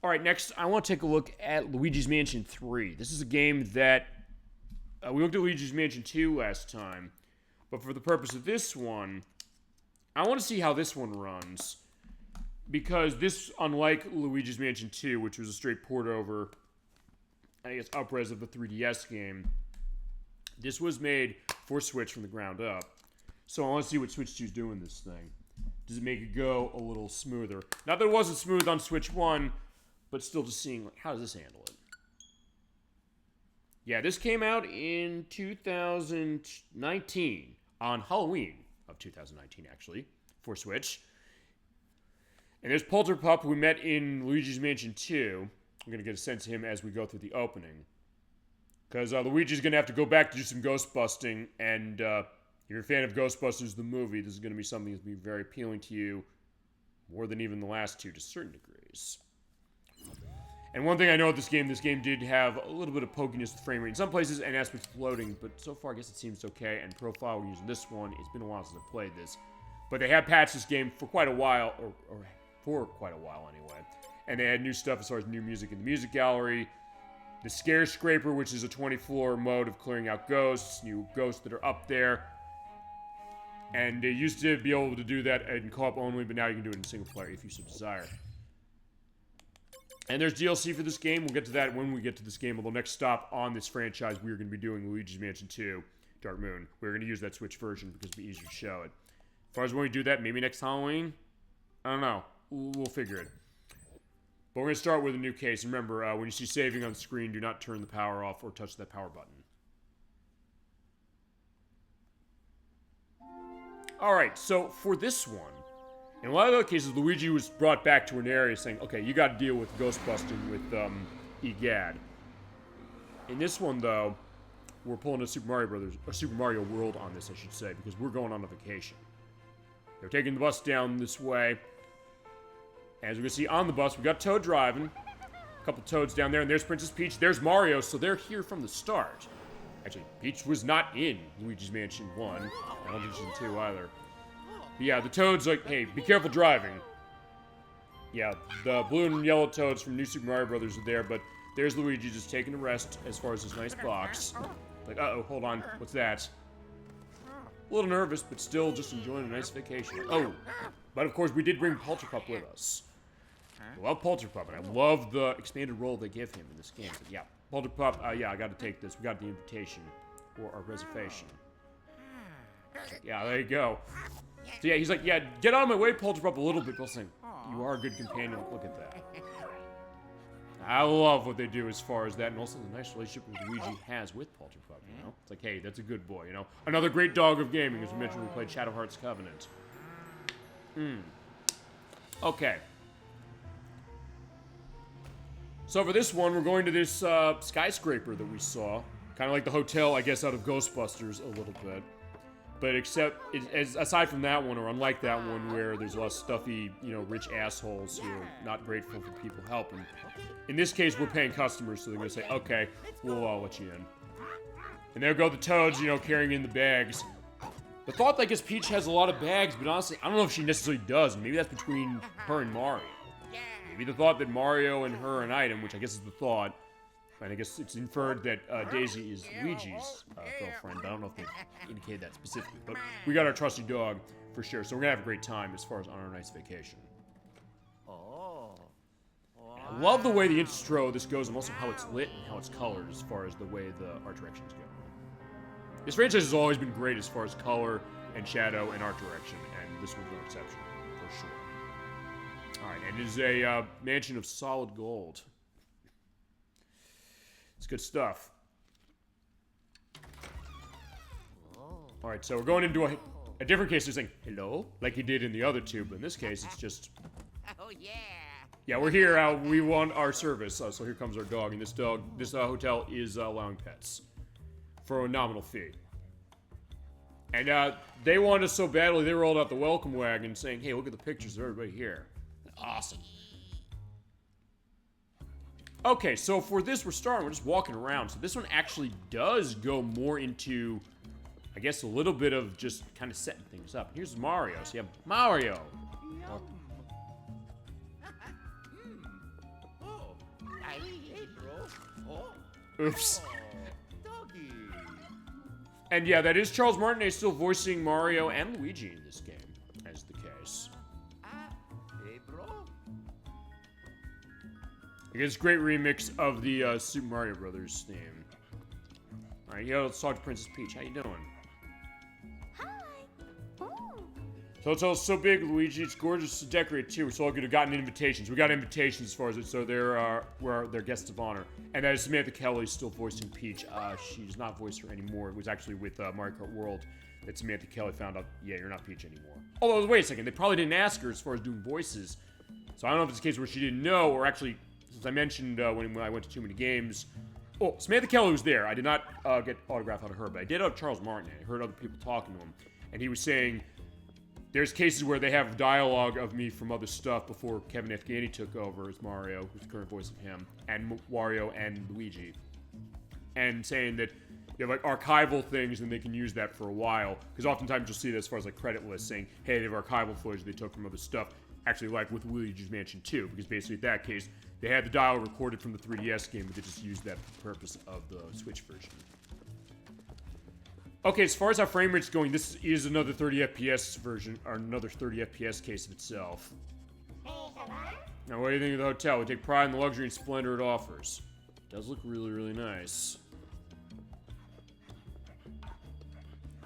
All right, next, I want to take a look at Luigi's Mansion 3. This is a game that we looked at Luigi's Mansion 2 last time, but for the purpose of this one, I want to see how this one runs. Because this, unlike Luigi's Mansion 2, which was a straight port over, I guess, up-res of the 3DS game, this was made for Switch from the ground up. So I want to see what Switch 2 is doing this thing. Does it make it go a little smoother? Not that it wasn't smooth on Switch 1, but still just seeing, like, how does this handle it? Yeah, this came out in 2019, on Halloween of 2019, actually, for Switch. And there's Polterpup, who we met in Luigi's Mansion 2. I'm going to get a sense of him as we go through the opening. Because Luigi's going to have to go back to do some ghost busting, and if you're a fan of Ghostbusters, the movie, this is going to be something that's going to be very appealing to you, more than even the last two, to certain degrees. And one thing I know of this game did have a little bit of pokiness with frame rate in some places, and as with floating, but so far I guess it seems okay, and profile we're using this one. It's been a while since I've played this. But they have patched this game for quite a while, or for quite a while anyway. And they had new stuff as far as new music in the music gallery, the Scare Scraper, which is a 20-floor mode of clearing out ghosts, new ghosts that are up there. And they used to be able to do that in co-op only, but now you can do it in single player if you so desire. And there's DLC for this game. We'll get to that when we get to this game. Although next stop on this franchise, we're going to be doing Luigi's Mansion 2, Dark Moon. We're going to use that Switch version because it'll be easier to show it. As far as when we do that, maybe next Halloween? I don't know. We'll figure it. But we're going to start with a new case. Remember, when you see saving on screen, do not turn the power off or touch that power button. Alright, so for this one, in a lot of other cases, Luigi was brought back to an area saying, okay, you got to deal with ghost busting with EGAD. In this one, though, we're pulling a Super Mario World on this, I should say, because we're going on a vacation. They're taking the bus down this way. As we can see on the bus, we got Toad driving. A couple Toads down there, and there's Princess Peach. There's Mario, so they're here from the start. Actually, Peach was not in Luigi's Mansion 1. I don't think she's in 2 either. But yeah, the Toads like, hey, be careful driving. Yeah, the blue and yellow Toads from New Super Mario Bros. Are there, but there's Luigi just taking a rest as far as his nice box. Like, uh-oh, hold on, what's that? A little nervous, but still just enjoying a nice vacation. Oh, but of course we did bring Polterpup with us. I love Polterpup, and I love the expanded role they give him in this game. But yeah, Polterpup, yeah, I gotta take this. We got the invitation, or our reservation. Yeah, there you go. So yeah, he's like, yeah, get out of my way, Polterpup, a little bit. But saying, you are a good companion. Look at that. I love what they do as far as that, and also the nice relationship that Luigi has with Polterpup, you know? It's like, hey, that's a good boy, you know? Another great dog of gaming, as we mentioned when we played Shadow Hearts Covenant. Okay. So for this one, we're going to this skyscraper that we saw. Kind of like the hotel, I guess, out of Ghostbusters a little bit. But except, aside from that one, or unlike that one where there's a lot of stuffy, you know, rich assholes who are not grateful for people helping. In this case, we're paying customers, so they're going to say, okay, we'll let you in. And there go the Toads, you know, carrying in the bags. The thought, I guess, Peach has a lot of bags, but honestly, I don't know if she necessarily does. Maybe that's between her and Mario. Maybe the thought that Mario and her are an item, which I guess is the thought. And I guess it's inferred that Daisy is Luigi's girlfriend. I don't know if they indicated that specifically, but we got our trusty dog for sure. So we're gonna have a great time as far as on our nice vacation. And I love the way the intro this goes, and also how it's lit and how it's colored as far as the way the art directions go. This franchise has always been great as far as color and shadow and art direction, and this one's no exception for sure. All right, and it is a mansion of solid gold. It's good stuff. Alright, so we're going into a different case. They're saying, hello? Like he did in the other two, but in this case, it's just... Oh, yeah. Yeah, we're here. We want our service. So here comes our dog. And this hotel is allowing pets for a nominal fee. And they wanted us so badly, they rolled out the welcome wagon saying, hey, look at the pictures of everybody here. Awesome. Okay, so for this, we're just walking around. So this one actually does go more into, I guess, a little bit of just kind of setting things up. Here's Mario. So you have Mario. Oops. And yeah, that is Charles Martinet still voicing Mario and Luigi in this game, as the case. I guess great remix of the Super Mario Brothers theme. Alright, yo, let's talk to Princess Peach. How you doing? Hotel's so big, Luigi. It's gorgeous to decorate too. So all could have gotten invitations. We got invitations as far as it. So we're their guests of honor. And that is Samantha Kelly still voicing Peach. She does not voice her anymore. It was actually with Mario Kart World that Samantha Kelly found out. Yeah, you're not Peach anymore. Although wait a second, they probably didn't ask her as far as doing voices. So I don't know if it's a case where she didn't know, or actually, since I mentioned when I went to Too Many Games. Oh, Samantha Kelly was there. I did not get autograph out of her, but I did out of Charles Martinet. I heard other people talking to him, and he was saying. There's cases where they have dialogue of me from other stuff before Kevin Afghani took over as Mario, who's the current voice of him, and Wario and Luigi. And saying that you have like archival things and they can use that for a while. Because oftentimes you'll see that as far as like credit lists saying, hey, they have archival footage they took from other stuff. Actually, like with Luigi's Mansion 2, because basically in that case, they had the dialogue recorded from the 3DS game, but they just used that for the purpose of the Switch version. Okay, as far as our frame rate's going, this is another 30 FPS version, or another 30 FPS case of itself. Now, what do you think of the hotel? We take pride in the luxury and splendor it offers. It does look really, really nice.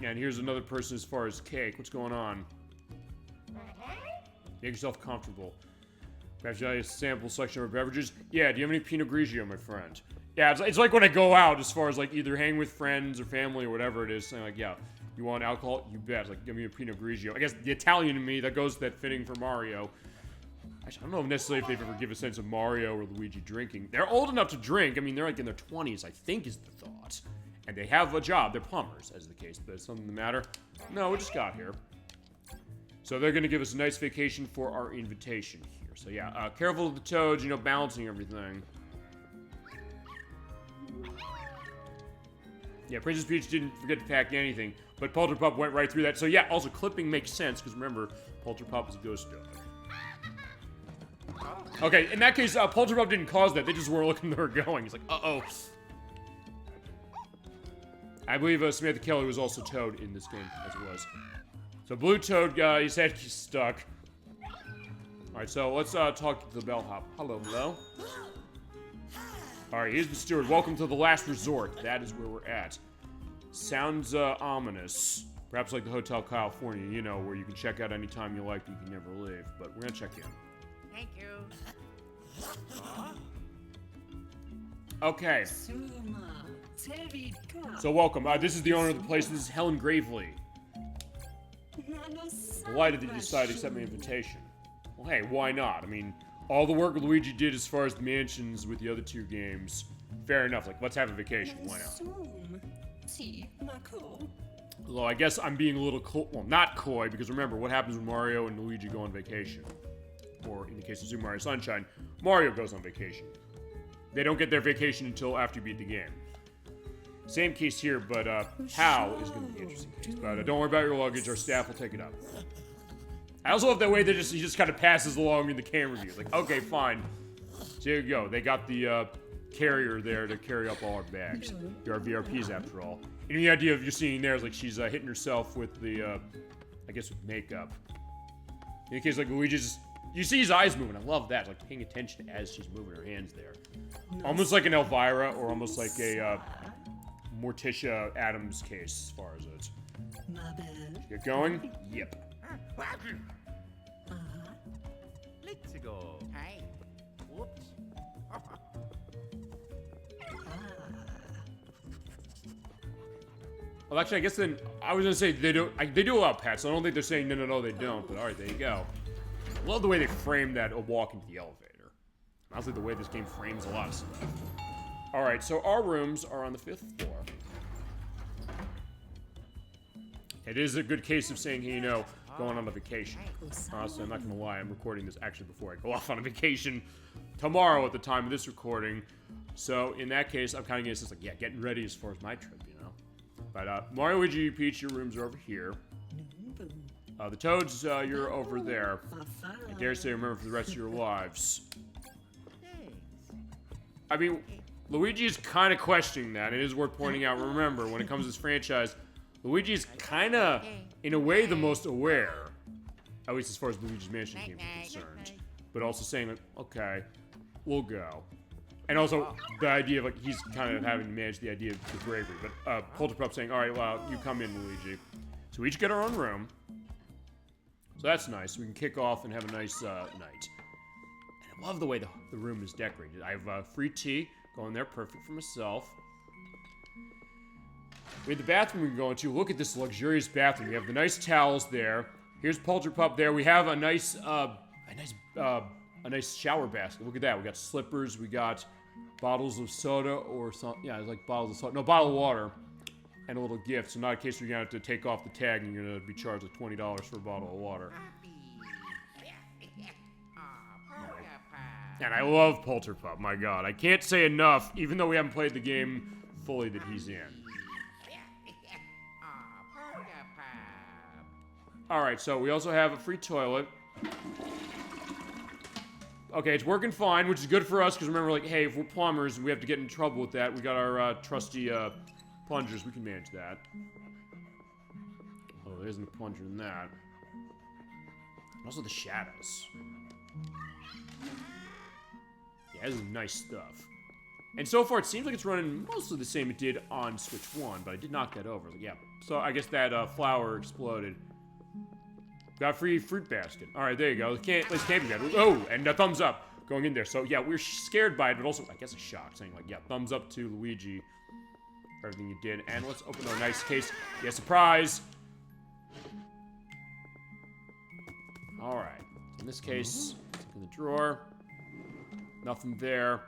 Yeah, and here's another person as far as cake. What's going on? Make yourself comfortable. Perhaps you have a sample selection of our beverages? Yeah, do you have any Pinot Grigio, my friend? Yeah, it's like when I go out, as far as like either hang with friends or family or whatever it is, saying like, yeah, you want alcohol? You bet. Like, give me a Pinot Grigio. I guess the Italian in me, that goes to that fitting for Mario. Actually, I don't know necessarily if they've ever given a sense of Mario or Luigi drinking. They're old enough to drink. I mean, they're like in their 20s, I think is the thought. And they have a job. They're plumbers, as the case. But something the matter? No, we just got here. So they're going to give us a nice vacation for our invitation here. So yeah, careful of the toads, you know, balancing everything. Yeah, Princess Peach didn't forget to pack anything, but Polterpup went right through that. So yeah, also clipping makes sense, because remember, Polterpup is a ghost dog. Okay, in that case, Polterpup didn't cause that. They just weren't looking where they were going. He's like, uh-oh. I believe Samantha Kelly was also Toad in this game, as it was. So Blue Toad, his head stuck. Alright, so let's talk to the bellhop. Hello, hello. Alright, here's the steward. Welcome to the last resort. That is where we're at. Sounds ominous. Perhaps like the Hotel California, you know, where you can check out anytime you like, but you can never leave. But we're gonna check in. Thank you. Okay. So welcome. This is the owner of the place. This is Helen Gravely. Delighted that you decided to accept my invitation. Well, hey, why not? I mean, all the work Luigi did as far as the mansions with the other two games, fair enough. Like, let's have a vacation. Why not? Although I guess I'm being a little coy. Well, not coy, because remember, what happens when Mario and Luigi go on vacation? Or, in the case of Super Mario Sunshine, Mario goes on vacation. They don't get their vacation until after you beat the game. Same case here, but how is going to be an interesting case. But don't worry about your luggage. Our staff will take it up. I also love that way he just kind of passes along in the camera view. Like, okay, fine. So here you go. They got the carrier there to carry up all our bags. There are VRPs after all. And the idea of you're seeing there is like she's hitting herself with the, I guess with makeup. In the case like Luigi's, you see his eyes moving. I love that. Like paying attention as she's moving her hands there. Almost like an Elvira or almost like a Morticia Adams case as far as it. Get going? Yep. Let's go. Hey. Whoops. Well, actually, I guess then I was gonna say they do allow pets. I don't think they're saying no, they don't. But all right, there you go. I love the way they framed that walk into the elevator. Honestly, the way this game frames a lot of stuff. All right, so our rooms are on the 5th floor. It is a good case of saying, hey, you know, going on a vacation. Honestly, I'm not gonna lie, I'm recording this actually before I go off on a vacation tomorrow at the time of this recording. So in that case, I'm kind of gonna just like, yeah, getting ready as far as my trip, you know. But Mario, Luigi, Peach, your rooms are over here. The Toads, you're over there. I dare say remember for the rest of your lives. I mean, Luigi is kind of questioning that. It is worth pointing out. Remember, when it comes to this franchise, Luigi is kind of, in a way, the most aware. At least as far as Luigi's Mansion games are concerned. But also saying, like, okay, we'll go. And also, the idea of, like, he's kind of having to manage the idea of the bravery. But Polterpup saying, all right, well, you come in, Luigi. So we each get our own room. So that's nice. We can kick off and have a nice night. And I love the way the room is decorated. I have free tea going there, perfect for myself. We have the bathroom we can go into. Look at this luxurious bathroom. We have the nice towels there. Here's Polterpup there. We have a nice shower basket. Look at that. We got slippers. We got bottles of soda or something. Yeah, it's like bottles of soda. No, bottle of water. And a little gift. So not a case where you're going to have to take off the tag and you're going to be charged like $20 for a bottle of water. And I love Polterpup. My God. I can't say enough, even though we haven't played the game fully, that he's in. Alright, so we also have a free toilet. Okay, it's working fine, which is good for us, because remember, like, hey, if we're plumbers and we have to get in trouble with that, we got our trusty plungers. We can manage that. Oh, there isn't a plunger in that. Also the shadows. Yeah, this is nice stuff. And so far, it seems like it's running mostly the same it did on Switch 1, but I did knock that over. Like, yeah, so I guess that flower exploded. Got a free fruit basket. All right, there you go. Let's camp again. Oh, and a thumbs up going in there. So, yeah, we're scared by it, but also, I guess, a shock. Saying, like, yeah, thumbs up to Luigi for everything you did. And let's open our nice case. Yeah, surprise. All right. In this case, look in the drawer. Nothing there.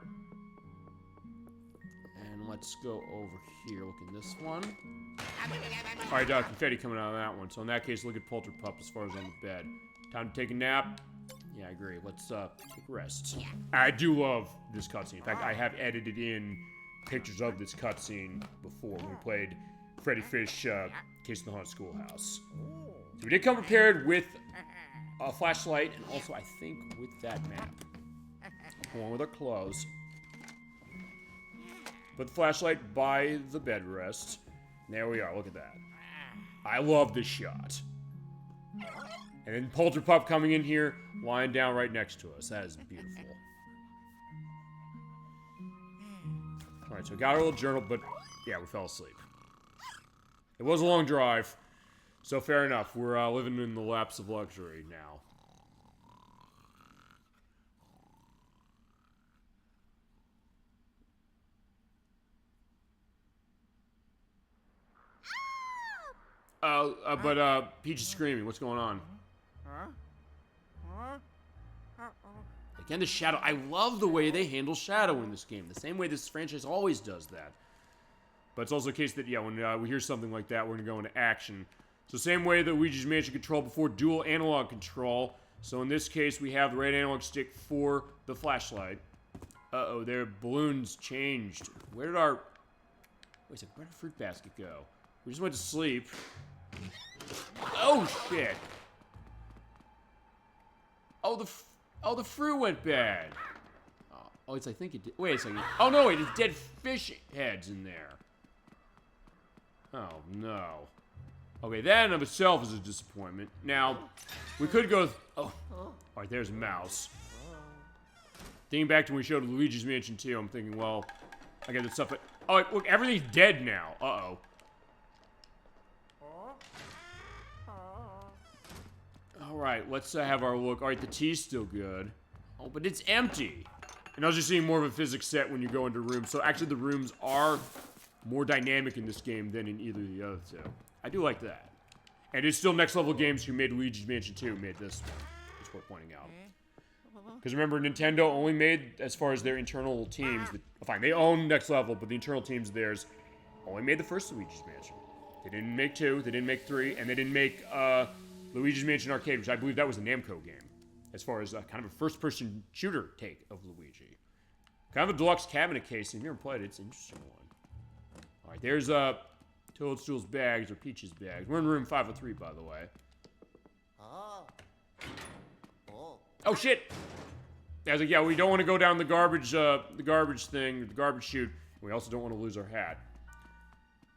And let's go over here. Look in this one. Alright, confetti coming out of that one. So in that case, look at Polterpup as far as on the bed. Time to take a nap. Yeah, I agree. Let's take a rest. I do love this cutscene. In fact, I have edited in pictures of this cutscene before when we played Freddy Fish Case of the Haunted Schoolhouse. So we did come prepared with a flashlight and also, I think, with that map. Along with our clothes. Put the flashlight by the bed rest. There we are, look at that. I love this shot. And then Polterpup coming in here, lying down right next to us. That is beautiful. Alright, so we got our little journal, but yeah, we fell asleep. It was a long drive, so fair enough. We're living in the laps of luxury now. But Peach is screaming. What's going on? Again, the shadow. I love the way they handle shadow in this game. The same way this franchise always does that. But it's also a case that, yeah, when we hear something like that, we're going to go into action. So same way that Luigi's Mansion control before, dual analog control. So in this case, we have the right analog stick for the flashlight. Uh-oh, their balloons changed. Where did our... Wait a second, where did the fruit basket go? We just went to sleep. Oh, shit. Oh, the fruit went bad. Oh, I think it did. Wait a second. Oh, no, wait, it's dead fish heads in there. Oh, no. Okay, that in of itself is a disappointment. Now, we could go... Oh, all right, there's a mouse. Thinking back to when we showed Luigi's Mansion 2, I'm thinking, well, I got this stuff... Oh, look, everything's dead now. Uh-oh. Alright, let's have our look. Alright, the tea's still good. Oh, but it's empty. And I was just seeing more of a physics set when you go into rooms. So actually the rooms are more dynamic in this game than in either of the other two. I do like that. And it's still Next Level Games who made Luigi's Mansion 2 made this one. It's worth pointing out. Because remember, Nintendo only made, as far as their internal teams, fine, they own Next Level, but the internal teams of theirs only made the first Luigi's Mansion. They didn't make 2, they didn't make 3, and they didn't make Luigi's Mansion Arcade, which I believe that was a Namco game, as far as kind of a first-person shooter take of Luigi. Kind of a deluxe cabinet case, and if you never played it, it's an interesting one. Alright, there's Toadstool's bags, or Peach's bags. We're in room 503, by the way. Oh, shit! I was like, yeah, we don't want to go down the garbage thing, the garbage chute. We also don't want to lose our hat.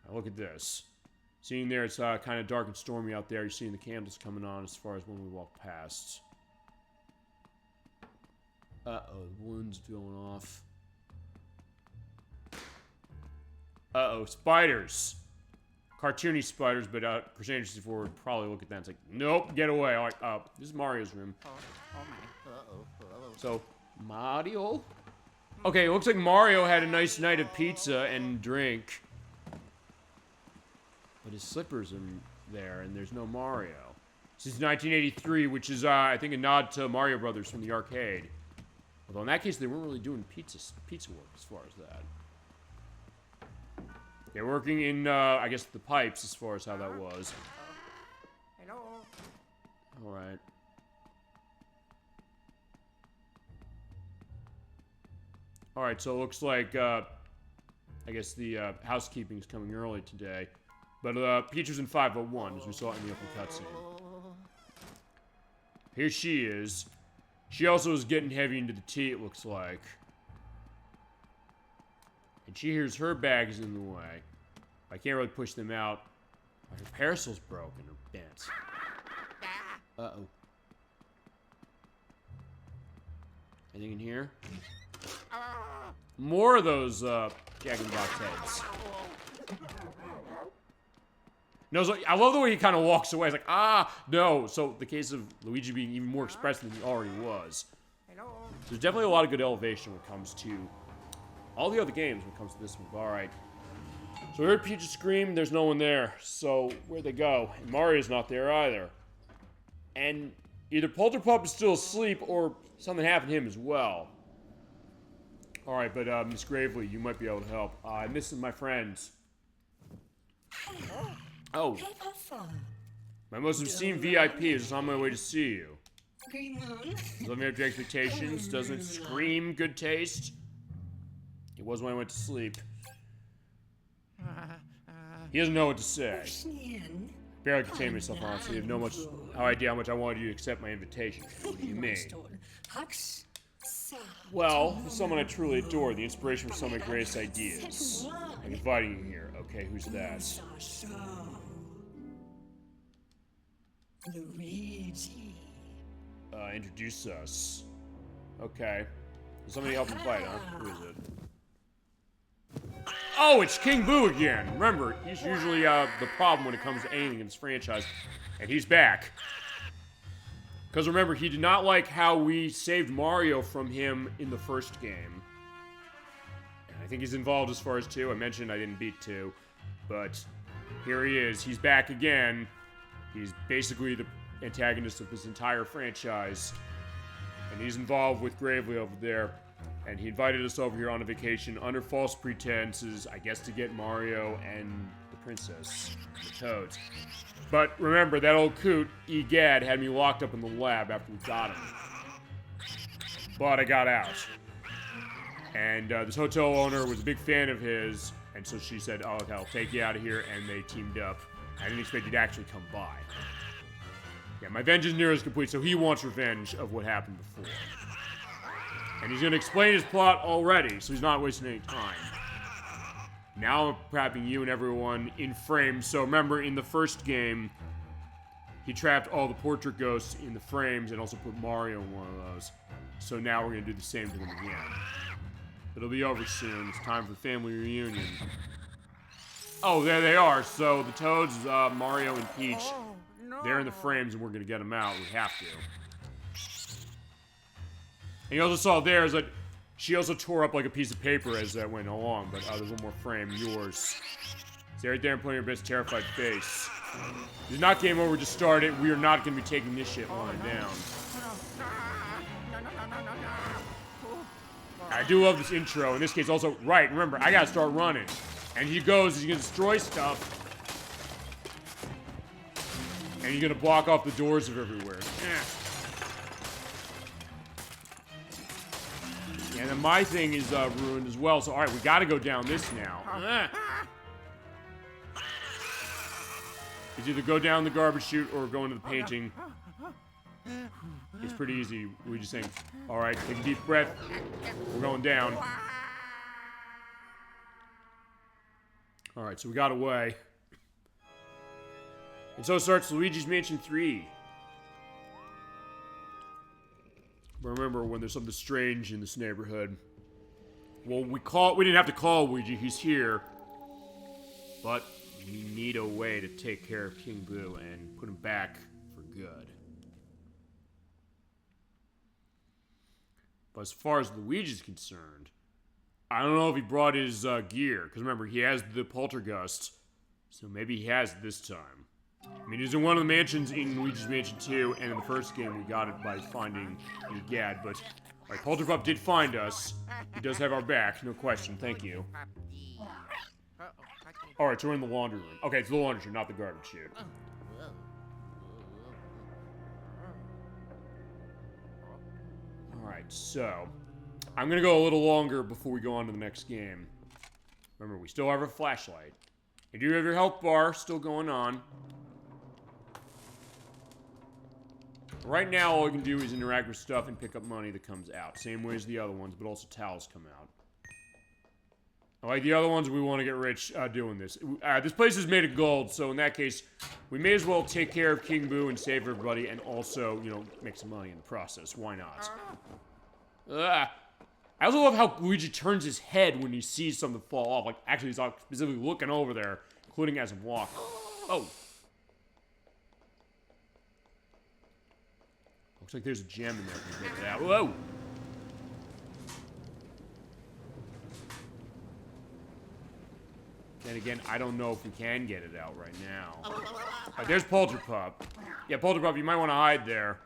Now look at this. Seeing there, it's kind of dark and stormy out there. You're seeing the candles coming on as far as when we walk past. Uh-oh, the balloon's going off. Uh-oh, spiders. Cartoony spiders, but Crusader 64 would probably look at that and say, nope, get away. All right, this is Mario's room. Oh my. Uh-oh. So, Mario? Okay, it looks like Mario had a nice night of pizza and drink. But his slippers are there, and there's no Mario. This is 1983, which is, I think, a nod to Mario Brothers from the arcade. Although in that case, they weren't really doing pizza work as far as that. They're working in, I guess, the pipes as far as how that was. Hello. Alright. Alright, so it looks like, I guess the housekeeping's coming early today. But Peach was in 501, as we saw in the open cutscene. Here she is. She also is getting heavy into the tea, it looks like. And she hears her bag is in the way. I can't really push them out. Her parasol's broken, or bent. Uh-oh. Anything in here? More of those, Jack in the Box heads. No, so I love the way he kind of walks away. It's like, no. So the case of Luigi being even more expressive than he already was. There's definitely a lot of good elevation when it comes to all the other games when it comes to this one. All right. So we heard Peach scream. There's no one there. So where'd they go? And Mario's not there either. And either Polterpup is still asleep or something happened to him as well. All right, but Miss Gravely, you might be able to help. I'm missing my friends. Oh. My most esteemed VIP is just on my way to see you. Does living up to your expectations? Doesn't it scream good taste? It was when I went to sleep. He doesn't know what to say. Barely contain myself, honestly. I have no idea how much I wanted you to accept my invitation. What do you mean? Well, for someone I truly adore, the inspiration for some of my greatest ideas. I'm inviting you here. Okay, who's that? Luigi. Introduce us. Okay. Somebody help him fight, huh? Who is it? Oh, it's King Boo again! Remember, he's usually the problem when it comes to anything in this franchise. And he's back. Because remember, he did not like how we saved Mario from him in the first game. And I think he's involved as far as 2. I mentioned I didn't beat 2. But here he is. He's back again. He's basically the antagonist of this entire franchise. And he's involved with Gravely over there. And he invited us over here on a vacation under false pretenses, I guess to get Mario and the princess, the Toads. But remember, that old coot, Egad, had me locked up in the lab after we got him. But I got out. And this hotel owner was a big fan of his, and so she said, oh, okay, I'll take you out of here, and they teamed up. I didn't expect you to actually come by. Yeah, my vengeance near is complete, so he wants revenge of what happened before. And he's going to explain his plot already, so he's not wasting any time. Now I'm trapping you and everyone in frames. So remember, in the first game, he trapped all the portrait ghosts in the frames and also put Mario in one of those. So now we're going to do the same to them again. It'll be over soon. It's time for the family reunion. Oh, there they are. So the Toads, Mario, and Peach, they're in the frames and we're going to get them out. We have to. And you also saw there is that she also tore up like a piece of paper as that went along, but there's one more frame, yours. Stay right there and put on your best terrified face. This is not game over, just started. We are not going to be taking this shit lying down. I do love this intro. In this case, also, right, remember, I gotta start running. And he goes, he's gonna destroy stuff. And he's gonna block off the doors of everywhere. And then my thing is ruined as well, so alright, we gotta go down this now. It's either go down the garbage chute or go into the painting. It's pretty easy. We just saying, all right, take a deep breath. We're going down. All right, so we got away. And so starts Luigi's Mansion 3. But remember, when there's something strange in this neighborhood, well, we didn't have to call Luigi, he's here. But we need a way to take care of King Boo and put him back for good. But as far as Luigi's concerned, I don't know if he brought his gear, because remember, he has the Poltergust, so maybe he has it this time. I mean, he's in one of the mansions in Luigi's Mansion 2, and in the first game we got it by finding Egad, but alright, Polterpup did find us. He does have our back, no question, thank you. Alright, so we're in the laundry room. Okay, it's the laundry room, not the garbage chute. Alright, so I'm gonna go a little longer before we go on to the next game. Remember, we still have our flashlight. You do have your health bar still going on. Right now, all you can do is interact with stuff and pick up money that comes out. Same way as the other ones, but also towels come out. Like the other ones, we want to get rich doing this. This place is made of gold, so in that case, we may as well take care of King Boo and save everybody, and also, you know, make some money in the process. Why not? I also love how Luigi turns his head when he sees something fall off. Like, actually, he's specifically looking over there, including as him walk. Oh. Looks like there's a gem in there. Yeah. Whoa. Then again, I don't know if we can get it out right now. There's Polterpup. Yeah, Polterpup, you might want to hide there.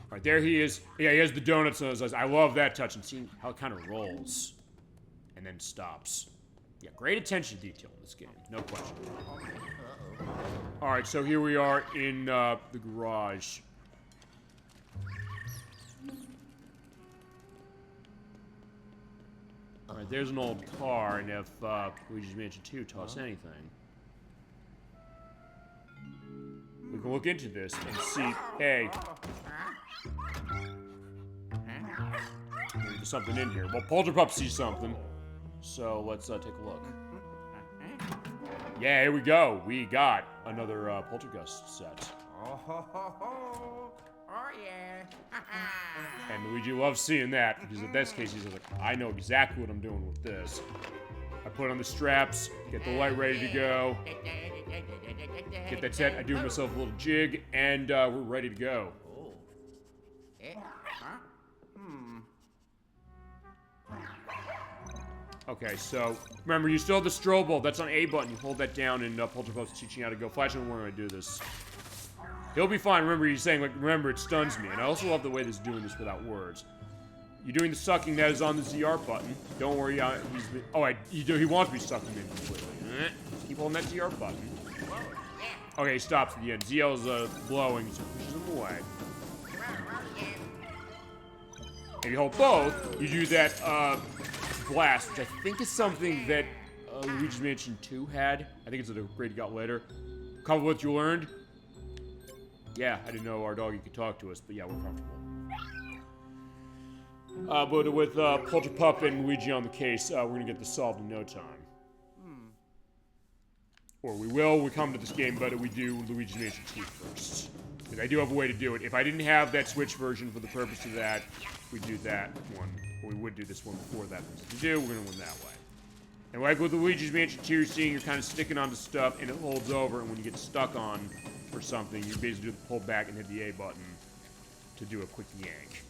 Alright, there he is. Yeah, he has the donuts on his eyes. I love that touch and seeing how it kind of rolls. And then stops. Yeah, great attention to detail in this game. No question. Alright, so here we are in the garage. Alright, there's an old car, and if Luigi's Mansion 2 taught us anything, we can look into this and see, hey, there's something in here. Well, Polterpup sees something, so let's take a look. Yeah, here we go. We got another Poltergust set. Oh, yeah. And Luigi loves seeing that, because in this case, he's like, I know exactly what I'm doing with this. I put on the straps, get the light ready to go, get that set, I do myself a little jig, and we're ready to go. Okay, so, remember, you still have the strobe bulb, that's on A button, you hold that down, and Polterpup's teaching you how to go. Flash on when I do this. He'll be fine. Remember, he's saying, like, remember, it stuns me. And I also love the way this is doing this without words. You're doing the sucking that is on the ZR button. Don't worry, he wants to be sucking in completely. Just keep holding that ZR button. Okay, he stops at the end. ZL is blowing, so pushes him away. If you hold both, you do that blast, which I think is something that Luigi's Mansion 2 had. I think it's an upgrade you got later. Cover what you learned. Yeah, I didn't know our doggy could talk to us, but yeah, we're comfortable. But with Polterpup and Luigi on the case, we're gonna get this solved in no time. Or we will, we come to this game, but we do Luigi's Mansion 2 first. Because I do have a way to do it. If I didn't have that Switch version for the purpose of that, we'd do that one. Or we would do this one before that. We're gonna win that way. And like with Luigi's Mansion 2, you're seeing you're kind of sticking onto stuff, and it holds over, and when you get stuck on or something, you basically do the pull back and hit the A button to do a quick yank.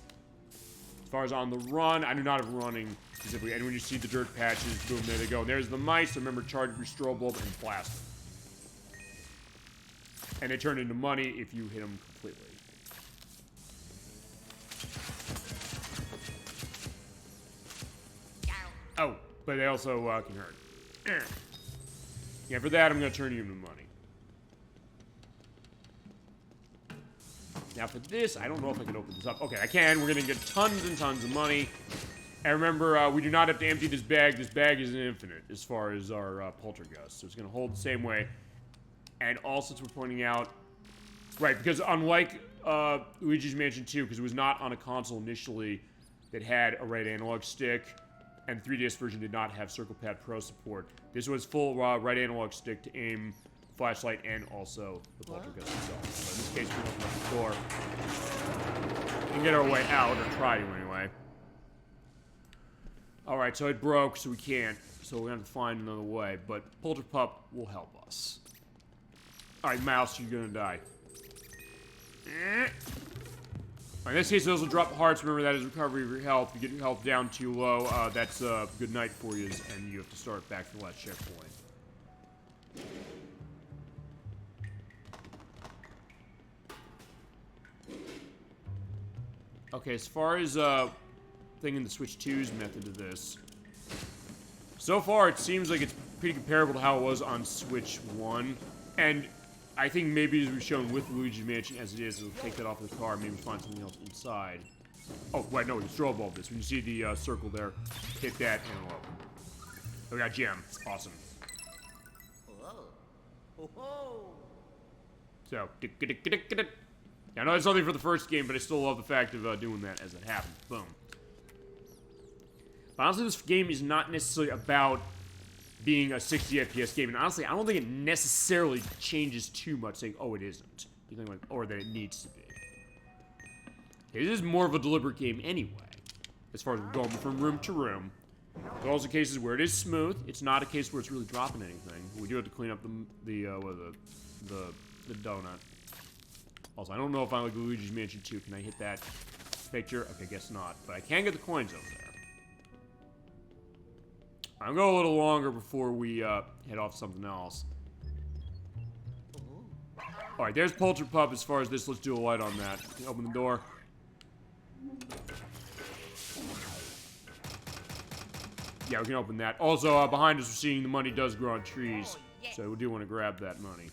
As far as on the run, I do not have running specifically, and when you see the dirt patches, boom, there they go. And there's the mice, so remember, charge your strobe bulb and blast them. And they turn into money if you hit them completely. Oh, but they also can hurt. Yeah, for that, I'm going to turn you into money. Now for this, I don't know if I can open this up. Okay, I can. We're going to get tons and tons of money. And remember, we do not have to empty this bag. This bag is infinite as far as our poltergust. So it's going to hold the same way. And also, since we're pointing out... Right, because unlike Luigi's Mansion 2, because it was not on a console initially that had a right analog stick, and the 3DS version did not have Circle Pad Pro support, this was full right analog stick to aim flashlight and also the poltergust itself. So in this case, we don't open the door. We can get our way out, or try to anyway. Alright, so it broke, so we can't. So we're going to find another way, but Polterpup will help us. Alright, Mouse, you're gonna die. In this case, those will drop hearts. Remember, that is recovery of your health. You get your health down too low, that's a good night for you, and you have to start back from the last checkpoint. Okay, as far as thing in the Switch 2's method of this, so far it seems like it's pretty comparable to how it was on Switch 1, and I think maybe as we've shown with Luigi's Mansion as it is, it'll take that off of the car, maybe find something else inside. Oh, wait, no, we strobe all this. When you see the circle there, hit that and it'll open. We got gem. Awesome. So, I know it's something for the first game, but I still love the fact of doing that as it happens. Boom. But honestly, this game is not necessarily about being a 60 FPS game, and honestly, I don't think it necessarily changes too much, saying, oh, it isn't. You think like, or that it needs to be. It is more of a deliberate game anyway, as far as going from room to room. There are also cases where it is smooth. It's not a case where it's really dropping anything. We do have to clean up the donut. Also, I don't know if I like Luigi's Mansion 2. Can I hit that picture? Okay, guess not. But I can get the coins over there. I'll go a little longer before we head off to something else. Alright, there's Polterpup. As far as this, let's do a light on that. Can you open the door? Yeah, we can open that. Also, behind us, we're seeing the money does grow on trees. So we do want to grab that money.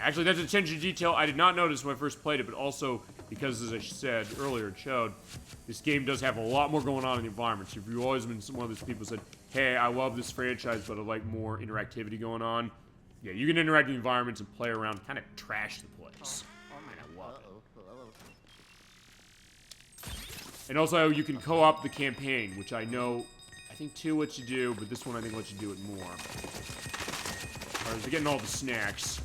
Actually, that's attention to detail I did not notice when I first played it, but also because, as I said earlier, it showed, this game does have a lot more going on in the environment. So if you've always been one of those people who said, hey, I love this franchise, but I like more interactivity going on, yeah, you can interact with the environments and play around, kind of trash the place. And I love it. And also, you can co-op the campaign, which I think 2 lets you do, but this one I think lets you do it more. Alright, so getting all the snacks.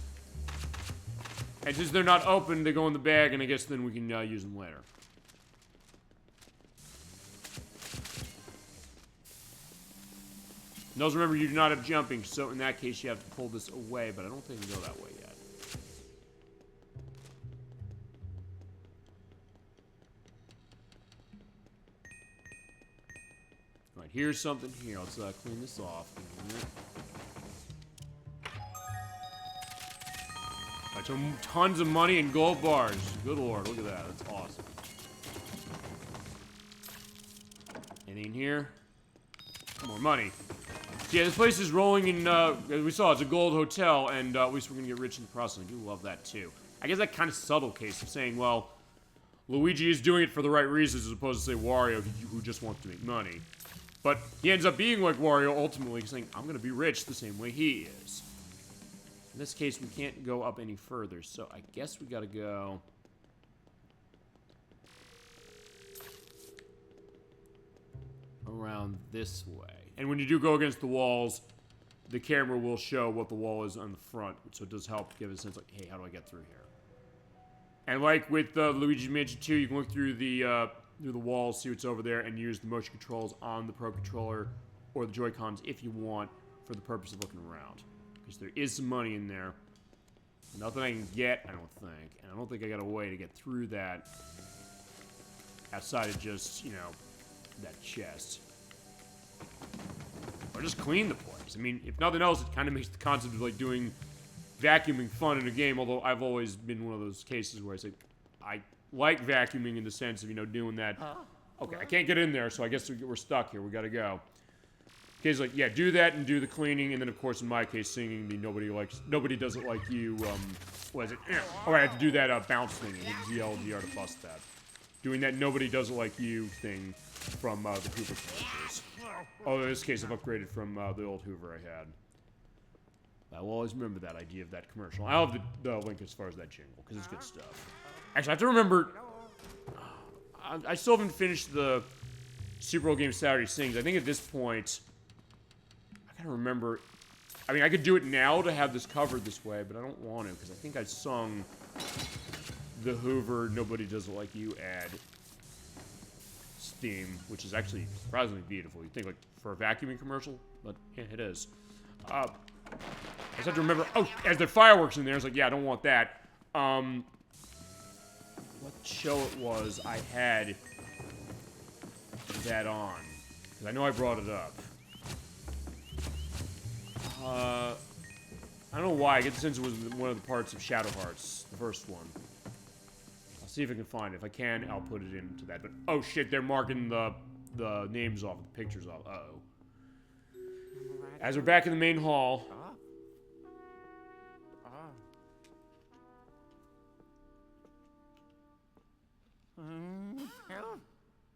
And since they're not open, they go in the bag, and I guess then we can use them later. And also remember, you do not have jumping, so in that case you have to pull this away, but I don't think you can go that way yet. Alright, here's something here. Let's clean this off. Alright, so tons of money and gold bars. Good lord, look at that. That's awesome. Anything in here? More money. So yeah, this place is rolling in, as we saw, it's a gold hotel, and at least we're gonna get rich in the process. I do love that, too. I guess that kind of subtle case of saying, well, Luigi is doing it for the right reasons, as opposed to, say, Wario, who just wants to make money. But he ends up being like Wario, ultimately, saying, I'm gonna be rich the same way he is. In this case, we can't go up any further, so I guess we gotta go... around this way. And when you do go against the walls, the camera will show what the wall is on the front, so it does help give a sense like, hey, how do I get through here? And like with Luigi's Mansion 2, you can look through the walls, see what's over there, and use the motion controls on the Pro Controller or the Joy-Cons if you want for the purpose of looking around. Because there is some money in there. Nothing I can get, I don't think. And I don't think I got a way to get through that outside of just, you know, that chest. Or just clean the place. I mean, if nothing else, it kind of makes the concept of, like, doing vacuuming fun in a game, although I've always been one of those cases where I say, I like vacuuming in the sense of, you know, doing that. Okay, I can't get in there, so I guess we're stuck here. We gotta go. Kay's like, yeah, do that and do the cleaning, and then of course in my case singing the nobody doesn't like you. What is it? Oh, I have to do that bounce thing. Hit ZLGR to bust that. Doing that nobody doesn't like you thing from the Hoover commercials. Oh, in this case I've upgraded from the old Hoover I had. I will always remember that idea of that commercial. I'll have the link as far as that jingle, because it's good stuff. Actually, I have to remember... I still haven't finished the Super Bowl Game Saturday Sings. I think at this point... I gotta remember... I mean, I could do it now to have this covered this way, but I don't want to, because I think I sung the Hoover Nobody Does It Like You ad theme, which is actually surprisingly beautiful. You'd think, like, for a vacuuming commercial, but yeah, it is. I just have to remember... Oh, as the fireworks in there, I was like, yeah, I don't want that. What show it was I had that on. Because I know I brought it up. I don't know why. I get the sense it was one of the parts of Shadow Hearts, the first one. I'll see if I can find it. If I can, I'll put it into that. But, oh shit, they're marking the names off, the pictures off. Uh-oh. As we're back in the main hall...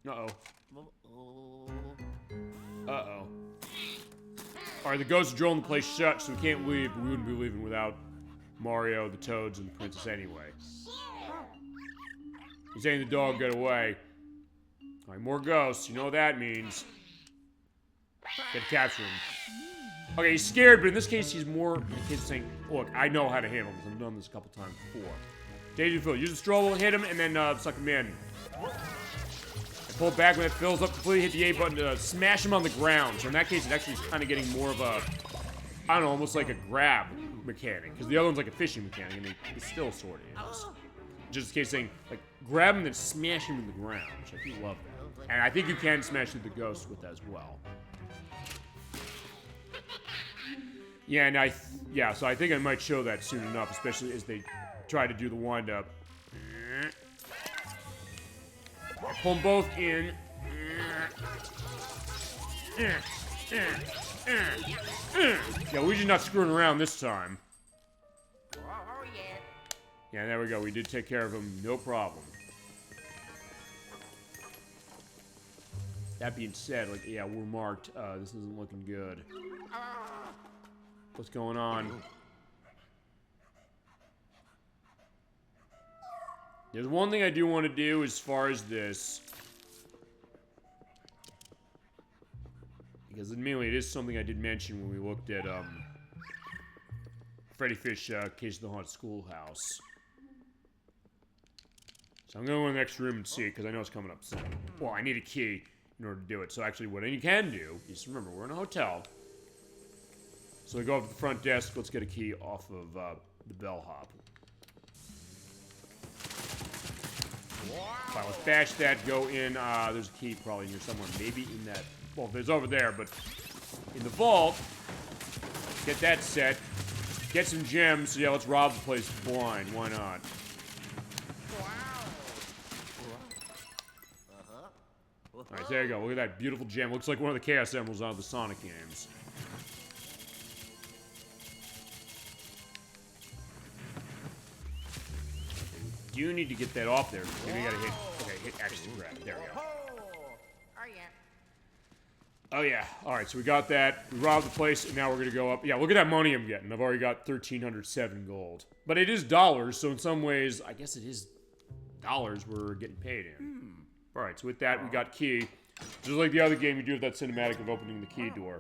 Uh-oh. Uh-oh. Alright, the ghosts are drilling the place shut, so we can't leave, but we wouldn't be leaving without Mario, the Toads, and the Princess anyway. He's saying the dog got away. Alright, more ghosts. You know what that means. Gotta capture him. Okay, he's scared, but in this case, he's more in the case of saying, look, I know how to handle this. I've done this a couple times before. Danger fill. Use the stroll, hit him, and then suck him in. And pull back when it fills up completely, hit the A button to smash him on the ground. So in that case, it actually is kind of getting more of a, I don't know, almost like a grab mechanic. Because the other one's like a fishing mechanic, and it still sort of is. Just in case saying, like, grab him and smash him in the ground, which I do love that. And I think you can smash through the ghosts with that as well. Yeah, and so I think I might show that soon enough, especially as they try to do the wind-up. Pull them both in. Yeah, Luigi's not screwing around this time. Oh, yeah. Yeah, there we go. We did take care of him. No problem. That being said, like, yeah, we're marked. This isn't looking good. What's going on? There's one thing I do want to do as far as this. Because admittedly, it is something I did mention when we looked at, Freddy Fish, Case of the Haunted Schoolhouse. So I'm going to go in the next room and see it, because I know it's coming up soon. Well, I need a key in order to do it. So actually, what you can do is, remember, we're in a hotel. So we go up to the front desk, let's get a key off of, the bellhop. Fine, let's bash that, go in, there's a key probably in here somewhere, maybe in that, well, there's over there, but in the vault, get that set, get some gems, so yeah, let's rob the place blind, why not? Alright, there you go, look at that beautiful gem, looks like one of the Chaos Emeralds out of the Sonic games. You need to get that off there. Maybe you gotta hit. Okay, hit X to grab it. There we go. Oh, yeah. Oh, yeah. Alright, so we got that. We robbed the place, and now we're gonna go up. Yeah, look at that money I'm getting. I've already got 1,307 gold. But it is dollars, so in some ways, I guess it is dollars we're getting paid in. Alright, so with that, we got key. Just like the other game, you do have that cinematic of opening the key door.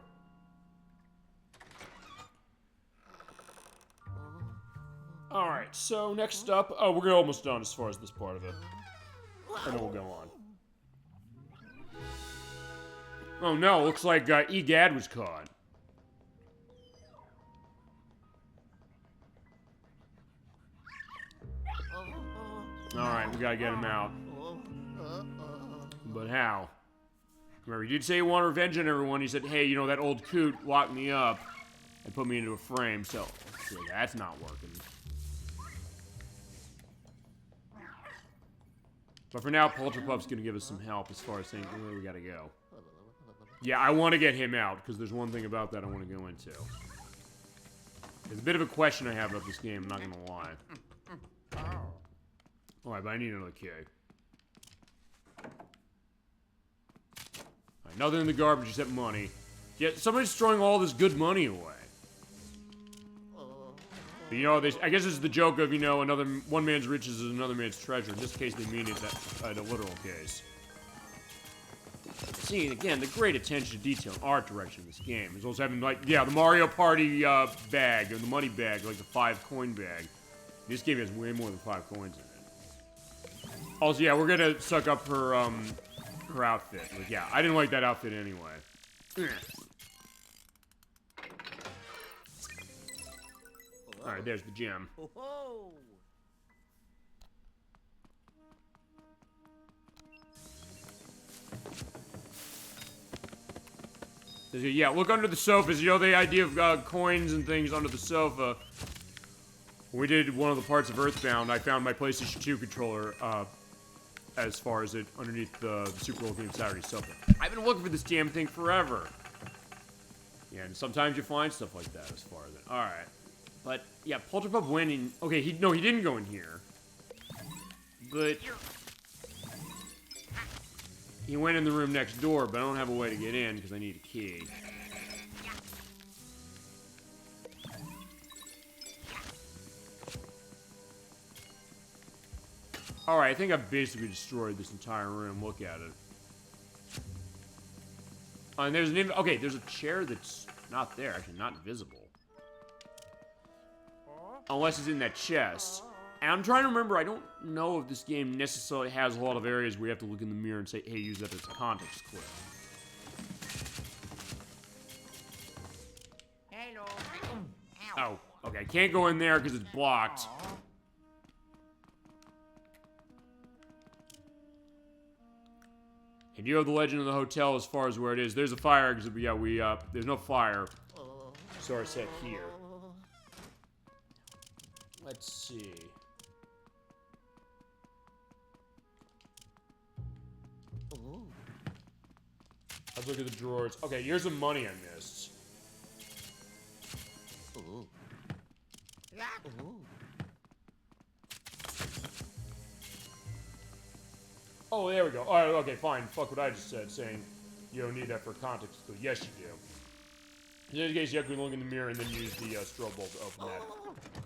Alright, so next up, oh, we're almost done as far as this part of it. And then we'll go on. Oh no, looks like Egad was caught. Alright, we gotta get him out. But how? Remember, he did say he wanted revenge on everyone. He said, hey, you know, that old coot locked me up and put me into a frame, so that's not working. But for now, Polterpup's gonna give us some help as far as saying where we gotta go. Yeah, I want to get him out, because there's one thing about that I want to go into. There's a bit of a question I have about this game, I'm not going to lie. Alright, but I need another key. Alright, nothing in the garbage except money. Yet somebody's throwing all this good money away. But, you know, I guess it's the joke of, you know, one man's riches is another man's treasure. In this case, they mean it in a literal case. See, again, the great attention to detail and art direction in this game is also having, like, yeah, the Mario Party bag, or the money bag, like the 5-coin bag. This game has way more than 5 coins in it. Also, yeah, we're gonna suck up her outfit. Like, yeah, I didn't like that outfit anyway. Alright, there's the gem. Yeah, look under the sofas. You know the idea of coins and things under the sofa. When we did one of the parts of Earthbound, I found my PlayStation 2 controller as far as it underneath the Super Bowl Game Saturday sofa. I've been looking for this damn thing forever. Yeah, and sometimes you find stuff like that as far as it. Alright. But, yeah, Polterpup went in... Okay, he didn't go in here. But... He went in the room next door, but I don't have a way to get in because I need a key. Alright, I think I've basically destroyed this entire room. Look at it. And there's there's a chair that's not there, actually not visible. Unless it's in that chest. And I'm trying to remember, I don't know if this game necessarily has a lot of areas where you have to look in the mirror and say, hey, use that as a context clue. Hello. Oh, okay, I can't go in there because it's blocked. And you have the legend of the hotel as far as where it is. There's a fire exit, but yeah, there's no fire. So I set here. Let's see. Let's look at the drawers. Okay, here's some money I missed. Oh, there we go. All right, okay, fine. Fuck what I just said, saying you don't need that for context. So yes, you do. In this case, you have to look in the mirror and then use the strobe bulb to open that.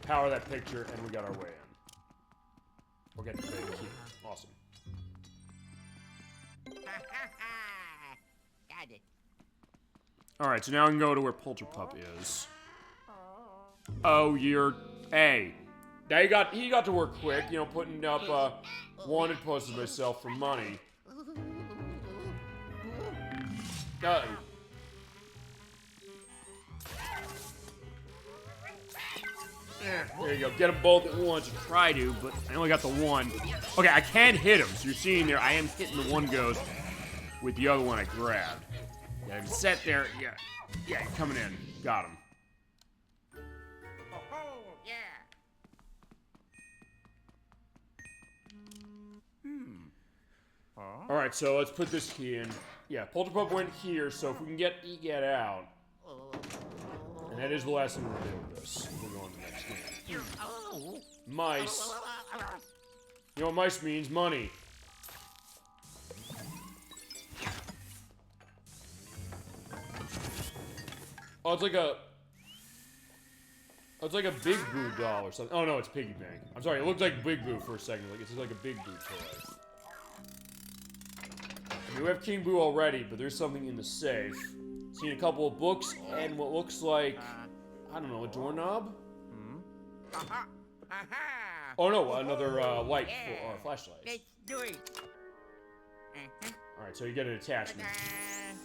Power that picture, and we got our way in. We're getting the big key. Awesome. Got it. Alright, so now I can go to where Polterpup is. Oh, hey. Now he got to work quick, you know, putting up, wanted posters of myself for money. Uh-oh. There you go. Get them both at once. Or try to, but I only got the one. Okay, I can hit him. So you're seeing there, I am hitting the one ghost with the other one I grabbed. Yeah, I'm set there. Yeah, you're coming in. Got him. All right, so let's put this key in. Yeah, Polterpup went here, so if we can get Egad out, and that is the last thing we're gonna do with this. We'll go on to the next game. Mice. You know what mice means? Money. Oh, it's like a Big Boo doll or something. Oh no, it's Piggy Bank. I'm sorry, it looked like Big Boo for a second. Like it's like a Big Boo toy. We have King Boo already, but there's something in the safe. Seen a couple of books and what looks like, I don't know, a doorknob? Oh no, another light for our flashlight. Let's do it. Alright, so you get an attachment.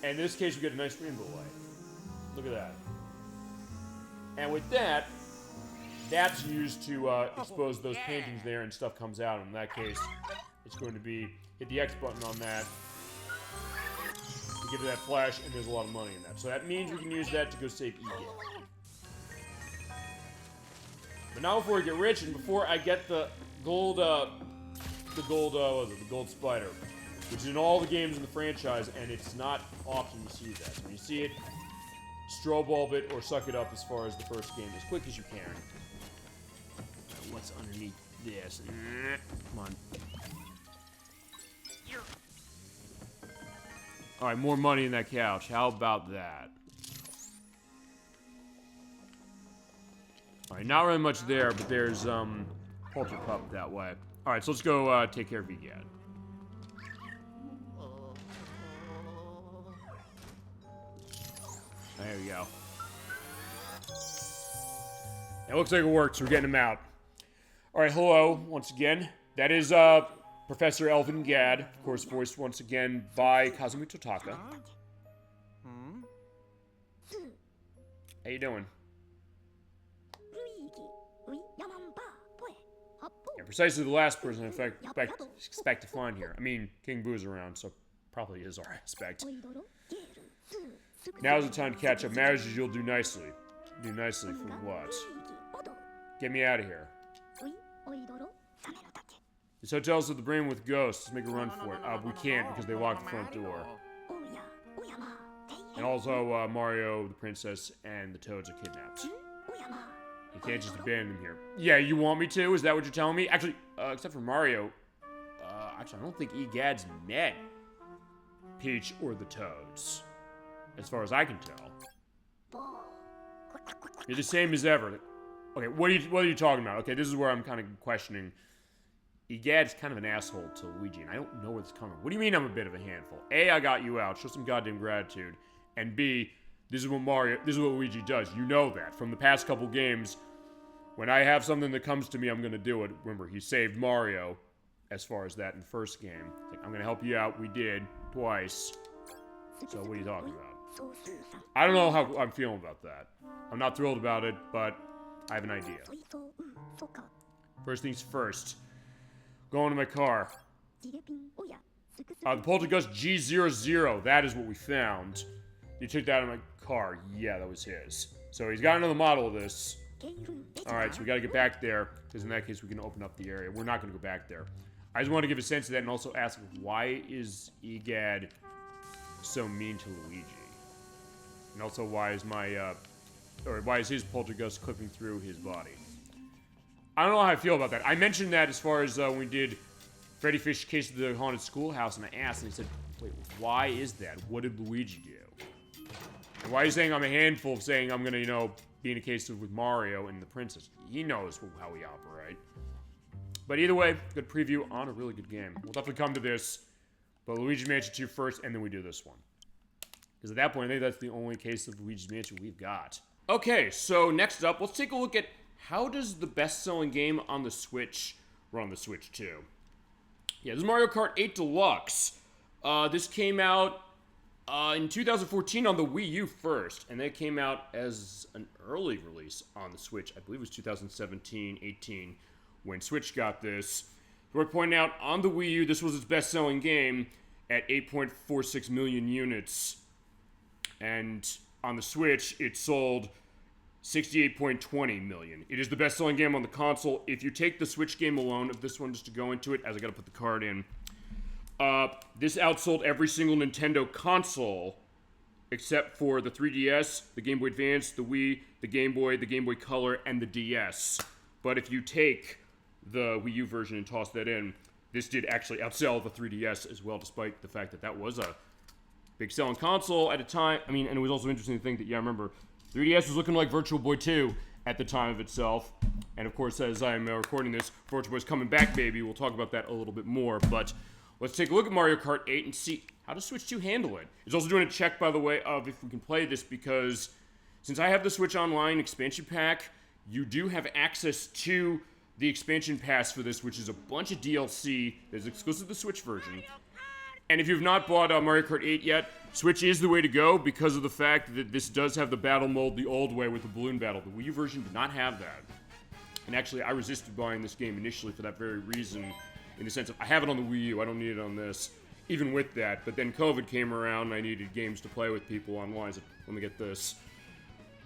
And in this case, we get a nice rainbow light. Look at that. And with that, that's used to expose those paintings there and stuff comes out. In that case, it's going to be, hit the X button on that. Give it that flash, and there's a lot of money in that. So that means we can use that to go save Egad. But now before we get rich, and before I get the gold, what was it, the gold spider. which is in all the games in the franchise, and it's not often you see that. So when you see it, strobe bulb it or suck it up as far as the first game as quick as you can. What's underneath this? Come on. Alright, more money in that couch. How about that? Alright, not really much there, but there's, Polterpup that way. Alright, so let's go, take care of Egad. There we go. It looks like it works. We're getting him out. Alright, hello, once again. That is, Professor Elvin Gad, of course, voiced once again by Kazumi Totaka. How you doing? Yeah, precisely the last person I expect to find here. I mean, King Boo's around, so probably is our aspect. Now's the time to catch up. Marriages you'll do nicely. Do nicely for what? Get me out of here. This hotel's at the brim with ghosts. Let's make a run for it. We can't because they locked the front door. And also, Mario, the princess, and the Toads are kidnapped. You can't just abandon them here. Yeah, you want me to? Is that what you're telling me? Actually, except for Mario, actually, I don't think Egad's met Peach or the Toads. As far as I can tell. You're the same as ever. Okay, what are you talking about? Okay, this is where I'm kind of questioning. Egad's kind of an asshole to Luigi, and I don't know where it's coming. What do you mean I'm a bit of a handful? A, I got you out. Show some goddamn gratitude. And B, this is what Luigi does. You know that. From the past couple games, when I have something that comes to me, I'm gonna do it. Remember, he saved Mario, as far as that in the first game. Like, I'm gonna help you out. We did. Twice. So what are you talking about? I don't know how I'm feeling about that. I'm not thrilled about it, but I have an idea. First things first. Go into my car. The Poltergust G00, that is what we found. You took that out of my car. Yeah, that was his. So he's got another model of this. Alright, so we gotta get back there, because in that case we can open up the area. We're not gonna go back there. I just want to give a sense of that and also ask, why is Egad so mean to Luigi? And also, why is why is his Poltergust clipping through his body? I don't know how I feel about that. I mentioned that as far as when we did Freddy Fish Case of the Haunted Schoolhouse, and I asked, and he said, wait, why is that? What did Luigi do? And why are you saying I'm a handful of saying I'm gonna, be in a case with Mario and the princess? He knows how we operate. But either way, good preview on a really good game. We'll definitely come to this, but Luigi Mansion 2 first, and then we do this one. Because at that point, I think that's the only case of Luigi's Mansion we've got. Okay, so next up, let's take a look at how does the best-selling game on the Switch run the Switch 2? Yeah, this is Mario Kart 8 Deluxe. This came out in 2014 on the Wii U first, and then it came out as an early release on the Switch. I believe it was 2017-18 when Switch got this. Worth pointing out, on the Wii U, this was its best-selling game at 8.46 million units. And on the Switch, it sold 68.20 million. It is the best-selling game on the console. If you take the Switch game alone, of this one just to go into it, as I gotta put the card in, this outsold every single Nintendo console except for the 3DS, the Game Boy Advance, the Wii, the Game Boy Color, and the DS. But if you take the Wii U version and toss that in, this did actually outsell the 3DS as well, despite the fact that that was a big selling console at a time. I mean, and it was also interesting to think that, yeah, I remember 3DS was looking like Virtual Boy 2 at the time of itself. And of course, as I'm recording this, Virtual Boy's coming back, baby. We'll talk about that a little bit more. But let's take a look at Mario Kart 8 and see how does Switch 2 handle it. It's also doing a check, by the way, of if we can play this, because since I have the Switch Online expansion pack, you do have access to the expansion pass for this, which is a bunch of DLC that is exclusive to the Switch version. And if you've not bought Mario Kart 8 yet, Switch is the way to go because of the fact that this does have the battle mode the old way with the balloon battle. The Wii U version did not have that. And actually, I resisted buying this game initially for that very reason, in the sense of, I have it on the Wii U, I don't need it on this, even with that. But then COVID came around, and I needed games to play with people online, so let me get this.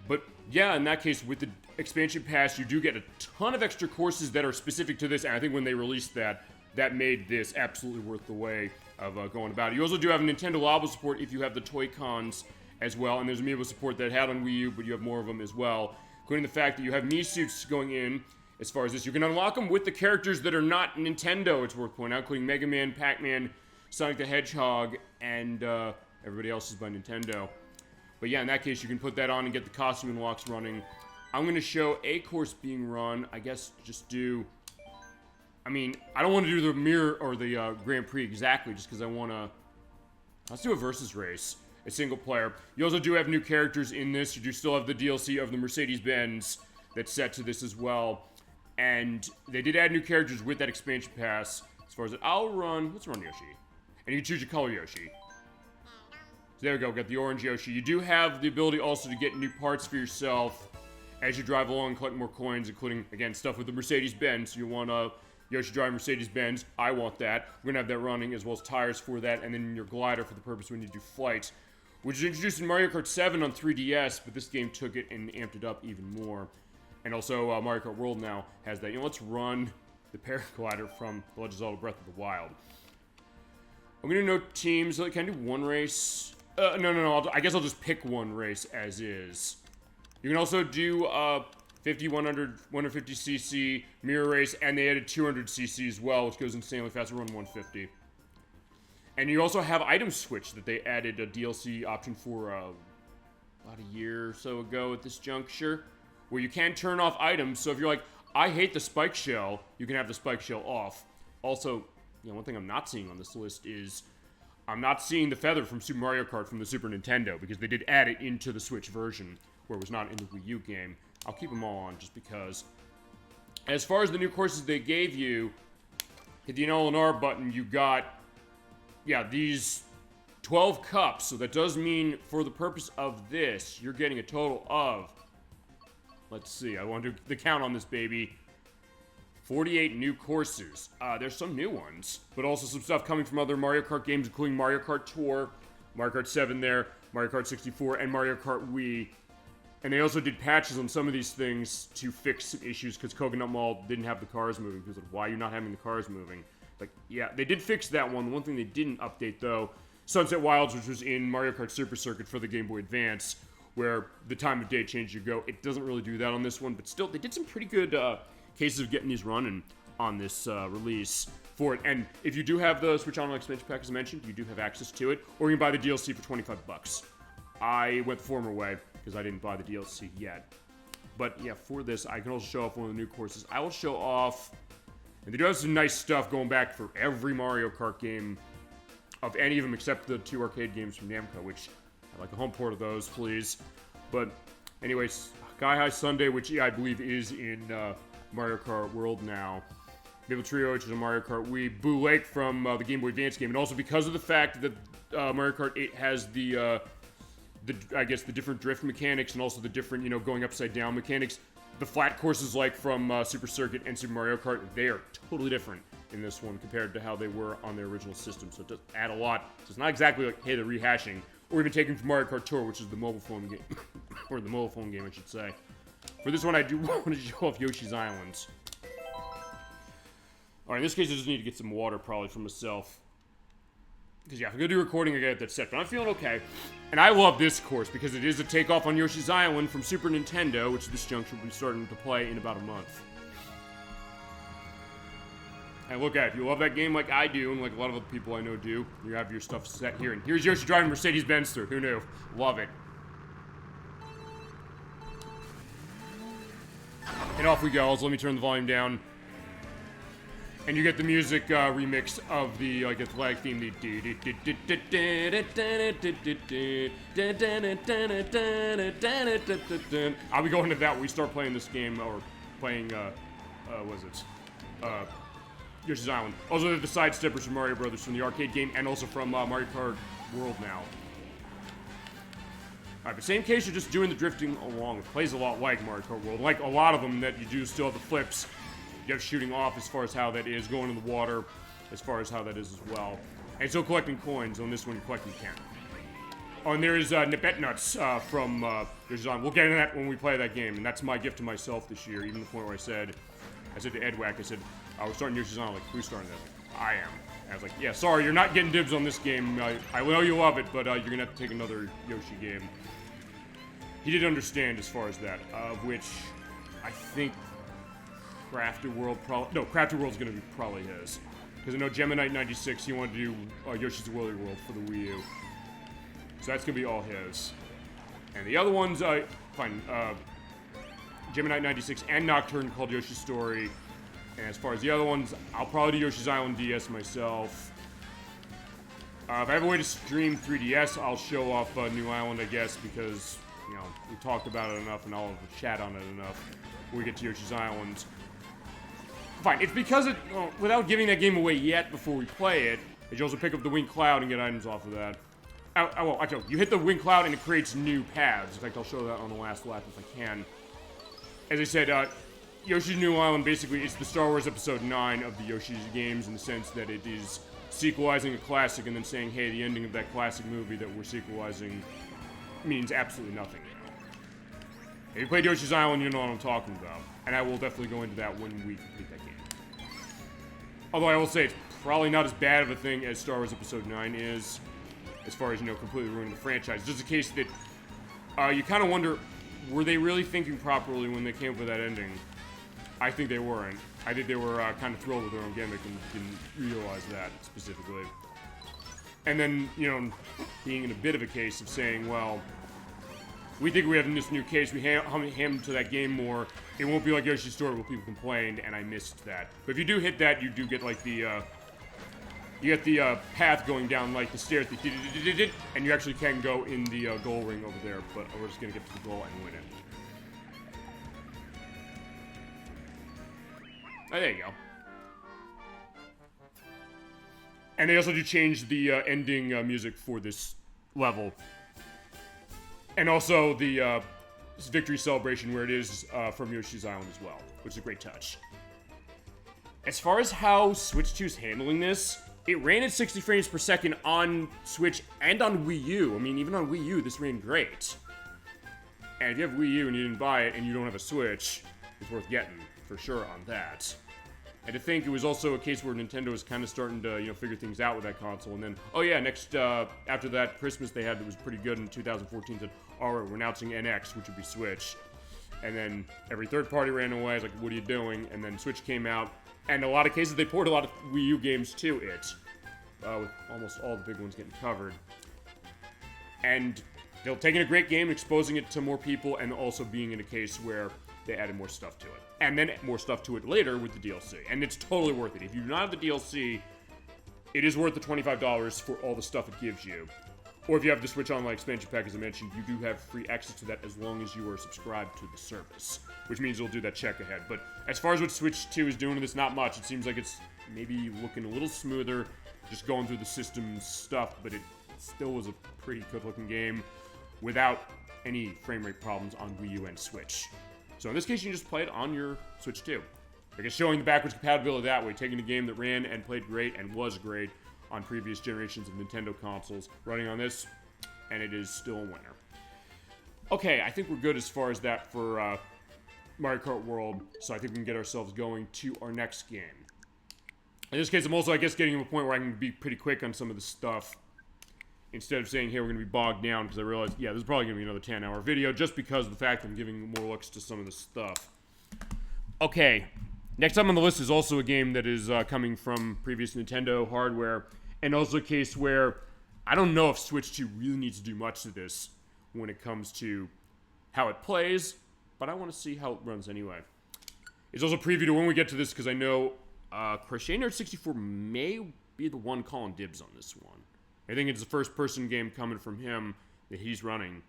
But yeah, in that case, with the expansion pass, you do get a ton of extra courses that are specific to this, and I think when they released that, that made this absolutely worth the wait. of going about it. You also do have Nintendo Labo support if you have the Toy-Cons as well, and there's Amiibo support that had on Wii U, but you have more of them as well, including the fact that you have Mii suits going in. As far as this, you can unlock them with the characters that are not Nintendo, it's worth pointing out, including Mega Man, Pac-Man, Sonic the Hedgehog, and everybody else is by Nintendo. But yeah, in that case, you can put that on and get the costume unlocks running. I'm going to show a course being run. I guess just do... I mean, I don't want to do the mirror or the Grand Prix exactly, just because I want to... Let's do a versus race. A single player. You also do have new characters in this. You do still have the DLC of the Mercedes-Benz that's set to this as well. And they did add new characters with that expansion pass. As far as it, let's run Yoshi. And you can choose your color Yoshi. So there we go, got the orange Yoshi. You do have the ability also to get new parts for yourself as you drive along and collect more coins, including, again, stuff with the Mercedes-Benz. So you want Yoshi driving Mercedes-Benz. I want that. We're going to have that running, as well as tires for that, and then your glider for the purpose when you do flights, which was introduced in Mario Kart 7 on 3DS, but this game took it and amped it up even more. And also, Mario Kart World now has that. You know, let's run the paraglider from The Legend of Zelda Breath of the Wild. I'm going to note teams. Can I do one race? No. I guess I'll just pick one race as is. You can also do 50, 100, 150cc mirror race, and they added 200cc as well, which goes insanely fast. Run 150. And you also have item switch that they added a DLC option for about a year or so ago at this juncture, where you can turn off items. So if you're like, I hate the spike shell, you can have the spike shell off. Also, you know, one thing I'm not seeing on this list is I'm not seeing the feather from Super Mario Kart from the Super Nintendo, because they did add it into the Switch version, where it was not in the Wii U game. I'll keep them all on just because. As far as the new courses they gave you, hit the L&R button, you got, yeah, these 12 cups. So that does mean, for the purpose of this, you're getting a total of, let's see, I want to do the count on this baby. 48 new courses. There's some new ones, but also some stuff coming from other Mario Kart games, including Mario Kart Tour, Mario Kart 7 there, Mario Kart 64, and Mario Kart Wii. And they also did patches on some of these things to fix some issues, because Coconut Mall didn't have the cars moving. Because like, why are you not having the cars moving? Like, yeah, they did fix that one. The one thing they didn't update, though, Sunset Wilds, which was in Mario Kart Super Circuit for the Game Boy Advance, where the time of day changed you go. It doesn't really do that on this one, but still, they did some pretty good cases of getting these running on this release for it. And if you do have the Switch Online expansion pack, as I mentioned, you do have access to it, or you can buy the DLC for 25 bucks. I went the former way, because I didn't buy the DLC yet. But yeah, for this, I can also show off one of the new courses. I will show off, and they do have some nice stuff going back for every Mario Kart game, of any of them except the 2 arcade games from Namco, which I'd like a home port of those, please. But anyways, Sky High Sunday, which I believe is in Mario Kart World now. Maple Trio, which is a Mario Kart Wii. Boo Lake from the Game Boy Advance game. And also because of the fact that Mario Kart 8 has the different drift mechanics and also the different, you know, going upside down mechanics. The flat courses like from Super Circuit and Super Mario Kart, they are totally different in this one compared to how they were on their original system. So it does add a lot. So it's not exactly like, hey, they're rehashing. Or even taken from Mario Kart Tour, which is the mobile phone game. Or the mobile phone game, I should say. For this one, I do want to show off Yoshi's Islands. Alright, in this case, I just need to get some water probably for myself. Because, yeah, if I'm going to do recording, I got that set. But I'm feeling okay. And I love this course because it is a takeoff on Yoshi's Island from Super Nintendo, which this juncture will be starting to play in about a month. And look at it. If you love that game like I do, and like a lot of other people I know do, you have your stuff set here. And here's Yoshi driving Mercedes-Benz through. Who knew? Love it. And off we go. So let me turn the volume down. And you get the music remix of the athletic theme. I'll be going to that when we start playing this game, or playing, Yoshi's Island. Also, the side steppers from Mario Brothers from the arcade game, and also from Mario Kart World now. Alright, but same case, you're just doing the drifting along. It plays a lot like Mario Kart World. Like a lot of them that you do still have the flips. You have shooting off as far as how that is, going in the water as far as how that is as well. And so collecting coins. On this one, you're collecting can. Oh, and there's Nibet Nuts from Yoshi's Island. We'll get into that when we play that game, and that's my gift to myself this year, even to the point where I said to Ed Wack, I said, we're starting Yoshi's Island, like, who's starting that? I am. And I was like, yeah, sorry, you're not getting dibs on this game. I know you love it, but you're gonna have to take another Yoshi game. He did understand as far as that, of which I think Crafted World Crafted World's gonna be probably his. Because I know Gemini 96, he wanted to do Yoshi's Woolly World for the Wii U. So that's gonna be all his. And the other ones, fine, Gemini 96 and Nocturne called Yoshi's Story. And as far as the other ones, I'll probably do Yoshi's Island DS myself. If I have a way to stream 3DS, I'll show off New Island, I guess, because, you know, we talked about it enough and I'll chat on it enough when we get to Yoshi's Island. Fine, it's because it, well, without giving that game away yet before we play it, you also pick up the Wing Cloud and get items off of that. Well, actually, you hit the Wing Cloud and it creates new paths. In fact, I'll show that on the last lap if I can. As I said, Yoshi's New Island, basically, it's the Star Wars Episode 9 of the Yoshi's games in the sense that it is sequelizing a classic and then saying, hey, the ending of that classic movie that we're sequelizing means absolutely nothing now. If you played Yoshi's Island, you know what I'm talking about. And I will definitely go into that when we complete that game. Although I will say, it's probably not as bad of a thing as Star Wars Episode 9 is, as far as, you know, completely ruining the franchise. It's just a case that you kind of wonder, were they really thinking properly when they came up with that ending? I think they weren't. I think they were kind of thrilled with their own gimmick and didn't realize that specifically. And then, you know, being in a bit of a case of saying, well, we think we have this new case, we ham to that game more, it won't be like Yoshi's Story where people complained, and I missed that. But if you do hit that, you do get like the, you get the path going down like the stairs, and you actually can go in the goal ring over there, but we're just gonna get to the goal and win it. Oh, there you go. And they also do change the ending music for this level. And also the victory celebration where it is from Yoshi's Island as well, which is a great touch. As far as how Switch 2 is handling this, it ran at 60 frames per second on Switch and on Wii U. I mean, even on Wii U, this ran great. And if you have Wii U and you didn't buy it and you don't have a Switch, it's worth getting, for sure, on that. And to think it was also a case where Nintendo was kind of starting to, you know, figure things out with that console. And then, oh yeah, next, after that Christmas they had that was pretty good in 2014, said, alright, we're announcing NX, which would be Switch. And then every third party ran away. I was like, what are you doing? And then Switch came out. And in a lot of cases, they ported a lot of Wii U games to it. With almost all the big ones getting covered. And they're taking a great game, exposing it to more people, and also being in a case where they added more stuff to it. And then more stuff to it later with the DLC. And it's totally worth it. If you do not have the DLC, it is worth the $25 for all the stuff it gives you. Or if you have the Switch Online expansion pack, as I mentioned, you do have free access to that as long as you are subscribed to the service. Which means you'll do that check ahead. But as far as what Switch 2 is doing with this, not much. It seems like it's maybe looking a little smoother, just going through the system stuff, but it still was a pretty good-looking game without any frame rate problems on Wii U and Switch. So in this case, you can just play it on your Switch 2. I guess showing the backwards compatibility that way, taking a game that ran and played great and was great on previous generations of Nintendo consoles, running on this, and it is still a winner. Okay, I think we're good as far as that for Mario Kart World, so I think we can get ourselves going to our next game. In this case, I'm also, I guess, getting to a point where I can be pretty quick on some of the stuff, instead of saying, hey, we're going to be bogged down, because I realized, yeah, this is probably going to be another 10-hour video, just because of the fact that I'm giving more looks to some of the stuff. Okay, next up on the list is also a game that is coming from previous Nintendo hardware, and also a case where I don't know if Switch 2 really needs to do much to this when it comes to how it plays, but I want to see how it runs anyway. It's also a preview to when we get to this, because I know Crochet Nerd 64 may be the one calling dibs on this one. I think it's a first-person game coming from him that he's running.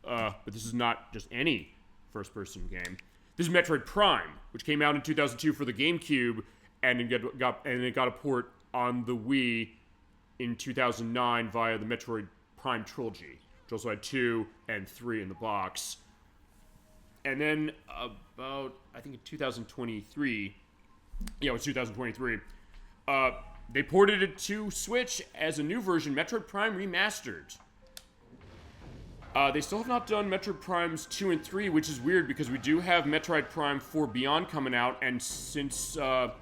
But this is not just any first-person game. This is Metroid Prime, which came out in 2002 for the GameCube, and it got a port on the Wii in 2009 via the Metroid Prime trilogy, which also had 2 and 3 in the box. And then about, I think in 2023, yeah, it was 2023, they ported it to Switch as a new version, Metroid Prime Remastered. They still have not done Metroid Primes 2 and 3, which is weird because we do have Metroid Prime 4 Beyond coming out, and since, as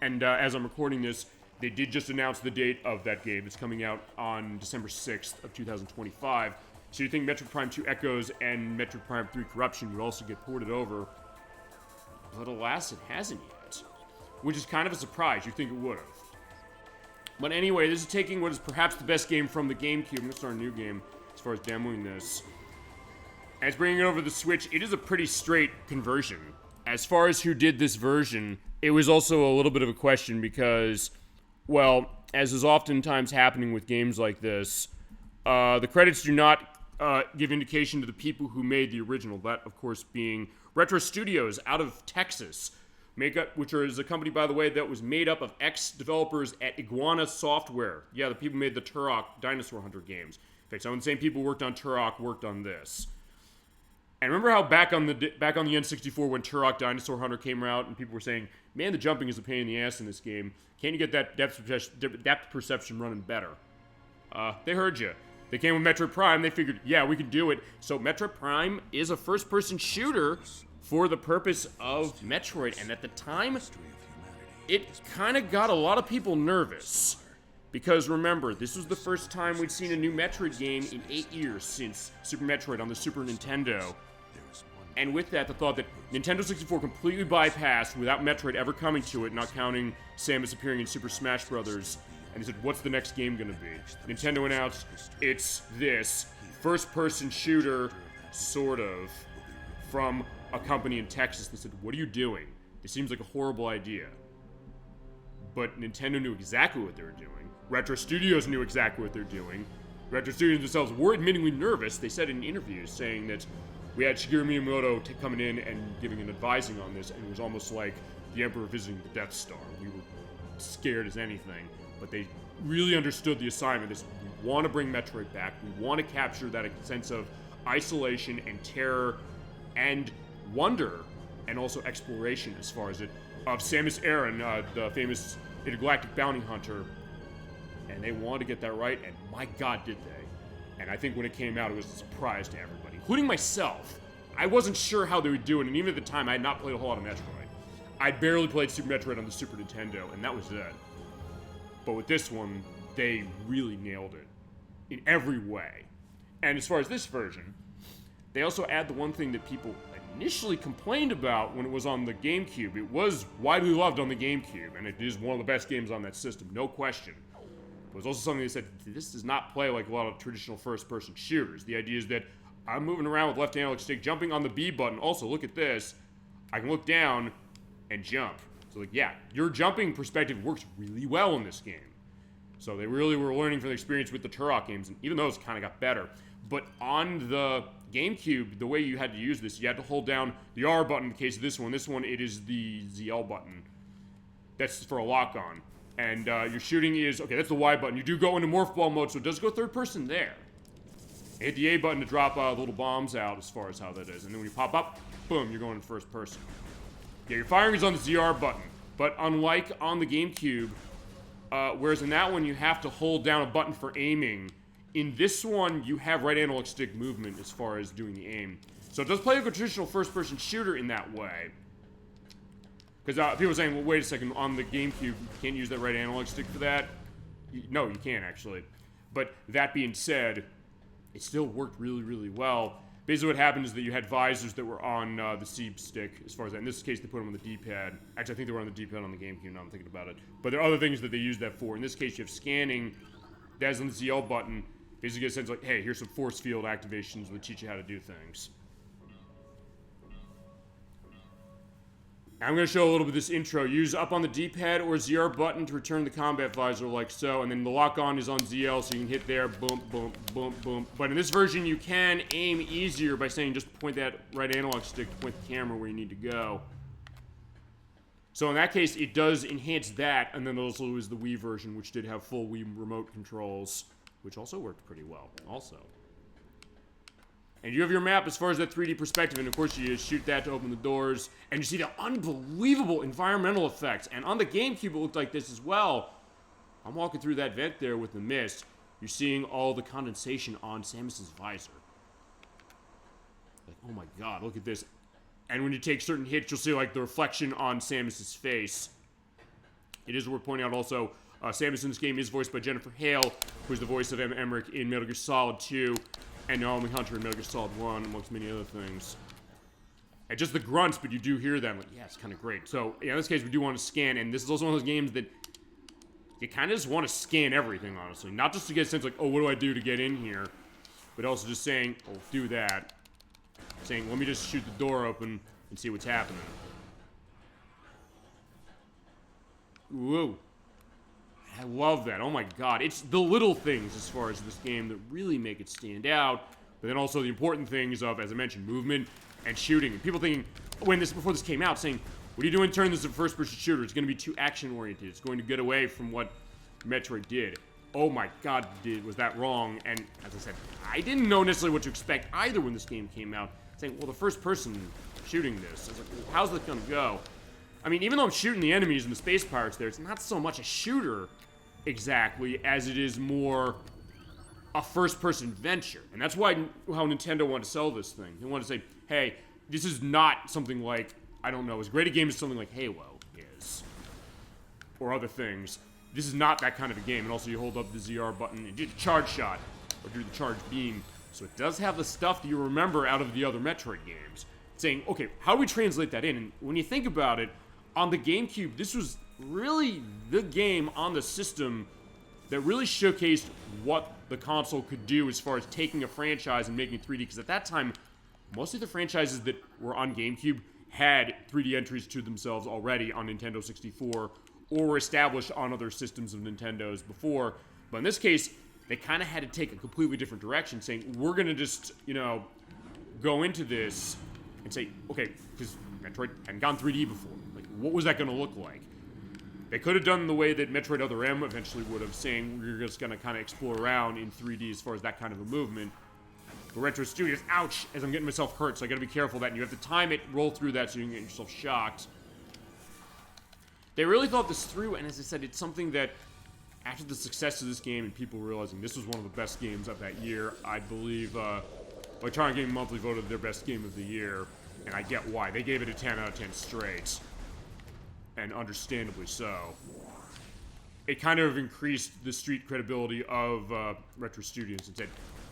I'm recording this, they did just announce the date of that game. It's coming out on December 6th of 2025. So you think Metroid Prime 2 Echoes and Metroid Prime 3 Corruption would also get ported over. But alas, it hasn't yet. Which is kind of a surprise. You'd think it would have. But anyway, this is taking what is perhaps the best game from the GameCube. I'm going to start a new game as far as demoing this. And it's bringing it over to the Switch. It is a pretty straight conversion. As far as who did this version, it was also a little bit of a question because, well, as is oftentimes happening with games like this, the credits do not give indication to the people who made the original. That, of course, being Retro Studios out of Texas. Which is a company, by the way, that was made up of ex-developers at Iguana Software. Yeah, the people who made the Turok Dinosaur Hunter games. In fact, some of the same people who worked on Turok worked on this. And remember how back on the N64 when Turok Dinosaur Hunter came out and people were saying, man, the jumping is a pain in the ass in this game. Can't you get that depth perception running better? They heard you. They came with Metroid Prime. They figured, yeah, we can do it. So Metroid Prime is a first-person shooter for the purpose of Metroid. And at the time, it kind of got a lot of people nervous. Because remember, this was the first time we'd seen a new Metroid game in 8 years since Super Metroid on the Super Nintendo. And with that, the thought that Nintendo 64 completely bypassed without Metroid ever coming to it, not counting Samus appearing in Super Smash Bros. And he said, what's the next game gonna be? Nintendo announced, it's this first-person shooter, sort of, from a company in Texas. They said, what are you doing? It seems like a horrible idea. But Nintendo knew exactly what they were doing. Retro Studios knew exactly what they're doing. Retro Studios themselves were admittingly nervous. They said in interviews saying that we had Shigeru Miyamoto coming in and giving an advising on this, and it was almost like the Emperor visiting the Death Star. We were scared as anything, but they really understood the assignment. This, we want to bring Metroid back. We want to capture that sense of isolation and terror and wonder, and also exploration as far as it, of Samus Aran, the famous intergalactic bounty hunter. And they wanted to get that right, and my god, did they. And I think when it came out, it was a surprise to everybody, including myself. I wasn't sure how they would do it, and even at the time, I had not played a whole lot of Metroid. I barely played Super Metroid on the Super Nintendo, and that was it. But with this one, they really nailed it in every way. And as far as this version, they also add the one thing that people initially complained about when it was on the GameCube. It was widely loved on the GameCube, and it is one of the best games on that system, no question. It was also something they said, this does not play like a lot of traditional first-person shooters. The idea is that I'm moving around with left analog stick, jumping on the B button. Also, look at this. I can look down and jump. So, like, yeah, your jumping perspective works really well in this game. So they really were learning from the experience with the Turok games, and even those kind of got better. But on the GameCube, the way you had to use this, you had to hold down the R button in the case of this one. This one, it is the ZL button. That's for a lock-on. And your shooting is, okay, that's the Y button. You do go into morph ball mode, so it does go third person there. You hit the A button to drop the little bombs out as far as how that is. And then when you pop up, boom, you're going in first person. Yeah, your firing is on the ZR button. But unlike on the GameCube, whereas in that one you have to hold down a button for aiming, in this one you have right analog stick movement as far as doing the aim. So it does play like a traditional first-person shooter in that way. Because people are saying, well, wait a second, on the GameCube, you can't use that right analog stick for that? No, you can't, actually. But that being said, it still worked really, really well. Basically what happened is that you had visors that were on the C stick, as far as that. In this case, they put them on the D-pad. Actually, I think they were on the D-pad on the GameCube, now I'm thinking about it. But there are other things that they use that for. In this case, you have scanning, that's on the ZL button. Basically, it says, like, hey, here's some force field activations that teach you how to do things. I'm going to show a little bit of this intro. Use up on the D-pad or ZR button to return the combat visor like so, and then the lock-on is on ZL, so you can hit there, boom, boom, boom, boom. But in this version, you can aim easier by saying just point that right analog stick to point the camera where you need to go. So in that case, it does enhance that, and then also is the Wii version, which did have full Wii remote controls, which also worked pretty well, also. And you have your map as far as that 3D perspective, and of course you just shoot that to open the doors, and you see the unbelievable environmental effects. And on the GameCube it looked like this as well. I'm walking through that vent there with the mist. You're seeing all the condensation on Samus's visor. Like, oh my god, look at this. And when you take certain hits, you'll see like the reflection on Samus's face. It is worth pointing out also, Samus in this game is voiced by Jennifer Hale, who's the voice of Emma Emmerich in Metal Gear Solid 2, and Naomi Hunter in Metal Gear Solid 1, amongst many other things. And just the grunts, but you do hear them. Like, yeah, it's kind of great. So, in this case, we do want to scan, and this is also one of those games that you kind of just want to scan everything, honestly. Not just to get a sense like, oh, what do I do to get in here? But also just saying, oh, do that. Saying, let me just shoot the door open and see what's happening. Whoa. I love that. Oh my god. It's the little things as far as this game that really make it stand out. But then also the important things of, as I mentioned, movement and shooting. And people thinking, before this came out, saying, what are you doing turning this into a first-person shooter? It's going to be too action-oriented. It's going to get away from what Metroid did. Oh my god, was that wrong? And as I said, I didn't know necessarily what to expect either when this game came out. Saying, well, the first person shooting this, I was like, well, how's that gonna go? I mean, even though I'm shooting the enemies and the space pirates there, it's not so much a shooter exactly as it is more a first-person venture. And that's why how Nintendo wanted to sell this thing. They wanted to say, hey, this is not something like, I don't know, as great a game as something like Halo is. Or other things. This is not that kind of a game. And also you hold up the ZR button and do the charge shot, or do the charge beam. So it does have the stuff that you remember out of the other Metroid games. Saying, okay, how do we translate that in? And when you think about it, on the GameCube, this was really the game on the system that really showcased what the console could do as far as taking a franchise and making it 3D. Because at that time, most of the franchises that were on GameCube had 3D entries to themselves already on Nintendo 64 or were established on other systems of Nintendo's before. But in this case, they kind of had to take a completely different direction, saying, we're going to just, go into this and say, okay, because Metroid hadn't gone 3D before. Like, what was that going to look like? They could have done the way that Metroid Other M eventually would have, saying we're just going to kind of explore around in 3D as far as that kind of a movement. But Retro Studios, ouch, as I'm getting myself hurt, so I got to be careful of that, and you have to time it, roll through that so you can get yourself shocked. They really thought this through, and as I said, it's something that after the success of this game and people realizing this was one of the best games of that year, I believe Electronic Gaming Monthly voted their best game of the year, and I get why. They gave it a 10 out of 10 straight, and understandably so. It kind of increased the street credibility of Retro Studios and said,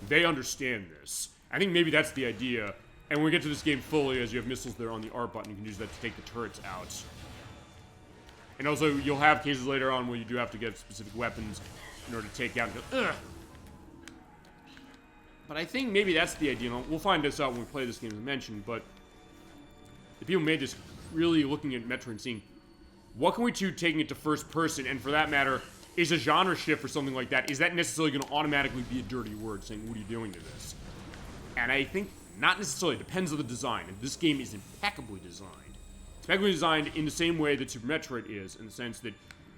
they understand this. I think maybe that's the idea, and when we get to this game fully, as you have missiles there on the R button, you can use that to take the turrets out. And also, you'll have cases later on where you do have to get specific weapons in order to take out and go, ugh. But I think maybe that's the idea. We'll find this out when we play this game, as I mentioned, but the people who made this really looking at Metroid and seeing, what can we do taking it to first person? And for that matter, is a genre shift or something like that, is that necessarily going to automatically be a dirty word, saying, what are you doing to this? And I think not necessarily. It depends on the design. And this game is impeccably designed. It's impeccably designed in the same way that Super Metroid is, in the sense that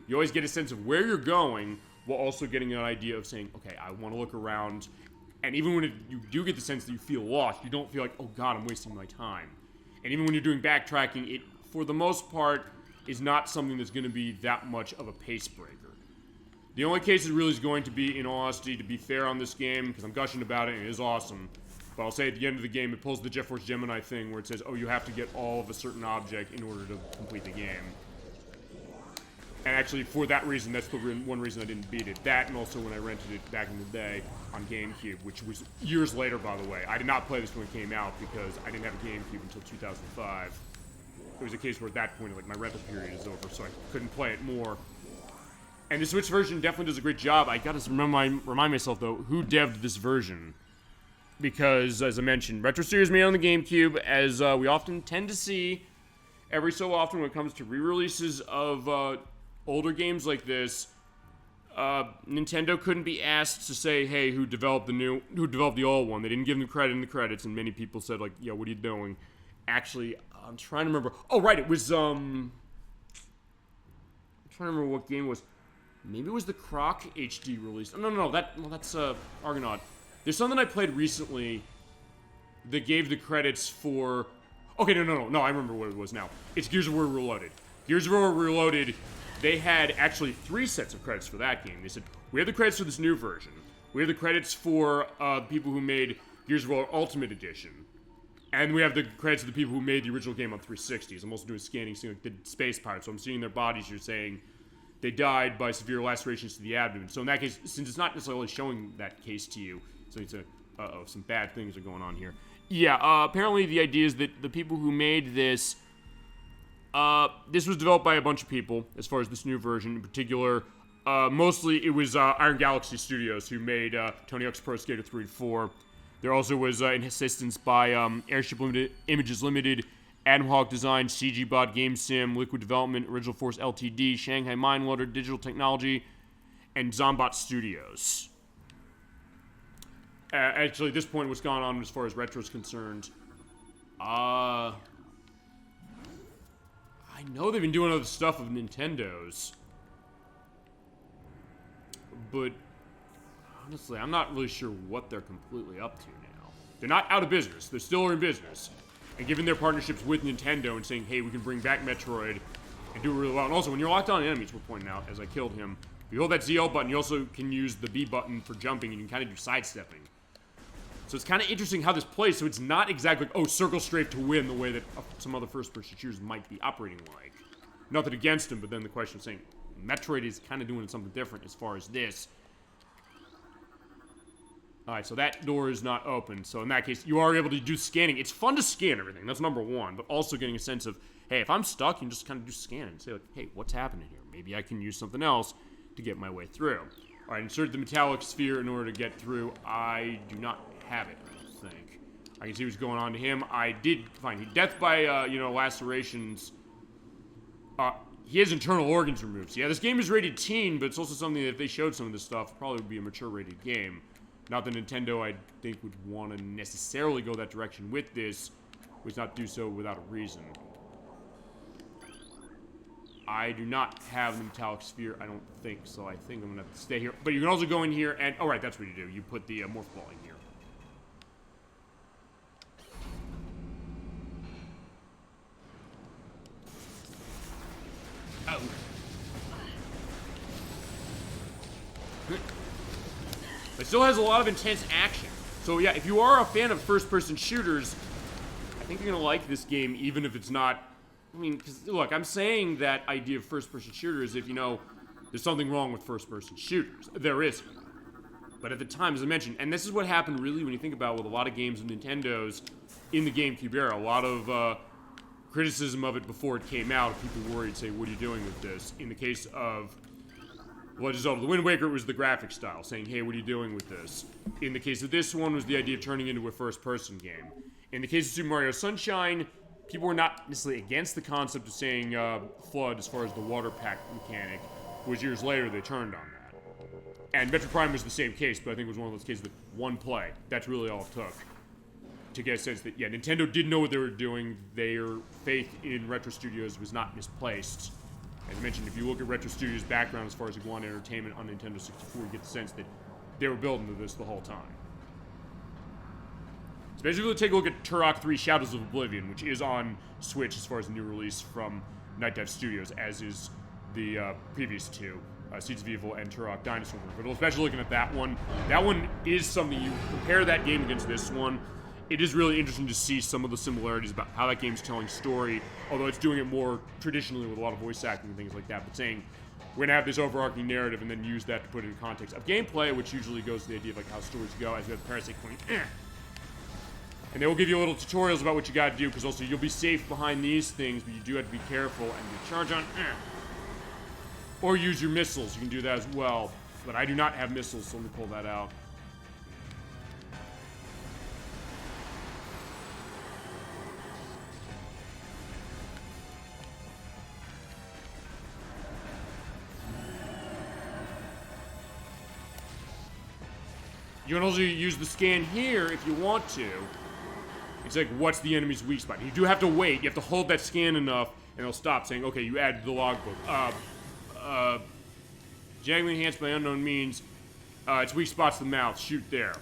you always get a sense of where you're going, while also getting an idea of saying, okay, I want to look around. And even when you do get the sense that you feel lost, you don't feel like, oh god, I'm wasting my time. And even when you're doing backtracking, it, for the most part, is not something that's going to be that much of a pace breaker. The only case it really is going to be, in all honesty, to be fair on this game, because I'm gushing about it and it is awesome, but I'll say at the end of the game, it pulls the Jet Force Gemini thing where it says, oh, you have to get all of a certain object in order to complete the game. And actually, for that reason, that's the one reason I didn't beat it. That, and also when I rented it back in the day on GameCube, which was years later, by the way. I did not play this when it came out because I didn't have a GameCube until 2005. It was a case where at that point, like, my rental period is over, so I couldn't play it more. And the Switch version definitely does a great job. I gotta remind myself, though, who devved this version. Because, as I mentioned, Retro Studios made it on the GameCube, as we often tend to see every so often when it comes to re-releases of older games like this. Nintendo couldn't be asked to say, hey, who developed the old one. They didn't give them credit in the credits, and many people said, like, yo, what are you doing? Actually, I'm trying to remember. Oh, right, it was, I'm trying to remember what game it was. Maybe it was the Croc HD release. No, that's Argonaut. There's something I played recently that gave the credits for... Okay, no, I remember what it was now. It's Gears of War Reloaded. Gears of War Reloaded, they had actually 3 sets of credits for that game. They said, we have the credits for this new version. We have the credits for people who made Gears of War Ultimate Edition. And we have the credits of the people who made the original game on 360s. I'm also doing scanning, seeing like the space pirates, so I'm seeing their bodies. You're saying they died by severe lacerations to the abdomen. So in that case, since it's not necessarily showing that case to you, so it's a, some bad things are going on here. Yeah, apparently the idea is that the people who made this, this was developed by a bunch of people, as far as this new version in particular. Mostly it was Iron Galaxy Studios who made Tony Hawk's Pro Skater 3 and 4. There also was an assistance by Airship Limited, Images Limited, Adam Hawk Design, CG Bot Game Sim, Liquid Development, Original Force Ltd, Shanghai Mindwater, Digital Technology, and Zombot Studios. Actually, at this point, what's gone on as far as retro is concerned, I know they've been doing other stuff with Nintendo's, but honestly, I'm not really sure what they're completely up to now. They're not out of business. They still are in business. And given their partnerships with Nintendo and saying, hey, we can bring back Metroid and do it really well. And also, when you're locked on enemies, we're pointing out, as I killed him, if you hold that ZL button, you also can use the B button for jumping, and you can kind of do sidestepping. So it's kind of interesting how this plays. So it's not exactly like, oh, circle strafe to win the way that some other first-person shooters might be operating like. Nothing against them, but then the question is saying, Metroid is kind of doing something different as far as this. Alright, so that door is not open. So in that case, you are able to do scanning. It's fun to scan everything. That's number one. But also getting a sense of, hey, if I'm stuck, you can just kind of do scanning and say, like, hey, what's happening here? Maybe I can use something else to get my way through. Alright, insert the metallic sphere in order to get through. I do not have it, I don't think. I can see what's going on to him. I did find he death by, lacerations. He has internal organs removed. So yeah, this game is rated teen, but it's also something that if they showed some of this stuff, probably would be a mature rated game. Not that Nintendo, I think, would want to necessarily go that direction with this, would not do so without a reason. I do not have the metallic sphere, I don't think, so I think I'm going to have to stay here. But you can also go in here and, oh right, that's what you do. You put the morph ball in here. Oh. It still has a lot of intense action. So yeah, if you are a fan of first-person shooters, I think you're going to like this game, even if it's not... I mean, because, look, I'm saying that idea of first-person shooters if, there's something wrong with first-person shooters. There is. But at the time, as I mentioned, and this is what happened really when you think about with a lot of games of Nintendo's in the GameCube era, a lot of criticism of it before it came out, people worried, say, what are you doing with this? In the case of Legend of Zelda The Wind Waker, it was the graphic style, saying, hey, what are you doing with this? In the case of this one, was the idea of turning it into a first-person game. In the case of Super Mario Sunshine, people were not necessarily against the concept of saying FLUDD as far as the water pack mechanic, was years later they turned on that. And Metroid Prime was the same case, but I think it was one of those cases with one play. That's really all it took to get a sense that, yeah, Nintendo did know what they were doing. Their faith in Retro Studios was not misplaced. As I mentioned, if you look at Retro Studios' background as far as Iguana Entertainment on Nintendo 64, you get the sense that they were building to this the whole time. So basically, take a look at Turok 3 Shadows of Oblivion, which is on Switch as far as a new release from Night Dive Studios, as is the previous two, Seeds of Evil and Turok Dinosaur. But especially looking at that one is something, you compare that game against this one, it is really interesting to see some of the similarities about how that game's telling story, although it's doing it more traditionally with a lot of voice acting and things like that, but saying, we're gonna have this overarching narrative and then use that to put it in context of gameplay, which usually goes to the idea of like how stories go, as we have Parasite pointing, And they will give you little tutorials about what you gotta do, because also you'll be safe behind these things, but you do have to be careful and you charge on, Or use your missiles, you can do that as well. But I do not have missiles, so let me pull that out. You can also use the scan here if you want to. It's like, what's the enemy's weak spot? You do have to wait. You have to hold that scan enough, and it'll stop saying, okay, you added the logbook. Genetically enhanced by unknown means. Its weak spot's the mouth. Shoot there.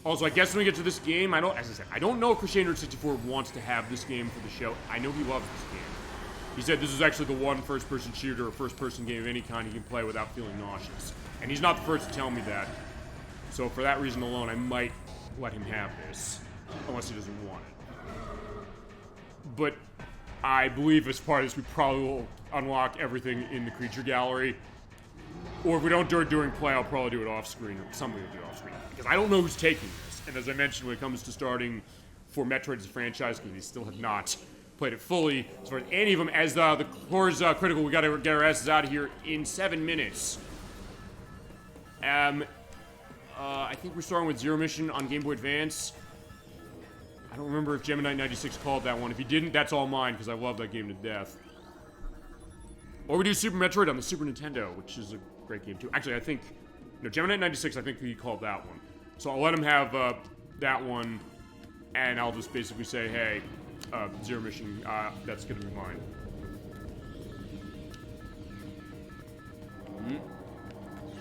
Also, I guess when we get to this game, as I said, I don't know if Crusader64 wants to have this game for the show. I know he loves this game. He said this is actually the one first-person shooter or first-person game of any kind he can play without feeling nauseous. And he's not the first to tell me that. So for that reason alone, I might let him have this. Unless he doesn't want it. But I believe as part of this, we probably will unlock everything in the creature gallery. Or if we don't do it during play, I'll probably do it off-screen, or somebody will do it off-screen. Because I don't know who's taking this. And as I mentioned, when it comes to starting for Metroid as a franchise, because we still have not played it fully, as far as any of them, as the core's critical, we gotta get our asses out of here in 7 minutes. I think we're starting with Zero Mission on Game Boy Advance. I don't remember if Gemini 96 called that one. If he didn't, that's all mine, because I love that game to death. Or we do Super Metroid on the Super Nintendo, which is a great game too. Actually, I think, no, Gemini 96, I think he called that one. So I'll let him have that one, and I'll just basically say, hey, Zero Mission, that's gonna be mine.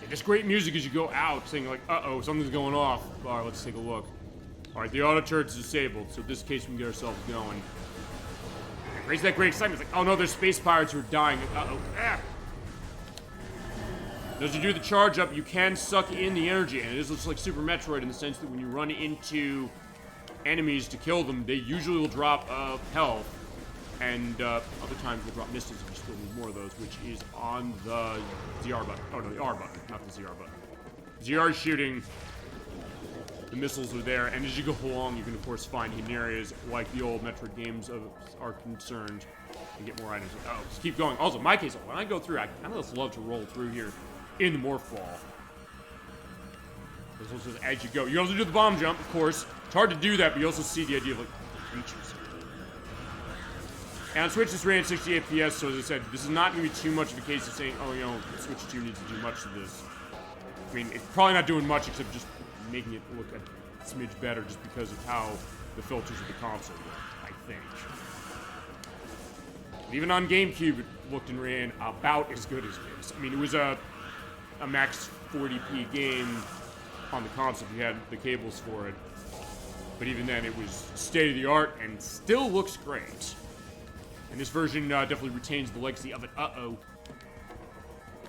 There's great music as you go out, saying like, uh-oh, something's going off. All right, let's take a look. All right, the auto turret's disabled, so in this case we can get ourselves going. It creates that great excitement. It's like, oh no, there's space pirates who are dying. Uh-oh. Ah. As you do the charge up, you can suck in the energy, and it is just like Super Metroid in the sense that when you run into enemies to kill them, they usually will drop health, and other times will drop missiles if you still need more of those, which is on the ZR button. Oh no, the R button, not the ZR button. ZR is shooting, the missiles are there, and as you go along, you can of course find hidden areas like the old Metroid games are concerned, and get more items. Oh, just keep going. Also, in my case, when I go through, I kind of just love to roll through here in the Morph Ball. This also says as you go. You also do the bomb jump, of course. It's hard to do that, but you also see the idea of like creatures. And on Switch, it's ran at 60 FPS, so as I said, this is not going to be too much of a case of saying, oh, you know, Switch 2 needs to do much of this. I mean, it's probably not doing much except just making it look a smidge better just because of how the filters of the console look, I think. But even on GameCube, it looked and ran about as good as this. I mean, it was a max 40p game on the console if you had the cables for it. But even then, it was state-of-the-art and still looks great. And this version definitely retains the legacy of it. Uh-oh.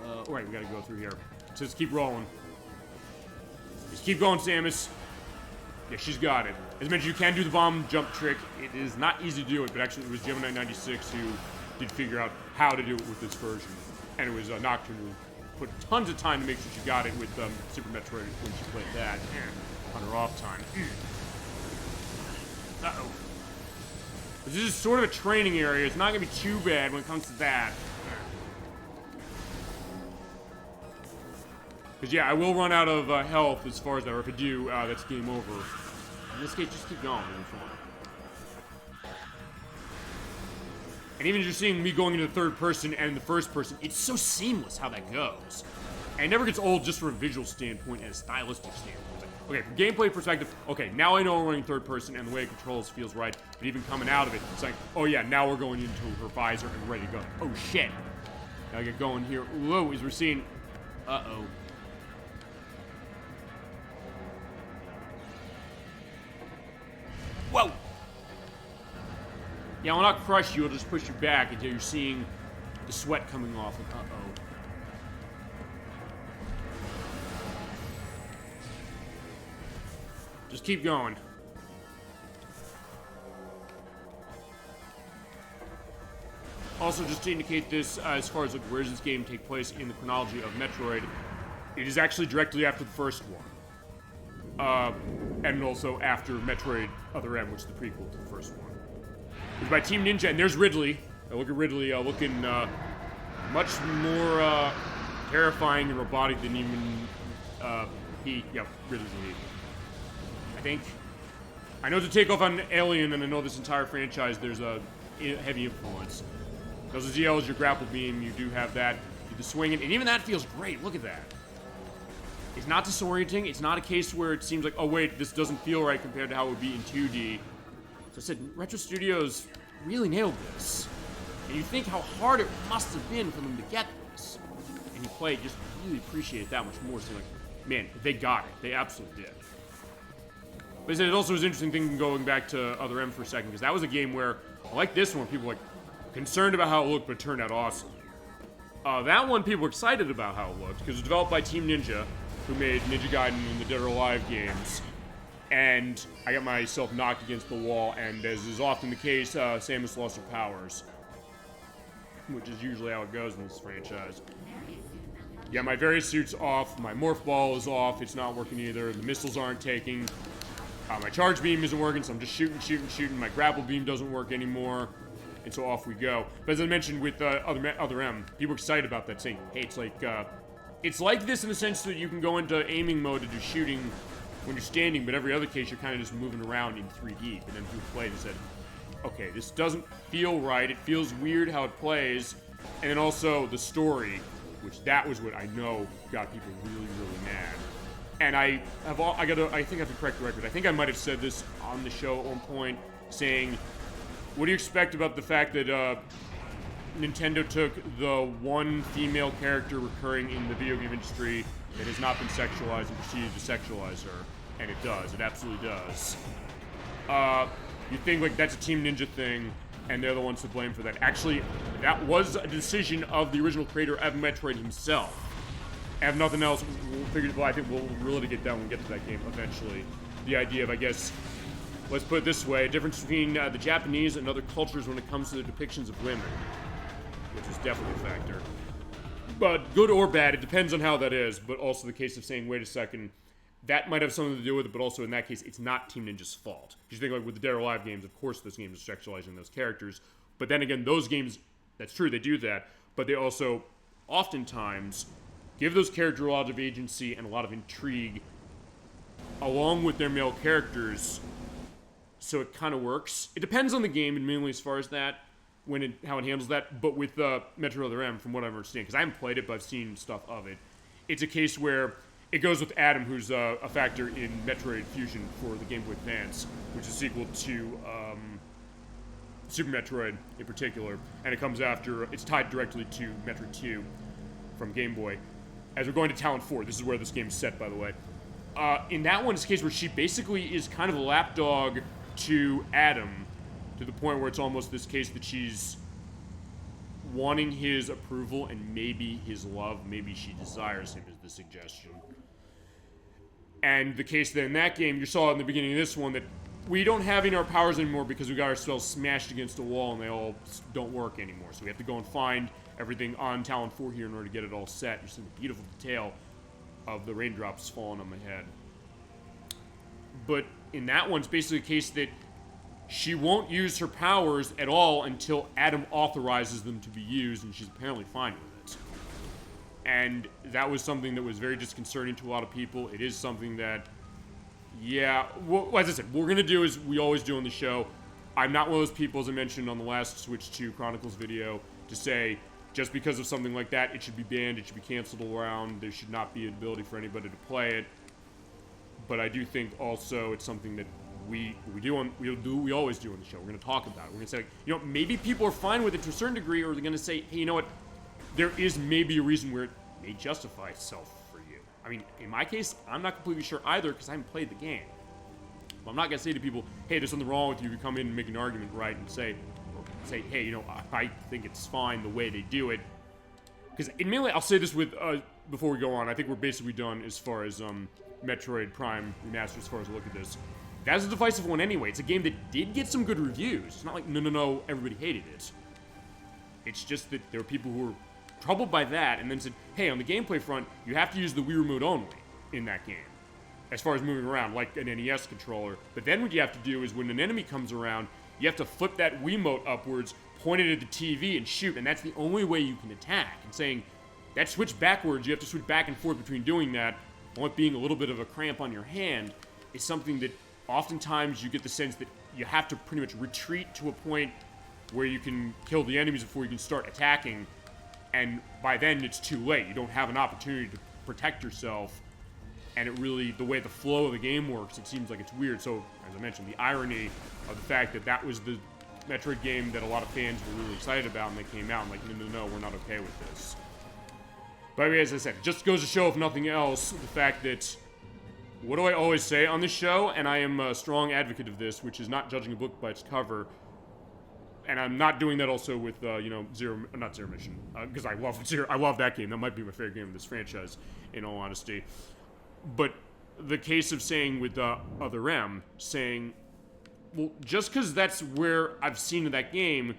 Alright, we gotta go through here. So just keep rolling. Just keep going, Samus. Yeah, she's got it. As mentioned, you can do the bomb jump trick. It is not easy to do it, but actually it was Gemini 96 who did figure out how to do it with this version. And it was Nocturne who put tons of time to make sure she got it with Super Metroid when she played that. On her off time. Uh-oh. This is sort of a training area. It's not going to be too bad when it comes to that. Because, yeah, I will run out of health as far as that, or if I do, that's game over. In this case, just keep going. And even just seeing me going into the third person and the first person, it's so seamless how that goes. And it never gets old just from a visual standpoint and a stylistic standpoint. Okay, from gameplay perspective, okay, now I know we're running third person and the way it controls feels right, but even coming out of it, it's like, oh yeah, now we're going into her visor and ready to go. Oh shit. Now I get going here. Whoa, as we're seeing, uh-oh. Whoa! Yeah, I'll not crush you, I'll just push you back until you're seeing the sweat coming off. Like, uh-oh. Just keep going. Also, just to indicate this, as far as like, where does this game take place in the chronology of Metroid, it is actually directly after the first one. And also after Metroid Other M, which is the prequel to the first one. It's by Team Ninja, and there's Ridley. Look at Ridley looking much more terrifying and robotic than even Ridley's the lead. I think. I know to take off on Alien, and I know this entire franchise, there's a heavy influence. Because as well as your grapple beam, you do have that. Do the swinging, and even that feels great. Look at that. It's not disorienting. It's not a case where it seems like, oh wait, this doesn't feel right compared to how it would be in 2D. So I said, Retro Studios really nailed this. And you think how hard it must have been for them to get this. And you play it, just really appreciate it that much more. So like, man, they got it. They absolutely did. But it also was an interesting thing going back to Other M for a second, because that was a game where, like this one, people were like concerned about how it looked, but it turned out awesome. That one, people were excited about how it looked, because it was developed by Team Ninja, who made Ninja Gaiden and the Dead or Alive games. and I got myself knocked against the wall, and as is often the case, Samus lost her powers. Which is usually how it goes in this franchise. Yeah, my various suit's off, my morph ball is off, it's not working either, the missiles aren't taking, my charge beam isn't working, so I'm just shooting, my grapple beam doesn't work anymore, and so off we go. But as I mentioned with Other M, people are excited about that, saying, hey, it's like this in the sense that you can go into aiming mode to do shooting when you're standing, but every other case you're kind of just moving around in 3D, and then through play they said, okay, this doesn't feel right, it feels weird how it plays, and then also the story, which that was what I know got people really, really mad. And I think I have to correct the record, I think I might have said this on the show at one point, saying, what do you expect about the fact that, Nintendo took the one female character recurring in the video game industry that has not been sexualized and proceeded to sexualize her? And it does, it absolutely does. You think, like, that's a Team Ninja thing, and they're the ones to blame for that. Actually, that was a decision of the original creator of Metroid himself. And if nothing else, I think we'll really get down when we get to that game eventually. The idea of, I guess, let's put it this way, a difference between the Japanese and other cultures when it comes to the depictions of women. Which is definitely a factor. But good or bad, it depends on how that is, but also the case of saying, wait a second, that might have something to do with it, but also in that case, it's not Team Ninja's fault. You think, like, with the Dead or Alive games, of course those games are sexualizing those characters, but then again, those games, that's true, they do that, but they also, oftentimes, give those characters a lot of agency and a lot of intrigue, along with their male characters, so it kind of works. It depends on the game, and mainly as far as that, how it handles that, but with Metroid Other M, from what I understand, because I haven't played it, but I've seen stuff of it, it's a case where it goes with Adam, who's a factor in Metroid Fusion for the Game Boy Advance, which is a sequel to Super Metroid in particular, and it comes after, it's tied directly to Metroid 2 from Game Boy. As we're going to Talon 4, this is where this game's set, by the way. In that one, it's a case where she basically is kind of a lapdog to Adam, to the point where it's almost this case that she's wanting his approval and maybe his love, maybe she desires him, is the suggestion. And the case that in that game, you saw in the beginning of this one, that we don't have any of our powers anymore because we got ourselves smashed against a wall and they all don't work anymore. So we have to go and find everything on Talon 4 here in order to get it all set. You see the beautiful detail of the raindrops falling on my head. But in that one, it's basically a case that she won't use her powers at all until Adam authorizes them to be used, and she's apparently fine with it. And that was something that was very disconcerting to a lot of people. It is something that, yeah, well, as I said, what we're going to do is we always do on the show. I'm not one of those people, as I mentioned on the last Switch 2 Chronicles video, to say just because of something like that, it should be banned, it should be canceled around, there should not be an ability for anybody to play it. But I do think also it's something that we always do on the show. We're going to talk about it. We're going to say, like, you know, maybe people are fine with it to a certain degree, or they're going to say, hey, you know what, there is maybe a reason where it may justify itself for you. I mean, in my case, I'm not completely sure either because I haven't played the game. But I'm not going to say to people, hey, there's something wrong with you. You come in and make an argument, right, and say, hey, you know, I think it's fine the way they do it. Because mainly, I'll say this with before we go on, I think we're basically done as far as Metroid Prime Remastered as far as I look at this. That's a divisive one anyway. It's a game that did get some good reviews. It's not like, no, everybody hated it. It's just that there were people who were troubled by that and then said, hey, on the gameplay front, you have to use the Wii Remote only in that game, as far as moving around, like an NES controller. But then what you have to do is when an enemy comes around, you have to flip that Wiimote upwards, point it at the TV, and shoot, and that's the only way you can attack. And saying, that switch backwards, you have to switch back and forth between doing that, while it being a little bit of a cramp on your hand, is something that oftentimes you get the sense that you have to pretty much retreat to a point where you can kill the enemies before you can start attacking, and by then it's too late. You don't have an opportunity to protect yourself, and it really, the way the flow of the game works, it seems like it's weird. So, as I mentioned, the irony of the fact that that was the Metroid game that a lot of fans were really excited about, and they came out and like, no, we're not okay with this. But anyway, as I said, it just goes to show, if nothing else, the fact that, what do I always say on this show? And I am a strong advocate of this, which is not judging a book by its cover. And I'm not doing that also with, not Zero Mission, because I love that game. That might be my favorite game in this franchise, in all honesty. But the case of saying with Other M, saying, well, just because that's where I've seen in that game,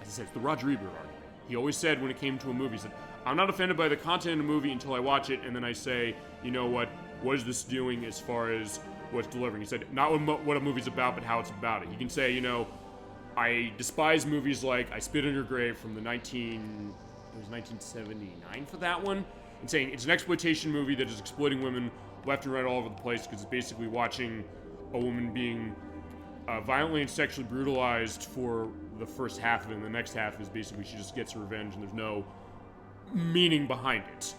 as I said, it's the Roger Ebert argument. He always said when it came to a movie, he said, I'm not offended by the content in a movie until I watch it, and then I say, you know what is this doing as far as what's delivering? He said, not what a movie's about, but how it's about it. He can say, you know, I despise movies like I Spit on Your Grave from the 1979 for that one, and saying it's an exploitation movie that is exploiting women left and right all over the place because it's basically watching a woman being violently and sexually brutalized for the first half of it, and the next half is basically she just gets her revenge and there's no meaning behind it.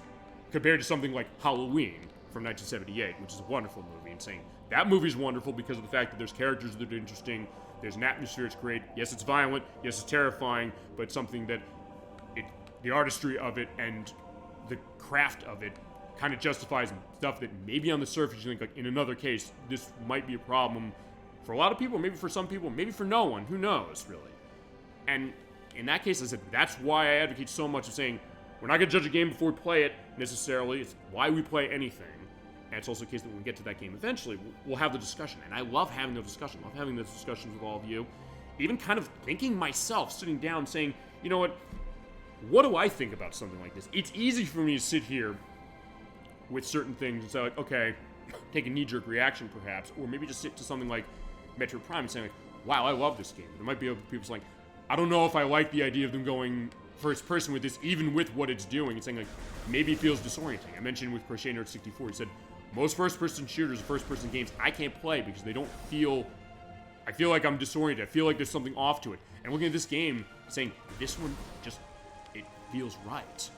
Compared to something like Halloween from 1978, which is a wonderful movie, and saying that movie's wonderful because of the fact that there's characters that are interesting, there's an atmosphere, it's great. Yes, it's violent, yes, it's terrifying, but it's something that the artistry of it and the craft of it kind of justifies stuff that maybe on the surface you think, like, in another case, this might be a problem for a lot of people, maybe for some people, maybe for no one, who knows, really. And in that case, I said, that's why I advocate so much of saying, we're not going to judge a game before we play it, necessarily. It's why we play anything. And it's also the case that when we get to that game eventually, we'll have the discussion. And I love having those discussions. I love having those discussions with all of you. Even kind of thinking myself, sitting down, saying, you know what do I think about something like this? It's easy for me to sit here with certain things and say, like, okay, take a knee-jerk reaction, perhaps, or maybe just sit to something like Metroid Prime and saying, like, wow, I love this game. There might be other people saying, I don't know if I like the idea of them going first person with this, even with what it's doing. It's saying, like, maybe it feels disorienting. I mentioned with Crochet Nerd 64, he said, most first-person shooters or first-person games I can't play because they don't feel, I feel like I'm disoriented. I feel like there's something off to it. And looking at this game, saying, this one just, it feels right.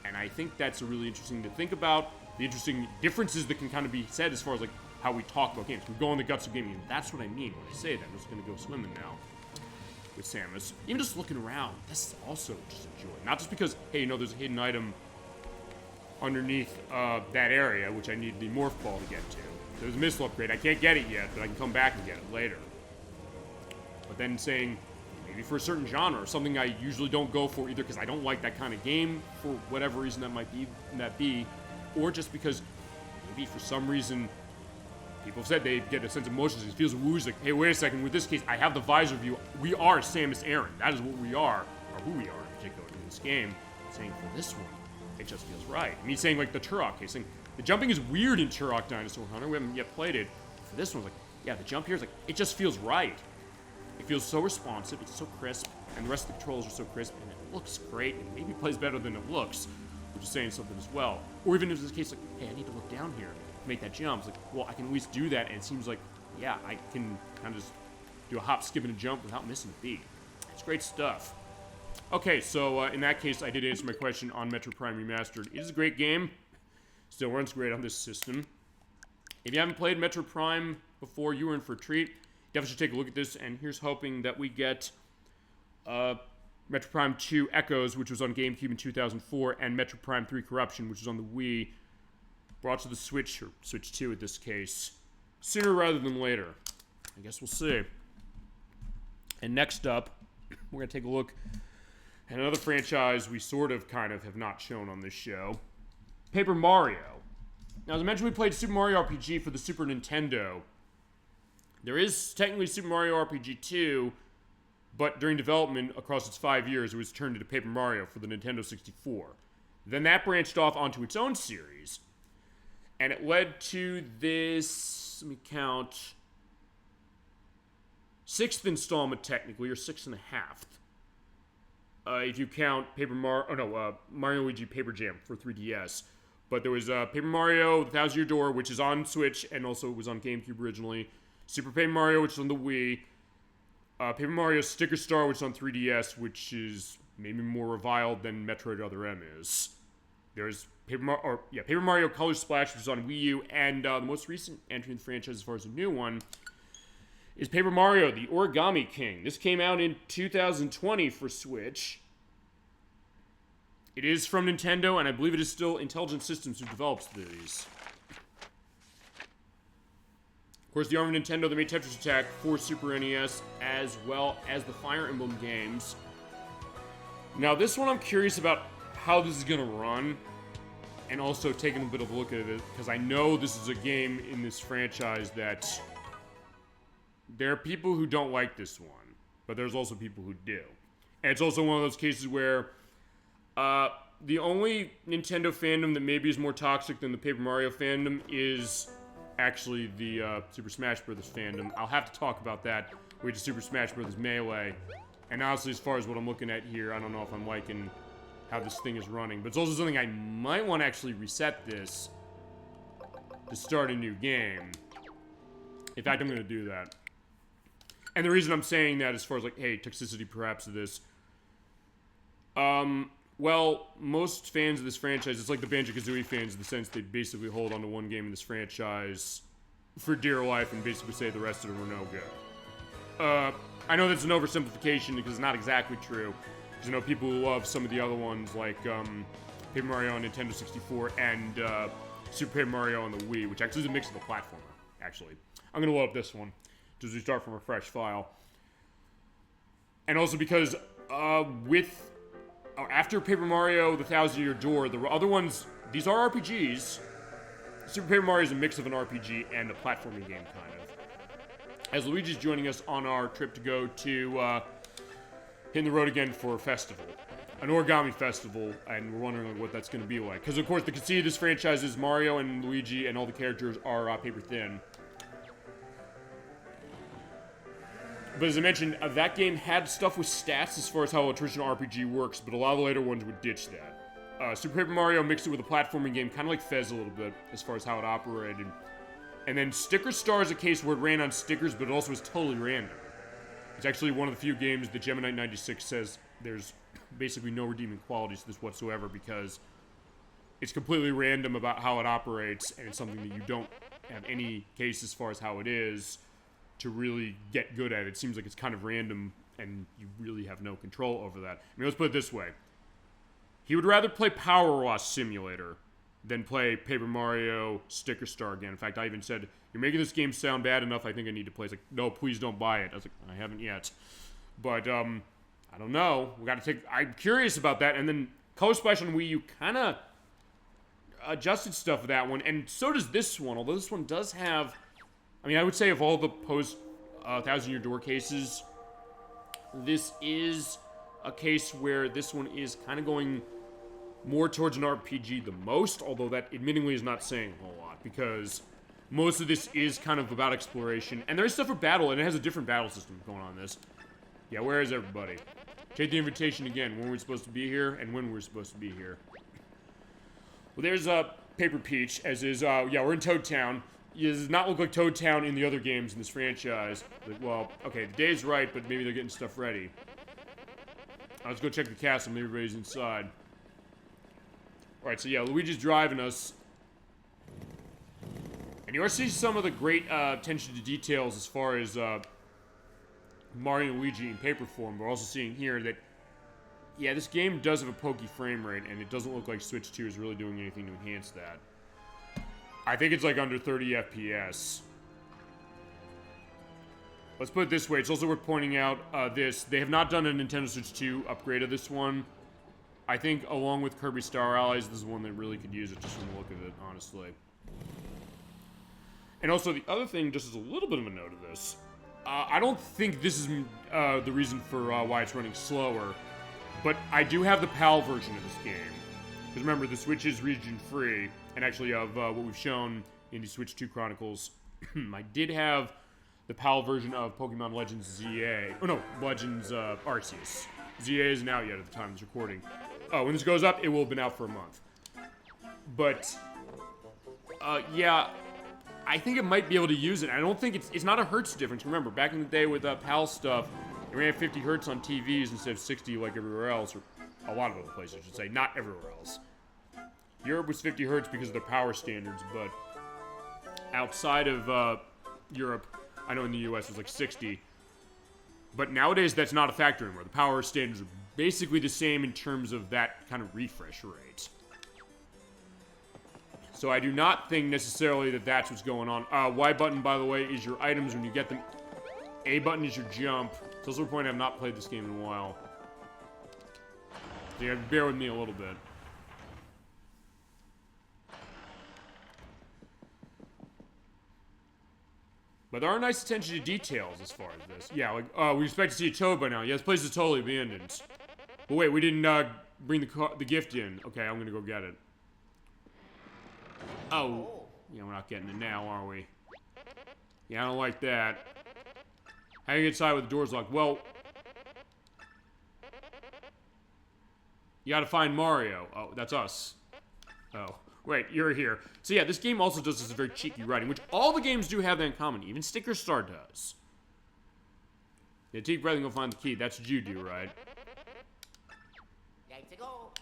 And I think that's really interesting to think about, the interesting differences that can kind of be said as far as, like, how we talk about games. We go on the guts of gaming, and that's what I mean when I say that. I'm just going to go swimming now with Samus. Even just looking around, that's also just a joy. Not just because, hey, you know, there's a hidden item underneath that area, which I need the Morph Ball to get to. There's a missile upgrade. I can't get it yet, but I can come back and get it later. But then saying, maybe for a certain genre, or something I usually don't go for either because I don't like that kind of game, for whatever reason that might be, or just because maybe for some reason people have said they get a sense of motion. It feels woozy. Like, hey, wait a second. With this case, I have the visor view. We are Samus Aran. That is what we are, or who we are in particular in this game. Saying for this one, it just feels right. I mean, saying like the Turok case, saying the jumping is weird in Turok Dinosaur Hunter. We haven't yet played it. For this one, it's like, yeah, the jump here is like, it just feels right. It feels so responsive. It's so crisp, and the rest of the controls are so crisp, and it looks great. And maybe plays better than it looks, which is saying something as well. Or even if it's the case, like, hey, I need to look down here to make that jump. It's like, well, I can at least do that, and it seems like, yeah, I can kind of just do a hop, skip, and a jump without missing a beat. It's great stuff. Okay, so in that case, I did answer my question on Metroid Prime Remastered. It is a great game. Still runs great on this system. If you haven't played Metroid Prime before, you were in for a treat. Definitely should take a look at this, and here's hoping that we get Metroid Prime 2 Echoes, which was on GameCube in 2004, and Metroid Prime 3 Corruption, which was on the Wii, brought to the Switch, or Switch 2 in this case, sooner rather than later. I guess we'll see. And next up, we're going to take a look at another franchise we sort of kind of have not shown on this show, Paper Mario. Now, as I mentioned, we played Super Mario RPG for the Super Nintendo. There is technically Super Mario RPG 2, but during development across its 5 years, it was turned into Paper Mario for the Nintendo 64. Then that branched off onto its own series, and it led to this, let me count, 6th installment technically, or 6 and a half. If you count Mario Luigi Paper Jam for 3DS. But there was Paper Mario, The Thousand Year Door, which is on Switch, and also it was on GameCube originally. Super Paper Mario, which is on the Wii. Paper Mario Sticker Star, which is on 3DS, which is maybe more reviled than Metroid Other M is. There's Paper Mario Color Splash, which is on Wii U, and the most recent entry in the franchise, as far as a new one, is Paper Mario, the Origami King. This came out in 2020 for Switch. It is from Nintendo, and I believe it is still Intelligent Systems who develops these. Of course, the arm of Nintendo, they made Tetris Attack for Super NES, as well as the Fire Emblem games. Now, this one I'm curious about how this is going to run. and also taking a bit of a look at it, because I know this is a game in this franchise that there are people who don't like this one, but there's also people who do. And it's also one of those cases where the only Nintendo fandom that maybe is more toxic than the Paper Mario fandom is actually the Super Smash Bros. Fandom. I'll have to talk about that with Super Smash Bros. Melee. And honestly, as far as what I'm looking at here, I don't know if I'm liking how this thing is running. But it's also something I might want to actually reset this to start a new game. In fact, I'm going to do that. And the reason I'm saying that as far as like, hey, toxicity perhaps of this. Well, most fans of this franchise, it's like the Banjo-Kazooie fans in the sense they basically hold on to one game in this franchise for dear life and basically say the rest of them are no good. I know that's an oversimplification because it's not exactly true. Because, you know, people who love some of the other ones like Paper Mario on Nintendo 64 and Super Paper Mario on the Wii, which actually is a mix of a platformer, actually. I'm going to load up this one just to start from a fresh file. And also because after Paper Mario, the Thousand Year Door, the other ones, these are RPGs. Super Paper Mario is a mix of an RPG and a platforming game, kind of. As Luigi's joining us on our trip to go to hitting the road again for a festival. An origami festival, and we're wondering what that's going to be like. Because, of course, the conceit of this franchise is Mario and Luigi and all the characters are paper thin. But as I mentioned, that game had stuff with stats as far as how a traditional RPG works, but a lot of the later ones would ditch that. Super Paper Mario mixed it with a platforming game, kind of like Fez a little bit, as far as how it operated. And then Sticker Star is a case where it ran on stickers, but it also was totally random. It's actually one of the few games that Gemini 96 says there's basically no redeeming qualities to this whatsoever, because it's completely random about how it operates, and it's something that you don't have any case as far as how it is to really get good at. It seems like it's kind of random, and you really have no control over that. I mean, let's put it this way. He would rather play Power Wash Simulator than play Paper Mario Sticker Star again. In fact, I even said, you're making this game sound bad enough, I think I need to play. He's like, no, please don't buy it. I was like, I haven't yet. But, I don't know. I'm curious about that. And then Color Splash on Wii U kind of adjusted stuff for that one. And so does this one, although this one does have... I mean, I would say of all the post-Thousand Year Door cases, this is a case where this one is kind of going more towards an RPG the most, although that admittingly is not saying a whole lot, because most of this is kind of about exploration, and there's stuff for battle, and it has a different battle system going on in this. Yeah, where is everybody? Take the invitation again, when we're supposed to be here, and when we're supposed to be here. Well, there's Paper Peach, as is, yeah, we're in Toad Town. It does not look like Toad Town in the other games in this franchise. Like, well, okay, the day's right, but maybe they're getting stuff ready. Let's go check the castle, maybe everybody's inside. Alright, so yeah, Luigi's driving us. And you are seeing some of the great attention to details as far as Mario and Luigi in paper form. We're also seeing here that, yeah, this game does have a pokey frame rate, and it doesn't look like Switch 2 is really doing anything to enhance that. I think it's like under 30 FPS. Let's put it this way, it's also worth pointing out they have not done a Nintendo Switch 2 upgrade of this one. I think, along with Kirby Star Allies, this is one that really could use it just from the look of it, honestly. And also, the other thing, just as a little bit of a note of this, I don't think this is the reason for why it's running slower, but I do have the PAL version of this game. Because remember, the Switch is region-free, and actually of what we've shown in the Switch 2 Chronicles, I did have the PAL version of Pokemon Legends ZA. Oh no, Legends Arceus. ZA isn't out yet at the time of this recording. Oh, when this goes up, it will have been out for a month. But, yeah, I think it might be able to use it. I don't think it's not a hertz difference. Remember, back in the day with PAL stuff, it ran 50 hertz on TVs instead of 60 like everywhere else, or a lot of other places, I should say, not everywhere else. Europe was 50 hertz because of their power standards, but outside of Europe, I know in the US it was like 60. But nowadays, that's not a factor anymore. The power standards are basically the same in terms of that kind of refresh rate. So I do not think necessarily that that's what's going on. Y button, by the way, is your items when you get them. A button is your jump. It's also a point I've not played this game in a while. So you have to bear with me a little bit. But there are nice attention to details as far as this. Yeah, like, we expect to see a Toad by now. Yeah, this place is totally abandoned. But wait, we didn't, bring the gift in. Okay, I'm gonna go get it. Oh. Yeah, we're not getting it now, are we? Yeah, I don't like that. How do you get inside with the doors locked? Well... You gotta find Mario. Oh, that's us. Oh. Wait, you're here. So yeah, this game also does this very cheeky writing, which all the games do have that in common. Even Sticker Star does. Yeah, take a breath and go find the key. That's what you do, right? Let's go.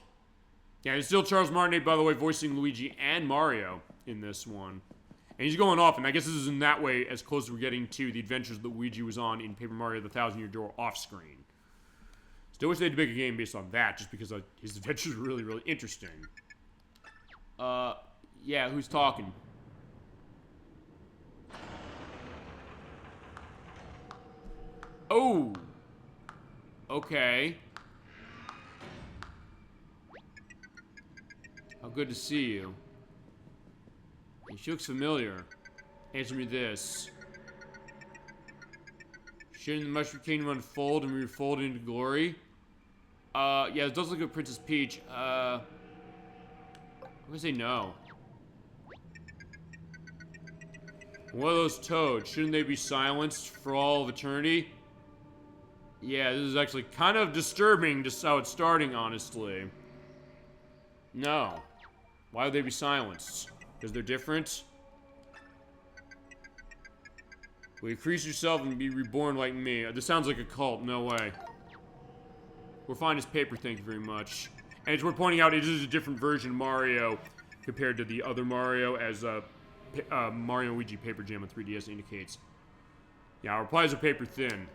Yeah, it's still Charles Martinet, by the way, voicing Luigi and Mario in this one. And he's going off, and I guess this is in that way as close as we're getting to the adventures that Luigi was on in Paper Mario the Thousand Year Door off-screen. Still wish they'd make a game based on that, just because his adventures are really, really interesting. Yeah, who's talking? Oh! Okay. How good to see you. She looks familiar. Answer me this. Shouldn't the Mushroom Kingdom unfold and refold into glory? Yeah, it does look like Princess Peach. I'm gonna say no. What are those toads? Shouldn't they be silenced for all of eternity? Yeah, this is actually kind of disturbing just how it's starting, honestly. No. Why would they be silenced? Because they're different? Will you increase yourself and be reborn like me? This sounds like a cult. No way. We're fine as paper, thank you very much. And it's worth pointing out it is a different version of Mario compared to the other Mario, as Mario and Luigi Paper Jam on 3DS indicates. Yeah, our replies are paper thin.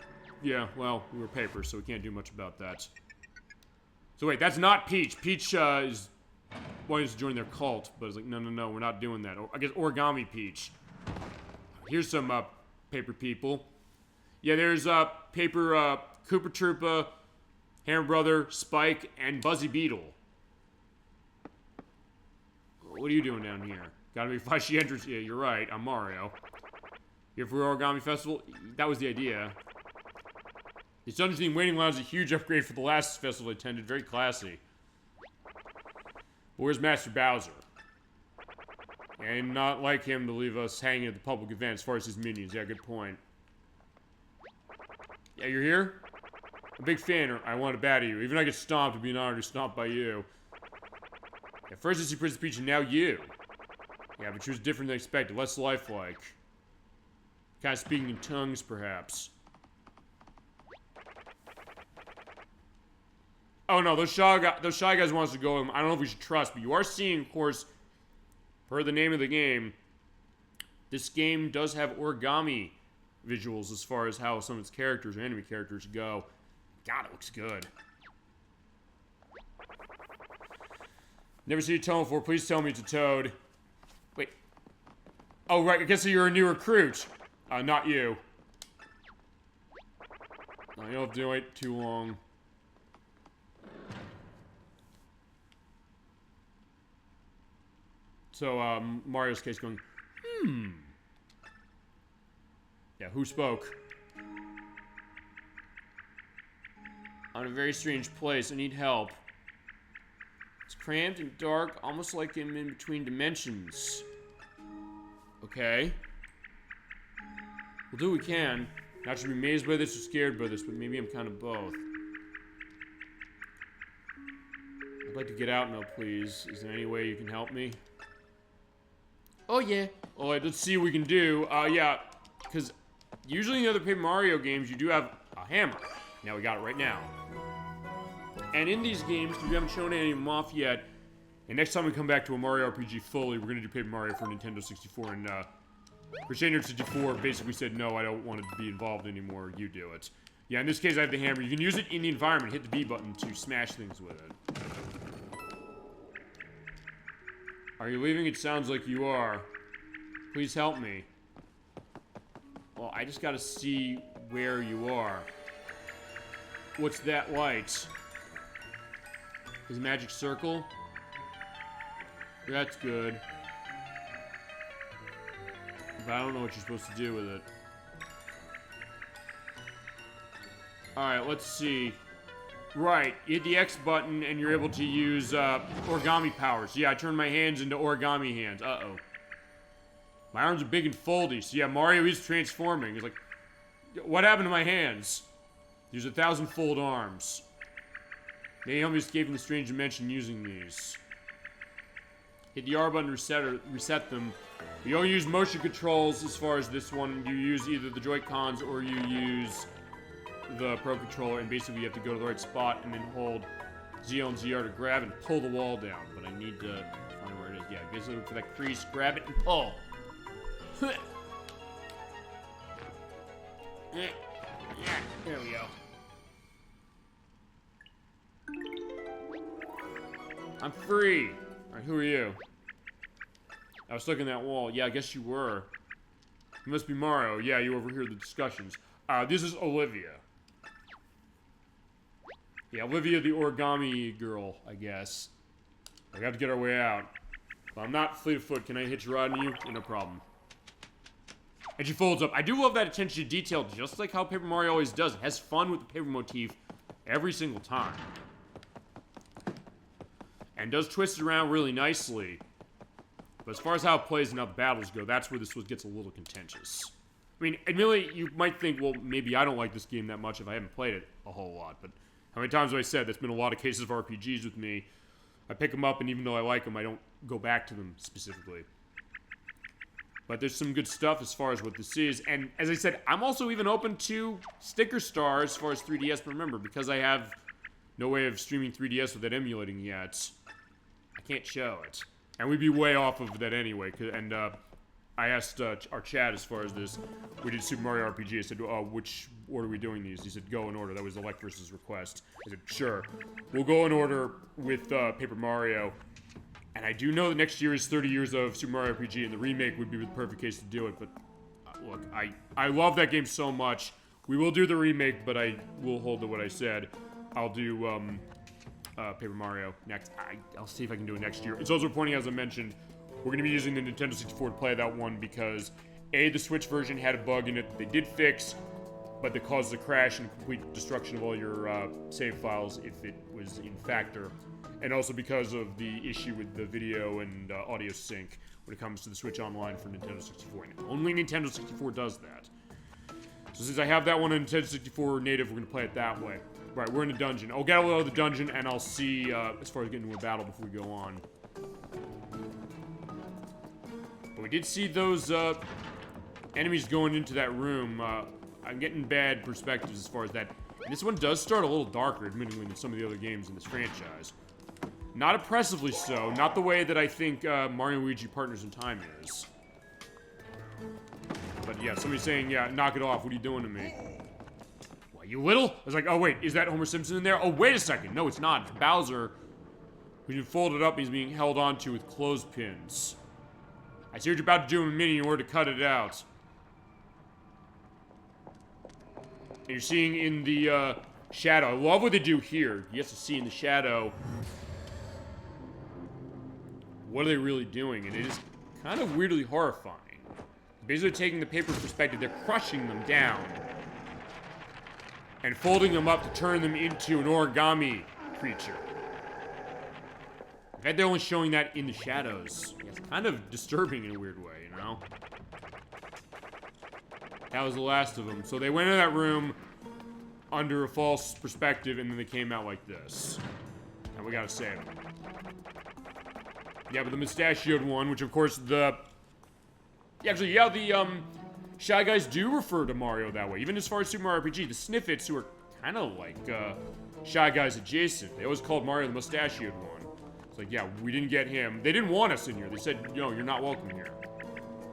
Yeah, well, we were paper, so we can't do much about that. So wait, that's not Peach. Peach is wanting us to join their cult, but it's like, no, no, no, we're not doing that. Or, I guess Origami Peach. Here's some paper people. Yeah, there's paper Koopa Troopa, Hammer Brother, Spike, and Buzzy Beetle. What are you doing down here? Gotta be flashy entrance. Yeah, you're right. I'm Mario. Here for Origami Festival? That was the idea. The Dungeon Theme Waiting Lounge is a huge upgrade for the last festival I attended. Very classy. But where's Master Bowser? And not like him to leave us hanging at the public event as far as his minions. Yeah, good point. Yeah, you're here? A big fan, or I want to batter you. Even if I get stomped, it'd be an honor to be stomped by you. At first I see Princess Peach, and now you. Yeah, but she was different than expected. Less lifelike. Kind of speaking in tongues, perhaps. Oh no, those shy guys want us to go. I don't know if we should trust, but you are seeing, of course, per the name of the game, this game does have origami visuals as far as how some of its characters or enemy characters go. God, it looks good. Never seen a Toad before. Please tell me it's a Toad. Wait. Oh, right. I guess you're a new recruit. Not you. No, you don't have to wait too long. So, Mario's case going, Yeah, who spoke? I'm in a very strange place. I need help. It's cramped and dark, almost like I'm in between dimensions. Okay. We'll do what we can. Not sure to be amazed by this or scared by this, but maybe I'm kind of both. I'd like to get out now, please. Is there any way you can help me? Oh, yeah. Alright, let's see what we can do. Yeah, because usually in the other Paper Mario games, you do have a hammer. Now we got it right now. And in these games, we haven't shown any of them off yet. And next time we come back to a Mario RPG fully, we're going to do Paper Mario for Nintendo 64. And, for Nintendo 64 basically said, no, I don't want to be involved anymore. You do it. Yeah, in this case, I have the hammer. You can use it in the environment. Hit the B button to smash things with it. Are you leaving? It sounds like you are. Please help me. Well, I just gotta see where you are. What's that light? Is it a magic circle? That's good. But I don't know what you're supposed to do with it. Alright, let's see. Right, you hit the X button and you're able to use origami powers. Yeah, I turned my hands into origami hands. Uh-oh. My arms are big and foldy. So yeah, Mario is transforming. He's like, what happened to my hands? There's 1,000-fold arms. They help me escape from the strange dimension using these. Hit the R button to reset them. You don't use motion controls as far as this one. You use either the Joy-Cons or you use the Pro Controller, and basically you have to go to the right spot and then hold ZL and ZR to grab and pull the wall down. But I need to find where it is. Yeah, basically look for that crease, grab it, and pull. There we go. I'm free. Alright, who are you? I was stuck in that wall. Yeah, I guess you were. You must be Mario. Yeah, you overhear the discussions. This is Olivia. Yeah, Olivia the origami girl, I guess. We have to get our way out. But I'm not fleet of foot. Can I hitch a ride on you? No problem. And she folds up. I do love that attention to detail, just like how Paper Mario always does. It has fun with the paper motif every single time. And does twist it around really nicely. But as far as how it plays and how the battles go, that's where this one gets a little contentious. I mean, admittedly, you might think, well, maybe I don't like this game that much if I haven't played it a whole lot. But how many times have I said, that's been a lot of cases of RPGs with me. I pick them up, and even though I like them, I don't go back to them specifically. But there's some good stuff as far as what this is. And as I said, I'm also even open to Sticker Star as far as 3DS. But remember, because I have no way of streaming 3DS without emulating yet, I can't show it. And we'd be way off of that anyway. And I asked our chat as far as this. We did Super Mario RPG. I said, which order are we doing these? He said, go in order. That was elect versus request. I said, sure. We'll go in order with Paper Mario. And I do know that next year is 30 years of Super Mario RPG, and the remake would be the perfect case to do it. But look, I love that game so much. We will do the remake, but I will hold to what I said. I'll do Paper Mario next. I'll see if I can do it next year. It's also pointing, as I mentioned, we're going to be using the Nintendo 64 to play that one because, A, the Switch version had a bug in it that they did fix, but that caused the crash and complete destruction of all your save files if it was in factor. And also because of the issue with the video and audio sync when it comes to the Switch Online for Nintendo 64. And only Nintendo 64 does that. So since I have that one on Nintendo 64 native, we're going to play it that way. Right, we're in a dungeon. I'll get out of the dungeon, and I'll see as far as getting into a battle before we go on. But we did see those enemies going into that room. I'm getting bad perspectives as far as that. And this one does start a little darker, admittedly, than some of the other games in this franchise. Not oppressively so. Not the way that I think Mario and Luigi Partners in Time is. But yeah, somebody's saying, yeah, knock it off. What are you doing to me? What, you little? I was like, oh wait, is that Homer Simpson in there? Oh, wait a second. No, it's not. It's Bowser, who's been folded up. He's being held onto with clothespins. I see what you're about to do in a minute in order to cut it out. And you're seeing in the shadow. I love what they do here. You have to see in the shadow. What are they really doing? And it is kind of weirdly horrifying. Basically taking the paper perspective, they're crushing them down. And folding them up to turn them into an origami creature. In fact, they're only showing that in the shadows. It's kind of disturbing in a weird way, you know? That was the last of them. So they went into that room under a false perspective, and then they came out like this. And we gotta save them. Yeah, but the mustachioed one, which of course the... Actually, yeah, the Shy Guys do refer to Mario that way. Even as far as Super Mario RPG, the Sniffits, who are kind of like Shy Guys adjacent, they always called Mario the mustachioed one. It's like, yeah, we didn't get him. They didn't want us in here. They said, no, you're not welcome here.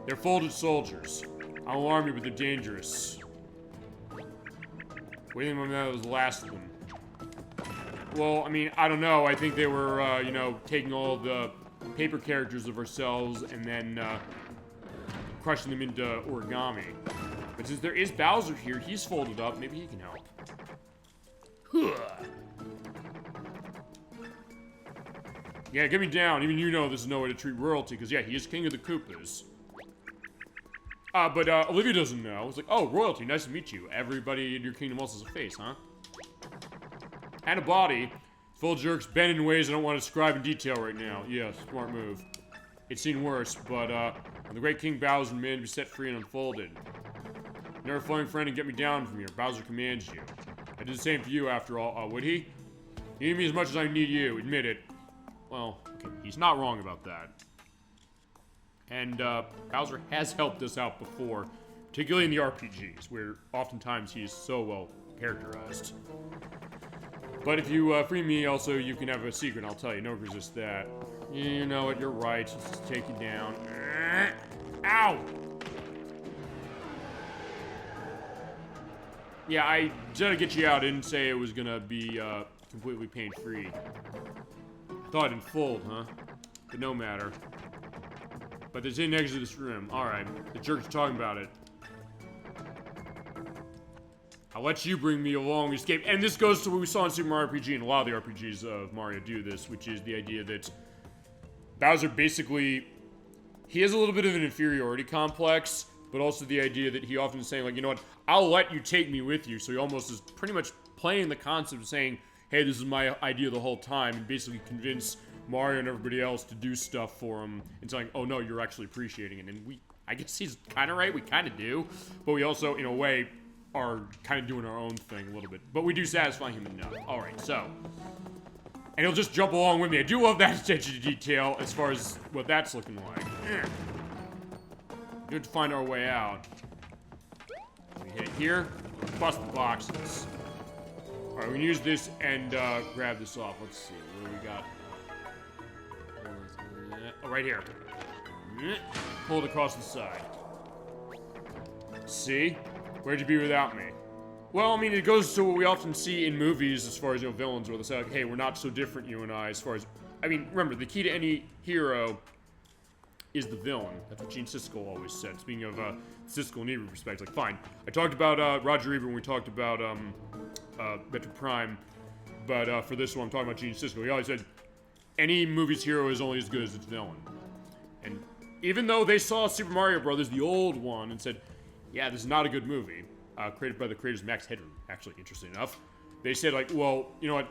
They're folded soldiers. I'll alarm you, but they're dangerous. What do you think that was the last of them? Well, I mean, I don't know. I think they were, you know, taking all the paper characters of ourselves and then crushing them into origami. But since there is Bowser here, he's folded up. Maybe he can help. Yeah, get me down. Even you know this is no way to treat royalty, because yeah, he is king of the Koopas. But Olivia doesn't know. It's like, oh, royalty, nice to meet you. Everybody in your kingdom also has a face, huh? And a body. Full of jerks bend in ways I don't want to describe in detail right now. Yeah, smart move. It's seen worse, but when the great King Bowser demanded to be set free and unfolded. Never flowing friend and get me down from here. Bowser commands you. I did the same for you after all. Would he? You need me as much as I need you. Admit it. Well, okay, he's not wrong about that. And Bowser has helped us out before, particularly in the RPGs, where oftentimes he is so well characterized. But if you free me, also, you can have a secret, I'll tell you. No resist that. You know what, you're right. Let's just take you down. Ow! Yeah, I tried to get you out. I didn't say it was gonna be completely pain-free. I thought it'd fold, huh? But no matter. But there's an exit to this room. Alright, the jerk's talking about it. I'll let you bring me along, escape. And this goes to what we saw in Super Mario RPG, and a lot of the RPGs of Mario do this, which is the idea that Bowser basically, he has a little bit of an inferiority complex, but also the idea that he often is saying, like, you know what, I'll let you take me with you. So he almost is pretty much playing the concept of saying, hey, this is my idea the whole time, and basically convince Mario and everybody else to do stuff for him, and saying, oh no, you're actually appreciating it. And I guess he's kind of right, we kind of do, but we also, in a way, are kind of doing our own thing a little bit. But we do satisfy him enough. Alright, so. And he'll just jump along with me. I do love that attention to detail as far as what that's looking like. We have to find our way out. We hit it here. Bust the boxes. Alright, we can use this and grab this off. Let's see. What do we got? Oh, right here. Pull it across the side. See? Where'd you be without me? Well, I mean, it goes to what we often see in movies as far as, you know, villains, where they say, like, hey, we're not so different, you and I, as far as... I mean, remember, the key to any hero is the villain. That's what Gene Siskel always said. Speaking of Siskel and Ebert perspective, like, fine. I talked about Roger Ebert when we talked about Metroid Prime, but for this one, I'm talking about Gene Siskel. He always said, any movie's hero is only as good as its villain. And even though they saw Super Mario Brothers, the old one, and said, yeah, this is not a good movie, created by the creators Max Headroom, actually, interesting enough. They said, like, well, you know what,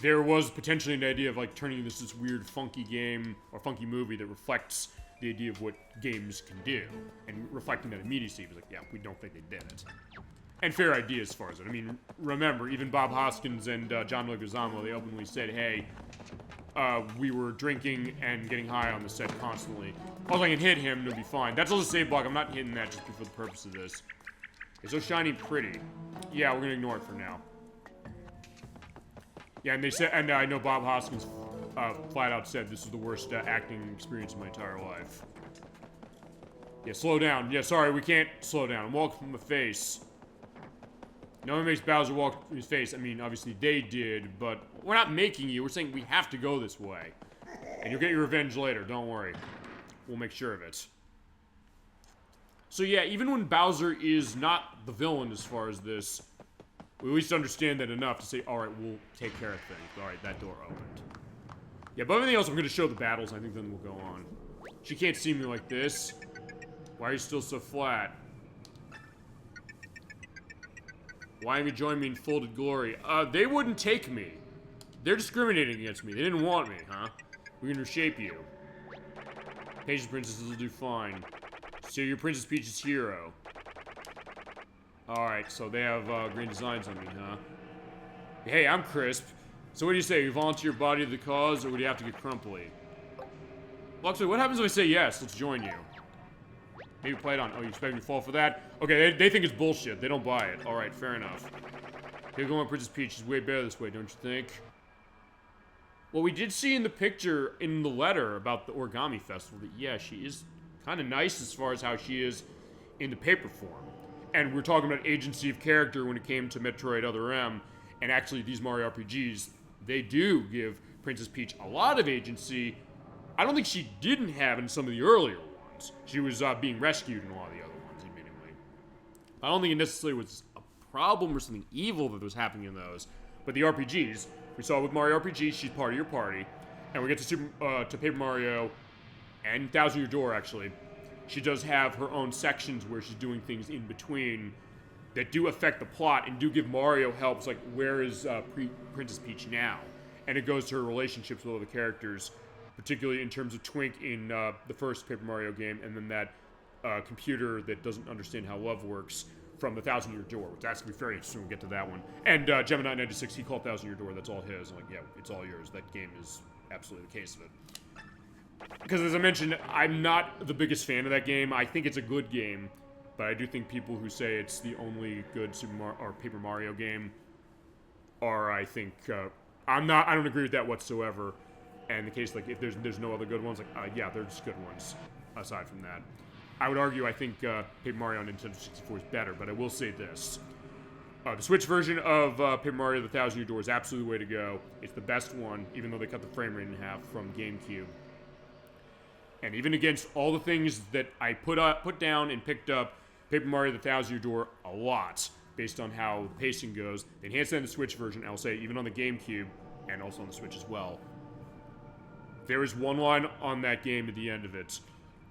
there was potentially an idea of, like, turning this weird funky game, or funky movie that reflects the idea of what games can do, and reflecting that immediacy. It was like, yeah, we don't think they did it. And fair idea as far as it. I mean, remember, even Bob Hoskins and John Leguizamo, they openly said, hey, we were drinking and getting high on the set constantly. Also, I can hit him, it'll be fine. That's also save block. I'm not hitting that just for the purpose of this. It's so shiny and pretty. Yeah, we're gonna ignore it for now. Yeah, and they said, and I know Bob Hoskins flat out said this was the worst acting experience of my entire life. Yeah, slow down. Yeah, sorry, we can't slow down. I'm walking from the face. No one makes Bowser walk from his face. I mean, obviously they did, but we're not making you. We're saying we have to go this way. And you'll get your revenge later, don't worry. We'll make sure of it. So yeah, even when Bowser is not the villain as far as this, we at least understand that enough to say, alright, we'll take care of things. Alright, that door opened. Yeah, but everything else, I'm going to show the battles, I think then we'll go on. She can't see me like this. Why are you still so flat? Why have you joined me in folded glory? They wouldn't take me. They're discriminating against me. They didn't want me, huh? We're gonna reshape you. Patience princesses will do fine. So you're Princess Peach's hero. Alright, so they have green designs on me, huh? Hey, I'm Crisp. So what do you say? You volunteer your body to the cause, or would you have to get crumply? Well, actually, what happens if I say yes? Let's join you. Maybe play it on. Oh, you expect me to fall for that? Okay, they think it's bullshit. They don't buy it. Alright, fair enough. You're going Princess Peach. She's way better this way, don't you think? Well, we did see in the picture, in the letter about the Origami Festival, that, yeah, she is kind of nice as far as how she is in the paper form. And we're talking about agency of character when it came to Metroid Other M. And actually, these Mario RPGs, they do give Princess Peach a lot of agency. I don't think she didn't have in some of the earlier ones. She was being rescued in a lot of the other ones, admittedly. I don't think it necessarily was a problem or something evil that was happening in those. But the RPGs, we saw with Mario RPG, she's part of your party. And we get to Paper Mario and Thousand Year Door, actually. she does have her own sections where she's doing things in between that do affect the plot and do give Mario helps, like, where is Princess Peach now? And it goes to her relationships with other characters, particularly in terms of Twink in the first Paper Mario game, and then that computer that doesn't understand how love works from the Thousand Year Door, which that's going to be very interesting when we get to that one. And Gemini 96, he called Thousand Year Door, that's all his. I'm like, yeah, it's all yours. That game is absolutely the case of it. Because as I mentioned, I'm not the biggest fan of that game. I think it's a good game, but I do think people who say it's the only good Paper Mario game are, I think, I don't agree with that whatsoever. And the case, like, if there's no other good ones, like, yeah, there's good ones aside from that. I would argue, I think Paper Mario on Nintendo 64 is better, but I will say this. The Switch version of Paper Mario: The Thousand Year Door is absolutely the way to go. It's the best one, even though they cut the frame rate in half from GameCube. And even against all the things that I put down and picked up, Paper Mario: The Thousand Year Door a lot, based on how the pacing goes. They enhanced that in the Switch version, I'll say, even on the GameCube, and also on the Switch as well. There is one line on that game at the end of it,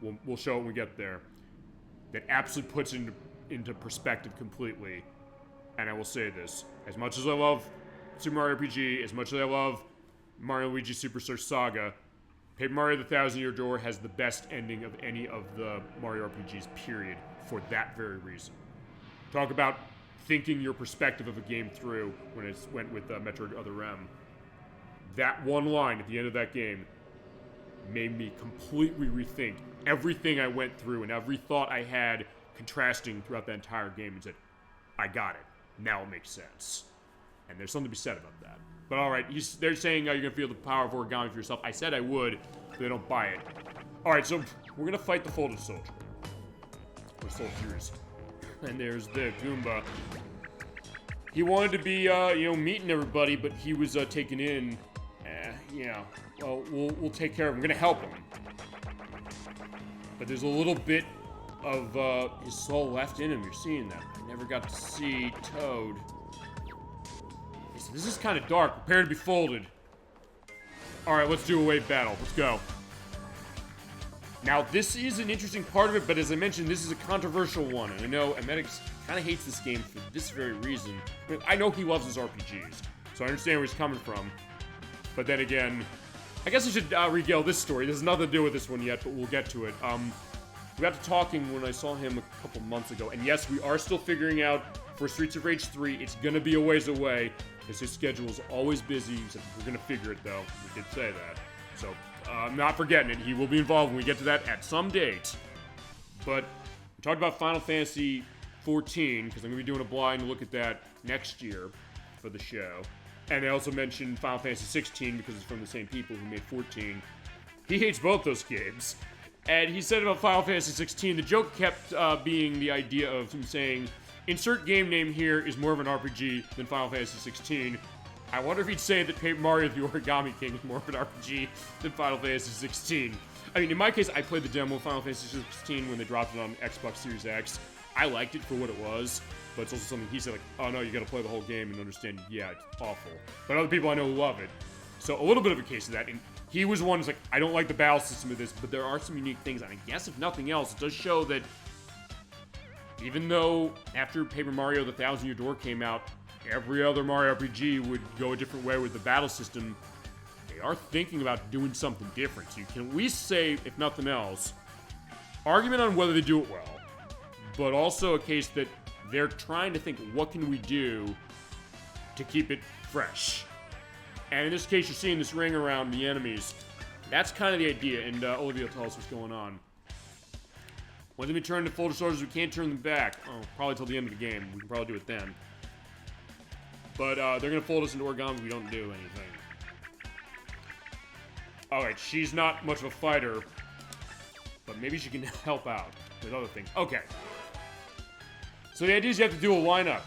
we'll show it when we get there, that absolutely puts it into perspective completely. And I will say this, as much as I love Super Mario RPG, as much as I love Mario & Luigi Superstar Saga, Paper Mario: The Thousand Year Door has the best ending of any of the Mario RPGs, period, for that very reason. Talk about thinking your perspective of a game through when it went with Metroid Other M. That one line at the end of that game made me completely rethink everything I went through and every thought I had contrasting throughout that entire game, and said, I got it. Now it makes sense. And there's something to be said about that. But alright, they're saying you're going to feel the power of origami for yourself. I said I would, but they don't buy it. Alright, so we're going to fight the Folded Soldier. Or soldiers. And there's the Goomba. He wanted to be, meeting everybody, but he was taken in. Yeah. Well, we'll take care of him. We're going to help him. But there's a little bit of his soul left in him. You're seeing that. I never got to see Toad. So this is kind of dark. Prepare to be folded. Alright, let's do a wave battle. Let's go. Now, this is an interesting part of it, but as I mentioned, this is a controversial one. And I know Emetics kind of hates this game for this very reason. I know he loves his RPGs, so I understand where he's coming from. But then again, I guess I should regale this story. This has nothing to do with this one yet, but we'll get to it. We got to talking when I saw him a couple months ago, and yes, we are still figuring out for Streets of Rage 3. It's gonna be a ways away, because his schedule is always busy. He said, we're gonna figure it though. We did say that. So, I'm not forgetting it. He will be involved when we get to that at some date. But, we talked about Final Fantasy 14, because I'm gonna be doing a blind look at that next year for the show. And I also mentioned Final Fantasy 16 because it's from the same people who made 14. He hates both those games. And he said about Final Fantasy 16, the joke kept being the idea of him saying, insert game name here is more of an RPG than Final Fantasy 16. I wonder if he'd say that Paper Mario the Origami King is more of an RPG than Final Fantasy 16. I mean, in my case, I played the demo of Final Fantasy 16 when they dropped it on Xbox Series X. I liked it for what it was. But it's also something he said, like, oh no, you gotta play the whole game and understand, yeah, it's awful. But other people I know love it. So a little bit of a case of that. And he was one who's like, I don't like the battle system of this, but there are some unique things. And I guess if nothing else, it does show that even though after Paper Mario: The Thousand Year Door came out, every other Mario RPG would go a different way with the battle system, they are thinking about doing something different. So you can at least say, if nothing else, argument on whether they do it well, but also a case that they're trying to think, what can we do to keep it fresh? And in this case, you're seeing this ring around the enemies. That's kind of the idea, and Olivia will tell us what's going on. When we turn to Folded Soldiers, we can't turn them back. Oh, probably till the end of the game. We can probably do it then. But they're going to fold us into origami if we don't do anything. Alright, she's not much of a fighter, but maybe she can help out with other things. Okay. So the idea is you have to do a lineup.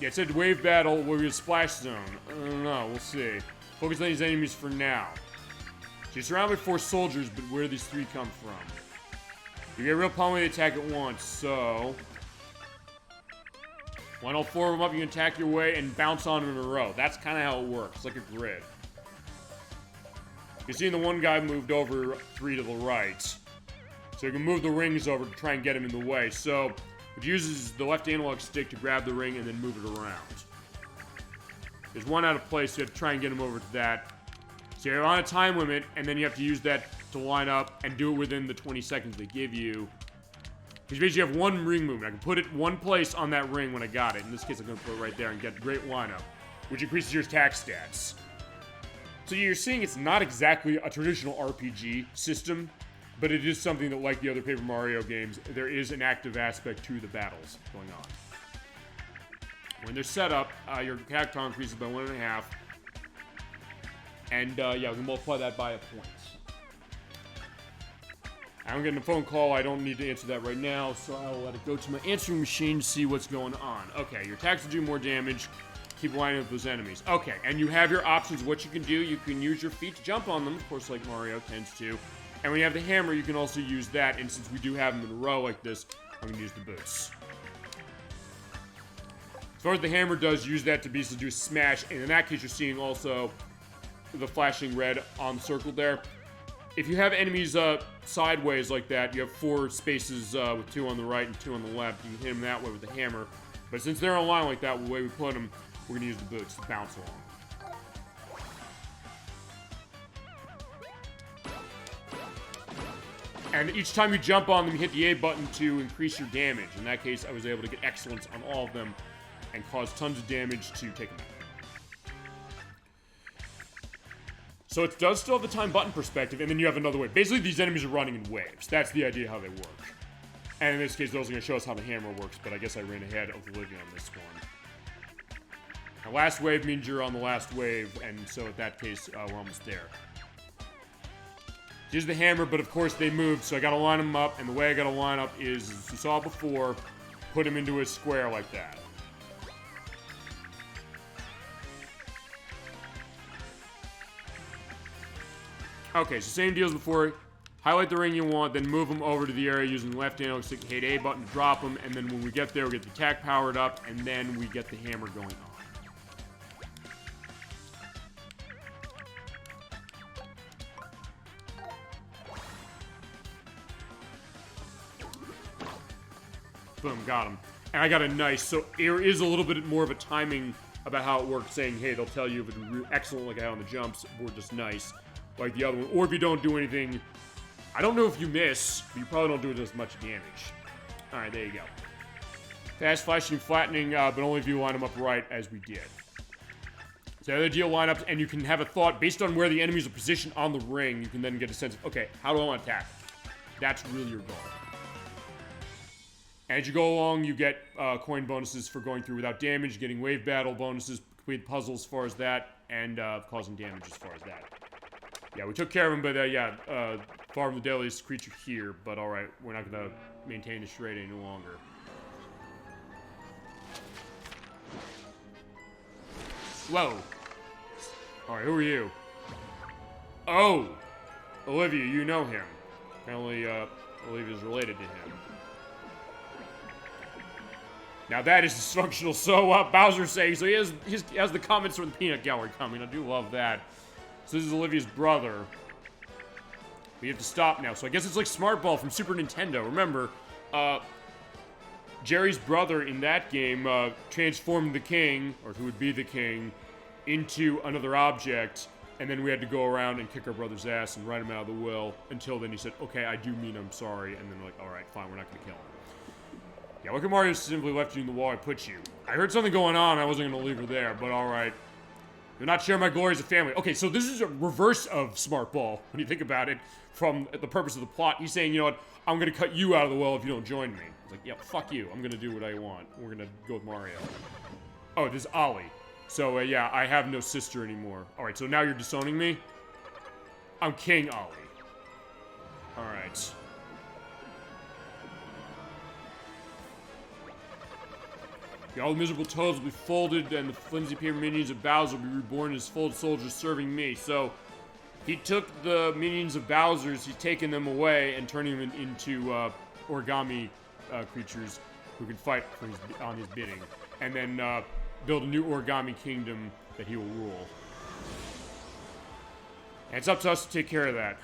Yeah, it said wave battle where you're splash zone. I don't know, we'll see. Focus on these enemies for now. She's surrounded by 4 soldiers, but where do these 3 come from? You get a real problem when they attack at once, so... line all 4 of them up, you can attack your way and bounce on them in a row. That's kind of how it works. It's like a grid. You're seeing the one guy moved over 3 to the right. So you can move the rings over to try and get him in the way. So it uses the left analog stick to grab the ring and then move it around. There's one out of place, so you have to try and get him over to that. So you're on a time limit, and then you have to use that to line up and do it within the 20 seconds they give you. Because basically you have one ring movement. I can put it one place on that ring when I got it. In this case, I'm going to put it right there and get a great lineup, which increases your attack stats. So you're seeing it's not exactly a traditional RPG system, but it is something that, like the other Paper Mario games, there is an active aspect to the battles going on. When they're set up, your attack power increases by 1.5. And, yeah, we can multiply that by a point. I'm getting a phone call. I don't need to answer that right now, so I'll let it go to my answering machine to see what's going on. Okay, your attacks will do more damage. Keep lining up those enemies. Okay, and you have your options of what you can do. You can use your feet to jump on them, of course, like Mario tends to. And when you have the hammer, you can also use that. And since we do have them in a row like this, I'm going to use the boots. As far as the hammer does, use that to basically do a smash. And in that case, you're seeing also the flashing red on the circle there. If you have enemies sideways like that, you have 4 spaces with 2 on the right and 2 on the left. You can hit them that way with the hammer. But since they're on line like that, the way we put them, we're going to use the boots to bounce along. And each time you jump on them, you hit the A button to increase your damage. In that case, I was able to get excellence on all of them and cause tons of damage to take them out. So it does still have the time button perspective, and then you have another wave. Basically, these enemies are running in waves. That's the idea how they work. And in this case, those are going to show us how the hammer works, but I guess I ran ahead of Olivia on this one. Now, last wave means you're on the last wave, and so in that case, we're almost there. Here's the hammer, but of course they move, so I got to line them up, and the way I got to line up is, as you saw before, put them into a square like that. Okay, so same deal as before. Highlight the ring you want, then move them over to the area using the left analog stick, hit A button to drop them, and then when we get there, we get the attack powered up, and then we get the hammer going on. Boom, got him. And I got a nice, so there is a little bit more of a timing about how it works, saying, hey, they'll tell you if it's excellent like I had on the jumps, or just nice, like the other one. Or if you don't do anything, I don't know if you miss, but you probably don't do as much damage. Alright, there you go. Fast flashing, flattening, but only if you line them up right, as we did. So the other deal lineups, and you can have a thought, based on where the enemies are positioned on the ring, you can then get a sense of, okay, how do I want to attack? That's really your goal. As you go along, you get coin bonuses for going through without damage, getting wave battle bonuses, complete puzzles as far as that, and causing damage as far as that. Yeah, we took care of him, but yeah, far from the deadliest creature here, but alright, we're not going to maintain the charade any longer. Whoa. Alright, who are you? Oh! Olivia, you know him. Apparently, Olivia's related to him. Now that is dysfunctional, so Bowser's saying, so he has the comments from the peanut gallery coming. I do love that. So this is Olivia's brother. We have to stop now. So I guess it's like Smart Ball from Super Nintendo. Remember, Jerry's brother in that game transformed the king, or who would be the king, into another object, and then we had to go around and kick our brother's ass and write him out of the will, until then he said, okay, I do mean I'm sorry, and then we're like, alright, fine, we're not gonna kill him. Yeah, look at Mario simply left you in the wall I put you. I heard something going on, I wasn't gonna leave her there, but alright. Do not share my glory as a family. Okay, so this is a reverse of Smart Ball, when you think about it, from the purpose of the plot. He's saying, you know what, I'm gonna cut you out of the well if you don't join me. It's like, yeah, fuck you, I'm gonna do what I want. We're gonna go with Mario. Oh, this is Ollie. So, yeah, I have no sister anymore. Alright, so now you're disowning me? I'm King Ollie. Alright. All the miserable toads will be folded, and the flimsy paper minions of Bowser will be reborn as folded soldiers serving me. So, he took the minions of Bowser's, he's taken them away, and turning them into origami creatures who can fight on his bidding. And then build a new origami kingdom that he will rule. And it's up to us to take care of that.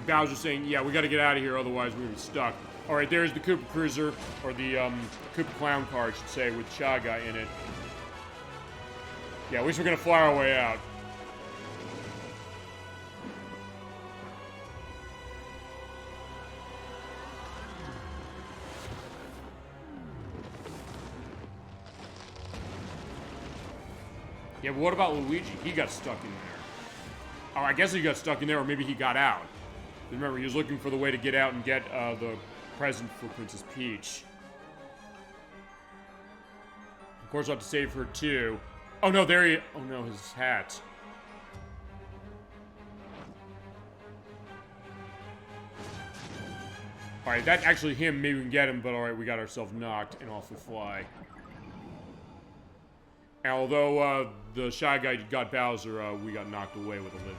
Like Bowser's saying, yeah, we gotta get out of here, otherwise we're gonna be stuck. Alright, there's the Koopa Cruiser, or the Koopa Clown car, I should say, with Shy Guy in it. Yeah, at least we're gonna fly our way out. Yeah, but what about Luigi? He got stuck in there. Oh, I guess he got stuck in there, or maybe he got out. Remember, he was looking for the way to get out and get the present for Princess Peach. Of course, I'll have to save her, too. Oh, no, there he... Oh, no, his hat. Alright, that's actually him. Maybe we can get him, but alright, we got ourselves knocked, and off we fly. And although the Shy Guy got Bowser, we got knocked away with Olivia.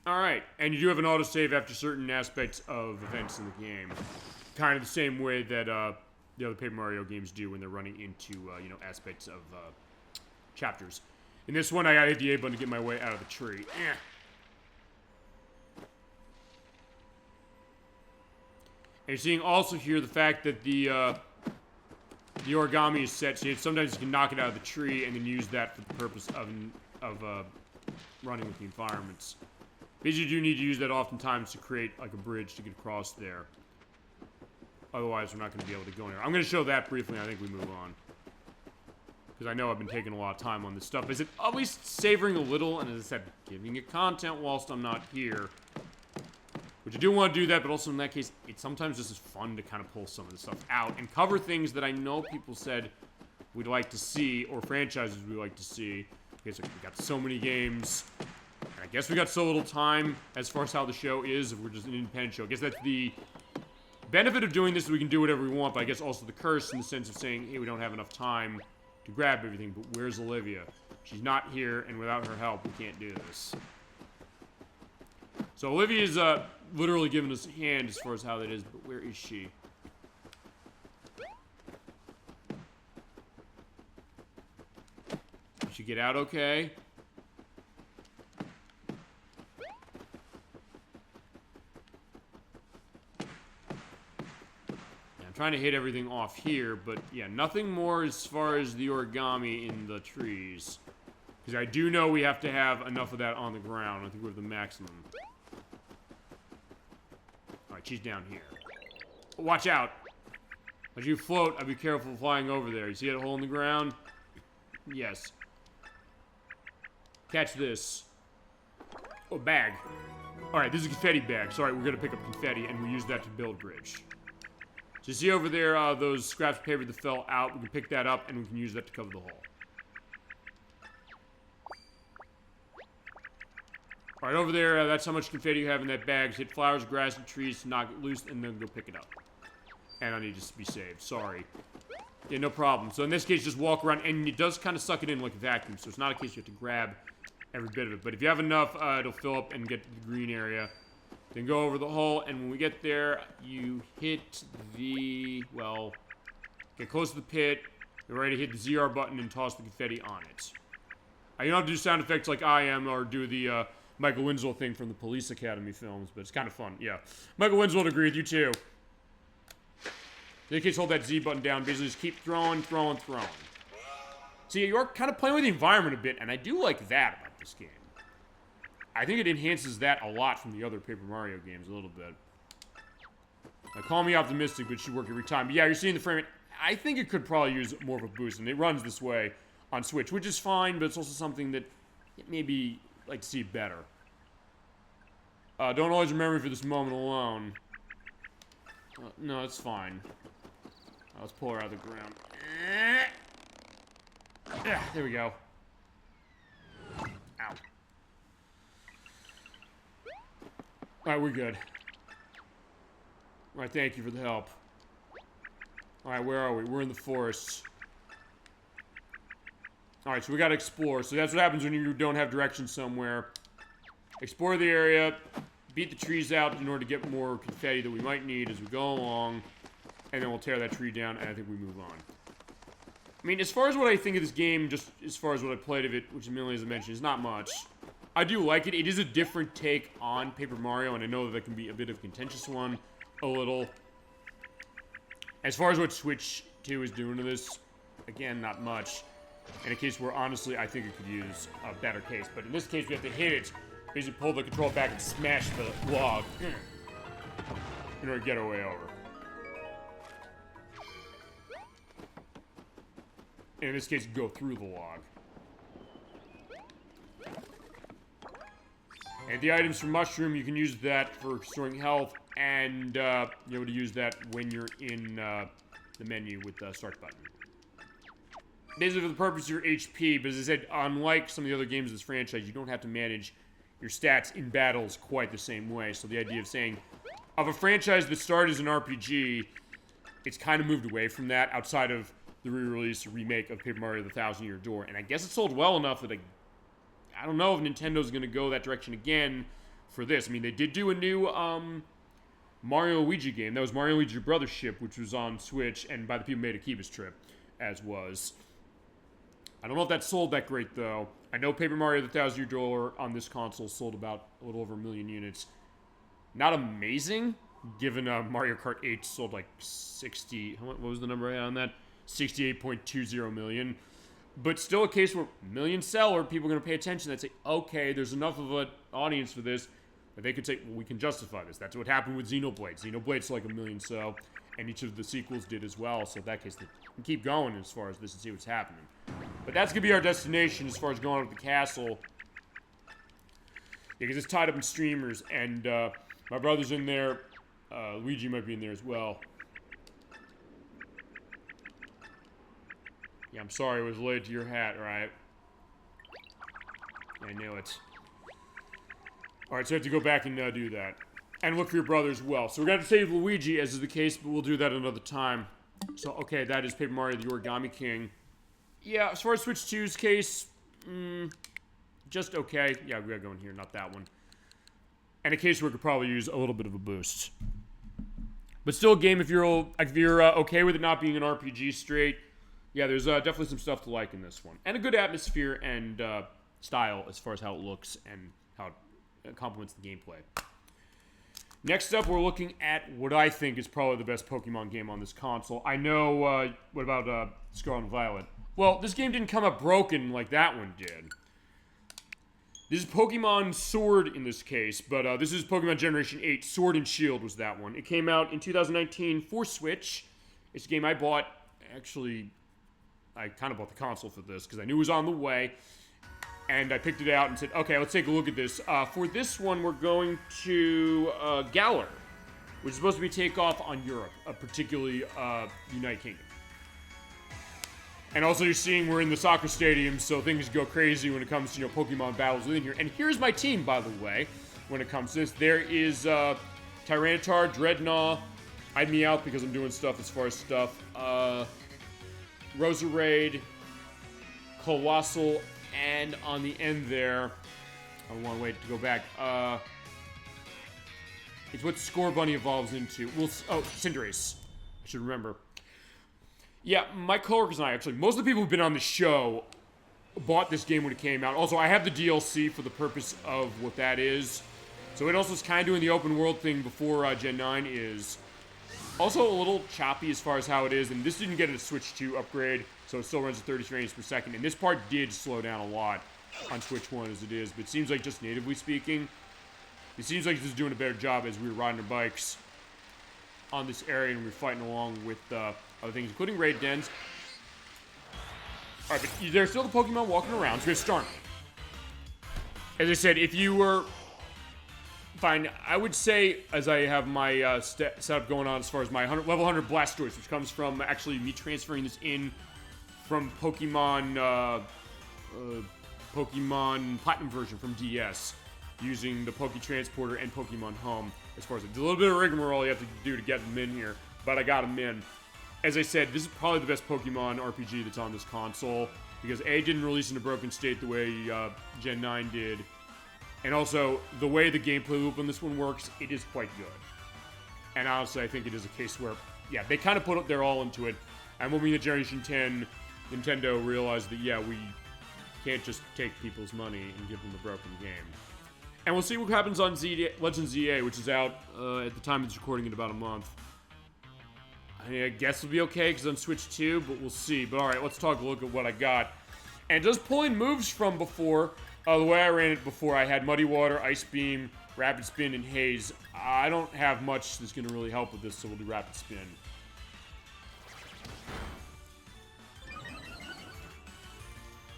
Alright, and you do have an autosave after certain aspects of events in the game. Kind of the same way that the other Paper Mario games do when they're running into, you know, aspects of chapters. In this one, I gotta hit the A button to get my way out of the tree. And you're seeing also here the fact that the origami is set, so sometimes you can knock it out of the tree and then use that for the purpose of running with the environments. Because you do need to use that oftentimes to create like a bridge to get across there. Otherwise, we're not going to be able to go anywhere. I'm going to show that briefly, and I think we move on. Because I know I've been taking a lot of time on this stuff. Is it at least savoring a little, and as I said, giving it content whilst I'm not here. Which I do want to do that, but also in that case, it sometimes just is fun to kind of pull some of this stuff out and cover things that I know people said we'd like to see, or franchises we'd like to see. Because we got so many games, and I guess we got so little time as far as how the show is, if we're just an independent show. I guess that's the benefit of doing this, is we can do whatever we want, but I guess also the curse in the sense of saying, hey, we don't have enough time to grab everything. But where's Olivia? She's not here, and without her help, we can't do this. So Olivia's literally giving us a hand as far as how that is, but where is she? Did she get out okay? Trying to hit everything off here, but yeah, nothing more as far as the origami in the trees. Because I do know we have to have enough of that on the ground. I think we have the maximum. Alright, she's down here. Watch out! As you float, I'd be careful flying over there. You see that hole in the ground? Yes. Catch this. Oh, bag. Alright, this is a confetti bag. Sorry, we're gonna pick up confetti, and we use that to build a bridge. So you see over there, those scraps of paper that fell out, we can pick that up, and we can use that to cover the hole. Alright, over there, that's how much confetti you have in that bag. Hit flowers, grass, and trees to knock it loose, and then go pick it up. And I need to be saved, sorry. Yeah, no problem. So in this case, just walk around, and it does kind of suck it in like a vacuum, so it's not a case you have to grab every bit of it. But if you have enough, it'll fill up and get to the green area. Then go over the hole, and when we get there, you hit the, well, get close to the pit, you're ready to hit the ZR button and toss the confetti on it. You don't have to do sound effects like I am, or do the Michael Winslow thing from the Police Academy films, but it's kind of fun, yeah. Michael Winslow would agree with you, too. In this case, hold that Z button down, basically just keep throwing, throwing, throwing. See, you're kind of playing with the environment a bit, and I do like that about this game. I think it enhances that a lot from the other Paper Mario games a little bit. Now, call me optimistic, but it should work every time. But yeah, you're seeing the frame rate. I think it could probably use more of a boost, and it runs this way on Switch, which is fine, but it's also something that maybe like to see better. Don't always remember me for this moment alone. No, it's fine. Let's pull her out of the ground. Yeah, there we go. Ow. Alright, we're good. Alright, thank you for the help. Alright, where are we? We're in the forests. Alright, so we gotta explore. So that's what happens when you don't have directions somewhere. Explore the area, beat the trees out in order to get more confetti that we might need as we go along. and then we'll tear that tree down, and I think we move on. I mean, as far as what I think of this game, just as far as what I played of it, which Amelia has mentioned, is not much. I do like it. It is a different take on Paper Mario, and I know that can be a bit of a contentious one, a little. As far as what Switch 2 is doing to this, again, not much. In a case where, honestly, I think it could use a better case. But in this case, we have to hit it, basically pull the control back and smash the log in order to get our way over. And in this case, go through the log. And the items from Mushroom, you can use that for storing health, and you're able to use that when you're in the menu with the start button. Basically for the purpose of your HP, but as I said, unlike some of the other games of this franchise, you don't have to manage your stats in battles quite the same way. So the idea of saying, of a franchise that started as an RPG, it's kind of moved away from that outside of the re-release remake of Paper Mario: The Thousand-Year Door. And I guess it sold well enough that I don't know if Nintendo's going to go that direction again for this. I mean, they did do a new Mario Luigi game. That was Mario Luigi Brothers Ship, which was on Switch, and by the people who made Akiba's Trip, as was. I don't know if that sold that great, though. I know Paper Mario: The Thousand-Year Door on this console sold about a little over 1 million units. Not amazing, given Mario Kart 8 sold like 60... What was the number on that? 68.20 million. But still a case where millions sell, or people are going to pay attention. They'd say, okay, there's enough of an audience for this that they could say, well, we can justify this. That's what happened with Xenoblade. Xenoblade sold like 1 million sell, and each of the sequels did as well. So in that case, they can keep going as far as this and see what's happening. But that's going to be our destination as far as going up the castle. Because it's tied up in streamers, and my brother's in there. Luigi might be in there as well. Yeah, I'm sorry, it was related to your hat, right? I knew it. Alright, so I have to go back and do that. And look for your brother as well. So we're going to save Luigi, as is the case, but we'll do that another time. So, okay, that is Paper Mario: The Origami King. Yeah, as far as Switch 2's case, just okay. Yeah, we gotta go in here, not that one. And a case where we could probably use a little bit of a boost. But still a game, if you're okay with it not being an RPG straight, yeah, there's definitely some stuff to like in this one. And a good atmosphere and style as far as how it looks and how it complements the gameplay. Next up, we're looking at what I think is probably the best Pokemon game on this console. I know, what about Scarlet and Violet? Well, this game didn't come up broken like that one did. This is Pokémon Sword in this case, but this is Pokemon Generation 8. Sword and Shield was that one. It came out in 2019 for Switch. It's a game I bought, actually, I kind of bought the console for this because I knew it was on the way. And I picked it out and said, okay, let's take a look at this. For this one, we're going to Galar, which is supposed to be takeoff on Europe, particularly the United Kingdom. And also you're seeing we're in the soccer stadium, so things go crazy when it comes to, Pokemon battles within here. And here's my team, by the way, when it comes to this. There is Tyranitar, Dreadnought, I'd me out because I'm doing stuff as far as stuff. Roserade, Colossal, and on the end there, I want to wait to go back. It's what Score Bunny evolves into. Cinderace. I should remember. Yeah, my coworkers and I, actually, most of the people who've been on the show bought this game when it came out. Also, I have the DLC for the purpose of what that is. So it also is kind of doing the open world thing before Gen 9 is. Also a little choppy as far as how it is, and this didn't get a Switch 2 upgrade, so it still runs at 30 frames per second. And this part did slow down a lot on Switch 1 as it is, but it seems like just natively speaking, it seems like this is doing a better job as we were riding our bikes on this area and we're fighting along with other things, including raid dens. Alright, but there's still the Pokemon walking around, so we're starting. As I said, if you were... Fine, I would say, as I have my setup going on as far as my level 100 Blastoise, which comes from actually me transferring this in from Pokemon Platinum version from DS, using the Poke Transporter and Pokemon Home. As far as it's a little bit of rigmarole you have to do to get them in here, but I got them in. As I said, this is probably the best Pokemon RPG that's on this console, because A, it didn't release in a broken state the way Gen 9 did, and also, the way the gameplay loop on this one works, it is quite good. And honestly, I think it is a case where yeah, they kind of put their all into it. And when we hit Generation 10, Nintendo realized that, yeah, we can't just take people's money and give them a broken game. And we'll see what happens on Legend ZA, which is out at the time of this recording in about a month. I guess it'll be okay because on Switch 2, but we'll see. But alright, let's take a look at what I got. And just pulling moves from before, the way I ran it before, I had Muddy Water, Ice Beam, Rapid Spin, and Haze. I don't have much that's going to really help with this, so we'll do Rapid Spin.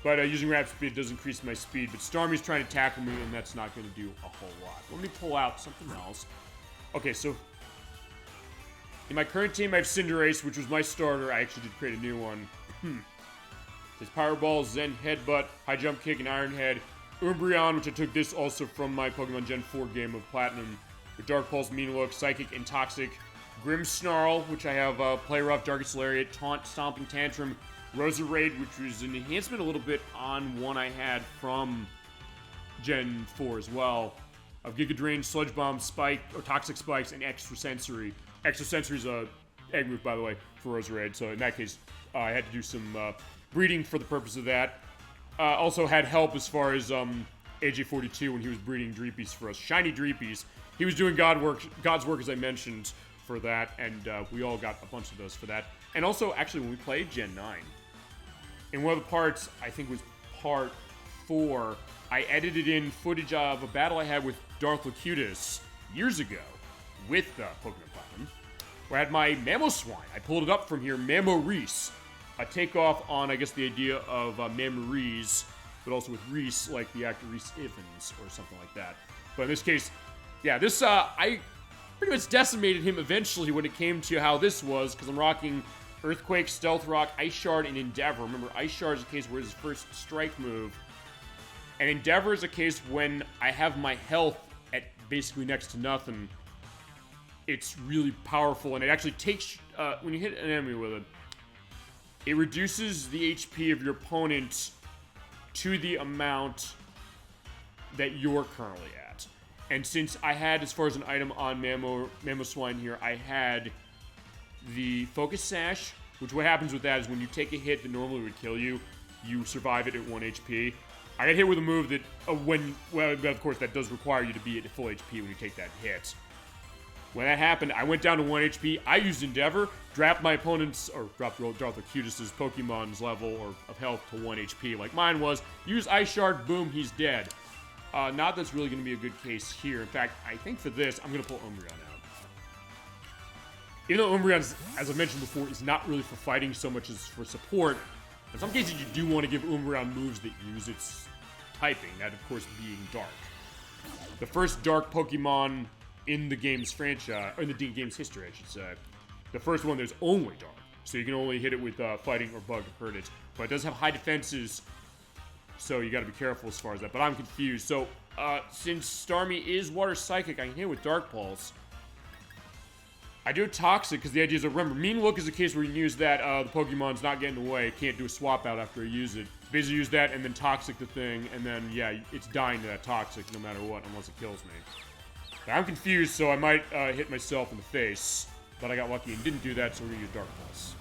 But using Rapid Spin does increase my speed, but Starmie's trying to tackle me, and that's not going to do a whole lot. Let me pull out something else. Okay, so in my current team, I have Cinderace, which was my starter. I actually did create a new one. There's Power Ball, Zen Headbutt, High Jump Kick, and Iron Head. Umbreon, which I took this also from my Pokemon Gen 4 game of Platinum. With Dark Pulse, Mean Look, Psychic, and Toxic. Grimmsnarl, which I have Play Rough, Darkest Lariat, Taunt, Stomping Tantrum. Roserade, which was an enhancement a little bit on one I had from Gen 4 as well. Of Giga Drain, Sludge Bomb, Spike, or Toxic Spikes, and Extra Sensory. Extra Sensory's a egg move, by the way, for Roserade, so in that case, I had to do some breeding for the purpose of that. Also had help as far as AJ42 when he was breeding Dreepies for us. Shiny Dreepies. He was doing God's work, as I mentioned, for that, and we all got a bunch of those for that. And also, actually, when we played Gen 9, in one of the parts, I think it was part 4, I edited in footage of a battle I had with Darth Locutus years ago with Pokemon Platinum, where I had my Mamoswine. I pulled it up from here, Mamoreese. A takeoff on, I guess, the idea of Mamoreese, but also with Reese, like the actor Reese Evans or something like that. But in this case, yeah, this, I pretty much decimated him eventually when it came to how this was, because I'm rocking Earthquake, Stealth Rock, Ice Shard, and Endeavor. Remember, Ice Shard is a case where it's his first strike move. And Endeavor is a case when I have my health at basically next to nothing. It's really powerful, and it actually takes, when you hit an enemy with it, it reduces the HP of your opponent to the amount that you're currently at. And since I had, as far as an item on Mamoswine here, I had the Focus Sash, which what happens with that is when you take a hit that normally would kill you, you survive it at 1 HP. I got hit with a move that, well, of course, that does require you to be at full HP when you take that hit. When that happened, I went down to 1 HP. I used Endeavor, dropped my opponent's, or dropped Darth Locutus' Pokemon's level of health to 1 HP, like mine was. Use Ice Shard, boom, he's dead. Not that's really going to be a good case here. In fact, I think for this, I'm going to pull Umbreon out. Even though Umbreon, as I mentioned before, is not really for fighting so much as for support, in some cases you do want to give Umbreon moves that use its typing, that of course being Dark. The first Dark Pokemon in the game's franchise, or in the game's history, I should say. The first one, there's only Dark, so you can only hit it with Fighting or Bug to hurt it. But it does have high defenses, so you gotta be careful as far as that. But I'm confused. So, since Starmie is Water Psychic, I can hit it with Dark Pulse. I do Toxic, because the idea is, remember, Mean Look is a case where you can use that, the Pokemon's not getting away, it can't do a swap out after I use it. Basically use that, and then Toxic the thing, and then, yeah, it's dying to that Toxic no matter what, unless it kills me. I'm confused, so I might hit myself in the face, but I got lucky and didn't do that, so we're gonna use Dark Pulse.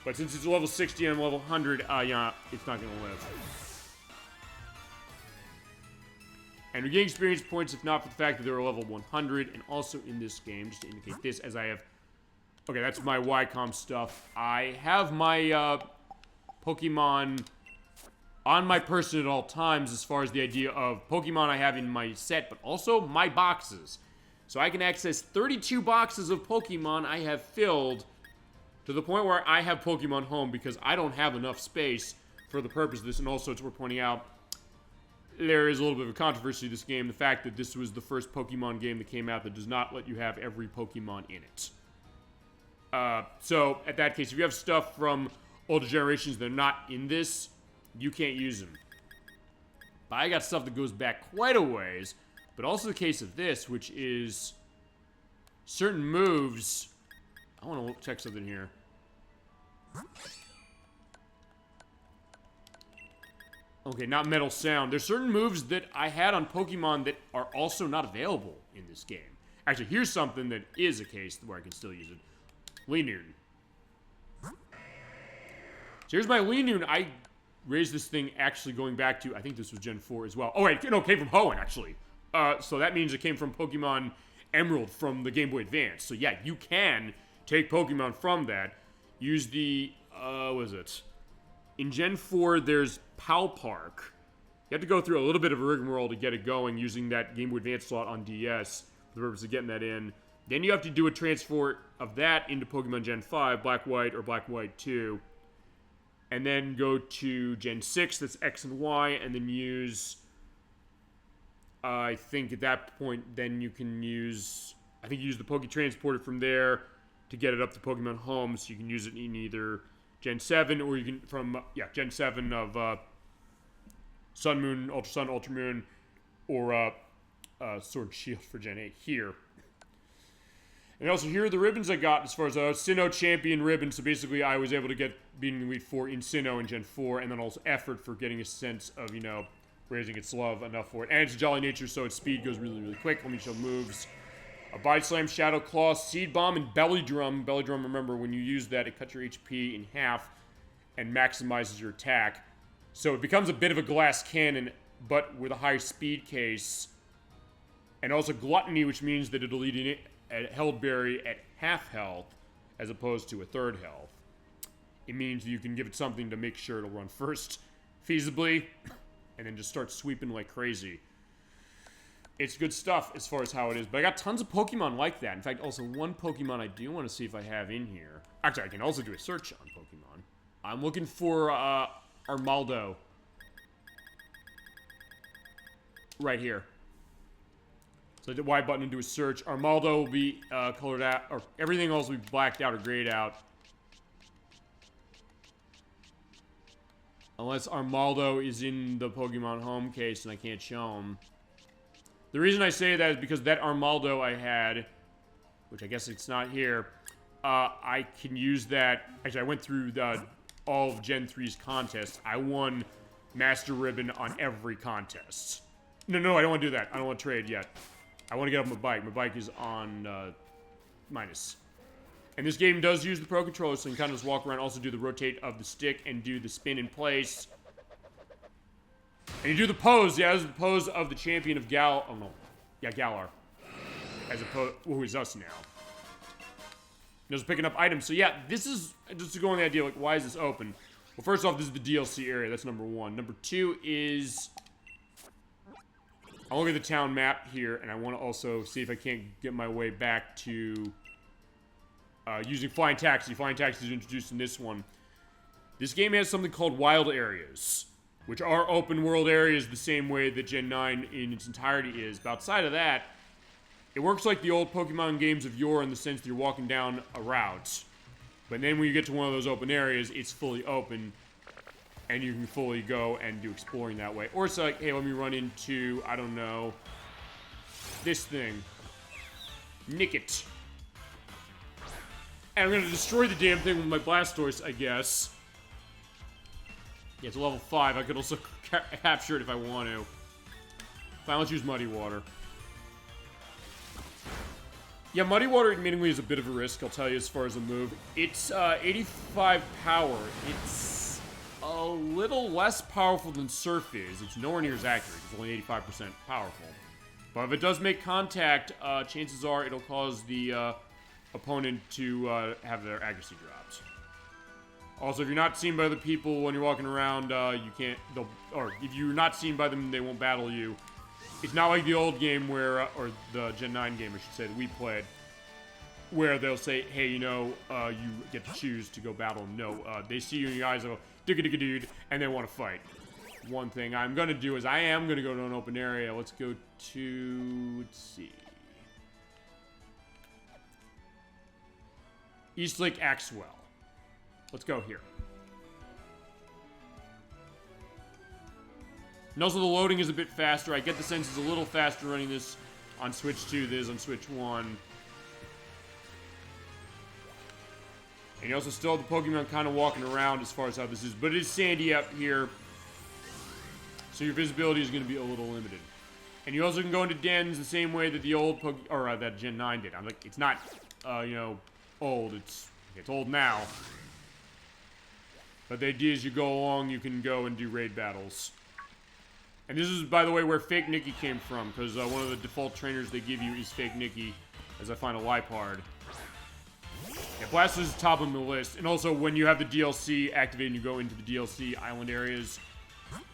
But since it's level 60 and I'm level 100, yeah, it's not gonna live. And we gain experience points if not for the fact that they're level 100, and also in this game, just to indicate this, as I have... Okay, that's my Wycom stuff. I have my Pokemon on my person at all times as far as the idea of Pokemon I have in my set, but also my boxes. So I can access 32 boxes of Pokemon I have filled to the point where I have Pokemon Home because I don't have enough space for the purpose of this. And also, it's worth pointing out, there is a little bit of a controversy in this game. The fact that this was the first Pokemon game that came out that does not let you have every Pokemon in it. So, at that case, if you have stuff from older generations that are not in this, you can't use them. But I got stuff that goes back quite a ways, but also the case of this, which is certain moves. I want to check something here. Okay, not Metal Sound. There's certain moves that I had on Pokemon that are also not available in this game. Actually, here's something that is a case where I can still use it. Linoon. So here's my Linoon. I raised this thing actually going back to, I think this was Gen 4 as well. Oh, wait, no, it came from Hoenn, actually. So that means it came from Pokemon Emerald from the Game Boy Advance. So yeah, you can take Pokemon from that. Use the, what is it? In Gen 4, there's Pal Park. You have to go through a little bit of a rigmarole to get it going using that Game Boy Advance slot on DS for the purpose of getting that in. Then you have to do a transfer of that into Pokemon Gen 5, Black White or Black White 2. And then go to Gen 6, that's X and Y, and then use... I think at that point, then you can use... I think you use the Poke Transporter from there to get it up to Pokemon Home, so you can use it in either Gen 7 or you can... from, Gen 7 of Sun, Moon, Ultra Sun, Ultra Moon, or Sword and Shield for Gen 8 here. And also, here are the ribbons I got as far as a Sinnoh Champion ribbon. So basically, I was able to get beating Elite 4 in Sinnoh in Gen 4, and then also effort for getting a sense of, you know, raising its love enough for it. And it's a Jolly Nature, so its speed goes really, really quick. Let me show moves. A Body Slam, Shadow Claw, Seed Bomb, and Belly Drum. Belly Drum, remember, when you use that, it cuts your HP in half and maximizes your attack. So it becomes a bit of a glass cannon, but with a high speed case. And also Gluttony, which means that it'll eat a Held Berry at half health as opposed to a third health. It means you can give it something to make sure it'll run first, feasibly, and then just start sweeping like crazy. It's good stuff as far as how it is, but I got tons of Pokemon like that. In fact, also one Pokemon I do want to see if I have in here. Actually, I can also do a search on Pokemon. I'm looking for Armaldo. Right here. So I hit the Y button and do a search. Armaldo will be colored out, or everything else will be blacked out or grayed out. Unless Armaldo is in the Pokemon Home case and I can't show him. The reason I say that is because that Armaldo I had, which I guess it's not here, I can use that. Actually, I went through all of Gen 3's contests. I won Master Ribbon on every contest. No, I don't want to do that. I don't want to trade yet. I want to get up my bike. My bike is on minus. And this game does use the Pro Controller, so you can kind of just walk around, also do the rotate of the stick and do the spin in place. And you do the pose. Yeah, this is the pose of the champion of Galar. As opposed, who is us now. Just picking up items. So yeah, this is, just to go on the idea, like, why is this open? Well, first off, this is the DLC area. That's number one. Number two is... I'll look at the town map here, and I want to also see if I can't get my way back to using Flying Taxi. Flying Taxi is introduced in this one. This game has something called Wild Areas, which are open world areas the same way that Gen 9 in its entirety is. But outside of that, it works like the old Pokemon games of yore in the sense that you're walking down a route. But then when you get to one of those open areas, it's fully open. And you can fully go and do exploring that way. Or it's like, hey, let me run into, I don't know, this thing. Nick it. And I'm going to destroy the damn thing with my Blastoise, I guess. Yeah, it's a level 5. I could also capture it if I want to. Fine, let's use Muddy Water. Yeah, Muddy Water admittedly is a bit of a risk, I'll tell you, as far as a move. It's 85 power. It's a little less powerful than Surf is. It's nowhere near as accurate. It's only 85% powerful. But if it does make contact, chances are it'll cause the opponent to have their accuracy dropped. Also, if you're not seen by the people when you're walking around, you can't... Or if you're not seen by them, they won't battle you. It's not like the old game where... or the Gen 9 game, I should say, that we played. Where they'll say, hey, you know, you get to choose to go battle them. No, they see you in your eyes and go, digga-digga-dude, and they want to fight. One thing I'm going to do is I am going to go to an open area. Let's go to... let's see... East Lake Axwell. Let's go here. And also the loading is a bit faster. I get the sense it's a little faster running this on Switch 2 than it is on Switch 1. And you also still have the Pokemon kind of walking around as far as how this is. But it is sandy up here. So your visibility is going to be a little limited. And you also can go into dens the same way that the old that Gen 9 did. I'm like, it's not, you know, old. It's old now. But the idea is you go along, you can go and do raid battles. And this is, by the way, where Fake Nikki came from, because one of the default trainers they give you is Fake Nikki, as I find a Lipard. Yeah, Blastoise is top of the list. And also, when you have the DLC activated and you go into the DLC island areas,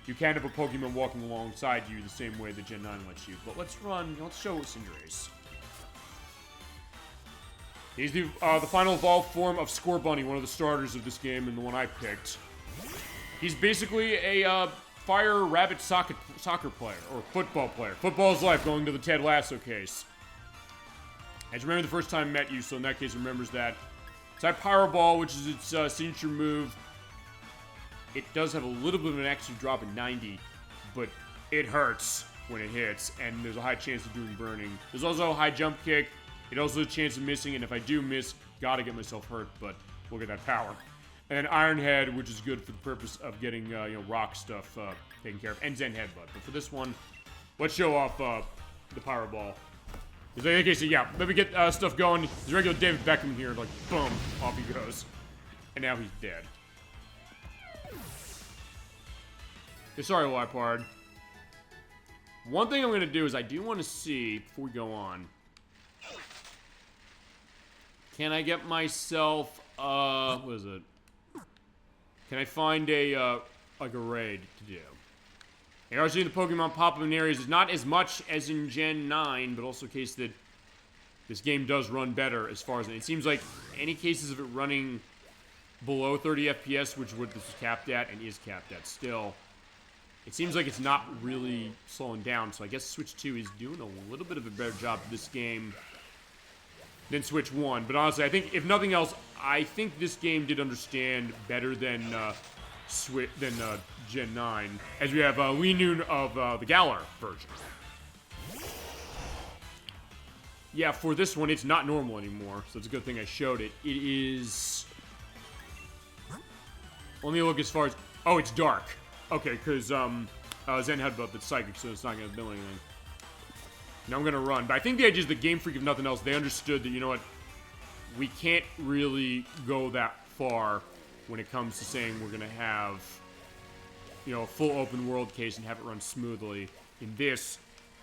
you can have a Pokemon walking alongside you the same way that Gen 9 lets you. But let's show Cinderace. He's the final evolved form of Scorbunny, one of the starters of this game and the one I picked. He's basically a fire rabbit soccer player, or football player. Football's life, going to the Ted Lasso case. I just remember the first time I met you, so in that case, it remembers that. Type Pyro Ball, which is its signature move. It does have a little bit of an extra drop at 90, but it hurts when it hits, and there's a high chance of doing burning. There's also a high jump kick. It also has a chance of missing, and if I do miss, gotta get myself hurt, but we'll get that power. And Iron Head, which is good for the purpose of getting, you know, rock stuff taken care of, and Zen Headbutt. But for this one, let's show off the Pyro Ball. Because in any case, yeah, let me get stuff going. There's regular David Beckham in here, like, boom, off he goes. And now he's dead. Hey, sorry, Lipard. One thing I'm going to do is I do want to see, before we go on, can I get myself, what is it? Can I find a, like a raid to do? And obviously the Pokemon pop-up in areas is not as much as in Gen 9, but also a case that this game does run better as far as, it seems like any cases of it running below 30 FPS, which is what this is capped at, and is capped at still, it seems like it's not really slowing down, so I guess Switch 2 is doing a little bit of a better job of this game than Switch 1. But honestly, I think, if nothing else, I think this game did understand better than Gen 9, as we have Lee Noon of the Galar version. Yeah, for this one, it's not normal anymore, so it's a good thing I showed it. It is... Let me look as far as... Oh, it's dark. Okay, because Zen Headbutt, that's psychic, so it's not going to do anything. Now I'm going to run. But I think the idea is the Game Freak, if nothing else, they understood that, you know what, we can't really go that far when it comes to saying we're going to have, you know, a full open world case and have it run smoothly in this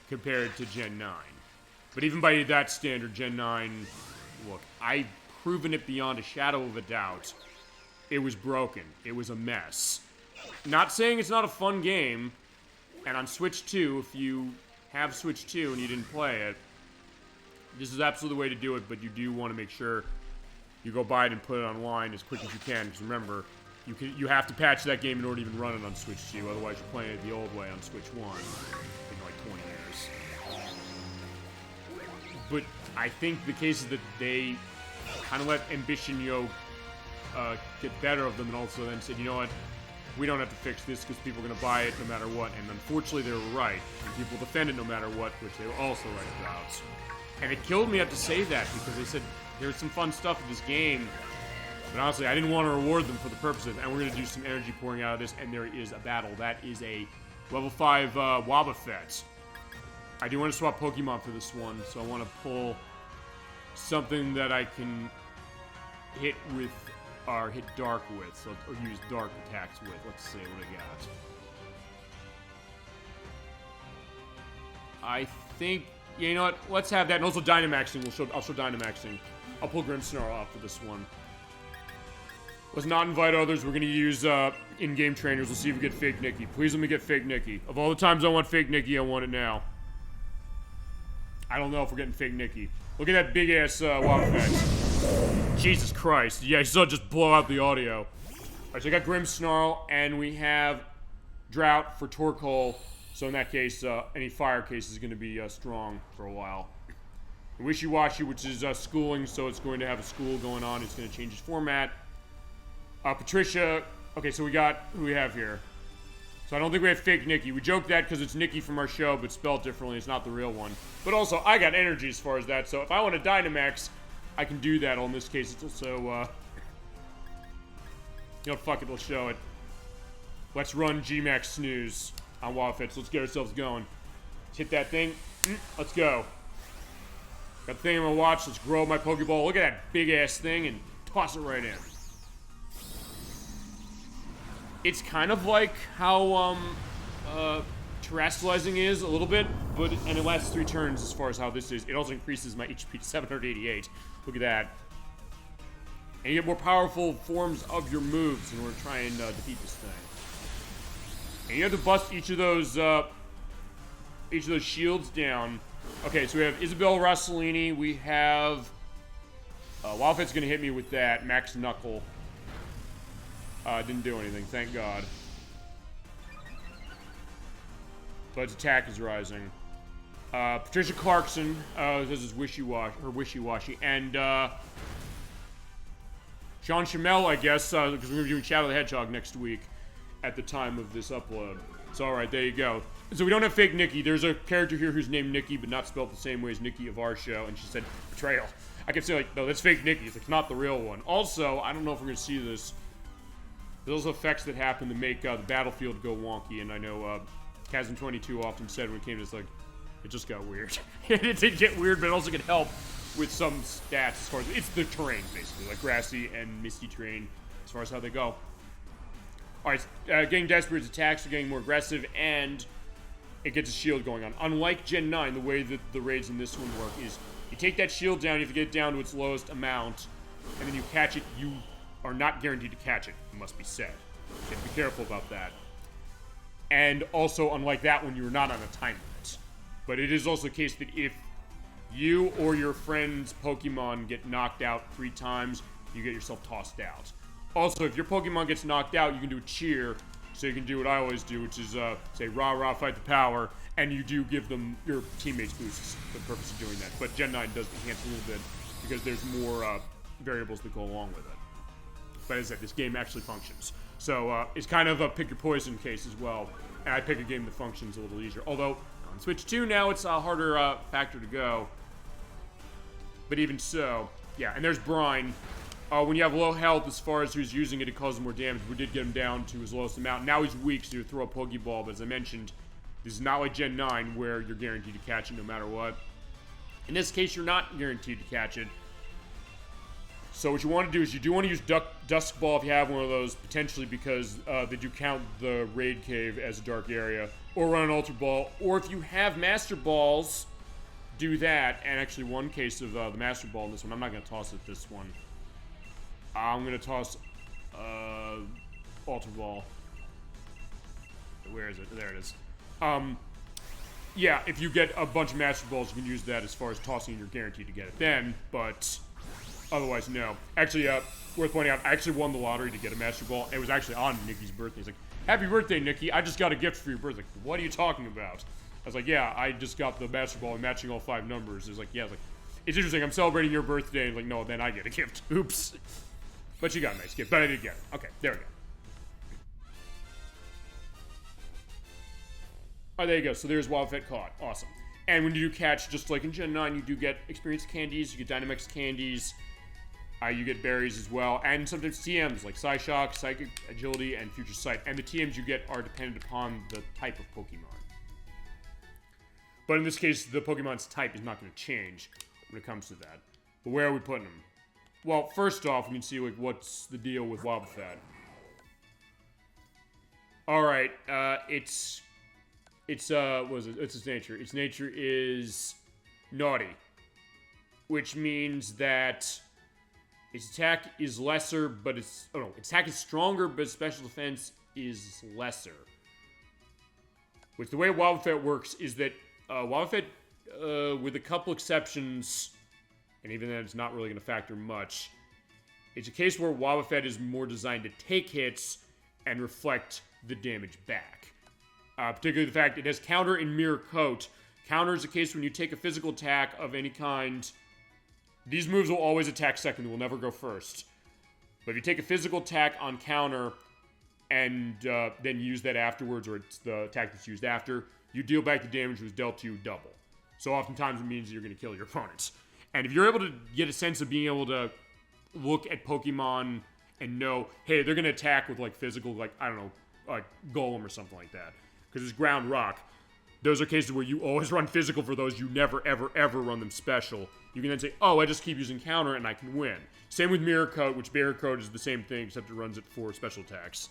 compared to Gen 9. But even by that standard, Gen 9, look, I've proven it beyond a shadow of a doubt. It was broken. It was a mess. Not saying it's not a fun game, and on Switch 2, if you have Switch 2 and you didn't play it, this is absolutely the way to do it, but you do want to make sure you go buy it and put it online as quick as you can, because remember, you have to patch that game in order to even run it on Switch 2, otherwise you're playing it the old way on Switch 1 in like 20 years. But I think the case is that they kind of let ambition, you know, get better of them, and also then said, you know what, we don't have to fix this because people are going to buy it no matter what. And unfortunately, they were right. And people defend it no matter what, which they were also right about. And it killed me to have to say that because they said there's some fun stuff in this game. But honestly, I didn't want to reward them for the purpose of it. And we're going to do some energy pouring out of this. And there is a battle. That is a level 5 Wobbuffet. I do want to swap Pokemon for this one. So I want to pull something that I can hit with... or hit dark with, so, or use dark attacks with. Let's see what I got. I think, yeah, you know what, let's have that, and also Dynamaxing, I'll show Dynamaxing. I'll pull Grimmsnarl off for this one. Let's not invite others, we're gonna use, in-game trainers, we'll see if we get Fake Nikki. Please let me get Fake Nikki. Of all the times I want Fake Nikki, I want it now. I don't know if we're getting Fake Nikki. Look at that big-ass, Wobbuffet. Jesus Christ. Yeah, you saw it just blow out the audio. Alright, so I got Grimmsnarl, and we have Drought for Torkoal. So in that case, any fire case is going to be strong for a while. Wishy-Washy, which is schooling, so it's going to have a school going on. It's going to change its format. Patricia. Okay, so we got who we have here. So I don't think we have Fake Nikki. We joked that because it's Nikki from our show, but spelled differently. It's not the real one. But also, I got energy as far as that, so if I want to Dynamax, I can do that. Well, in this case, it's also, you know, fuck it, let's show it. Let's run G-Max Snooze on Wobbuffet, so let's get ourselves going. Let's hit that thing. Let's go. Got the thing on my watch. Let's grow my Pokeball. Look at that big-ass thing and toss it right in. It's kind of like how terrestrializing is a little bit, and it lasts 3 turns as far as how this is. It also increases my HP to 788. Look at that. And you get more powerful forms of your moves in order to try and defeat this thing. And you have to bust each of those shields down. Okay, so we have Isabelle Rossellini. We have Wildfit's gonna hit me with that Max Knuckle. Didn't do anything, thank God. But its attack is rising. Patricia Clarkson, this is wishy-washy, and Sean Shamel, I guess, because we're gonna be doing Shadow the Hedgehog next week at the time of this upload. So alright, there you go. So we don't have fake Nikki. There's a character here who's named Nikki, but not spelled the same way as Nikki of our show, and she said, betrayal. I kept saying, like, no, that's fake Nikki. It's like, not the real one. Also, I don't know if we're gonna see this. There's effects that happen to make the battlefield go wonky, and I know Chasm22 often said when it came to this, like, it just got weird. It did get weird, but it also could help with some stats as far as, it's the terrain, basically, like grassy and misty terrain as far as how they go. Alright, getting desperate, its attacks are getting more aggressive, and it gets a shield going on. Unlike Gen 9, the way that the raids in this one work is, you take that shield down, you have to get it down to its lowest amount, and then you catch it. You are not guaranteed to catch it, it must be said. You have to be careful about that. And also, unlike that one, you are not on a time limit. But it is also the case that if you or your friend's Pokemon get knocked out 3 times, you get yourself tossed out. Also, if your Pokemon gets knocked out, you can do a cheer. So you can do what I always do, which is say, rah, rah, fight the power. And you do give them your teammates boosts for the purpose of doing that. But Gen 9 does enhance a little bit because there's more variables that go along with it. But as I said, this game actually functions. So it's kind of a pick your poison case as well. And I pick a game that functions a little easier. Although, on Switch 2 now, it's a harder factor to go. But even so, yeah, and there's Brine. When you have low health, as far as who's using it, it causes more damage. We did get him down to his lowest amount. Now he's weak, so you throw a Pokeball. But as I mentioned, this is not like Gen 9, where you're guaranteed to catch it no matter what. In this case, you're not guaranteed to catch it. So what you want to do is you do want to use Dusk Ball if you have one of those, potentially because they do count the Raid Cave as a dark area. Or run an Ultra Ball. Or if you have Master Balls, do that. And actually, one case of the Master Ball in this one, I'm not going to toss it this one. I'm going to toss Ultra Ball. Where is it? There it is. Yeah, if you get a bunch of Master Balls, you can use that as far as tossing. You're guaranteed to get it then, but otherwise, no. Actually, worth pointing out, I actually won the lottery to get a Master Ball. It was actually on Nikki's birthday. He's like, happy birthday, Nikki. I just got a gift for your birthday. Like, what are you talking about? I was like, yeah, I just got the Master Ball and matching all 5 numbers. It was like, yeah, I was like, it's interesting. I'm celebrating your birthday. And like, no, then I get a gift. Oops. But you got a nice gift. But I did get it. Okay, there we go. Oh, there you go. So there's Wildfit caught. Awesome. And when you do catch, just like in Gen 9, you do get experience candies. You get Dynamax candies. You get berries as well. And sometimes TMs like Psyshock, Psychic Agility, and Future Sight. And the TMs you get are dependent upon the type of Pokemon. But in this case, the Pokemon's type is not going to change when it comes to that. But where are we putting them? Well, first off, we can see like what's the deal with Wobbuffet. All right, what is it? It's its nature. Its nature is naughty, which means that its attack is lesser, but its attack is stronger, but its special defense is lesser. Which the way Wobbuffet works is that Wobbuffet, with a couple exceptions. And even then, it's not really going to factor much. It's a case where Wobbuffet is more designed to take hits and reflect the damage back. Particularly the fact it has Counter and Mirror Coat. Counter is a case when you take a physical attack of any kind. These moves will always attack second. They will never go first. But if you take a physical attack on Counter and then use that afterwards, or it's the attack that's used after, you deal back the damage that was dealt to you double. So oftentimes it means that you're going to kill your opponents. And if you're able to get a sense of being able to look at Pokemon and know, hey, they're going to attack with, like, physical, like, I don't know, like Golem or something like that, because it's ground rock, those are cases where you always run physical for those. You never, ever, ever run them special. You can then say, oh, I just keep using counter and I can win. Same with Mirror Coat, which Mirror Coat is the same thing, except it runs it for special attacks.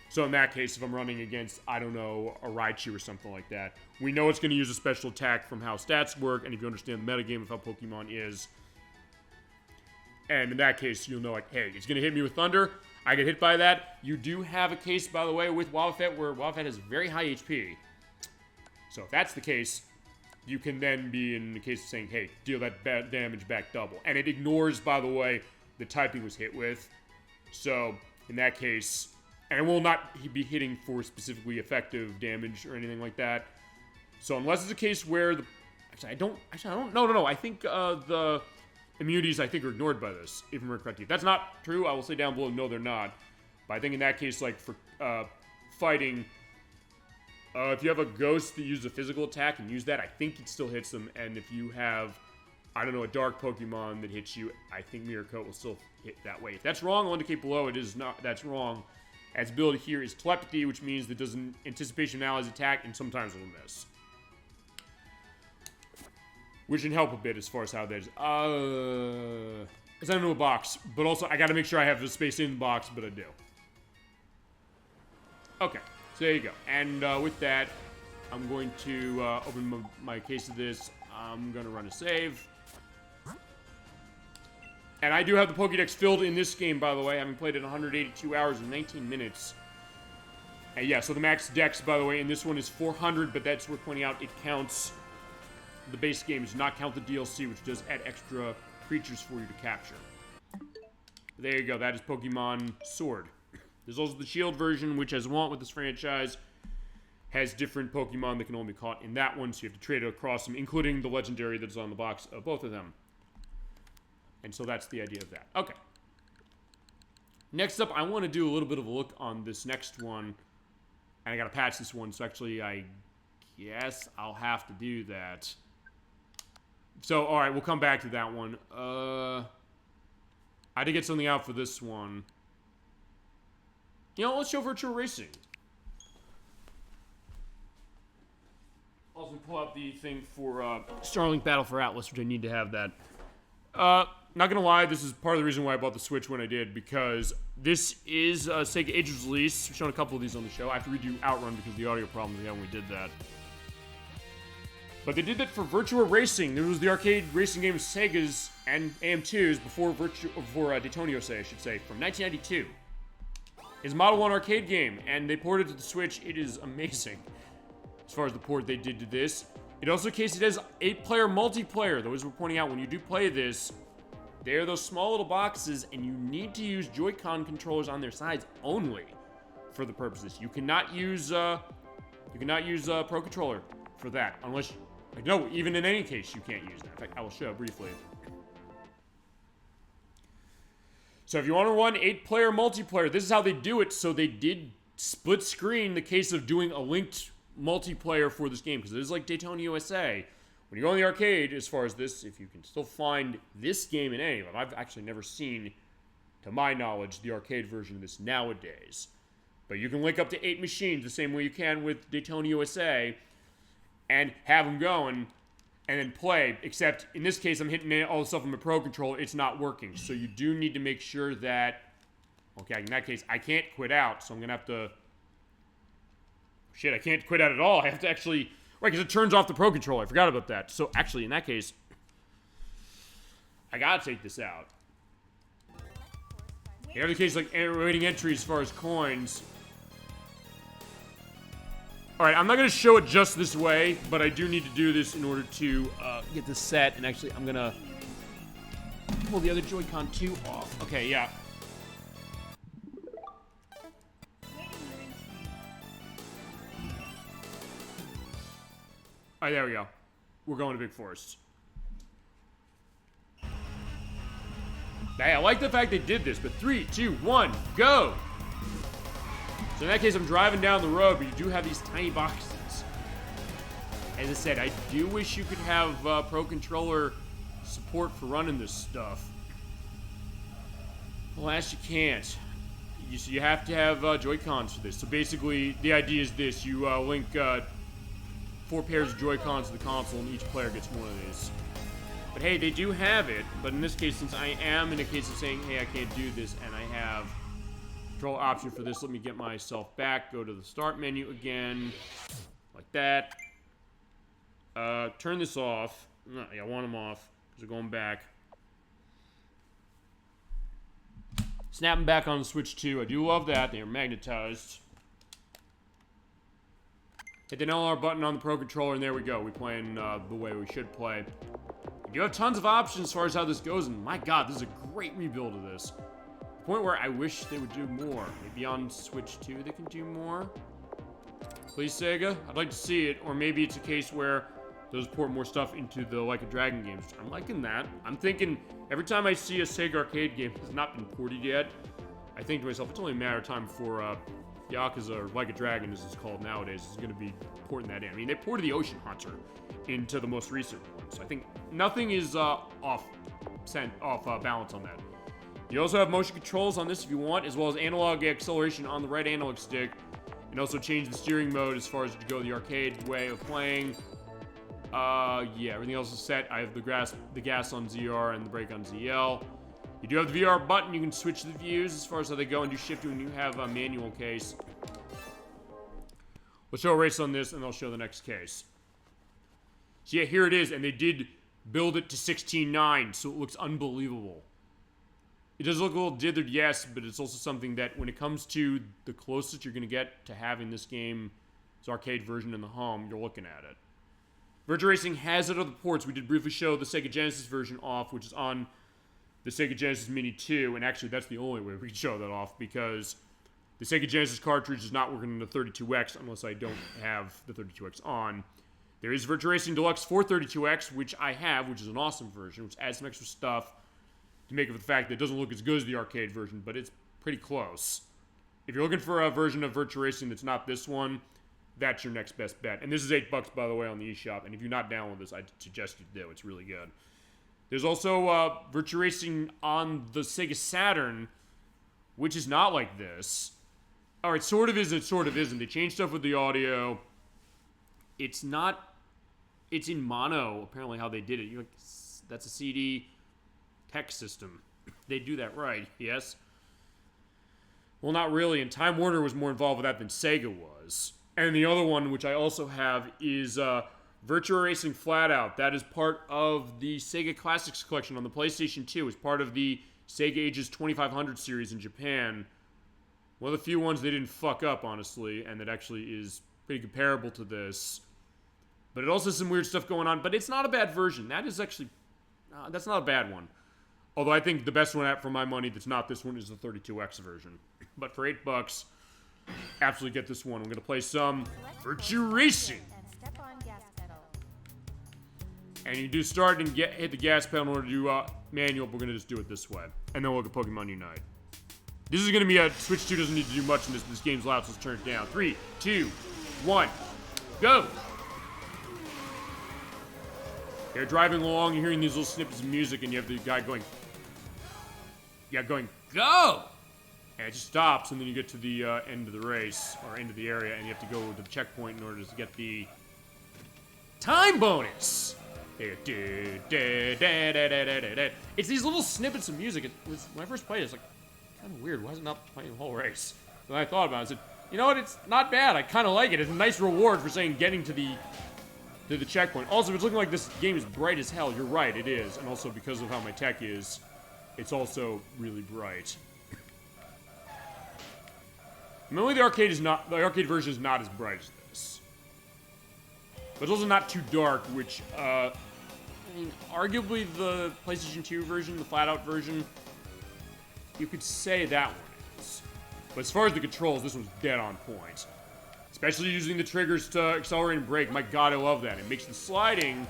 So in that case, if I'm running against, I don't know, a Raichu or something like that, we know it's going to use a special attack from how stats work, and if you understand the metagame of how Pokemon is, and in that case, you'll know, like, hey, it's going to hit me with Thunder. I get hit by that. You do have a case, by the way, with Wobbuffet, where Wobbuffet has very high HP. So if that's the case, you can then be in the case of saying, hey, deal that bad damage back double. And it ignores, by the way, the type he was hit with. So in that case, and it will not be hitting for specifically effective damage or anything like that. So unless it's a case where the... Actually, I don't... No. I think the immunities, I think, are ignored by this, if I remember correctly. If that's not true, I will say down below, no, they're not. But I think in that case, like, for fighting... if you have a ghost that uses a physical attack and use that, I think it still hits them. And if you have, I don't know, a dark Pokemon that hits you, I think Mirror Coat will still hit that way. If that's wrong, I'll indicate below it is not. That's wrong. Its ability here is Telepathy, which means that it does an anticipation of an ally's attack, and sometimes it'll miss. Which can help a bit as far as how that is. It's not into a box, but also I gotta make sure I have the space in the box, but I do. Okay. So there you go. And with that, I'm going to open my case of this. I'm going to run a save. And I do have the Pokédex filled in this game, by the way. Having played it 182 hours and 19 minutes. And yeah, so the max dex, by the way, in this one is 400, but that's worth pointing out. It counts the base game. Does not count the DLC, which does add extra creatures for you to capture. There you go. That is Pokémon Sword. There's also the Shield version, which, as want with this franchise, has different Pokemon that can only be caught in that one, so you have to trade it across them, including the legendary that's on the box of both of them. And so that's the idea of that. Okay. Next up, I want to do a little bit of a look on this next one. And I got to patch this one, so actually I guess I'll have to do that. So, alright, we'll come back to that one. I did get something out for this one. You know, let's show Virtua Racing. Also pull out the thing for Starlink Battle for Atlas, which I need to have that. Not gonna lie, this is part of the reason why I bought the Switch when I did, because this is a Sega Ages release. We've shown a couple of these on the show. I have to redo Outrun because of the audio problems we had when we did that. But they did that for Virtua Racing. It was the arcade racing game of Sega's and AM2's before Daytona USA, I should say, from 1992. It's a Model 1 arcade game, and they ported it to the Switch. It is amazing as far as the port they did to this. It also it has 8-player multiplayer. Those we're pointing out, when you do play this, they are those small little boxes, and you need to use Joy-Con controllers on their sides only for the purposes. You cannot use Pro Controller for that, unless no. Even in any case, you can't use that. In fact, I will show briefly. So if you want to run 8-player multiplayer, this is how they do it. So they did split screen the case of doing a linked multiplayer for this game, because it is like Daytona USA. When you go in the arcade, as far as this, if you can still find this game in any of them, I've actually never seen, to my knowledge, the arcade version of this nowadays. But you can link up to 8 machines the same way you can with Daytona USA and have them going and then play. Except, in this case, I'm hitting all the stuff on my Pro Controller. It's not working. So you do need to make sure that... Okay, in that case, I can't quit out, so I'm going to have to... Shit, I can't quit out at all. I have to actually... Right, because it turns off the Pro Controller. I forgot about that. So, actually, in that case, I gotta take this out. In every case, like, rating entries as far as coins. Alright, I'm not gonna show it just this way, but I do need to do this in order to get this set. And actually, I'm gonna pull the other Joy-Con 2 off. Okay, yeah. Alright, there we go. We're going to Big Forest. Hey, I like the fact they did this, but 3, 2, 1, go! So in that case, I'm driving down the road, but you do have these tiny boxes. As I said, I do wish you could have Pro Controller support for running this stuff. Alas, you can't. You have to have Joy-Cons for this. So basically, the idea is this. You link 4 pairs of Joy-Cons to the console, and each player gets one of these. But hey, they do have it, but in this case, since I am in a case of saying, hey, I can't do this, and I have control option for this, let me get myself back, go to the start menu again, like that. Turn this off. No, I want them off, because they're going back. Snap them back on the Switch 2. I do love that. They are magnetized. Hit the LR button on the Pro Controller, and there we go. We're playing the way we should play. You have tons of options as far as how this goes, and my god, this is a great rebuild of this. The point where I wish they would do more. Maybe on Switch 2 they can do more? Please, Sega? I'd like to see it, or maybe it's a case where they'll just port more stuff into the Like a Dragon games. I'm liking that. I'm thinking, every time I see a Sega arcade game that's not been ported yet, I think to myself, it's only a matter of time before Yakuza, or Like a Dragon as it's called nowadays, is going to be porting that in. I mean, they ported the Ocean Hunter into the most recent one, so I think nothing is off balance on that. You also have motion controls on this if you want, as well as analog acceleration on the right analog stick, and also change the steering mode as far as to go the arcade way of playing. Yeah, everything else is set. I have the gas on ZR and the brake on ZL. You do have the VR button. You can switch the views as far as how they go and do shifting when you have a manual case. We'll show a race on this, and I'll show the next case. So yeah, here it is, and they did build it to 16:9, so it looks unbelievable. It does look a little dithered, yes, but it's also something that when it comes to the closest you're going to get to having this game's arcade version in the home, you're looking at it. Virtua Racing has it other ports. We did briefly show the Sega Genesis version off, which is on the Sega Genesis Mini 2, and actually that's the only way we can show that off, because the Sega Genesis cartridge is not working on the 32X unless I don't have the 32X on. There is Virtua Racing Deluxe for 32X, which I have, which is an awesome version, which adds some extra stuff to make up for the fact that it doesn't look as good as the arcade version, but it's pretty close. If you're looking for a version of Virtua Racing that's not this one, that's your next best bet. And this is $8, by the way, on the eShop, and if you're not down with this, I'd suggest you do. It's really good. There's also Virtua Racing on the Sega Saturn, which is not like this. All right, sort of is, it sort of isn't. They changed stuff with the audio. It's not... It's in mono, apparently, how they did it. You're like, that's a CD tech system. They do that right, yes? Well, not really, and Time Warner was more involved with that than Sega was. And the other one, which I also have, is Virtua Racing Flat Out. That is part of the Sega Classics collection on the PlayStation 2. It's part of the Sega Ages 2500 series in Japan. One of the few ones they didn't fuck up, honestly, and that actually is pretty comparable to this. But it also has some weird stuff going on, but it's not a bad version. That is actually... that's not a bad one. Although I think the best one out for my money that's not this one is the 32X version. But for $8, absolutely get this one. I'm going to play some Virtua Racing. And you do start and hit the gas pedal in order to do manual, but we're going to just do it this way. And then we'll look at Pokémon Unite. This is going to be a... Switch 2 doesn't need to do much in this. This game's loud, so let's turn it down. 3, 2, 1, go! You're driving along, you're hearing these little snippets of music, and you have the guy going... Yeah, going, go! And it just stops, and then you get to the end of the race, or end of the area, and you have to go to the checkpoint in order to get the time bonus! It's these little snippets of music. When I first played it, it's like, kind of weird. Why is it not playing the whole race? Then I thought about it, I said, you know what, it's not bad. I kind of like it. It's a nice reward for saying getting to the checkpoint. Also, if it's looking like this game is bright as hell, you're right, it is. And also, because of how my tech is, it's also really bright. Mainly the arcade version is not as bright as this. But it's also not too dark, which, I mean, arguably the PlayStation 2 version, the flat-out version, you could say that one is. But as far as the controls, this one's dead on point. Especially using the triggers to accelerate and brake. My god, I love that. It makes the sliding,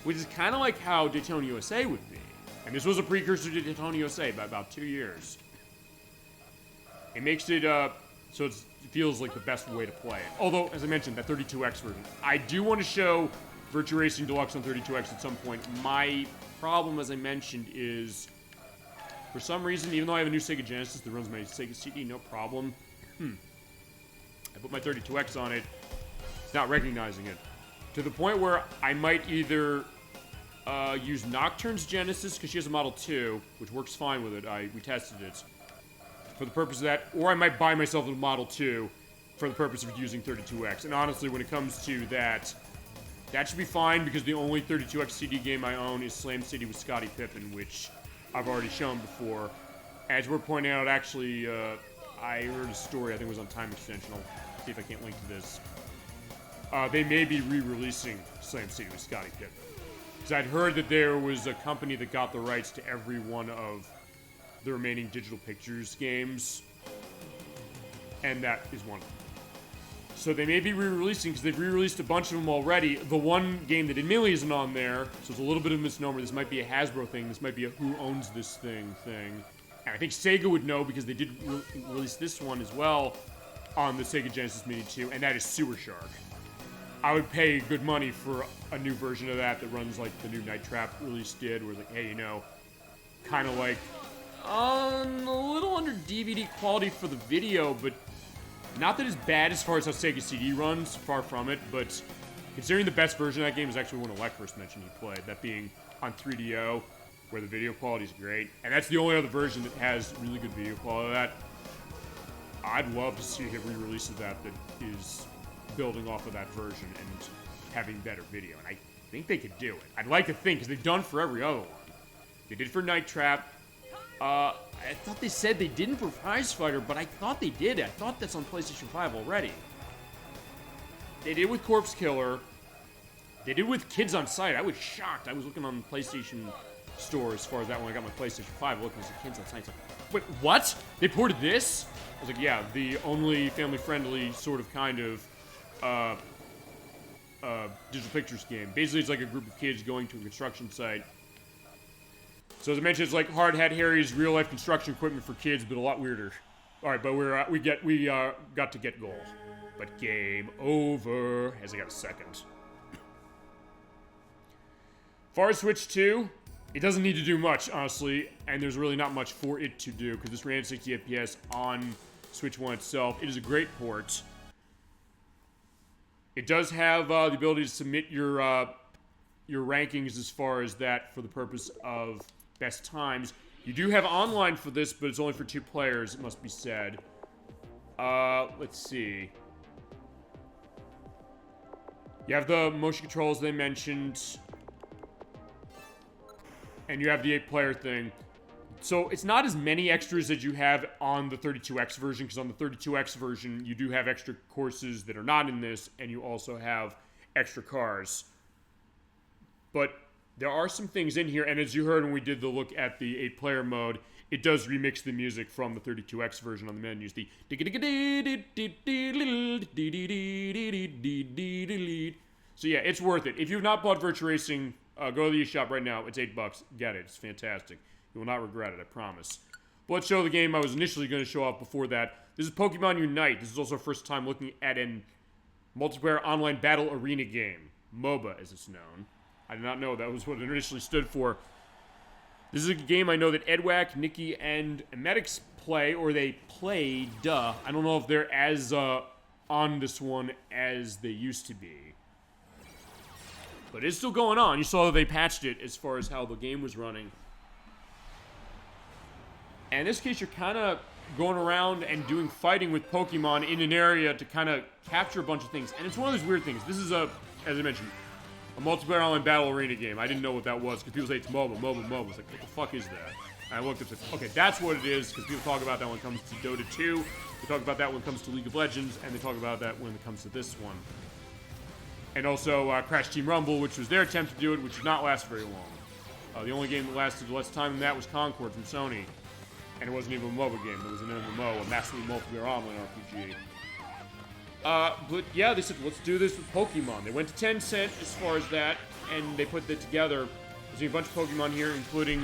which is kind of like how Daytona USA would be. And this was a precursor to Daytona USA by about 2 years. It makes it, so it feels like the best way to play it. Although, as I mentioned, that 32X version. I do want to show Virtua Racing Deluxe on 32X at some point. My problem, as I mentioned, is... For some reason, even though I have a new Sega Genesis that runs my Sega CD, no problem. I put my 32X on it. It's not recognizing it. To the point where I might either use Nocturne's Genesis, because she has a Model 2, which works fine with it. We tested it. For the purpose of that, or I might buy myself a Model 2 for the purpose of using 32X. And honestly, when it comes to that, that should be fine, because the only 32X CD game I own is Slam City with Scottie Pippen, which I've already shown before. As we're pointing out, actually, I heard a story, I think it was on Time Extension. I'll see if I can't link to this. They may be re-releasing Slam City with Scottie Pippen. Because I'd heard that there was a company that got the rights to every one of the remaining Digital Pictures games. And that is one of them. So they may be re-releasing, because they've re-released a bunch of them already. The one game that admittedly isn't on there, so it's a little bit of a misnomer. This might be a Hasbro thing. This might be a who owns this thing. And I think Sega would know, because they did release this one as well on the Sega Genesis Mini 2, and that is Sewer Shark. I would pay good money for a new version of that runs like the new Night Trap release did, where it's like, hey, you know, kind of like a little under DVD quality for the video, but not that it's bad as far as how Sega CD runs, far from it, but considering the best version of that game is actually one Alec first mentioned he played, that being on 3DO, where the video quality is great, and that's the only other version that has really good video quality of that. I'd love to see a re-release of that is building off of that version and having better video, and I think they could do it. I'd like to think, because they've done for every other one. They did for Night Trap. I thought they said they didn't for Prize Fighter, but I thought they did. I thought that's on PlayStation 5 already. They did with Corpse Killer. They did with Kids on Site. I was shocked. I was looking on the PlayStation Store as far as that when I got my PlayStation 5. Looking at Kids on Site. Like, wait, what? They ported this? I was like, yeah, the only family-friendly sort of kind of Digital Pictures game. Basically, it's like a group of kids going to a construction site. So as I mentioned, it's like Hard Hat Harry's real-life construction equipment for kids, but a lot weirder. All right, but we got to get gold, but game over. As I got a second. Far as Switch 2, it doesn't need to do much, honestly, and there's really not much for it to do because this ran at 60 FPS on Switch 1 itself. It is a great port. It does have the ability to submit your rankings as far as that for the purpose of best times. You do have online for this, but it's only for 2 players, it must be said. Let's see. You have the motion controls they mentioned. And you have the 8-player thing. So it's not as many extras as you have on the 32X version, because on the 32X version, you do have extra courses that are not in this, and you also have extra cars. But there are some things in here, and as you heard when we did the look at the 8-player mode, it does remix the music from the 32X version on the menus. The so yeah, it's worth it. If you've not bought Virtua Racing, go to the eShop right now. It's $8. Get it. It's fantastic. You will not regret it, I promise. But let's show the game I was initially going to show off before that. This is Pokémon Unite. This is also our first time looking at an multiplayer online battle arena game. MOBA, as it's known. I did not know that was what it initially stood for. This is a game I know that Edwack, Nikki, and Emetics play, or they played. I don't know if they're as on this one as they used to be. But it's still going on. You saw that they patched it as far as how the game was running. And in this case, you're kind of going around and doing fighting with Pokemon in an area to kind of capture a bunch of things. And it's one of those weird things. This is as I mentioned, a multiplayer online battle arena game. I didn't know what that was because people say it's MOBA. It's like, what the fuck is that? And I looked up and said, okay, that's what it is, because people talk about that when it comes to Dota 2. They talk about that when it comes to League of Legends, and they talk about that when it comes to this one. And also Crash Team Rumble, which was their attempt to do it, which did not last very long. The only game that lasted less time than that was Concord from Sony. And it wasn't even a MOBA game. It was an MMO, a massively multiplayer online RPG. But yeah, they said, let's do this with Pokemon. They went to Tencent as far as that, and they put that together. There's a bunch of Pokemon here, including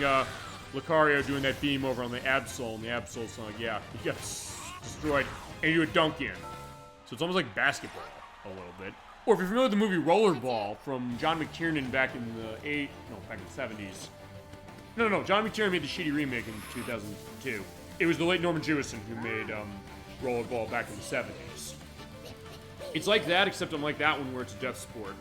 Lucario doing that beam over on the Absol, and the Absol's like, yeah, he gets destroyed, and you do a dunk in. So it's almost like basketball, a little bit. Or if you're familiar with the movie Rollerball from John McTiernan back in the 70s. No, John McTiernan made the shitty remake in 2002. It was the late Norman Jewison who made Rollerball back in the 70s. It's like that, except unlike that one where it's a death sport.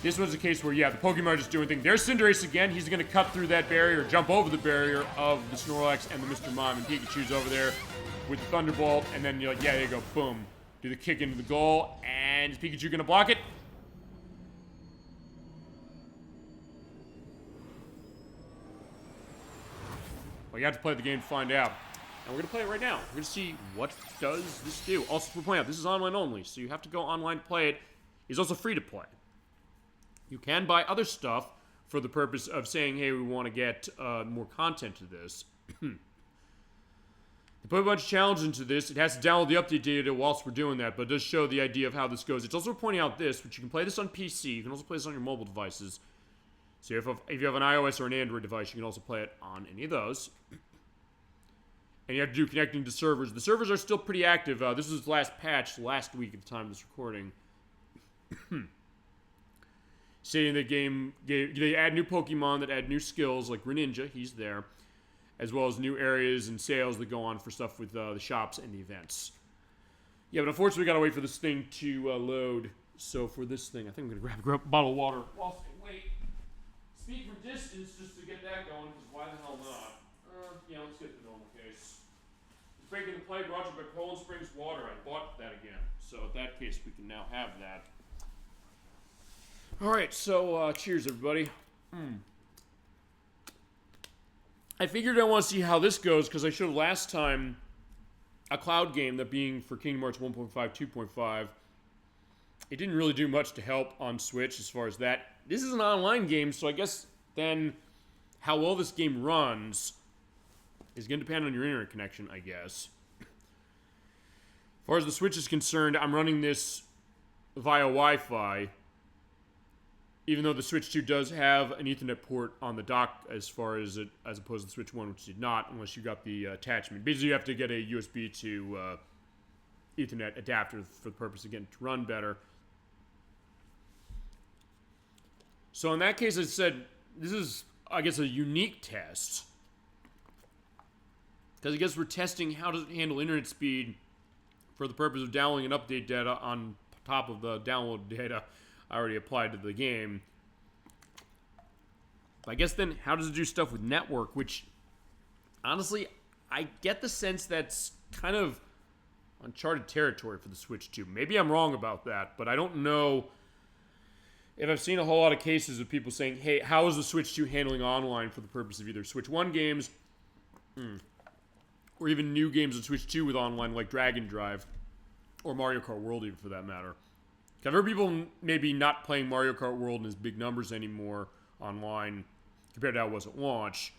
This one's a case where, yeah, the Pokemon are just doing things. There's Cinderace again. He's going to cut through that barrier, jump over the barrier of the Snorlax and the Mr. Mime, and Pikachu's over there with the Thunderbolt, and then you're like, yeah, there you go, boom. Do the kick into the goal, and is Pikachu going to block it? Well, you have to play the game to find out. And we're going to play it right now. We're going to see what does this do. Also, we're pointing out, this is online only, so you have to go online to play it. It's also free to play. You can buy other stuff for the purpose of saying, hey, we want to get more content to this. They put a bunch of challenges into this. It has to download the update data whilst we're doing that, but it does show the idea of how this goes. It's also pointing out this, which you can play this on PC. You can also play this on your mobile devices. So if you have an iOS or an Android device, you can also play it on any of those. And you have to do connecting to servers. The servers are still pretty active. This was the last patch last week at the time of this recording. Saying the game, they add new Pokemon that add new skills, like Greninja, he's there, as well as new areas and sales that go on for stuff with the shops and the events. Yeah, but unfortunately, we gotta wait for this thing to load. So for this thing, I think I'm gonna grab a bottle of water. Whilst I wait, speed from distance just to get that going, because why the hell not? Yeah, let's get the normal case. It's Breaking the Play brought to you by Poland Springs Water. I bought that again, so in that case, we can now have that. Alright, so, cheers, everybody. I figured I want to see how this goes, because I showed last time a cloud game, that being for Kingdom Hearts 1.5, 2.5. It didn't really do much to help on Switch as far as that. This is an online game, so I guess then how well this game runs is going to depend on your internet connection, I guess. As far as the Switch is concerned, I'm running this via Wi-Fi. Even though the Switch 2 does have an Ethernet port on the dock as far as it, as opposed to the Switch 1, which did not, unless you got the attachment. Basically, you have to get a USB to Ethernet adapter for the purpose of getting it to run better. So in that case, I said, this is, I guess, a unique test. Because I guess we're testing how does it handle internet speed for the purpose of downloading and update data on top of the download data I already applied to the game. I guess then, how does it do stuff with network? Which, honestly, I get the sense that's kind of uncharted territory for the Switch 2. Maybe I'm wrong about that, but I don't know if I've seen a whole lot of cases of people saying, hey, how is the Switch 2 handling online for the purpose of either Switch 1 games, or even new games on Switch 2 with online, like Dragon Drive, or Mario Kart World even, for that matter. I've heard people maybe not playing Mario Kart World in as big numbers anymore online compared to how it was at launch.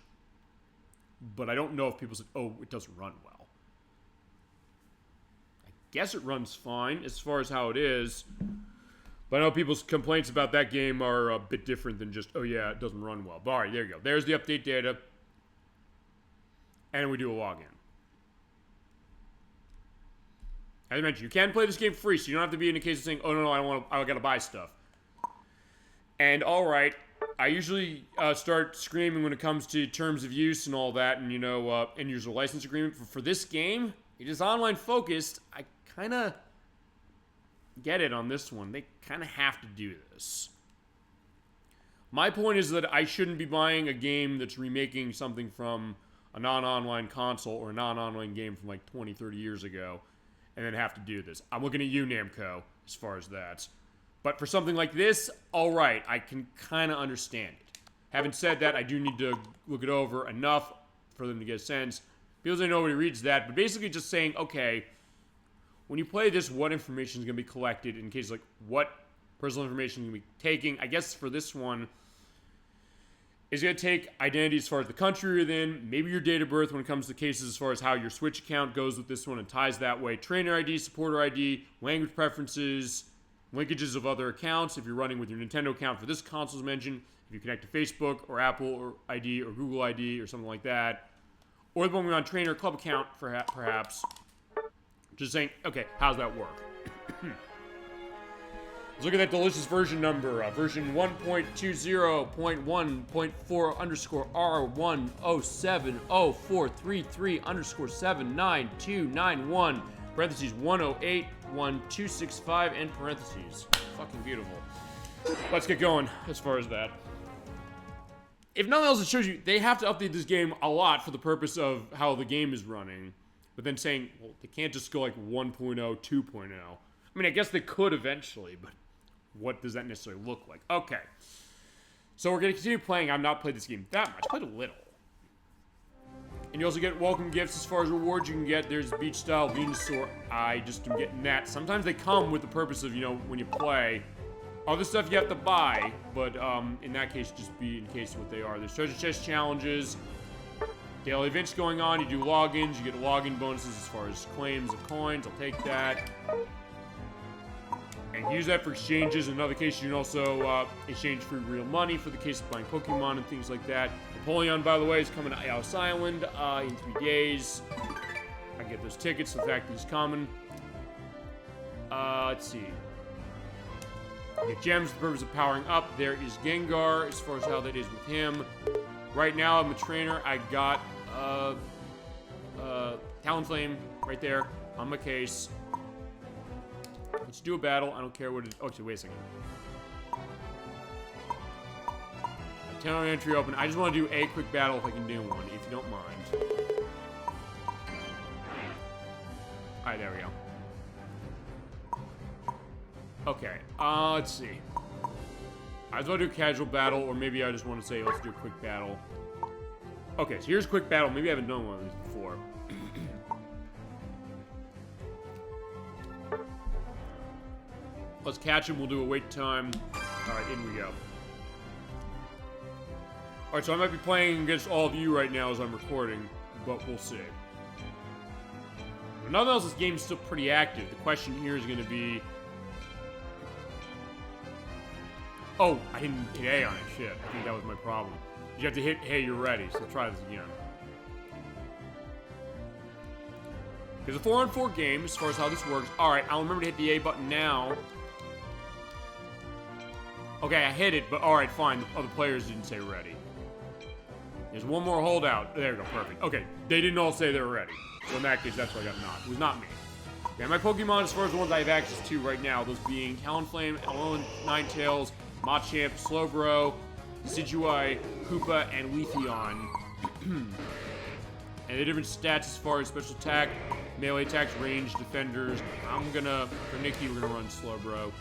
But I don't know if people said, oh, it doesn't run well. I guess it runs fine as far as how it is. But I know people's complaints about that game are a bit different than just, oh yeah, it doesn't run well. But all right, there you go. There's the update data. And we do a login. As I mentioned, you can play this game free, so you don't have to be in a case of saying, oh, no, I gotta buy stuff. And, alright, I usually start screaming when it comes to terms of use and all that, and, you know, end-user license agreement. For this game, it is online-focused. I kind of get it on this one. They kind of have to do this. My point is that I shouldn't be buying a game that's remaking something from a non-online console or a non-online game from, like, 20, 30 years ago, and then have to do this. I'm looking at you, Namco, as far as that. But for something like this, alright, I can kind of understand it. Having said that, I do need to look it over enough for them to get a sense. Because I know nobody reads that, but basically just saying, okay, when you play this, what information is going to be collected in case, like, what personal information is going to be taking. I guess for this one, it's going to take identity as far as the country you're in, maybe your date of birth when it comes to cases as far as how your Switch account goes with this one and ties that way, trainer ID, supporter ID, language preferences, linkages of other accounts, if you're running with your Nintendo account for this console as mentioned, if you connect to Facebook or Apple or ID or Google ID or something like that, or the Pokemon Trainer Club account, perhaps. Just saying, okay, how's that work? Let's look at that delicious version number. Version 1.20.1.4_R1070433_79291, parentheses 1081265, end parentheses. Fucking beautiful. let's get going as far as that. If nothing else, it shows you they have to update this game a lot for the purpose of how the game is running. But then saying, well, they can't just go like 1.0, 2.0. I mean, I guess they could eventually, but what does that necessarily look like? Okay. So we're going to continue playing. I've not played this game that much. Played a little. And you also get welcome gifts as far as rewards you can get. There's beach style Venusaur. I just am getting that. Sometimes they come with the purpose of, you know, when you play. Other stuff you have to buy, but in that case, just be in case of what they are. There's treasure chest challenges, daily events going on. You do logins, you get login bonuses as far as claims of coins. I'll take that. And use that for exchanges. In another case, you can also exchange for real money for the case of buying Pokemon and things like that. Napoleon, by the way, is coming to Alice Island in 3 days. I get those tickets, the fact that he's coming. Let's see. Get gems for the purpose of powering up. There is Gengar, as far as how that is with him. Right now, I'm a trainer. I got Talonflame right there on my case. Let's do a battle. I don't care what it is. Oh, actually, wait a second. 10 on entry open. I just want to do a quick battle if I can do one, if you don't mind. Alright, there we go. Okay, let's see. I just want to do a casual battle, or maybe I just want to say, let's do a quick battle. Okay, so here's a quick battle. Maybe I haven't done one of these before. Let's catch him. We'll do a wait time. Alright, in we go. Alright, so I might be playing against all of you right now as I'm recording, but we'll see. If nothing else, this game's still pretty active. The question here is going to be... Oh, I didn't hit A on it. Shit. I think that was my problem. You have to hit, hey, you're ready. So try this again. Because a 4-on-4 game, as far as how this works. Alright, I'll remember to hit the A button now. Okay, I hit it, but alright, fine. The other players didn't say ready. There's one more holdout. There we go, perfect. Okay, they didn't all say they were ready. So in that case, that's why I got knocked. It was not me. Okay, my Pokemon, as far as the ones I have access to right now, those being Talonflame, Alolan Ninetales, Machamp, Slowbro, Decidueye, Koopa, and Leafeon. And the different stats as far as special attack, melee attacks, range, defenders. I'm gonna, for Nikki, we're gonna run Slowbro.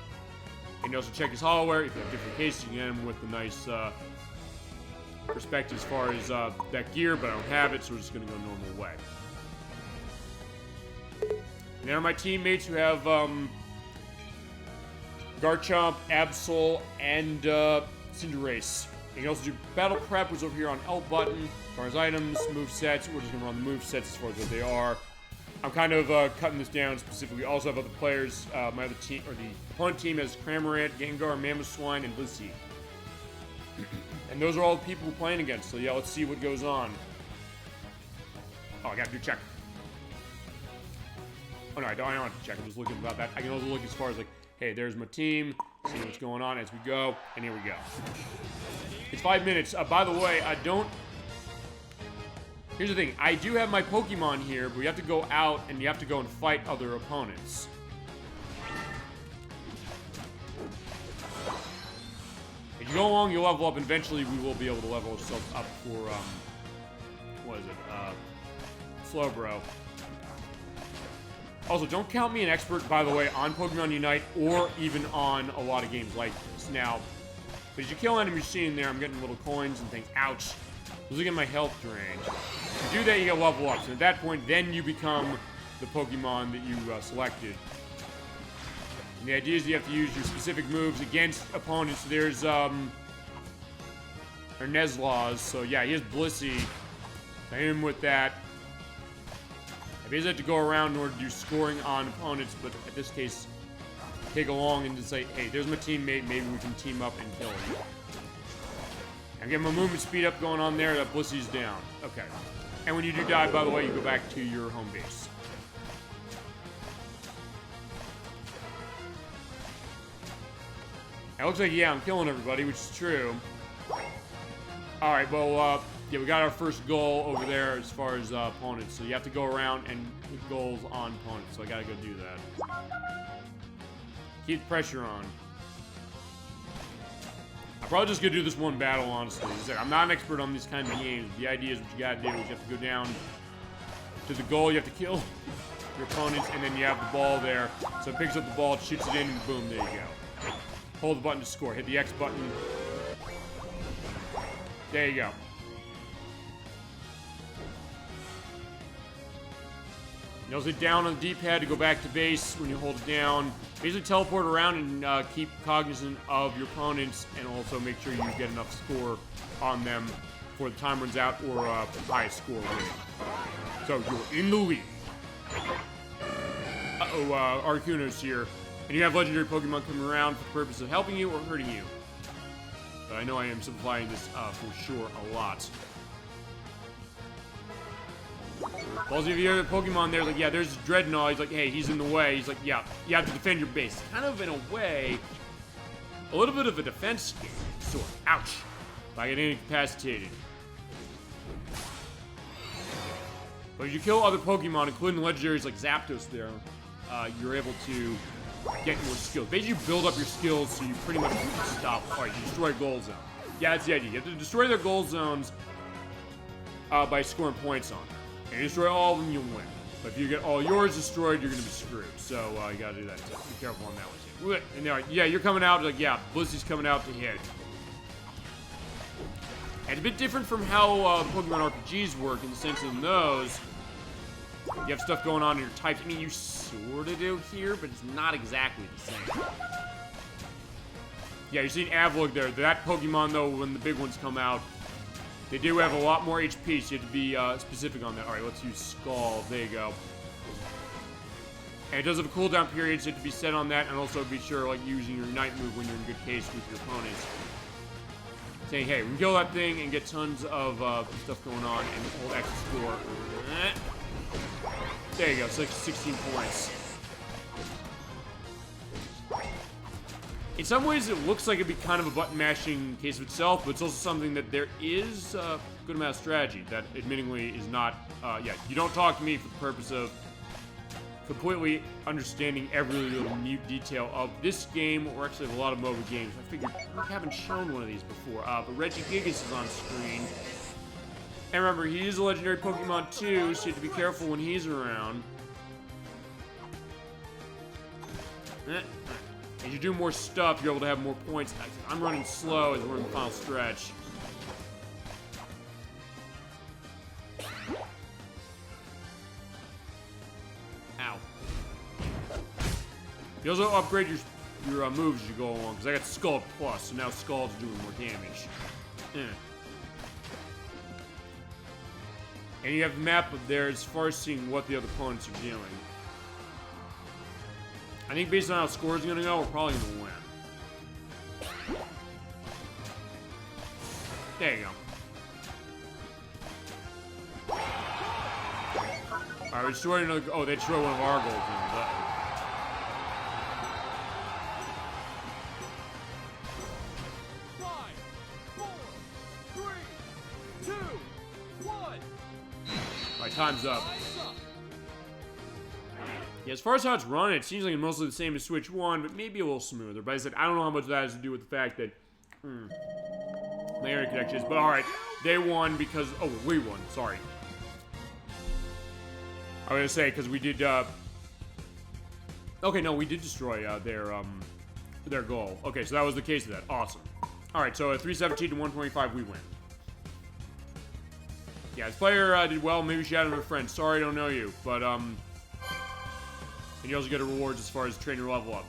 And you also check his holowear. If you have different cases, you can get him with the nice perspective as far as that gear, but I don't have it, so we're just gonna go normal way. And there are my teammates who have Garchomp, Absol, and Cinderace. You can also do battle prep, which is over here on L button. As far as items, movesets, we're just gonna run the movesets as far as what they are. I'm kind of cutting this down specifically. Also have other players. My other team, or the opponent team, has Cramorant, Gengar, Mamoswine, and Blissey. And those are all the people we're playing against. So yeah, let's see what goes on. Oh, I gotta do check. Oh no, I don't have to check. I'm just looking about that. I can also look as far as like, hey, there's my team. See what's going on as we go. And here we go. It's 5 minutes. By the way, I don't... Here's the thing. I do have my Pokemon here, but you have to go out and you have to go and fight other opponents. If you go along, you'll level up, and eventually we will be able to level ourselves up for, what is it? Slowbro. Also, don't count me an expert, by the way, on Pokémon Unite or even on a lot of games like this. Now, but as you kill enemies seeing there, I'm getting little coins and things. Ouch. Look at my health drain. If you do that, you get level up. So at that point, then you become the Pokemon that you selected. And the idea is you have to use your specific moves against opponents. There's, Nuzlocke. So yeah, he has Blissey. I hit him with that. I basically have to go around in order to do scoring on opponents, but in this case, take along and just say, hey, there's my teammate, maybe we can team up and kill him. I'm getting my movement speed up going on there, that Blissey's down. Okay. And when you do die, by the way, you go back to your home base. It looks like, yeah, I'm killing everybody, which is true. Alright, well, yeah, we got our first goal over there as far as opponents. So you have to go around and put goals on opponents. So I gotta go do that. Keep the pressure on. I'm probably just gonna do this one battle, honestly. I'm not an expert on these kind of games. The idea is what you gotta do is you have to go down to the goal. You have to kill your opponents, and then you have the ball there. So it picks up the ball, shoots it in, and boom, there you go. Hold the button to score. Hit the X button. There you go. You also hit down on the D-pad to go back to base when you hold it down. Basically teleport around and keep cognizant of your opponents, and also make sure you get enough score on them before the time runs out, or highest score win. So you're in the lead. Uh-oh, Articuno's here. And you have legendary Pokemon coming around for the purpose of helping you or hurting you. But I know I am simplifying this for sure a lot. Well, if you have a Pokemon there, like, yeah, there's Dreadnought. He's like, hey, he's in the way. He's like, yeah, you have to defend your base. Kind of, in a way, a little bit of a defense game. Sort of. Ouch. By getting incapacitated. But if you kill other Pokemon, including legendaries like Zapdos there, you're able to get more skills. Basically, you build up your skills so you pretty much stop. Alright, you destroy goal zone. Yeah, that's the idea. You have to destroy their goal zones by scoring points on them. And you destroy all of them, you'll win. But if you get all yours destroyed, you're going to be screwed. So you got to do that too. Be careful on that one too. And they're like, yeah, you're coming out. Like, yeah, Blissey's coming out to hit. And it's a bit different from how Pokemon RPGs work, in the sense of those, you have stuff going on in your types. I mean, you sort of do here, but it's not exactly the same. Yeah, you're seeing Avalugg there. That Pokemon, though, when the big ones come out, they do have a lot more HP, so you have to be specific on that. Alright, let's use Skull. There you go. And it does have a cooldown period, so you have to be set on that, and also be sure, like, using your Unite move when you're in good case with your opponents. Saying, hey, we can kill that thing and get tons of stuff going on, and hold X to score. There you go, so 16 points. In some ways, it looks like it'd be kind of a button-mashing case of itself, but it's also something that there is a good amount of strategy that, admittingly, is not... yeah, you don't talk to me for the purpose of completely understanding every little minute detail of this game, or actually of a lot of mobile games. I figured we haven't shown one of these before, but Regigigas is on screen. And remember, he is a legendary Pokemon too, so you have to be careful when he's around. As you do more stuff, you're able to have more points. I'm running slow as we're in the final stretch. Ow. You also upgrade your moves as you go along, because I got Scald Plus, so now Scald's doing more damage. And you have the map up there as far as seeing what the other opponents are doing. I think based on how scores are going to go, we're probably going to win. There you go. Alright, we destroyed another... Oh, they destroyed one of our gold things. Alright, time's up. Yeah, as far as how it's run, it seems like it's mostly the same as Switch 1, but maybe a little smoother. But I said, I don't know how much that has to do with the fact that... my internet connection is... But alright, they won because... Oh, we won. Sorry. I was gonna say, because we did, okay, no, we did destroy, their goal. Okay, so that was the case of that. Awesome. Alright, so 317 to 125, we win. Yeah, this player, did well. Maybe she had her friend. Sorry, I don't know you. But, and you also get rewards as far as trainer level up.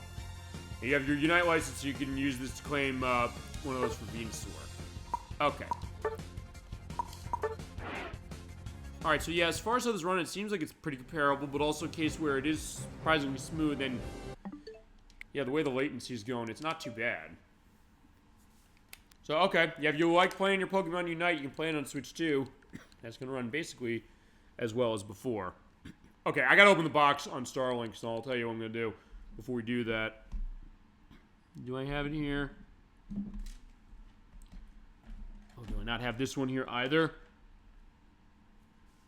And you have your Unite license, so you can use this to claim, one of those for Viento. Okay. Alright, so yeah, as far as how this run, it seems like it's pretty comparable, but also a case where it is surprisingly smooth, and yeah, the way the latency's going, it's not too bad. So, okay, yeah, if you like playing your Pokemon Unite, you can play it on Switch 2. That's going to run basically as well as before. Okay, I got to open the box on Starlink, so I'll tell you what I'm going to do before we do that. Do I have it here? Oh, do I not have this one here either?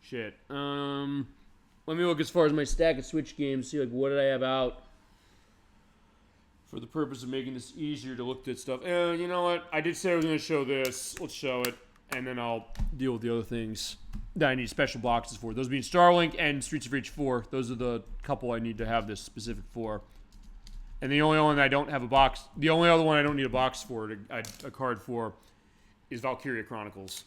Shit. Let me look as far as my stack of Switch games, see, like, what did I have out? for the purpose of making this easier to look at stuff. You know what? I did say I was going to show this. Let's show it, and then I'll deal with the other things that I need special boxes for. Those being Starlink and Streets of Rage 4. Those are the couple I need to have this specific for. And the only one I don't have a box, the only other one I don't need a box for, a card for, is Valkyria Chronicles.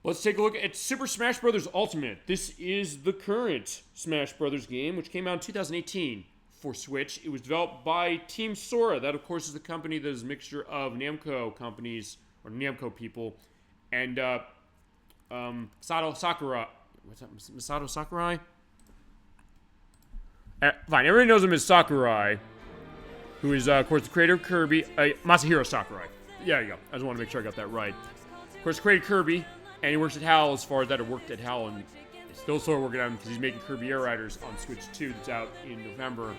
Let's take a look at Super Smash Bros. Ultimate. This is the current Smash Bros. Game, which came out in 2018 for Switch. It was developed by Team Sora. That, of course, is the company that is a mixture of Namco companies, or Namco people, and Masato Sakurai. What's that? Masato Sakurai? Fine, everybody knows him as Sakurai, who is, of course, the creator of Kirby. Masahiro Sakurai. Yeah, there you go. I just want to make sure I got that right. Of course, created Kirby, and he works at HAL as far as that. It worked at HAL, and still sort of working on him because he's making Kirby Air Riders on Switch 2 that's out in November.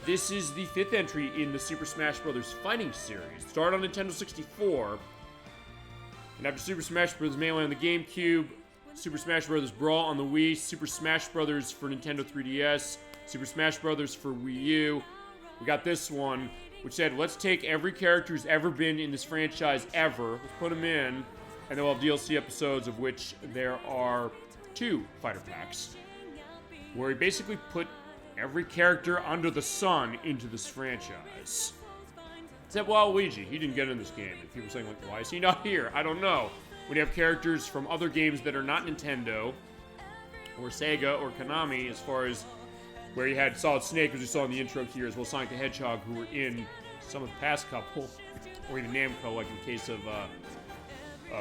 This is the 5th entry in the Super Smash Bros. Fighting series. It started on Nintendo 64, and after Super Smash Bros. Melee on the GameCube, Super Smash Bros. Brawl on the Wii, Super Smash Bros. For Nintendo 3DS, Super Smash Bros. For Wii U. We got this one, which said, let's take every character who's ever been in this franchise ever, let's put them in, and then we'll have DLC episodes, of which there are 2 fighter packs, where he basically put every character under the sun into this franchise. Except Luigi, he didn't get in this game. And people are saying, like, why is he not here? I don't know. When you have characters from other games that are not Nintendo, or Sega, or Konami, as far as where you had Solid Snake, as we saw in the intro here, as well as Sonic the Hedgehog, who were in some of the past couple, or even Namco, like in the case of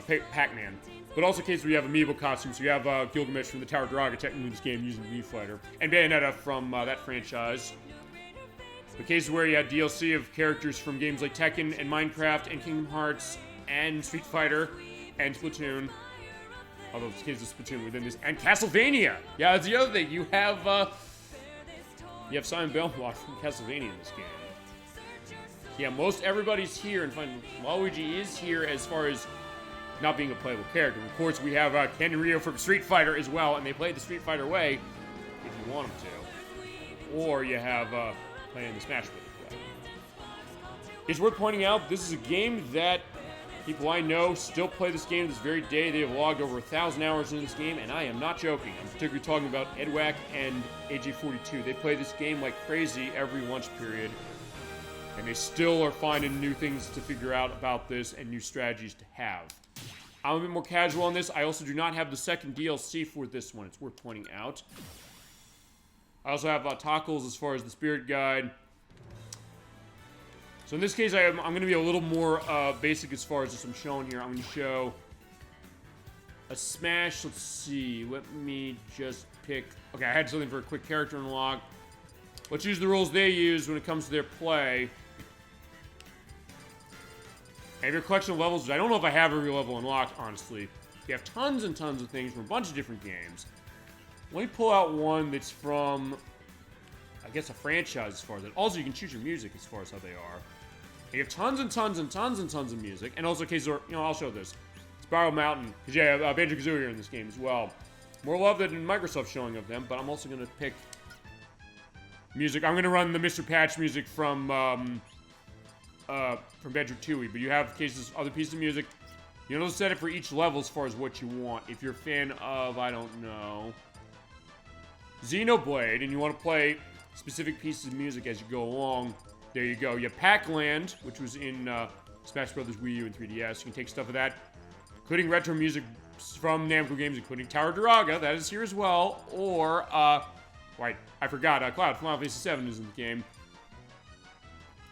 Pac-Man. But also in case where you have amiibo costumes, so you have Gilgamesh from the Tower Draga, technically in this game, using the Mii Fighter, and Bayonetta from that franchise. The case where you had DLC of characters from games like Tekken and Minecraft and Kingdom Hearts and Street Fighter and Splatoon. Although it's case of Splatoon within this. And Castlevania! Yeah, that's the other thing. You have Simon Belmont from Castlevania in this game. Yeah, most everybody's here, and Waluigi is here as far as not being a playable character. Of course, we have Ken and Ryo from Street Fighter as well, and they play the Street Fighter way, if you want them to. Or you have playing the Smash Bros. Way. It's worth pointing out, this is a game that people I know still play this game to this very day. They have logged over 1,000 hours in this game, and I am not joking. I'm particularly talking about Edwack and AJ42. They play this game like crazy every lunch period, and they still are finding new things to figure out about this and new strategies to have. I'm a bit more casual on this. I also do not have the second DLC for this one. It's worth pointing out. I also have Tackles as far as the Spirit Guide. So in this case, I'm going to be a little more basic as far as this I'm showing here. I'm going to show a Smash. Let's see. Let me just pick. Okay, I had something for a quick character unlock. Let's use the rules they use when it comes to their play. I have your collection of levels, which I don't know if I have every level unlocked, honestly. You have tons and tons of things from a bunch of different games. Let me pull out one that's from, I guess, a franchise as far as that. Also, you can choose your music as far as how they are. And you have tons and tons and tons and tons of music. And also, in case, I'll show this. Spiral Mountain, because yeah, Banjo-Kazooie here in this game as well. More love than Microsoft showing of them, but I'm also going to pick music. I'm going to run the Mr. Patch music from Banjo-Tooie, but you have cases, other pieces of music. You know, set it for each level as far as what you want. If you're a fan of, I don't know, Xenoblade, and you want to play specific pieces of music as you go along, there you go. You have Pac-Land, which was in Smash Bros. Wii U and 3DS. You can take stuff of that, including retro music from Namco games, including Tower Draga, that is here as well, or, wait, I forgot, Cloud, Final Fantasy VII is in the game.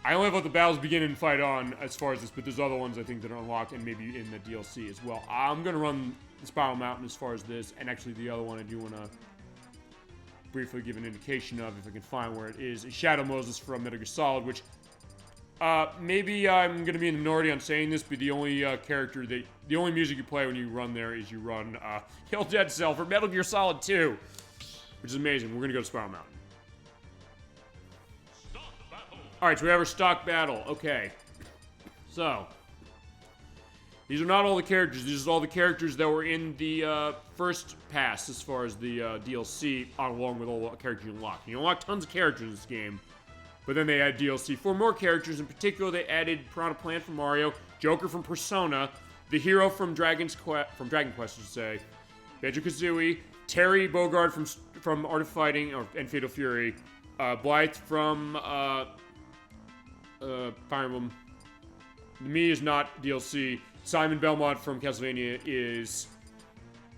I only have let the battles begin and fight on as far as this, but there's other ones I think that are unlocked and maybe in the DLC as well. I'm going to run the Spiral Mountain as far as this, and actually the other one I do want to briefly give an indication of, if I can find where it is Shadow Moses from Metal Gear Solid, which maybe I'm going to be in the minority on saying this, but the only character that, the only music you play when you run there is you run Kill Dead Cell for Metal Gear Solid 2, which is amazing. We're going to go to Spiral Mountain. Alright, so we have our stock battle. Okay. So, these are not all the characters. These are all the characters that were in the first pass as far as the DLC, along with all the characters you unlock. You unlock tons of characters in this game, But then they add DLC for more characters. In particular, they added Piranha Plant from Mario, Joker from Persona, the hero from Dragon Quest, I should say, Banjo-Kazooie, Terry Bogard from Art of Fighting and Fatal Fury, Blythe from Fire Emblem. The Me is not DLC. Simon Belmont from Castlevania is...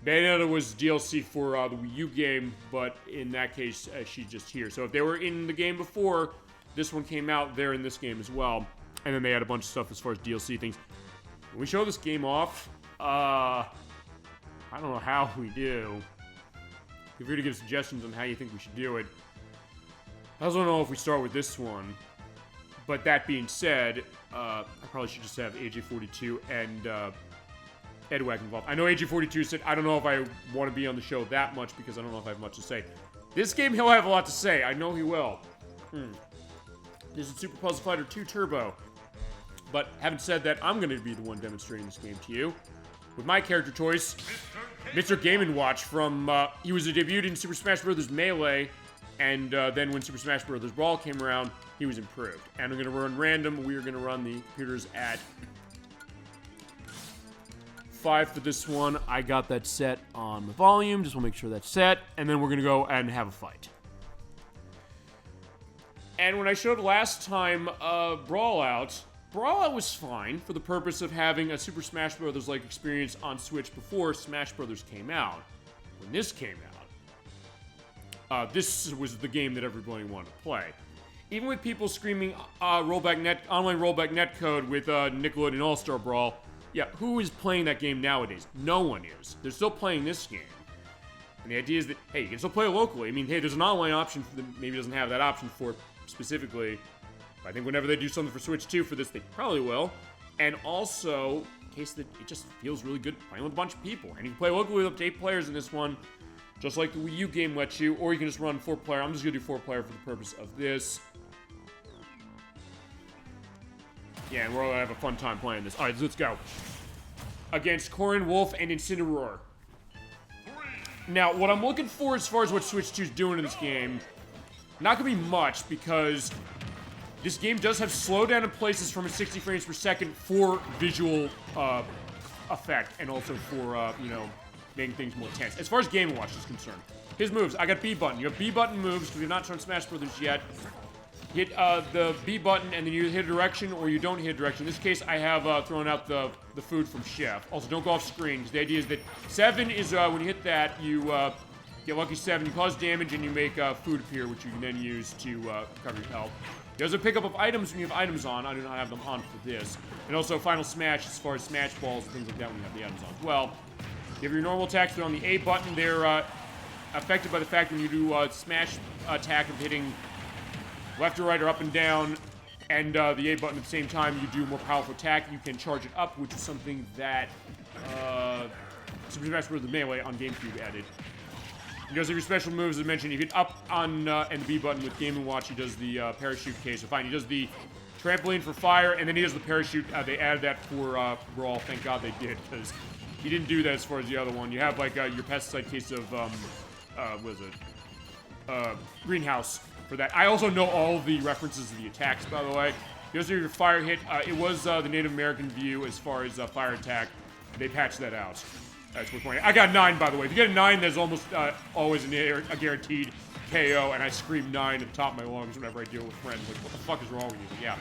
Bayonetta was DLC for the Wii U game, but in that case, she's just here. So if they were in the game before this one came out, they're in this game as well. And then they had a bunch of stuff as far as DLC things. When we show this game off, I don't know how we do. Feel free to give suggestions on how you think we should do it. I also don't know if we start with this one. But that being said, I probably should just have AJ42 and Edwack involved. I know AJ42 said, I don't know if I want to be on the show that much because I don't know if I have much to say. This game, he'll have a lot to say. I know he will. This is Super Puzzle Fighter 2 Turbo. But having said that, I'm going to be the one demonstrating this game to you. With my character choice, Mr. Game & Watch from, he was debuted in Super Smash Bros. Melee, and then when Super Smash Bros. Brawl came around, he was improved. And I'm going to run random. We are going to run the computers at 5 for this one. I got that set on the volume. Just want to make sure that's set. And then we're going to go and have a fight. And when I showed last time Brawlout was fine for the purpose of having a Super Smash Bros.-like experience on Switch before Smash Bros. Came out. When this came out, this was the game that everybody wanted to play. Even with people screaming online rollback netcode with Nickelodeon All-Star Brawl, yeah, who is playing that game nowadays? No one is. They're still playing this game. And the idea is that, hey, you can still play it locally. I mean, hey, there's an online option for them. Maybe it doesn't have that option for it specifically. But I think whenever they do something for Switch 2 for this, they probably will. And also, in case that it just feels really good playing with a bunch of people. And you can play locally with up to 8 players in this one, just like the Wii U game lets you. Or you can just run 4-player. I'm just going to do 4-player for the purpose of this. Yeah, and we're all going to have a fun time playing this. Alright, let's go. Against Corrin, Wolf, and Incineroar. Now, what I'm looking for as far as what Switch 2 is doing in this game, not going to be much, because this game does have slowdown in places from 60 frames per second for visual effect, and also for, you know, making things more tense. As far as Game & Watch is concerned, his moves, I got B button. You have B button moves, because we've not shown Smash Brothers yet. Hit the B button, and then you hit a direction, or you don't hit a direction. In this case, I have thrown out the food from Chef. Also, don't go off screen, because the idea is that 7 is, when you hit that, you get lucky 7, you cause damage, and you make food appear, which you can then use to cover your health. There's a pickup of items when you have items on. I do not have them on for this. And also, Final Smash, as far as Smash Balls and things like that, when you have the items on as well. You have your normal attacks, but on the A button, they're affected by the fact when you do Smash attack of hitting left or right or up and down, and the A button at the same time, you do a more powerful attack. You can charge it up, which is something that Super Smash Bros. Melee on GameCube added. He does your special moves, as I mentioned. You hit up on and the B button with Game & Watch. He does the parachute case. So fine, he does the trampoline for fire, and then he does the parachute. They added that for Brawl. Thank God they did, because he didn't do that as far as the other one. You have, like, your pesticide case of, what is it? Greenhouse. For that. I also know all the references to the attacks, by the way. Here's your fire hit. It was the Native American view as far as fire attack. They patched that out. That's worth pointing. I got 9, by the way. If you get a 9, there's almost always a guaranteed KO, and I scream 9 at the top of my lungs whenever I deal with friends. Like, what the fuck is wrong with you? But yeah.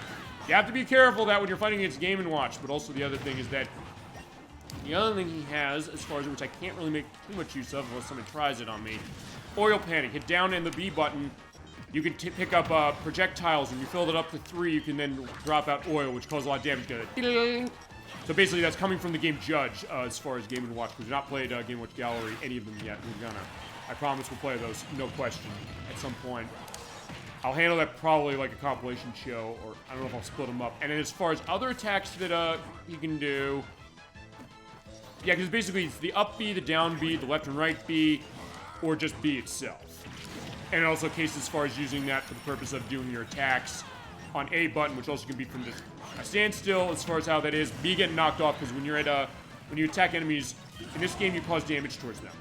You have to be careful that when you're fighting against Game & Watch, but also the other thing is that the other thing he has, as far as which I can't really make too much use of unless someone tries it on me, Oil Panic. Hit down and the B button. You can pick up projectiles, and you fill it up to 3, you can then drop out oil, which causes a lot of damage. So basically, that's coming from the game Judge, as far as Game & Watch. We've not played Game & Watch Gallery, any of them yet. We're gonna. I promise we'll play those, no question, at some point. I'll handle that probably like a compilation show, or I don't know if I'll split them up. And then as far as other attacks that he can do, yeah, because basically it's the up B, the down B, the left and right B, or just B itself. And also cases as far as using that for the purpose of doing your attacks on A button, which also can be from just a standstill as far as how that is. B getting knocked off, because when you're at when you attack enemies, in this game you cause damage towards them.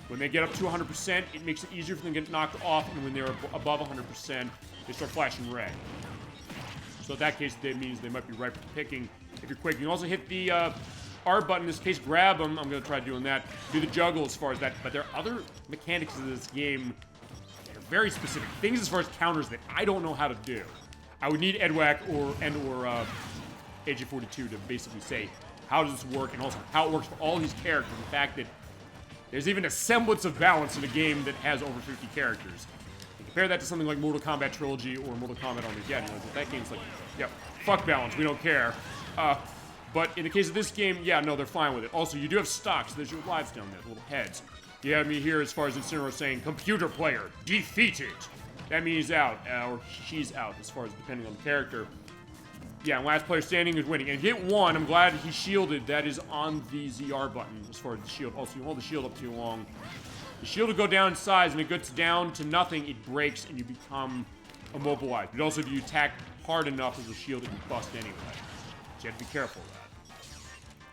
When they get up to 100%, it makes it easier for them to get knocked off, and when they're above 100%, they start flashing red. So in that case, that means they might be ripe for picking if you're quick. You can also hit the R button, in this case, grab them. I'm going to try doing that. Do the juggle as far as that. But there are other mechanics of this game that are very specific. Things as far as counters that I don't know how to do. I would need Edwack or AJ42 to basically say, how does this work? And also how it works for all these characters. The fact that there's even a semblance of balance in a game that has over 50 characters. You compare that to something like Mortal Kombat Trilogy or Mortal Kombat Armageddon. Like, that game's like, yeah, fuck balance, we don't care. But in the case of this game, yeah, no, they're fine with it. Also, you do have stocks. There's your lives down there, the little heads. You have me here as far as Incineroar saying, computer player, defeated. That means he's out, or she's out, as far as depending on the character. Yeah, last player standing is winning. And hit one, I'm glad he shielded. That is on the ZR button as far as the shield. Also, you hold the shield up too long. The shield will go down in size, and it gets down to nothing, it breaks, and you become immobilized. But also, if you attack hard enough as a shield, it can bust anyway. So you have to be careful of that.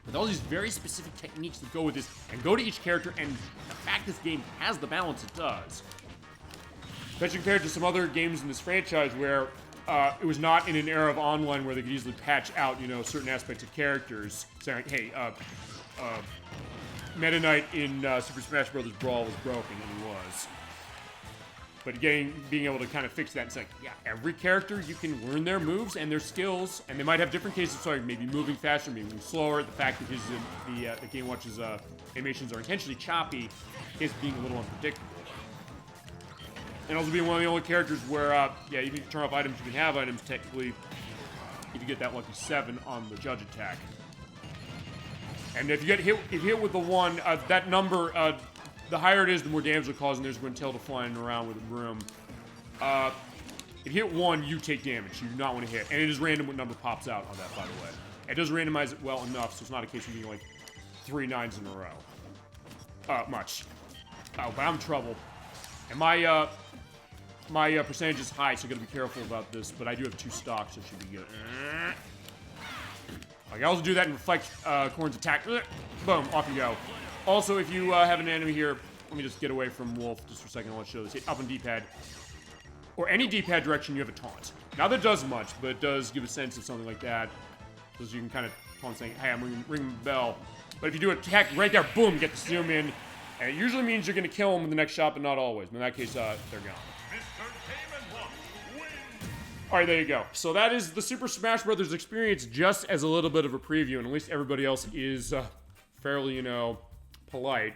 With all these very specific techniques that go with this, and go to each character, and the fact this game has the balance it does. Especially compared to some other games in this franchise where it was not in an era of online where they could easily patch out, you know, certain aspects of characters. Saying, hey, Meta Knight in Super Smash Bros. Brawl was broken, and he was. But being able to kind of fix that and say, yeah, every character, you can learn their moves and their skills, and they might have different cases, sorry, maybe moving faster, maybe moving slower. The fact that the Game Watch's animations are intentionally choppy is being a little unpredictable. And also being one of the only characters where, yeah, even if you turn off items, you can have items, technically, if you get that lucky 7 on the judge attack. And if you get hit, if you hit with the 1, that number, the higher it is, the more damage it causes, and there's Gwyntilda flying around with a broom. If you hit 1, you take damage. You do not want to hit. And it is random what number pops out on that, by the way. It does randomize it well enough, so it's not a case of being like 3 9s in a row. Much. Oh, but I'm in trouble. And my percentage is high, so I gotta be careful about this, but I do have 2 stocks, so it should be good. I can also do that and reflect Corn's attack. Boom, off you go. Also, if you have an enemy here, let me just get away from Wolf just for a second. I'll show this. Hit up on D-pad. Or any D-pad direction, you have a taunt. Now, that does much, but it does give a sense of something like that. Because you can kind of taunt saying, hey, I'm ringing the bell. But if you do an attack right there, boom, get the zoom in. And it usually means you're going to kill them with the next shot, but not always. But in that case, they're gone. Alright, there you go. So that is the Super Smash Bros. Experience just as a little bit of a preview, and at least everybody else is fairly, you know, polite.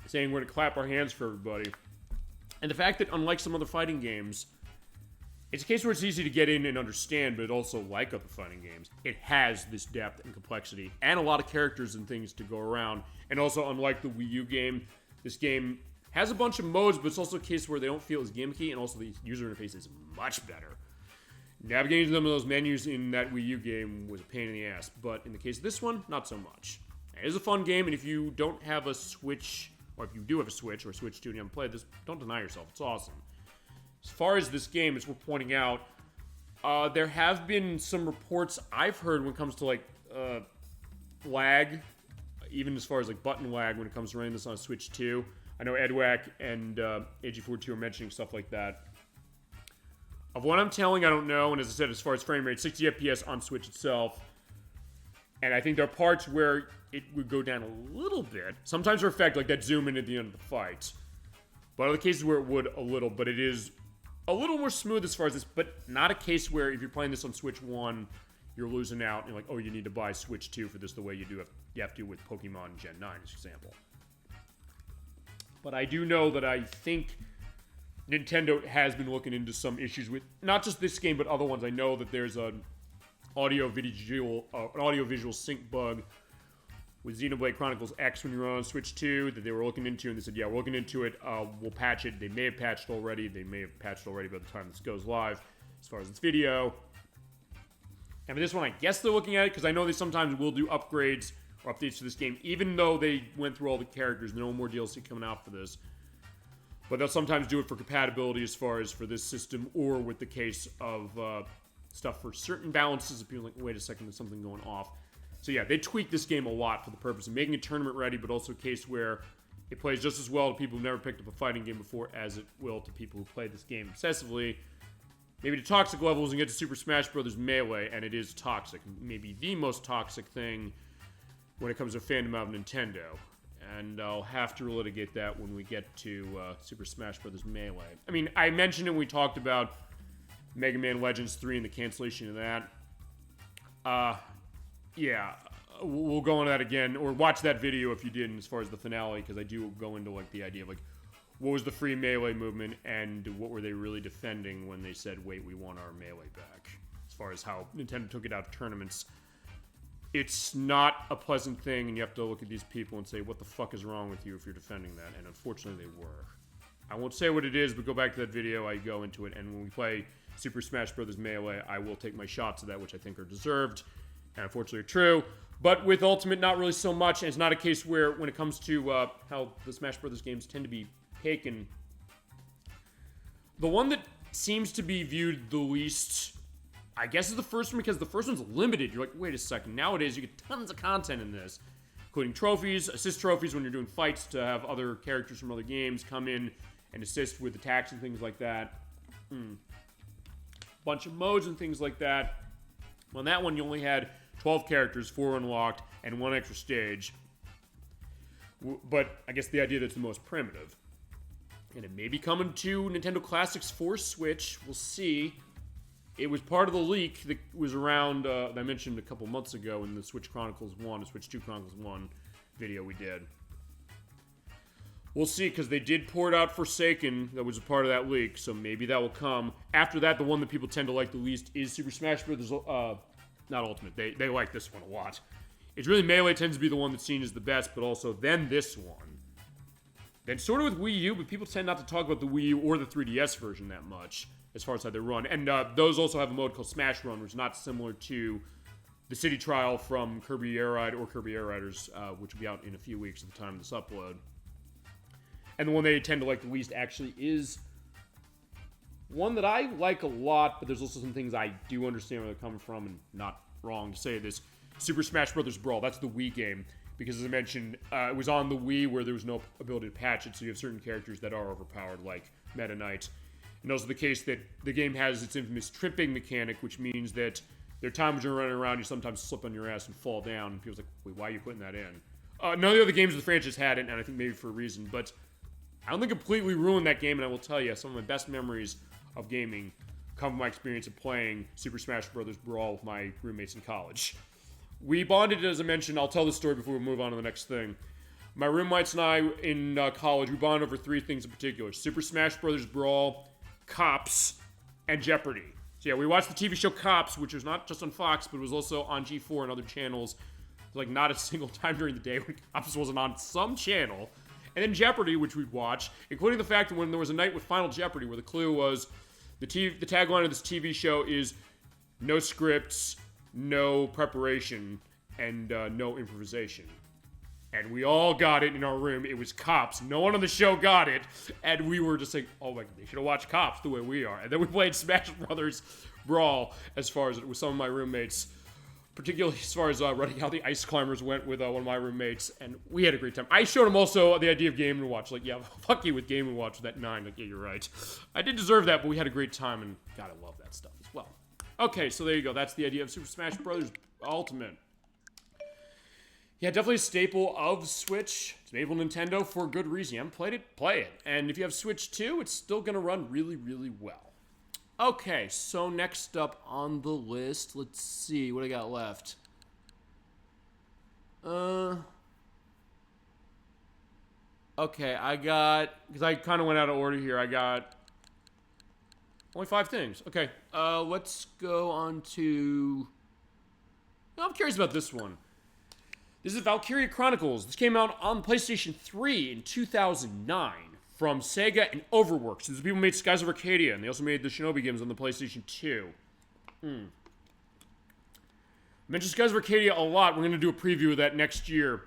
Saying we're going to clap our hands for everybody. And the fact that, unlike some other fighting games, it's a case where it's easy to get in and understand, but also, like other fighting games, it has this depth and complexity, and a lot of characters and things to go around. And also, unlike the Wii U game, this game has a bunch of modes, but it's also a case where they don't feel as gimmicky, and also the user interface is much better. Navigating some of those menus in that Wii U game was a pain in the ass, but in the case of this one, not so much. It is a fun game, and if you don't have a Switch, or if you do have a Switch, or a Switch 2 and you haven't played this, don't deny yourself, it's awesome. As far as this game, as we're pointing out, there have been some reports I've heard when it comes to, like, lag, even as far as, like, button lag when it comes to running this on a Switch 2. I know Edwack and AG42 are mentioning stuff like that. Of what I'm telling, I don't know, and as I said, as far as frame rate, 60 FPS on Switch itself. And I think there are parts where it would go down a little bit. Sometimes for effect, like that zoom in at the end of the fight. But other cases where it would a little, but it is a little more smooth as far as this, but not a case where if you're playing this on Switch 1, you're losing out. You're like, oh, you need to buy Switch 2 for this the way you have to with Pokemon Gen 9, as an example. But I do know that I think Nintendo has been looking into some issues with not just this game, but other ones. I know that there's an audio-visual sync bug with Xenoblade Chronicles X when you run on Switch 2 that they were looking into, and they said, yeah, we're looking into it. We'll patch it. They may have patched already. They may have patched already by the time this goes live, as far as this video. And for this one, I guess they're looking at it, because I know they sometimes will do upgrades or updates to this game, even though they went through all the characters. No more DLC coming out for this. But they'll sometimes do it for compatibility as far as for this system, or with the case of stuff for certain balances, if you're like, wait a second, there's something going off. So yeah, they tweaked this game a lot for the purpose of making it tournament ready, but also a case where It plays just as well to people who've never picked up a fighting game before as it will to people who play this game obsessively. Maybe to toxic levels and get to Super Smash Bros. Melee, and it is toxic. Maybe the most toxic thing when it comes to fandom of Nintendo. And I'll have to relitigate that when we get to Super Smash Bros. Melee. I mean, I mentioned it when we talked about Mega Man Legends 3 and the cancellation of that. Yeah, we'll go into that again, or watch that video if you didn't, as far as the finale, because I do go into, like, the idea of, like, what was the free Melee movement, and what were they really defending when they said, wait, we want our Melee back, as far as how Nintendo took it out of tournaments. It's not a pleasant thing, and you have to look at these people and say, what the fuck is wrong with you if you're defending that, and unfortunately they were. I won't say what it is, but go back to that video, I go into it, and when we play Super Smash Bros. Melee, I will take my shots at that, which I think are deserved, and unfortunately are true. But with Ultimate, not really so much, and it's not a case where, when it comes to how the Smash Bros. Games tend to be taken, the one that seems to be viewed the least, I guess, is the first one, because the first one's limited. You're like, wait a second, nowadays you get tons of content in this, including trophies, assist trophies when you're doing fights to have other characters from other games come in and assist with attacks and things like that. Bunch of modes and things like that. On that one, you only had 12 characters, 4 unlocked, and 1 extra stage. But I guess the idea that's the most primitive. And it may be coming to Nintendo Classics for Switch. We'll see. It was part of the leak that was around, that I mentioned a couple months ago in the Switch Chronicles 1, the Switch 2 Chronicles 1 video we did. We'll see, because they did port out Forsaken, that was a part of that leak, so maybe that will come. After that, the one that people tend to like the least is Super Smash Bros. Not Ultimate. They like this one a lot. It's really Melee tends to be the one that's seen as the best, but also then this one. Then sort of with Wii U, but people tend not to talk about the Wii U or the 3DS version that much, as far as how they run. And those also have a mode called Smash Run, which is not similar to the City Trial from Kirby Air Ride or Kirby Air Riders, which will be out in a few weeks at the time of this upload. And the one they tend to like the least actually is one that I like a lot, but there's also some things I do understand where they're coming from, and not wrong to say this. Super Smash Bros. Brawl, that's the Wii game. Because as I mentioned, it was on the Wii where there was no ability to patch it, so you have certain characters that are overpowered, like Meta Knight. And also the case that the game has its infamous tripping mechanic, which means that there are times when you're running around, you sometimes slip on your ass and fall down, and people's like, wait, why are you putting that in? None of the other games of the franchise had it, and I think maybe for a reason, but I don't think completely ruined that game, and I will tell you, some of my best memories of gaming come from my experience of playing Super Smash Bros. Brawl with my roommates in college. We bonded, as I mentioned. I'll tell the story before we move on to the next thing. My roommates and I in college, we bonded over 3 things in particular: Super Smash Bros. Brawl, Cops, and Jeopardy. So yeah, we watched the TV show Cops, which was not just on Fox, but it was also on G4 and other channels. Like, not a single time during the day when Cops wasn't on some channel. And then Jeopardy, which we'd watch, including the fact that when there was a night with Final Jeopardy, where the clue was, the tagline of this TV show is, no scripts, no preparation, and no improvisation. And we all got it in our room. It was Cops. No one on the show got it. And we were just like, oh my God, they should have watched Cops the way we are. And then we played Smash Brothers Brawl, as far as it with some of my roommates. Particularly as far as running how the Ice Climbers went with one of my roommates. And we had a great time. I showed him also the idea of Game & Watch. Like, yeah, fuck you with Game & Watch with that 9. Like, yeah, you're right. I did deserve that, but we had a great time. And God, I love that stuff as well. Okay, so there you go. That's the idea of Super Smash Bros. Ultimate. Yeah, definitely a staple of Switch. It's made for Nintendo for good reason. You haven't played it? Play it. And if you have Switch 2, it's still going to run really, really well. Okay, so next up on the list, let's see what I got left. Okay, I got, because I kind of went out of order here, I got only 5 things. Okay, let's go on to, I'm curious about this one. This is Valkyria Chronicles. This came out on PlayStation 3 in 2009 from Sega and Overworks. These people made Skies of Arcadia, and they also made the Shinobi games on the PlayStation 2. I mentioned Skies of Arcadia a lot. We're going to do a preview of that next year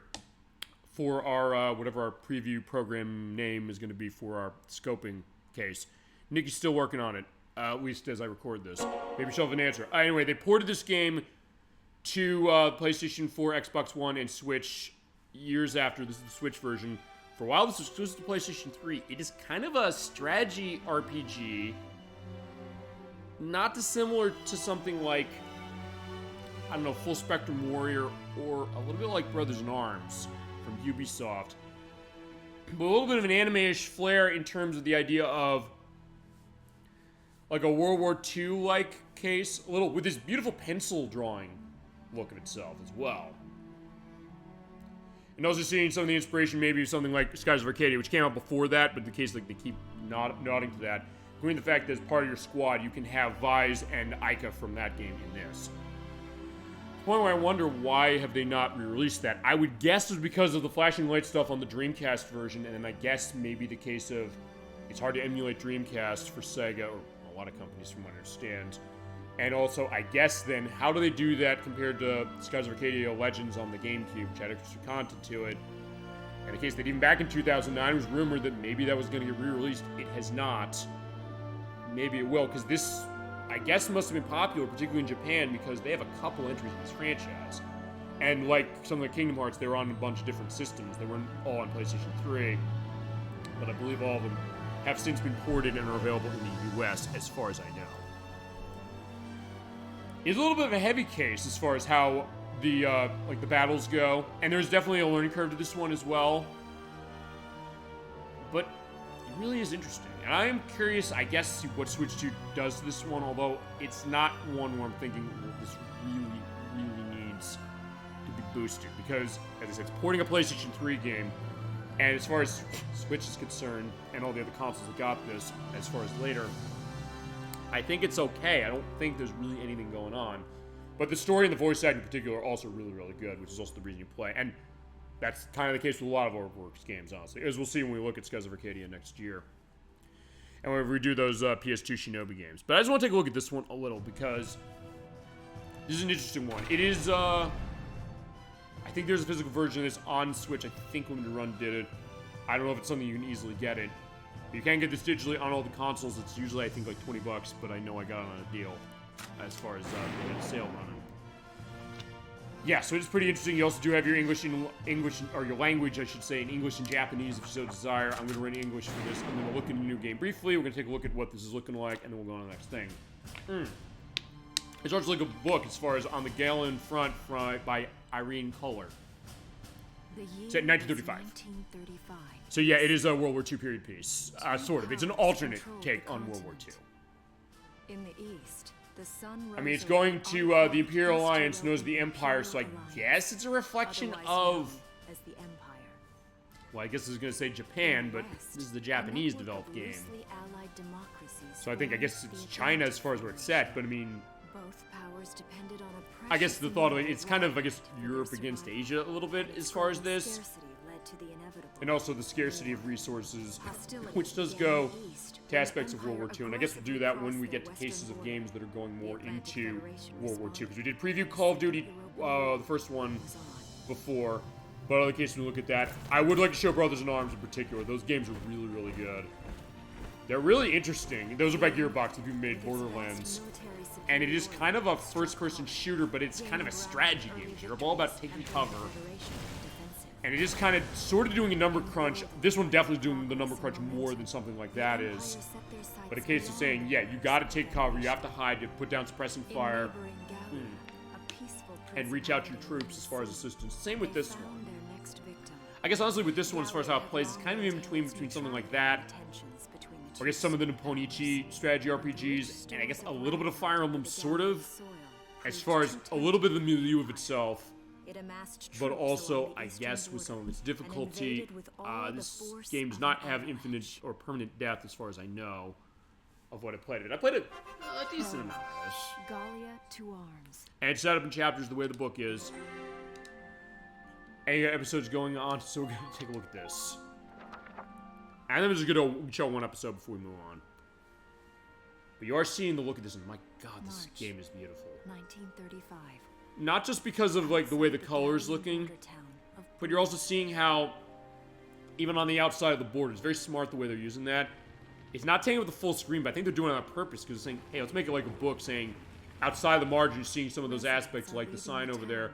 for our, whatever our preview program name is going to be for our scoping case. Nikki's still working on it, at least as I record this. Maybe she'll have an answer. Anyway, they ported this game to PlayStation 4, Xbox One, and Switch years after. This is the Switch version for a while this was exclusive to PlayStation 3. It is kind of a strategy RPG, not dissimilar to something like, I don't know, Full Spectrum Warrior, or a little bit like Brothers in Arms from Ubisoft. But a little bit of an anime-ish flair in terms of the idea of like a World War II-like case, a little with this beautiful pencil drawing look of itself as well. And also seeing some of the inspiration maybe of something like Skies of Arcadia, which came out before that, but the case like they keep nodding to that. Including the fact that as part of your squad, you can have Vise and Ica from that game in this. The point where I wonder why have they not re-released that. I would guess it was because of the flashing light stuff on the Dreamcast version, and then I guess maybe the case of it's hard to emulate Dreamcast for Sega, or a lot of companies from what I understand. And also, I guess then, how do they do that compared to Skies of Arcadia Legends on the GameCube, which had extra content to it? And the case that even back in 2009, it was rumored that maybe that was going to get re-released. It has not. Maybe it will, because this, I guess, must have been popular, particularly in Japan, because they have a couple entries in this franchise. And like something like Kingdom Hearts, they were on a bunch of different systems. They weren't all on PlayStation 3, but I believe all of them have since been ported and are available in the US, as far as I know. It's a little bit of a heavy case as far as how the like the battles go, and there's definitely a learning curve to this one as well. But it really is interesting, and I am curious, I guess, what Switch 2 does to this one. Although it's not one where I'm thinking, well, this really needs to be boosted, because as I said, it's porting a PlayStation 3 game, and as far as Switch is concerned, and all the other consoles that got this, as far as later, I think it's okay. I don't think there's really anything going on. But the story and the voice acting in particular are also really good, which is also the reason you play. And that's kind of the case with a lot of Overworks games, honestly, as we'll see when we look at Skies of Arcadia next year. And when we do those PS2 Shinobi games. But I just want to take a look at this one a little, because this is an interesting one. It is, I think there's a physical version of this on Switch. I think Limited Run did it. I don't know if it's something you can easily get it. You can get this digitally on all the consoles. It's usually, I think, like $20, but I know I got it on a deal as far as the sale running. Yeah, so it's pretty interesting. You also do have your English, or your language, I should say, in English and Japanese, if you so desire. I'm going to run English for this. I'm going to look into the new game briefly. We're going to take a look at what this is looking like, and then we'll go on to the next thing. It's also like a book as far as on the Galen front by Irene Culler. It's at 1935. So yeah, it is a World War II period piece, sort of. It's an alternate take on World War II. In the east, the sun I mean, it's going to the Imperial Alliance, known as the Empire, so I guess it's a reflection of... Well, I guess I was going to say Japan, but this is the Japanese-developed game. So I guess it's China as far as where it's set, but I mean... I guess the thought of it, it's kind of, I guess, Europe against Asia a little bit as far as this. And also the scarcity of resources, which does go to aspects of World War II. And I guess we'll do that when we get to cases of games that are going more into World War II. Because we did preview Call of Duty, the first one, before. But other cases, we look at that. I would like to show Brothers in Arms in particular. Those games are really good. They're really interesting. Those are by Gearbox, who made Borderlands. And it is kind of a first-person shooter, but it's kind of a strategy game. You're all about taking cover. And it is kind of sort of doing a number crunch. This one definitely is doing the number crunch more than something like that is. But a case of saying, yeah, you gotta take cover, you have to hide, you have to put down suppressing fire, and reach out to your troops as far as assistance. Same with this one. I guess honestly with this one, as far as how it plays, it's kind of in between something like that, or I guess some of the Nipponichi strategy RPGs, and I guess a little bit of Fire Emblem, sort of, as far as a little bit of the milieu of itself, but also, I guess, with some of its difficulty. This game does not have infinite or permanent death, as far as I know, of what I played it. I played it a decent amount of this. And it's set up in chapters the way the book is. And you got episodes going on, so we're going to take a look at this. And then we're just going to show one episode before we move on. But you are seeing the look of this, and my god, this game is beautiful. 1935. Not just because of, like, the way the color's looking, but you're also seeing how, even on the outside of the border, it's very smart the way they're using that. It's not taking it with the full screen, but I think they're doing it on purpose, because they're saying, hey, let's make it like a book, saying, outside the margin, you're seeing some of those aspects, like the sign over there,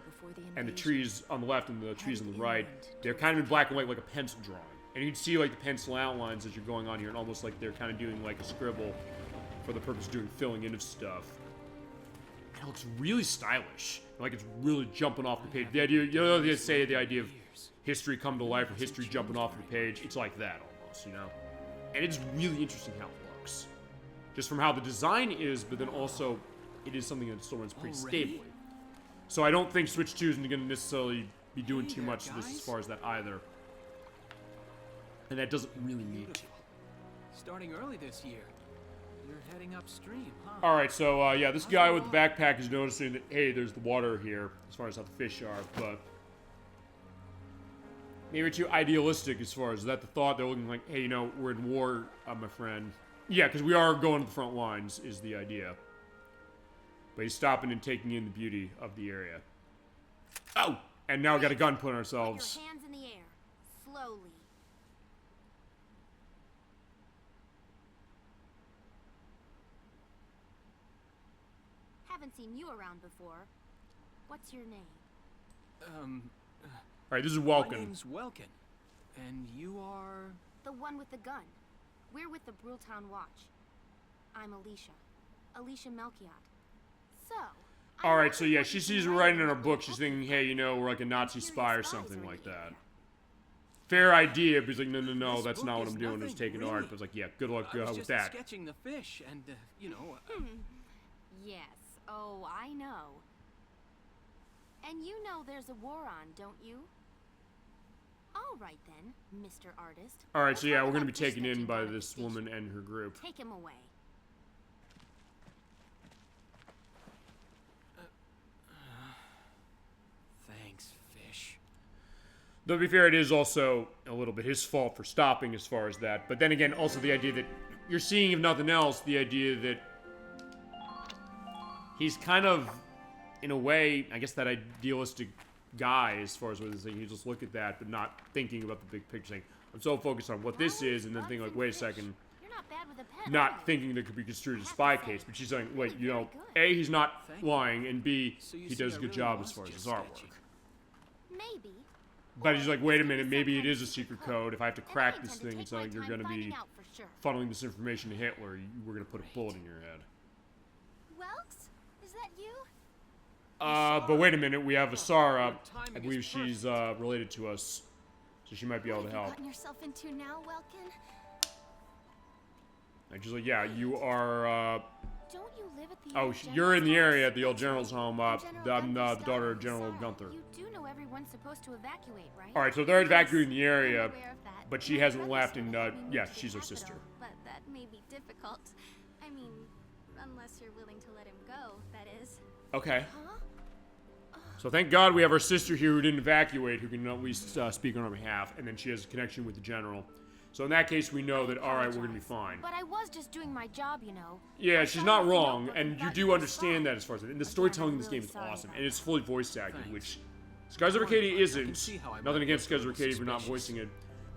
and the trees on the left and the trees on the right. They're kind of in black and white, like a pencil drawing. And you can see, like, the pencil outlines as you're going on here, and almost like they're kind of doing, like, a scribble for the purpose of doing filling in of stuff. And it looks really stylish. Like, it's really jumping off the page. The idea, you know, they say the idea of history come to life, or history jumping off the page. It's like that, almost, you know? And it's really interesting how it looks. Just from how the design is, but then also, it is something that still runs pretty stably. So I don't think Switch 2 isn't going to necessarily be doing too much to this as far as that either. And that doesn't really need to. Starting early this year. You're heading upstream, huh? Alright, so, yeah, this guy with the backpack is noticing that, hey, there's the water here, as far as how the fish are, but... maybe too idealistic as far as that the thought. They're looking like, hey, you know, we're in war, my friend. Yeah, because we are going to the front lines, is the idea. But he's stopping and taking in the beauty of the area. Oh! And now we got a gun put on ourselves. Put your hands in the air. Slowly. Haven't seen you around before. What's your name? Alright, this is My Welkin. name's Welkin. And you are... The one with the gun. We're with the Brultown Watch. I'm Alicia. Alicia Melchiot. So... Alright, so yeah, she sees it writing in her book. She's thinking, hey, you know, we're like a Nazi spy or something like that. Fair idea, but he's like, no, no, no, that's not what I'm doing. It's taking art. But it's like, yeah, good luck with just that. sketching the fish, and, you know... Yes. Oh, I know. And you know there's a war on, don't you? All right then, Mr. Artist. Alright, so Let's yeah, talk we're gonna about be taken fish in catching by down at the this station. woman and her group. Take him away. Thanks, fish. Though to be fair, it is also a little bit his fault for stopping as far as that. But then again, also the idea that you're seeing, if nothing else, the idea that he's kind of, in a way, I guess that idealistic guy as far as what he's saying. You just look at that, but not thinking about the big picture. Saying, I'm so focused on what this is, and then thinking like, wait a second, You're not bad with a pen. not thinking that could be construed as a spy case. But she's saying, wait, you know, A, he's not lying, and B, So you he see, does I a good really job was as far as just his artwork. sketching. Maybe. But he's like, wait a minute, maybe it is a secret code. If I have to crack this thing, it's like you're going to be funneling this information to Hitler. We're going to put a bullet in your head. Welks? Is that you? But wait a minute, we have Asara. I believe she's related to us, so she might be able to What have you help. gotten yourself into now, Welkin? And she's like, yeah, you are, Don't you live at the oh, old you're in the general's area house? at the old general's home. I'm General the daughter of Gunther General said. Gunther. You do know everyone's supposed to evacuate, right? Alright, so they're evacuating the I'm area, aware of that. but she My hasn't brother's left, and, gonna help me yeah, move to she's the her sister. capital, But that may be difficult. I mean, unless you're willing to let him go, that is. Okay. Huh? So thank God we have our sister here who didn't evacuate, who can at least speak on our behalf, and then she has a connection with the general. So in that case, we know that, alright, we're gonna be fine. But I was just doing my job, you know. Yeah, I she's saw not the wrong, notebook and you thought do were understand fine. that as far as... And the Again, storytelling in I'm this really game is sorry awesome, about and it's that. fully voice acted, Thanks. which Skies of Arcadia I can isn't. see how I might Nothing against look Skies a of little Arcadia for not suspicious. voicing it.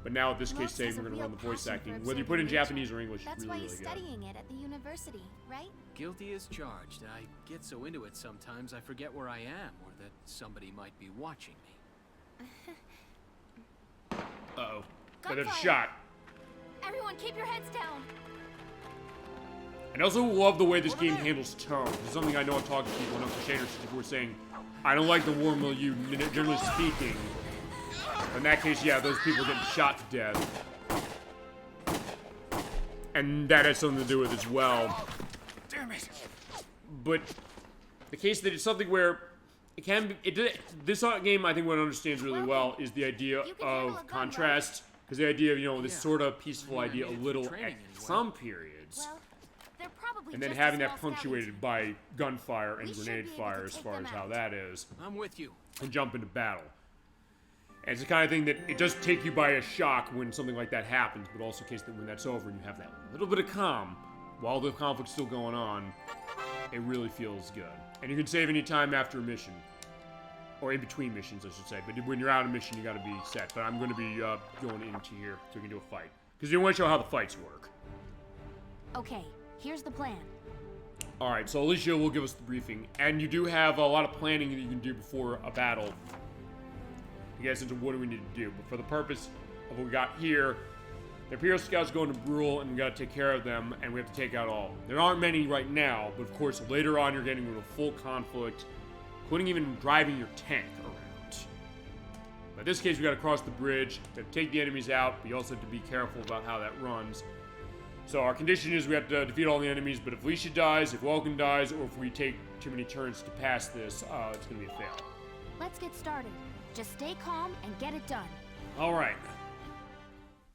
But now, at this case, Lux today, has we're a going to real run the voice passion acting. for Whether you put in observing Japanese nature. or English, That's it's why really, he's really good. studying it at the university, right? Guilty as charged. I get so into it sometimes I forget where I am, or that somebody might be watching me. Uh-oh. But there's a Gunfire. shot. Everyone, keep your heads down. And I also love the way this game handles tone. This is something I know I've talked to people enough to shaders who were saying, I don't like the war milieu, generally speaking. In that case, yeah, those people getting shot to death. And that has something to do with it as well. Damn it! But the case that it's something where it can be, this game I think what it understands really well is the idea You can handle a of gun, contrast. Because the idea of, you know, this Yeah. sort of peaceful I mean, I idea a need it for little training at anyway. some periods. Well, they're probably And then just having a that small punctuated by gunfire and We should grenade be able fire to as take far them as how out. that is. I'm with you. And jump into battle. And it's the kind of thing that it does take you by a shock when something like that happens, but also in case that when that's over and you have that little bit of calm while the conflict's still going on, it really feels good. And you can save any time after a mission. Or in between missions, I should say. But when you're out of mission, you gotta be set. But I'm gonna be going into here so we can do a fight. Because you want to show how the fights work. Okay, here's the plan. Alright, so Alicia will give us the briefing. And you do have a lot of planning that you can do before a battle. To get us into what do we need to do. But for the purpose of what we got here. The Imperial Scouts go into Brule, and we gotta take care of them, and we have to take out all. There aren't many right now, but of course later on you're getting into a full conflict, including even driving your tank around. But in this case, we gotta cross the bridge, we have to take the enemies out, but you also have to be careful about how that runs. So our condition is we have to defeat all the enemies, but if Licia dies, if Welkin dies, or if we take too many turns to pass this, it's gonna be a fail. Let's get started. Just stay calm and get it done. Alright.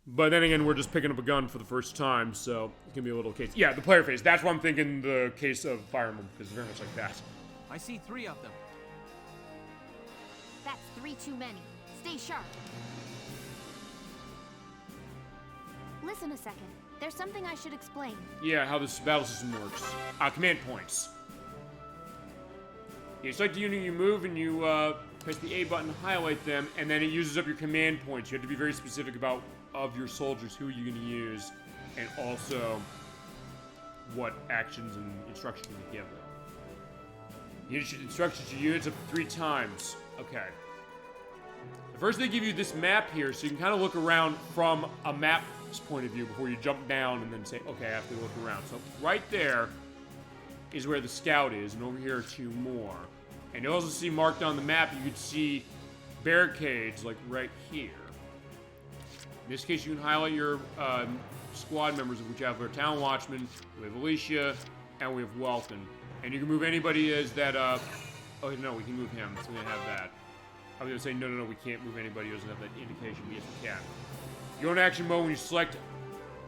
But then again, we're just picking up a gun for the first time, so it's gonna be a little case. Yeah, the player phase. That's what I'm thinking the case of Fire Emblem, because it's very much like that. I see 3 of them. That's 3 too many. Stay sharp. Listen a second. There's something I should explain. Yeah, how this battle system works. Command points. You select the unit you move, and you press the A button, highlight them, and then it uses up your command points. You have to be very specific about of your soldiers who you're going to use, and also what actions and instructions you give them. You issue instructions to units up to 3 times. Okay. First, they give you this map here, so you can kind of look around from a map's point of view before you jump down and then say, okay, I have to look around. So right there is where the scout is, and over here are 2 more. And you also see marked on the map, you could see barricades like right here. In this case, you can highlight your squad members, which have our Town Watchman, we have Alicia, and we have Welkin. And you can move anybody as that, oh no, we can move him, so we have that. I was gonna say, no, we can't move anybody who doesn't have that indication, but yes, we can. You go in action mode when you select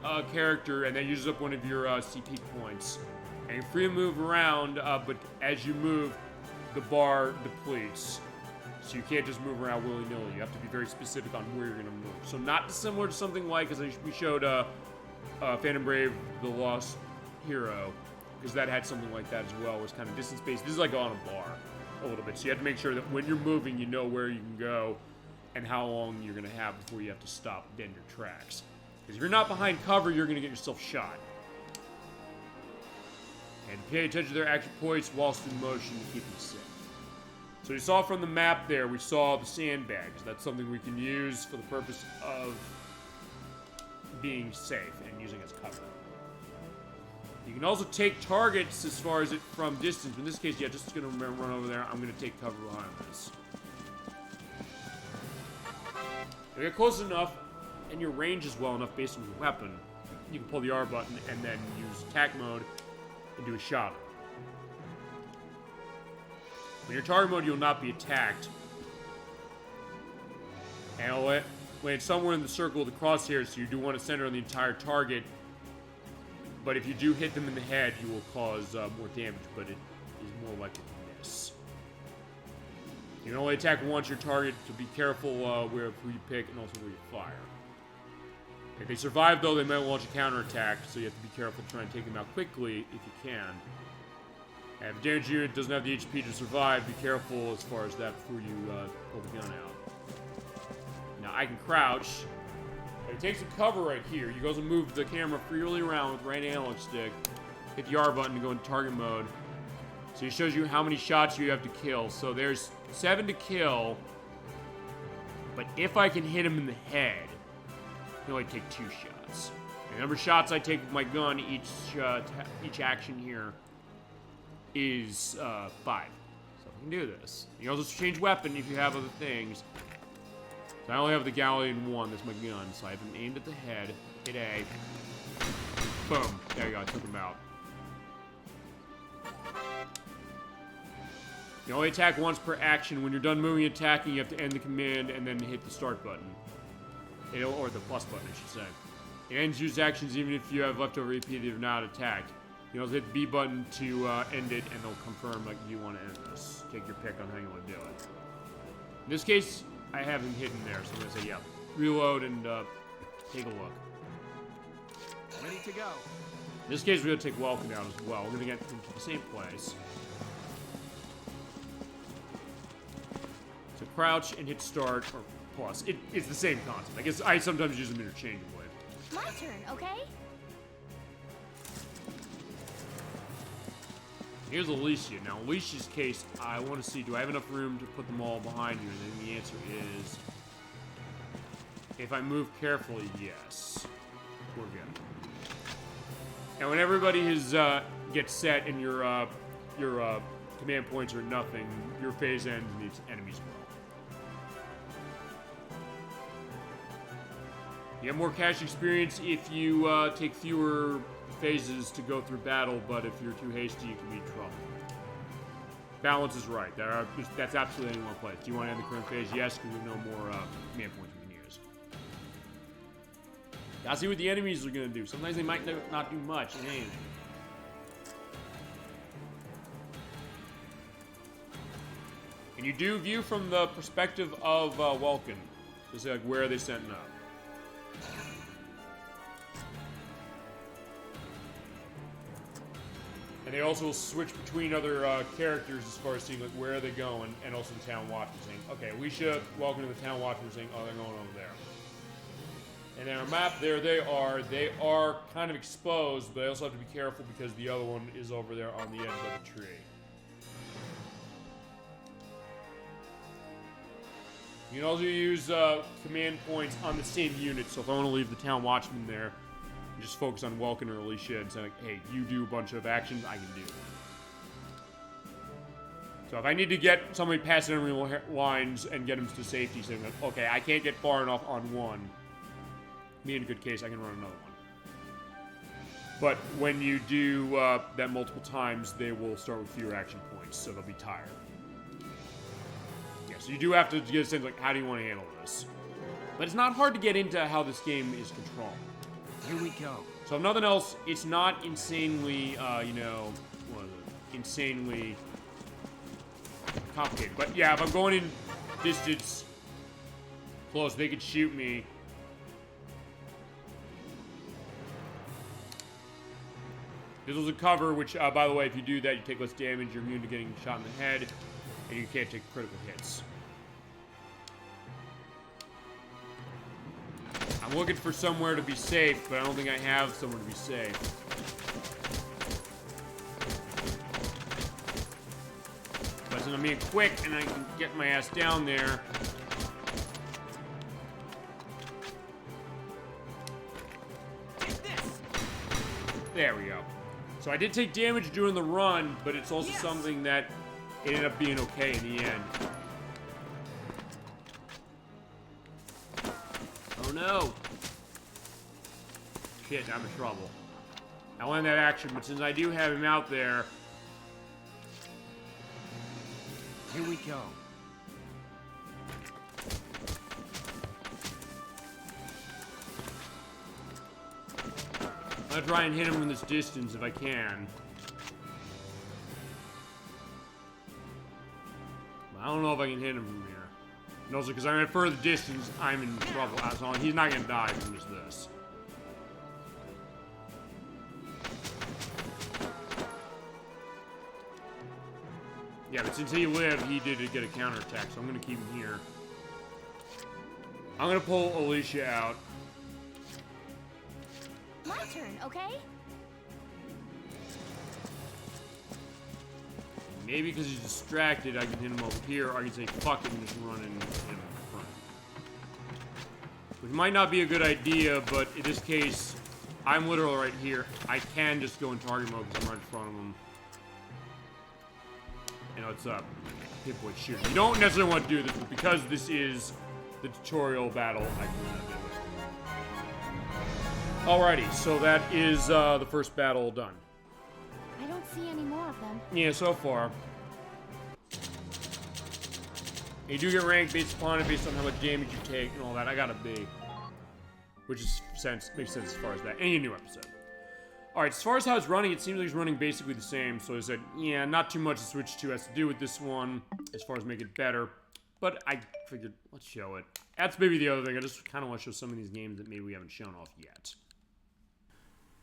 a character, and that uses up one of your CP points. And you're free to move around, but as you move, the bar depletes. So you can't just move around willy-nilly. You have to be very specific on where you're gonna move. So not dissimilar to something like, as we showed Phantom Brave, The Lost Hero, because that had something like that as well, was kind of distance-based. This is like on a bar a little bit. So you have to make sure that when you're moving, you know where you can go and how long you're gonna have before you have to stop dead in your tracks. Because if you're not behind cover, you're gonna get yourself shot. And pay attention to their action points whilst in motion to keep them safe. So you saw from the map there, we saw the sandbags. That's something we can use for the purpose of being safe and using as cover. You can also take targets as far as it from distance. In this case, yeah, just gonna run over there. I'm gonna take cover behind this. If you get close enough, and your range is well enough based on your weapon, you can pull the R button and then use attack mode and do a shot. When you're target mode, you'll not be attacked. And it'll land somewhere in the circle of the crosshairs, so you do want to center on the entire target. But if you do hit them in the head, you will cause more damage, but it is more likely to miss. You can only attack once your target, so be careful who you pick and also where you fire. If they survive, though, they might launch a counterattack, so you have to be careful to try and take them out quickly if you can. And if the damage unit doesn't have the HP to survive, be careful as far as that before you pull the gun out. Now, I can crouch. But it takes a cover right here. You go and move the camera freely around with the right analog stick. Hit the R button to go into target mode. So it shows you how many shots you have to kill. So there's 7 to kill. But if I can hit him in the head, I can only take 2 shots. And the number of shots I take with my gun each action here is 5. So I can do this. You can also change weapon if you have other things. So I only have the Galleon 1, that's my gun. So I have him aimed at the head, hit A. Boom. There you go, I took him out. You only attack once per action. When you're done moving and attacking, you have to end the command and then hit the start button. Or the plus button, I should say. It ends use actions even if you have leftover EP that you have not attacked. You also hit the B button to end it, and they'll confirm like you want to end this. Take your pick on how you want to do it. In this case, I have him hidden there, so I'm going to say, yeah, reload and take a look. Ready to go. In this case, we're going to take Welkin out as well. We're going to get into the same place. So crouch and hit start, or plus. It's the same concept. I guess I sometimes use them interchangeably. My turn, okay? Here's Alicia. Now, Alicia's case, I want to see, do I have enough room to put them all behind you? And then the answer is If I move carefully, yes. We're good. And when everybody has gets set and your command points are nothing, your phase ends and the enemies will. You have more cash experience if you take fewer phases to go through battle, but if you're too hasty, you can be in trouble. Balance is right. That's absolutely any one place. Do you want to end the current phase? Yes, because we have no more command points we can use. Gotta see what the enemies are going to do. Sometimes they might not do much in anything. And you do view from the perspective of Welkin. Just like, where are they setting up? And they also will switch between other characters as far as seeing like where are they going, and also the town watchman saying, okay, Alicia, welcome to the town watchman, saying, oh, they're going over there. And then our map, there they are. They are kind of exposed, but I also have to be careful because the other one is over there on the edge of the tree. You can also use command points on the same unit, so if I want to leave the town watchman there, just focus on Welkin or Alicia and say, like, hey, you do a bunch of actions, I can do. So if I need to get somebody past enemy lines and get them to safety, saying, like, okay, I can't get far enough on one, me in a good case, I can run another one. But when you do that multiple times, they will start with fewer action points, so they'll be tired. Yeah, so you do have to get a sense, like, how do you want to handle this? But it's not hard to get into how this game is controlled. Here we go. So if nothing else, it's not insanely, insanely complicated. But yeah, if I'm going in distance close, they could shoot me. This was a cover, which, by the way, if you do that, you take less damage, you're immune to getting shot in the head, and you can't take critical hits. I'm looking for somewhere to be safe, but I don't think I have somewhere to be safe. But since I'm being quick and I can get my ass down there. There we go. So I did take damage during the run, but it's also something that ended up being okay in the end. Oh no! Shit, I'm in trouble. I wanted that action, but since I do have him out there... Here we go. I'm gonna try and hit him from this distance if I can. But I don't know if I can hit him from here. And also, because I'm at further distance, I'm in trouble. So he's not gonna die from just this. Yeah, but since he lived, he did get a counterattack, so I'm gonna keep him here. I'm gonna pull Alicia out. My turn, okay? Maybe because he's distracted, I can hit him over here, or I can say fuck it and just run and hit him in front. Which might not be a good idea, but in this case, I'm literally right here. I can just go in target mode because I'm right in front of him. You know, it's up. Pinpoint shooting. You don't necessarily want to do this, but because this is the tutorial battle, I can do it. Alrighty, so that is the first battle done. I don't see any more of them. Yeah, so far. You do get ranked based upon it, based on how much damage you take and all that. I got a B. Which is makes sense as far as that. Any new episode. Alright, as far as how it's running, it seems like it's running basically the same. So I said, yeah, not too much to switch to has to do with this one, as far as make it better. But I figured, let's show it. That's maybe the other thing. I just kind of want to show some of these games that maybe we haven't shown off yet.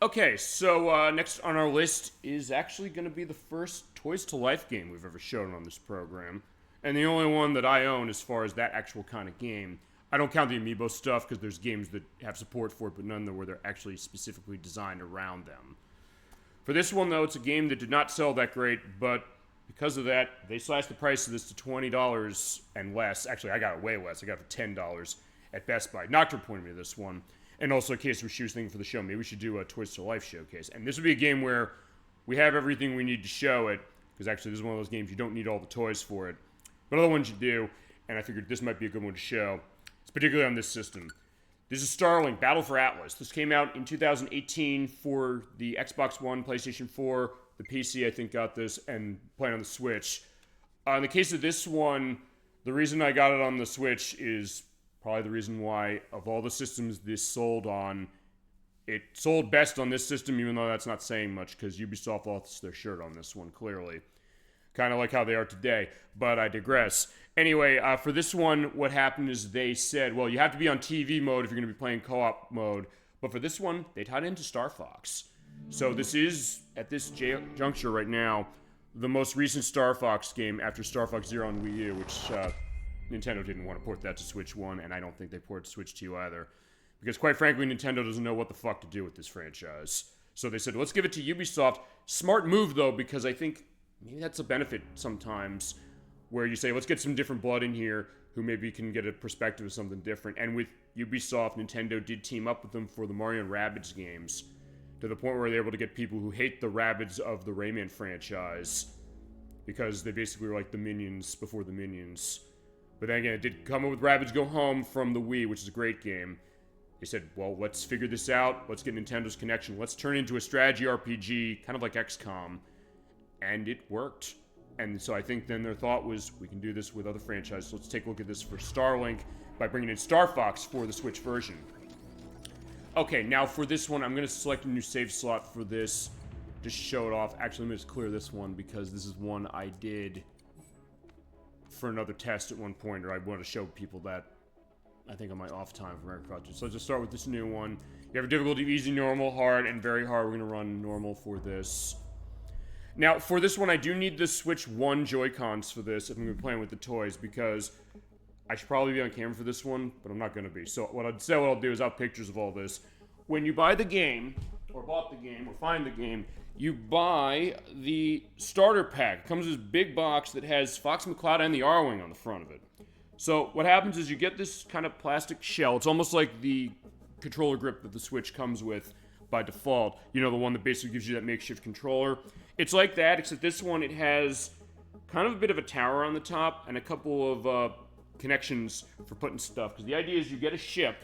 Okay, so next on our list is actually going to be the first Toys to Life game we've ever shown on this program. And the only one that I own as far as that actual kind of game. I don't count the Amiibo stuff because there's games that have support for it, but none where they're actually specifically designed around them. For this one, though, it's a game that did not sell that great, but because of that, they slashed the price of this to $20 and less. Actually, I got it way less. I got it for $10. at Best Buy. Nocturne pointed me to this one. And also in case she was thinking for the show, maybe we should do a Toys to Life showcase. And this would be a game where we have everything we need to show it, because actually this is one of those games you don't need all the toys for it. But other ones you do, and I figured this might be a good one to show. It's particularly on this system. This is Starlink, Battle for Atlas. This came out in 2018 for the Xbox One, PlayStation 4, the PC I think got this, and playing on the Switch. In the case of this one, the reason I got it on the Switch is probably the reason why, of all the systems this sold on, it sold best on this system, even though that's not saying much, because Ubisoft lost their shirt on this one, clearly. Kind of like how they are today, but I digress. Anyway, for this one, what happened is they said, well, you have to be on TV mode if you're going to be playing co-op mode, but for this one, they tied it into Star Fox. So this is, at this juncture right now, the most recent Star Fox game after Star Fox Zero on Wii U, which Nintendo didn't want to port that to Switch 1, and I don't think they ported to Switch 2 either. Because quite frankly, Nintendo doesn't know what the fuck to do with this franchise. So they said, let's give it to Ubisoft. Smart move, though, because I think maybe that's a benefit sometimes, where you say, let's get some different blood in here who maybe can get a perspective of something different. And with Ubisoft, Nintendo did team up with them for the Mario and Rabbids games, to the point where they're able to get people who hate the Rabbids of the Rayman franchise, because they basically were like the Minions before the Minions. But then again, it did come up with Rabbids Go Home from the Wii, which is a great game. They said, well, let's figure this out. Let's get Nintendo's connection. Let's turn it into a strategy RPG, kind of like XCOM. And it worked. And so I think then their thought was, we can do this with other franchises. So let's take a look at this for Starlink by bringing in Star Fox for the Switch version. Okay, now for this one, I'm going to select a new save slot for this. Just show it off. Actually, let me just clear this one, because this is one I did for another test at one point, or I want to show people that I think on my off time for American Project. So let's just start with this new one. You have a difficulty of easy, normal, hard, and very hard. We're going to run normal for this. Now, for this one, I do need the Switch 1 Joy-Cons for this if I'm going to be playing with the toys, because I should probably be on camera for this one, but I'm not going to be. So what I'll do is I'll have pictures of all this. When you buy the game, or bought the game, or find the game, you buy the starter pack. It comes with this big box that has Fox McCloud and the R-Wing on the front of it. So what happens is you get this kind of plastic shell. It's almost like the controller grip that the Switch comes with by default. You know, the one that basically gives you that makeshift controller. It's like that, except this one, it has kind of a bit of a tower on the top and a couple of connections for putting stuff. Because the idea is you get a ship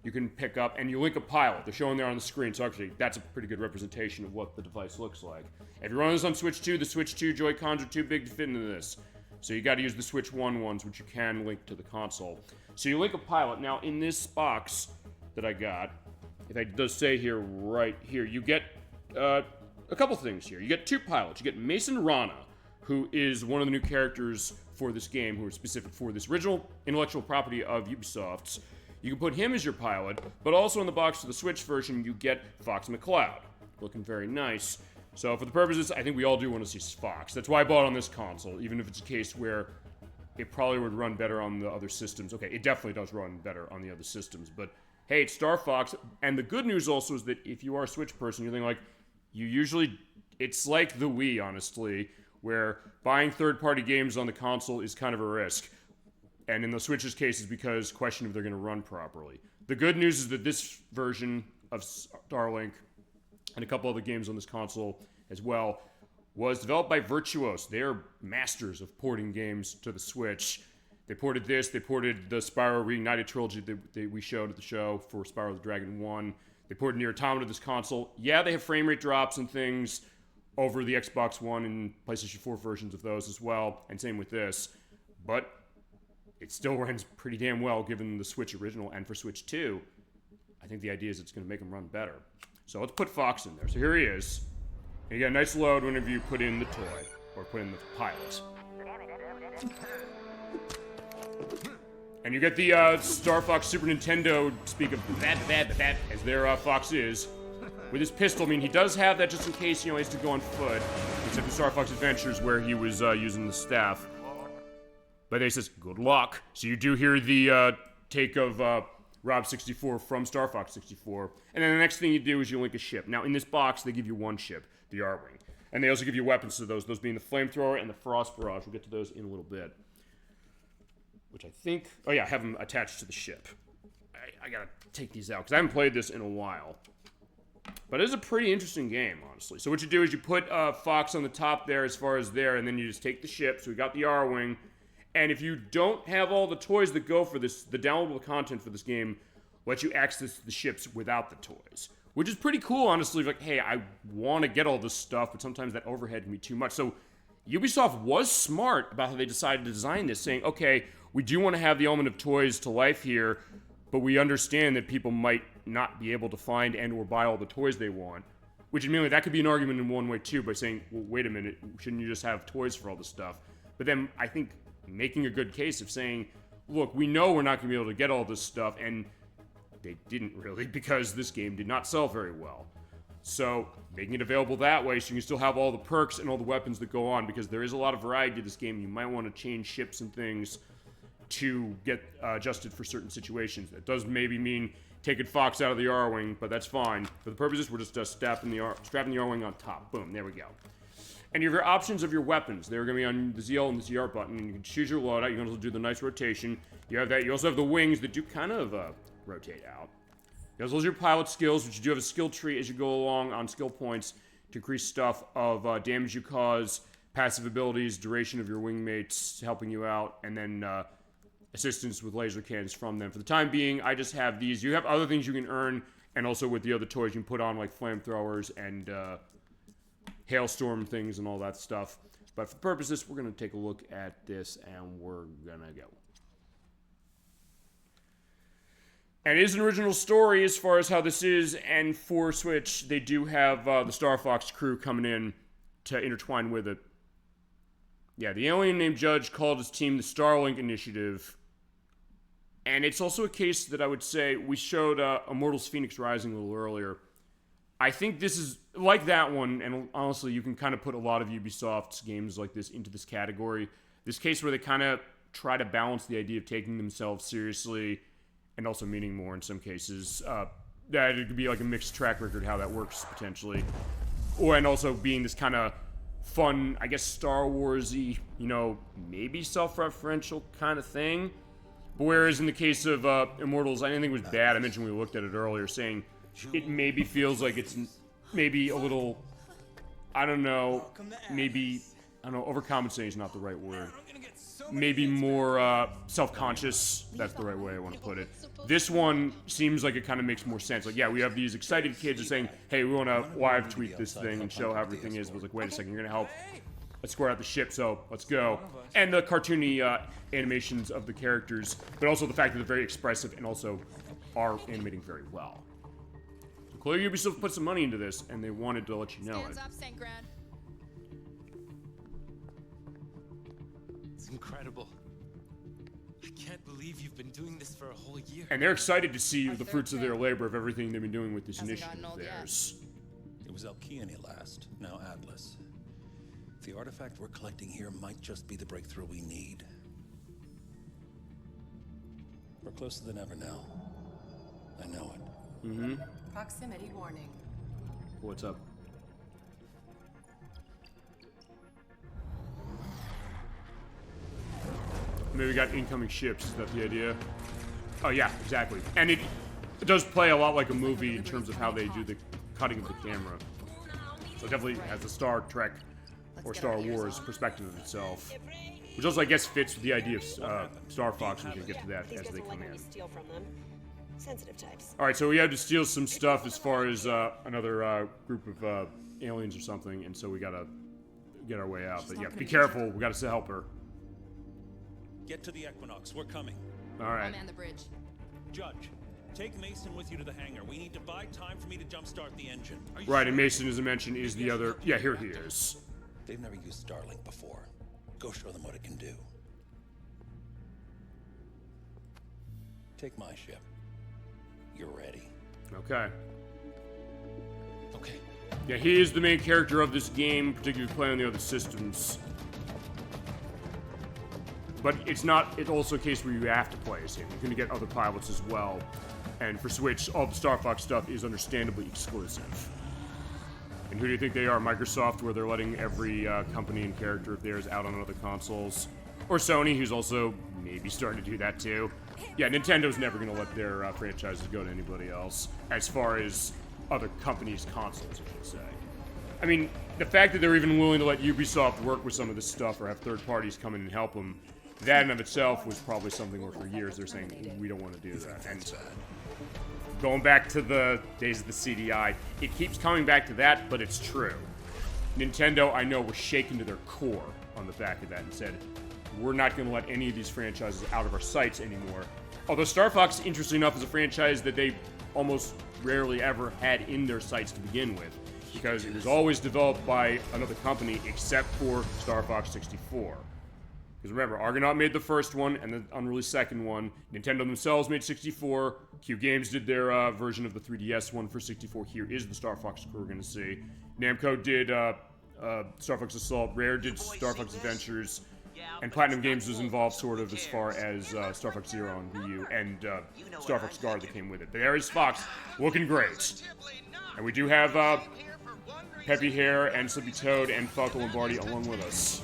you can pick up, and you link a pilot. They're showing there on the screen, so actually that's a pretty good representation of what the device looks like. If you're running this on Switch 2, the Switch 2 Joy-Cons are too big to fit into this. So you got to use the Switch 1 ones, which you can link to the console. So you link a pilot. Now, in this box that I got, if it does say here, right here, you get a couple things here. You get two pilots. You get Mason Rana, who is one of the new characters for this game, who are specific for this original intellectual property of Ubisoft's. You can put him as your pilot, but also in the box for the Switch version, you get Fox McCloud. Looking very nice. So for the purposes, I think we all do want to see Fox. That's why I bought it on this console, even if it's a case where it probably would run better on the other systems. Okay, it definitely does run better on the other systems, but hey, it's Star Fox. And the good news also is that if you are a Switch person, you're thinking like, it's like the Wii, honestly, where buying third-party games on the console is kind of a risk. And in the Switch's case, is because question if they're going to run properly. The good news is that this version of Starlink and a couple other games on this console as well was developed by Virtuos. They're masters of porting games to the Switch. They ported this. They ported the Spyro Reignited trilogy that we showed at the show for Spyro the Dragon 1. They ported Nier Automata to this console. Yeah, they have frame rate drops and things over the Xbox One and PlayStation 4 versions of those as well, and same with this. But it still runs pretty damn well given the Switch original, and for Switch 2, I think the idea is it's going to make them run better. So let's put Fox in there. So here he is. And you get a nice load whenever you put in the toy, or put in the pilot. And you get the Star Fox Super Nintendo, speak of that, as their Fox is, with his pistol. I mean, he does have that just in case, he has to go on foot, except in Star Fox Adventures where he was using the staff. But he says, good luck. So you do hear the take of Rob 64 from Star Fox 64. And then the next thing you do is you link a ship. Now, in this box, they give you one ship, the R-Wing. And they also give you weapons to those being the Flamethrower and the Frost Barrage. We'll get to those in a little bit. Which I think, I have them attached to the ship. gotta take these out because I haven't played this in a while. But it is a pretty interesting game, honestly. So what you do is you put Fox on the top there as far as there, and then you just take the ship. So we got the R-Wing. And if you don't have all the toys that go for this, the downloadable content for this game lets you access the ships without the toys. Which is pretty cool, honestly. Like, hey, I want to get all this stuff, but sometimes that overhead can be too much. So Ubisoft was smart about how they decided to design this, saying, okay, we do want to have the element of toys to life here, but we understand that people might not be able to find and or buy all the toys they want. Which, admittedly, that could be an argument in one way, too, by saying, well, wait a minute, shouldn't you just have toys for all this stuff? But then, I think, making a good case of saying, look, we know we're not going to be able to get all this stuff, and they didn't really, because this game did not sell very well. So, making it available that way, so you can still have all the perks and all the weapons that go on, because there is a lot of variety to this game. You might want to change ships and things to get adjusted for certain situations. That does maybe mean taking Fox out of the R-Wing, but that's fine. For the purposes, we're just strapping the R-Wing on top. Boom, there we go. And you have your options of your weapons. They're going to be on the ZL and the ZR button, and you can choose your loadout. You can also do the nice rotation. You have that. You also have the wings that do kind of rotate out. You have those are your pilot skills, which you do have a skill tree as you go along on skill points to increase stuff of damage you cause, passive abilities, duration of your wingmates helping you out, and then assistance with laser cannons from them. For the time being, I just have these. You have other things you can earn, and also with the other toys you can put on, like flamethrowers and hailstorm things and all that stuff. But for purposes, we're going to take a look at this, and we're going to go. And it is an original story as far as how this is, and for Switch, they do have the Star Fox crew coming in to intertwine with it. Yeah, the alien named Judge called his team the Starlink Initiative. And it's also a case that I would say, we showed Immortals Phoenix Rising a little earlier. I think this is, like that one, and honestly, you can kind of put a lot of Ubisoft's games like this into this category. This case where they kind of try to balance the idea of taking themselves seriously and also meaning more in some cases. That it could be like a mixed track record how that works, potentially. And also being this kind of fun, I guess, Star Wars-y, you know, maybe self-referential kind of thing. But whereas in the case of Immortals, I didn't think it was bad. I mentioned we looked at it earlier, saying it maybe feels like it's maybe a little, I don't know, maybe, I don't know, overcompensating is not the right word. Maybe more self-conscious, that's the right way I want to put it. This one seems like it kind of makes more sense. Like, yeah, we have these excited kids saying, hey, we want to live tweet this thing and show how everything is. But it's like, wait a second, you're going to help. Let's square out the ship, so let's go. And the cartoony animations of the characters, but also the fact that they're very expressive and also are animating very well. So clearly Ubisoft put some money into this, and they wanted to let you know it. It's incredible. I can't believe you've been doing this for a whole year. And they're excited to see the fruits of their labor, of everything they've been doing with this initiative of theirs. It was Alkeane last, now Atlas. The artifact we're collecting here might just be the breakthrough we need. We're closer than ever now. I know it. Mm-hmm. Proximity warning. What's up? Maybe we got incoming ships, is that the idea? Oh yeah, exactly. And it does play a lot like a movie in terms of how they do the cutting of the camera. So it definitely has a Star Trek or Star Wars perspective of itself. Which also, I guess, fits with the idea of Star Fox. We can get to that as they come in. Alright, so we have to steal some stuff as far as another group of aliens or something, and so we gotta get our way out. But yeah, be careful, we gotta still help her. Get to the Equinox, we're coming. Alright. I'm on the bridge. Judge, take Mason with you to the hangar. We need to buy time for me to jumpstart the engine. Right, and Mason, as I mentioned, is the other... Yeah, here he is. They've never used Starlink before. Go show them what it can do. Take my ship. You're ready. Okay. Okay. Yeah, he is the main character of this game, particularly playing on the other systems. But it's not, it's also a case where you have to play as him. You're going to get other pilots as well. And for Switch, all the Star Fox stuff is understandably exclusive. And who do you think they are? Microsoft, where they're letting every company and character of theirs out on other consoles? Or Sony, who's also maybe starting to do that too? Yeah, Nintendo's never gonna let their franchises go to anybody else, as far as other companies' consoles, I should say. I mean, the fact that they're even willing to let Ubisoft work with some of this stuff or have third parties come in and help them, that in of itself was probably something where for years they're saying, we don't want to do that. And going back to the days of the CDI, it keeps coming back to that, but it's true. Nintendo, I know, was shaken to their core on the back of that and said, we're not going to let any of these franchises out of our sights anymore. Although Star Fox, interesting enough, is a franchise that they almost rarely ever had in their sights to begin with, because it was always developed by another company except for Star Fox 64. Because remember, Argonaut made the first one and the unreleased second one. Nintendo themselves made 64. Q Games did their version of the 3DS one for 64. Here is the Star Fox we're going to see. Namco did Star Fox Assault. Rare did Star Fox Adventures. And Platinum Games was involved sort of as far as Star Fox Zero on Wii U and Star Fox Guard that came with it. But there is Fox, looking great. And we do have Peppy Hare and Slippy Toad and Falco Lombardi along with us.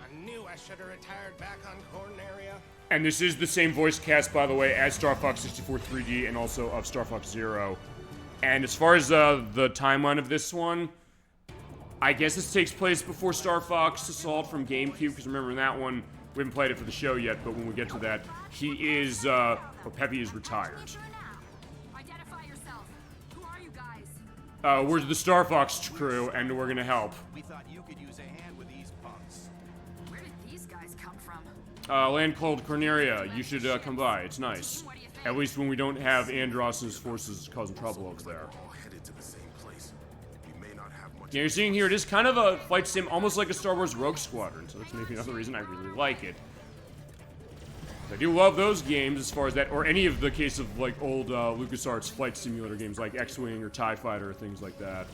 I knew I should have retired back on Corneria. And this is the same voice cast, by the way, as Star Fox 64 3D and also of Star Fox Zero. And as far as the timeline of this one, I guess this takes place before Star Fox Assault from GameCube, because remember in that one, we haven't played it for the show yet, but when we get to that, he is, or Peppy is retired. Identify yourself. Who are you guys? We're the Star Fox crew, and we're gonna help. We thought you could use a hand with these punks. Where did these guys come from? Land called Corneria. You should come by. It's nice. At least when we don't have Andross's forces causing trouble over there. All headed to the same place. We may not have much. Yeah, you're seeing here, it is kind of a flight sim, almost like a Star Wars Rogue Squadron, so that's maybe another reason I really like it. I do love those games as far as that, or any of the case of like old LucasArts flight simulator games like X-Wing or TIE Fighter or things like that.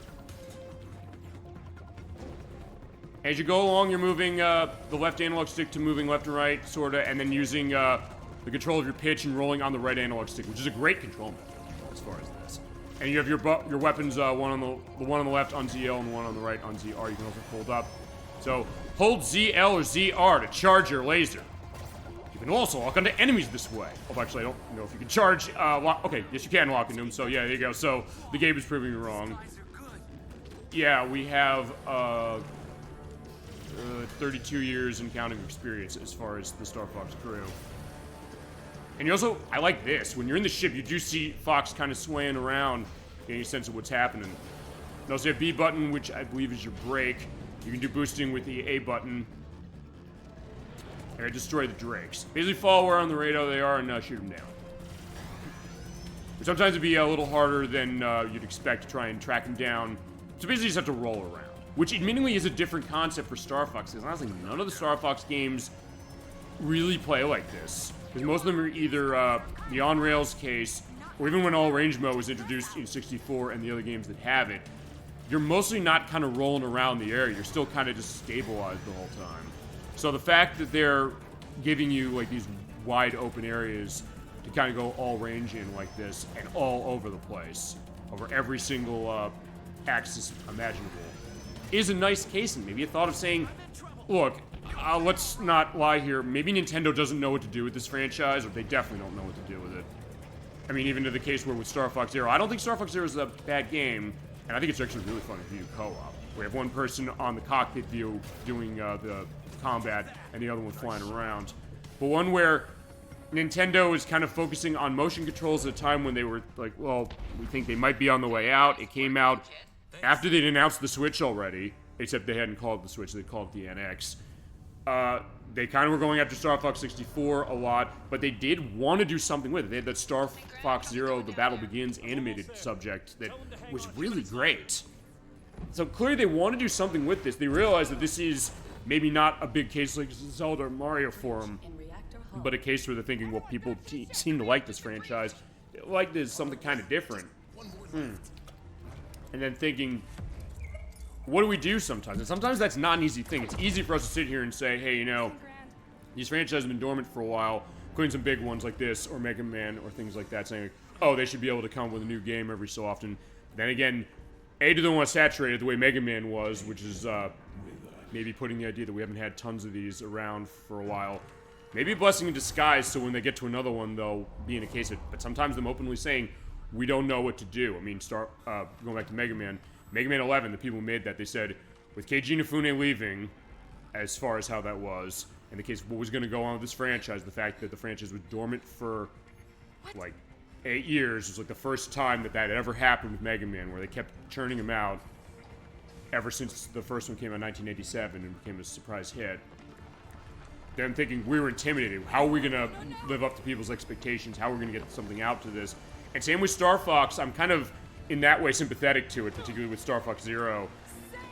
As you go along, you're moving the left analog stick to moving left and right, sorta, and then using the control of your pitch and rolling on the right analog stick, which is a great control method as far as this. And you have your weapons, one on the one on the left on ZL and the one on the right on ZR. You can also hold up. So hold ZL or ZR to charge your laser. You can also lock onto enemies this way. Oh, actually, I don't know if you can charge. Okay, yes, you can lock into them. So yeah, there you go. So the game is proving me wrong. Yeah, we have 32 years and counting experience as far as the Star Fox crew. And you also, I like this. When you're in the ship, you do see Fox kind of swaying around, getting a sense of what's happening. You also have B button, which I believe is your brake. You can do boosting with the A button. And destroy the Drakes. Basically follow where on the radar they are and shoot them down. But sometimes it'd be a little harder than you'd expect to try and track them down. So basically you just have to roll around. Which admittedly is a different concept for Star Fox, because honestly none of the Star Fox games really play like this. Because most of them are either the on-rails case, or even when all-range mode was introduced in 64 and the other games that have it, you're mostly not kind of rolling around the area. You're still kind of just stabilized the whole time. So the fact that they're giving you like these wide open areas to kind of go all-range in like this and all over the place, over every single axis imaginable, is a nice case. And maybe a thought of saying, look, let's not lie here. Maybe Nintendo doesn't know what to do with this franchise, or they definitely don't know what to do with it. I mean, even to the case where with Star Fox Zero, I don't think Star Fox Zero is a bad game, and I think it's actually really fun to do co-op. We have one person on the cockpit view doing the combat, and the other one flying around. But one where Nintendo is kind of focusing on motion controls at a time when they were like, well, we think they might be on the way out. It came out after they'd announced the Switch already, except they hadn't called it the Switch, they called it the NX. They kind of were going after Star Fox 64 a lot, but they did want to do something with it. They had that Star Fox Zero, The Battle Begins animated subject that was really great. So clearly they want to do something with this. They realize that this is maybe not a big case like Zelda or Mario for them, but a case where they're thinking, well, people seem to like this franchise. They like this something kind of different. And then thinking, what do we do sometimes? And sometimes that's not an easy thing. It's easy for us to sit here and say, hey, you know, these franchises have been dormant for a while, including some big ones like this, or Mega Man, or things like that, saying, oh, they should be able to come up with a new game every so often. Then again, A, do they want to saturate it the way Mega Man was, which is maybe putting the idea that we haven't had tons of these around for a while. Maybe a blessing in disguise, so when they get to another one, they'll be in a case of, but sometimes them openly saying, we don't know what to do. I mean, going back to Mega Man 11, the people who made that, they said, with Keiji Inafune leaving, as far as how that was, in the case of what was going to go on with this franchise, the fact that the franchise was dormant for, like, 8 years was like the first time that had ever happened with Mega Man, where they kept churning him out ever since the first one came out in 1987 and became a surprise hit. Them thinking, we were intimidated. How are we going to live up to people's expectations? How are we going to get something out to this? And same with Star Fox. I'm kind of, in that way, sympathetic to it, particularly with Star Fox Zero.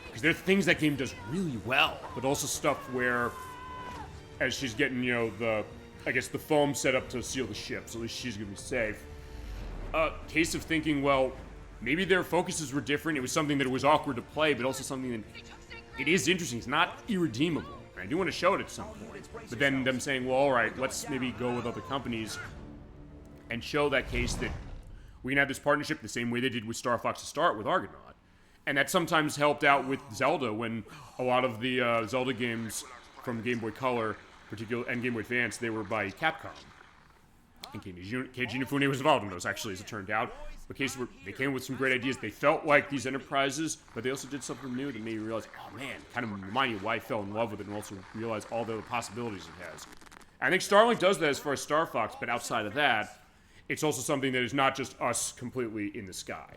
Because there are things that game does really well, but also stuff where, as she's getting, you know, the foam set up to seal the ship, so at least she's going to be safe. Case of thinking, well, maybe their focuses were different. It was something that it was awkward to play, but also something that it is interesting. It's not irredeemable. I do want to show it at some point. But then them saying, well, all right, let's maybe go with other companies and show that case that we can have this partnership the same way they did with Star Fox to start with Argonaut. And that sometimes helped out with Zelda when a lot of the Zelda games from Game Boy Color and Game Boy Advance, they were by Capcom. And Keiji Inafune was involved in those, actually, as it turned out. But they came with some great ideas. They felt like these enterprises, but they also did something new that made me realize, oh man, kind of remind you why I fell in love with it, and also realize all the other possibilities it has. I think Starlink does that as far as Star Fox, but outside of that, it's also something that is not just us completely in the sky.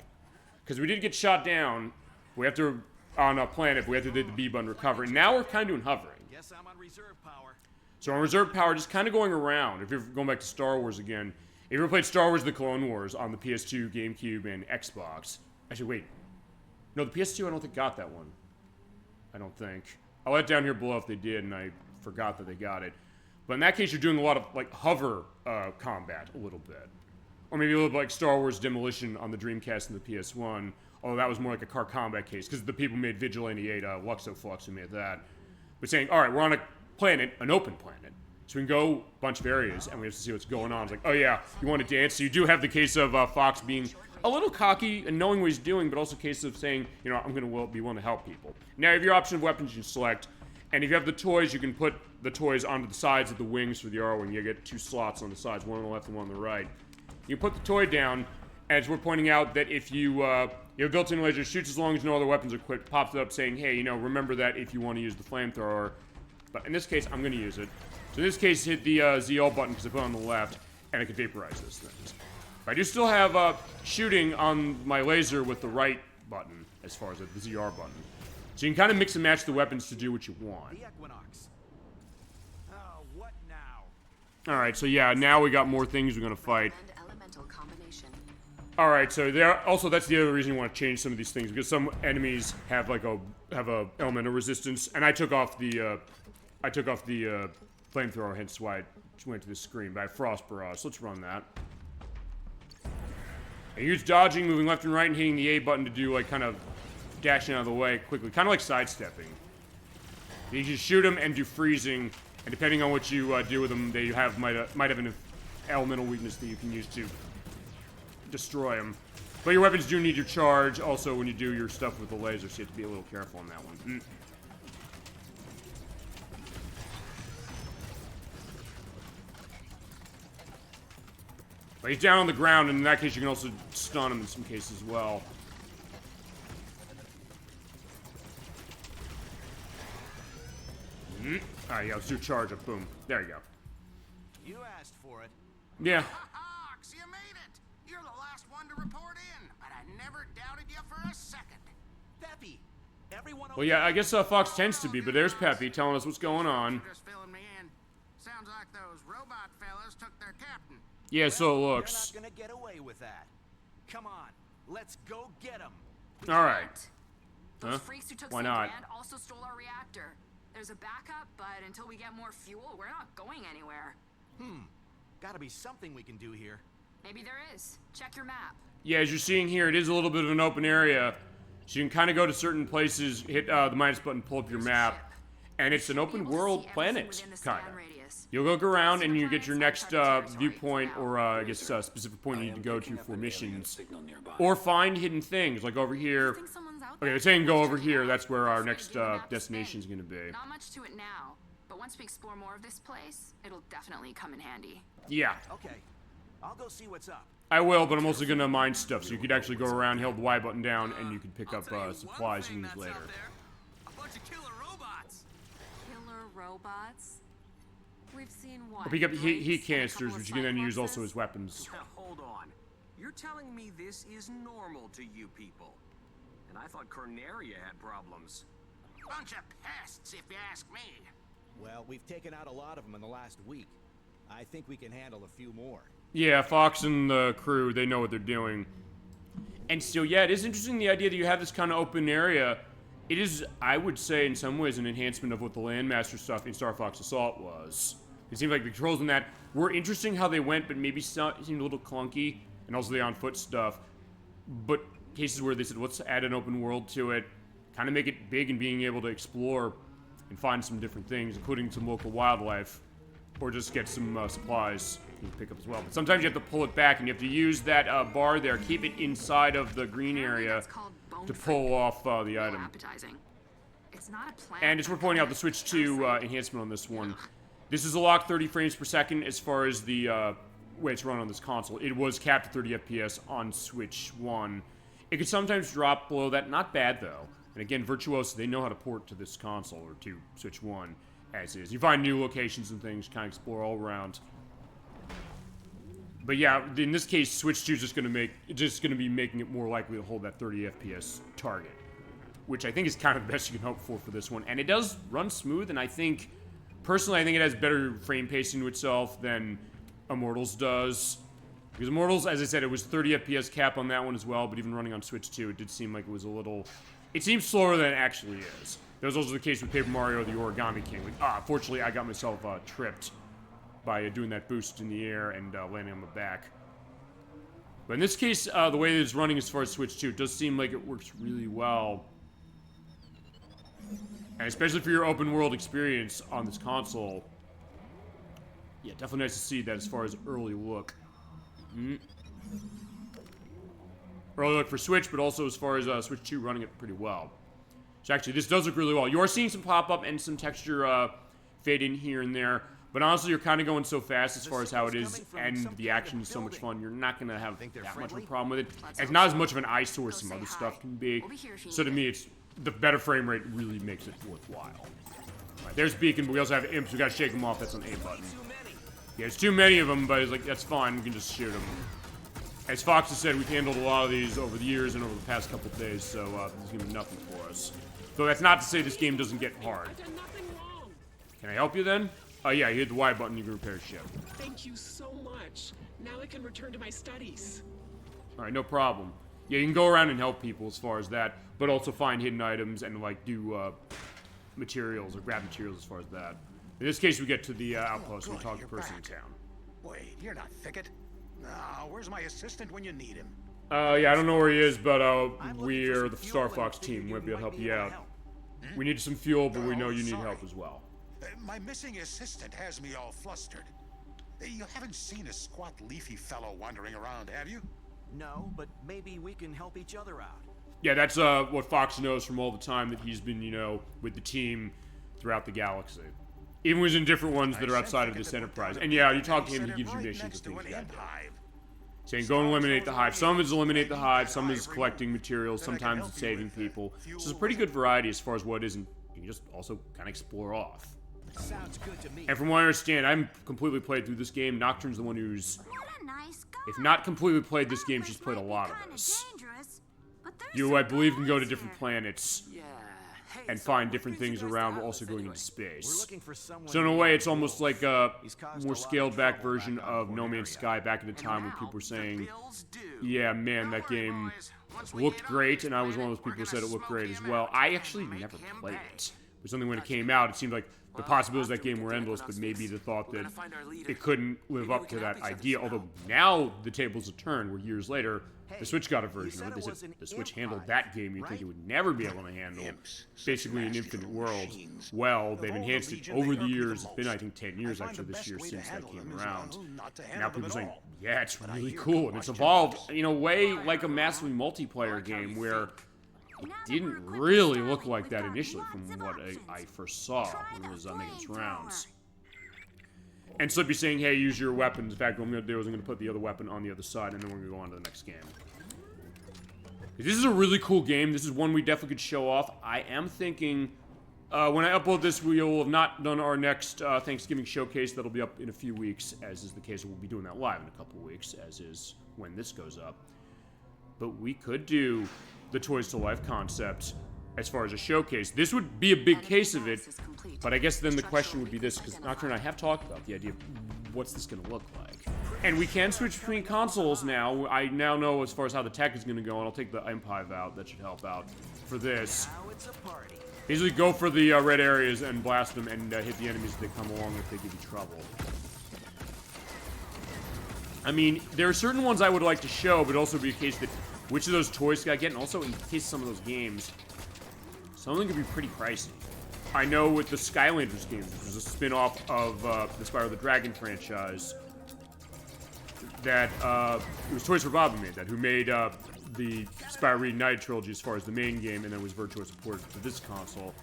Because we did get shot down, we have to, on a planet, we have to do the B button recover, and now we're kind of doing hovering. Guess I'm on reserve power. So on reserve power, just kind of going around. If you're going back to Star Wars again, if you ever played Star Wars The Clone Wars on the PS2, GameCube, and Xbox... Actually, wait. No, the PS2 I don't think got that one. I don't think. I'll let it down here below if they did, and I forgot that they got it. But in that case, you're doing a lot of, like, hover combat, a little bit. Or maybe a little bit like Star Wars Demolition on the Dreamcast and the PS1. Although that was more like a car combat case, because the people who made Vigilante 8, Luxoflux, who made that. But saying, alright, we're on a planet, an open planet. So we can go a bunch of areas, and we have to see what's going on. It's like, oh yeah, you want to dance? So you do have the case of Fox being a little cocky and knowing what he's doing, but also a case of saying, you know, I'm going to be willing to help people. Now, you have your option of weapons you can select, and if you have the toys, you can put the toys onto the sides of the wings for the R-Wing. You get 2 slots on the sides, one on the left and one on the right. You put the toy down, as we're pointing out that if you have built-in laser, shoots as long as no other weapons are equipped, pops up saying, hey, you know, remember that if you want to use the flamethrower. But in this case, I'm going to use it. So in this case, hit the ZL button because I put it on the left, and I can vaporize those things. But I do still have shooting on my laser with the right button, as far as the ZR button. So you can kind of mix and match the weapons to do what you want. The Equinox. Oh, what now? Alright, so yeah, now we got more things we're going to fight. Alright, so that's the other reason you want to change some of these things, because some enemies have like a elemental resistance, and I took off the flamethrower, hence why I went to this screen. But I have Frost Barrage, so let's run that. I use dodging, moving left and right, and hitting the A button to do like kind of dashing out of the way quickly, kind of like sidestepping. You just shoot them and do freezing, and depending on what you do with them, they might have an elemental weakness that you can use to destroy them. But your weapons do need your charge also when you do your stuff with the laser, so you have to be a little careful on that one. But he's down on the ground, and in that case you can also stun him in some cases as well. Alright, yeah, let's do a charge up. Boom. There you go. You asked for it. Yeah. Ox, you made it! You're the last one to report in, but I never doubted you for a second. Peppy! Everyone Well, yeah, I guess Fox tends to be, but there's Peppy telling us what's going on. Just filling me in. Sounds like those robot fellas took their captain. Yeah, so it looks. You're not gonna get away with that. Come on, let's go get him. Alright. Those Huh? freaks who took Why some not? land also stole our reactor. There's a backup, but until we get more fuel, we're not going anywhere. Gotta be something we can do here. Maybe there is. Check your map. Yeah, as you're seeing here, it is a little bit of an open area. So you can kind of go to certain places, hit the minus button, pull up your map. And it's an open world planet, kind of. Radius. You'll look around and you get your next viewpoint, or I guess specific point you need to go to for missions. Or find hidden things, like over here. Think someone's out Okay, there? it's saying go over here. That's where our next destination is going to be. Not much to it now, but once we explore more of this place, it'll definitely come in handy. Yeah, Okay, I'll go see what's up. I will, but I'm also going to mine stuff, so you could actually go around, hold the Y button down, and you can pick up supplies and use later. A bunch of killer robots. Killer robots? We've seen what? Or pick up heat brakes and a canisters, couple which of you can then use also cyclopses? as weapons. Now, hold on. You're telling me this is normal to you people? And I thought Corneria had problems. Bunch of pests, if you ask me. Well, we've taken out a lot of them in the last week. I think we can handle a few more. Yeah, Fox and the crew, they know what they're doing. And still, yeah, it is interesting the idea that you have this kind of open area. It is, I would say, in some ways, an enhancement of what the Landmaster stuff in Star Fox Assault was. It seemed like the controls in that were interesting how they went, but maybe seemed a little clunky, and also the on-foot stuff. But cases where they said, let's add an open world to it, kind of make it big and being able to explore and find some different things, including some local wildlife, or just get some supplies you can pick up as well. But sometimes you have to pull it back, and you have to use that bar there, keep it inside of the green area to pull off the item. Appetizing. It's not a plan. And it's worth pointing out the Switch 2 enhancement on this one. This is a locked 30 frames per second as far as the way it's run on this console. It was capped at 30 FPS on Switch 1. It could sometimes drop below that. Not bad, though. And again, Virtuoso, they know how to port to this console, or to Switch 1, as is. You find new locations and things, kind of explore all around. But yeah, in this case, Switch 2 is just going to be making it more likely to hold that 30 FPS target, which I think is kind of the best you can hope for this one. And it does run smooth, and I think, personally, I think it has better frame pacing to itself than Immortals does. Because Immortals, as I said, it was 30 FPS cap on that one as well, but even running on Switch 2, it did seem like it was a little... It seems slower than it actually is. That was also the case with Paper Mario the Origami King. Fortunately, I got myself tripped by doing that boost in the air and landing on my back. But in this case, the way that it's running as far as Switch 2, it does seem like it works really well. And especially for your open world experience on this console. Yeah, definitely nice to see that as far as early look. Early look for Switch, but also as far as Switch 2 running it pretty well. So actually, this does look really well. You are seeing some pop-up and some texture fade in here and there. But honestly, you're kind of going so fast as far as how it is, and the action is so much fun, you're not going to have that much of a problem with it. It's not as much of an eyesore as some other stuff can be. So to me, it's the better frame rate really makes it worthwhile. Alright, there's Beacon, but we also have Imps. We got to shake them off. That's on A button. Yeah, there's too many of them, but it's like, that's fine. We can just shoot them. As Fox has said, we've handled a lot of these over the years and over the past couple of days, so there's going to be nothing for us. So that's not to say this game doesn't get hard. Can I help you then? Oh yeah, you hit the Y button, you can repair ship. Thank you so much. Now I can return to my studies. Alright, no problem. Yeah, you can go around and help people as far as that, but also find hidden items and, like, do materials or grab materials as far as that. In this case, we get to the outpost and we talk to the person in town. Wait, you're not Thicket? No, where's my assistant when you need him? Yeah, I don't know where he is, but we're the Star Fox team. We'll be able to help you out. We need some fuel, but we know you need help as well. My missing assistant has me all flustered. You haven't seen a squat, leafy fellow wandering around, have you? No, but maybe we can help each other out. Yeah, that's what Fox knows from all the time that he's been, you know, with the team throughout the galaxy. Even when he's in different ones that are outside of this Enterprise. And yeah, you talk to him, he gives you missions and things like that. Saying, go and eliminate the hive. Some of it's eliminate the hive, some is collecting materials, sometimes it's saving people. So it's a pretty good variety as far as what isn't. You can just also kind of explore off. Sounds good to me. And from what I understand, I'm completely played through this game. Nocturne's the one who's, if not completely played this game, she's played a lot of this. You, I believe, can go to different planets and find different things around while also going into space. So in a way, it's almost like a more scaled-back version of No Man's Sky back at the time when people were saying, yeah, man, that game looked great, and I was one of those people who said it looked great as well. I actually never played it. But something when it came out, it seemed like the possibilities of that game were endless, but maybe the thought that it couldn't live up to that idea. Although now the tables have turned, where years later, the Switch got a version of it. They said the Switch handled that game you'd think it would never be able to handle. Basically an infinite world. Well, they've enhanced it over the years. It's been, I think, 10 years actually this year since that came around. Now people are saying, yeah, it's really cool. And it's evolved in a way like a massively multiplayer game where it didn't really look like that initially from what I first saw when it was making its rounds. And Slippy saying, hey, use your weapons. In fact, what I'm going to do is I'm going to put the other weapon on the other side, and then we're going to go on to the next game. This is a really cool game. This is one we definitely could show off. I am thinking, when I upload this, we will have not done our next Thanksgiving showcase. That'll be up in a few weeks, as is the case. We'll be doing that live in a couple weeks, as is when this goes up. But we could do the Toys to Life concept as far as a showcase. This would be a big case of it, but I guess then the question would be this, because Nocturne and I have talked about the idea of what's this going to look like. And we can switch between consoles now. I now know as far as how the tech is going to go, and I'll take the M5 out. That should help out for this. Basically go for the red areas and blast them and hit the enemies as they come along if they give you trouble. I mean, there are certain ones I would like to show, but also be a case that which of those toys can I get, and also in case some of those games, some of them could be pretty pricey. I know with the Skylanders games, which was a spin-off of the Spyro the Dragon franchise, that it was Toys for Bob who made that, who made the Spyro Reunited trilogy as far as the main game, and then was Virtua supported for this console.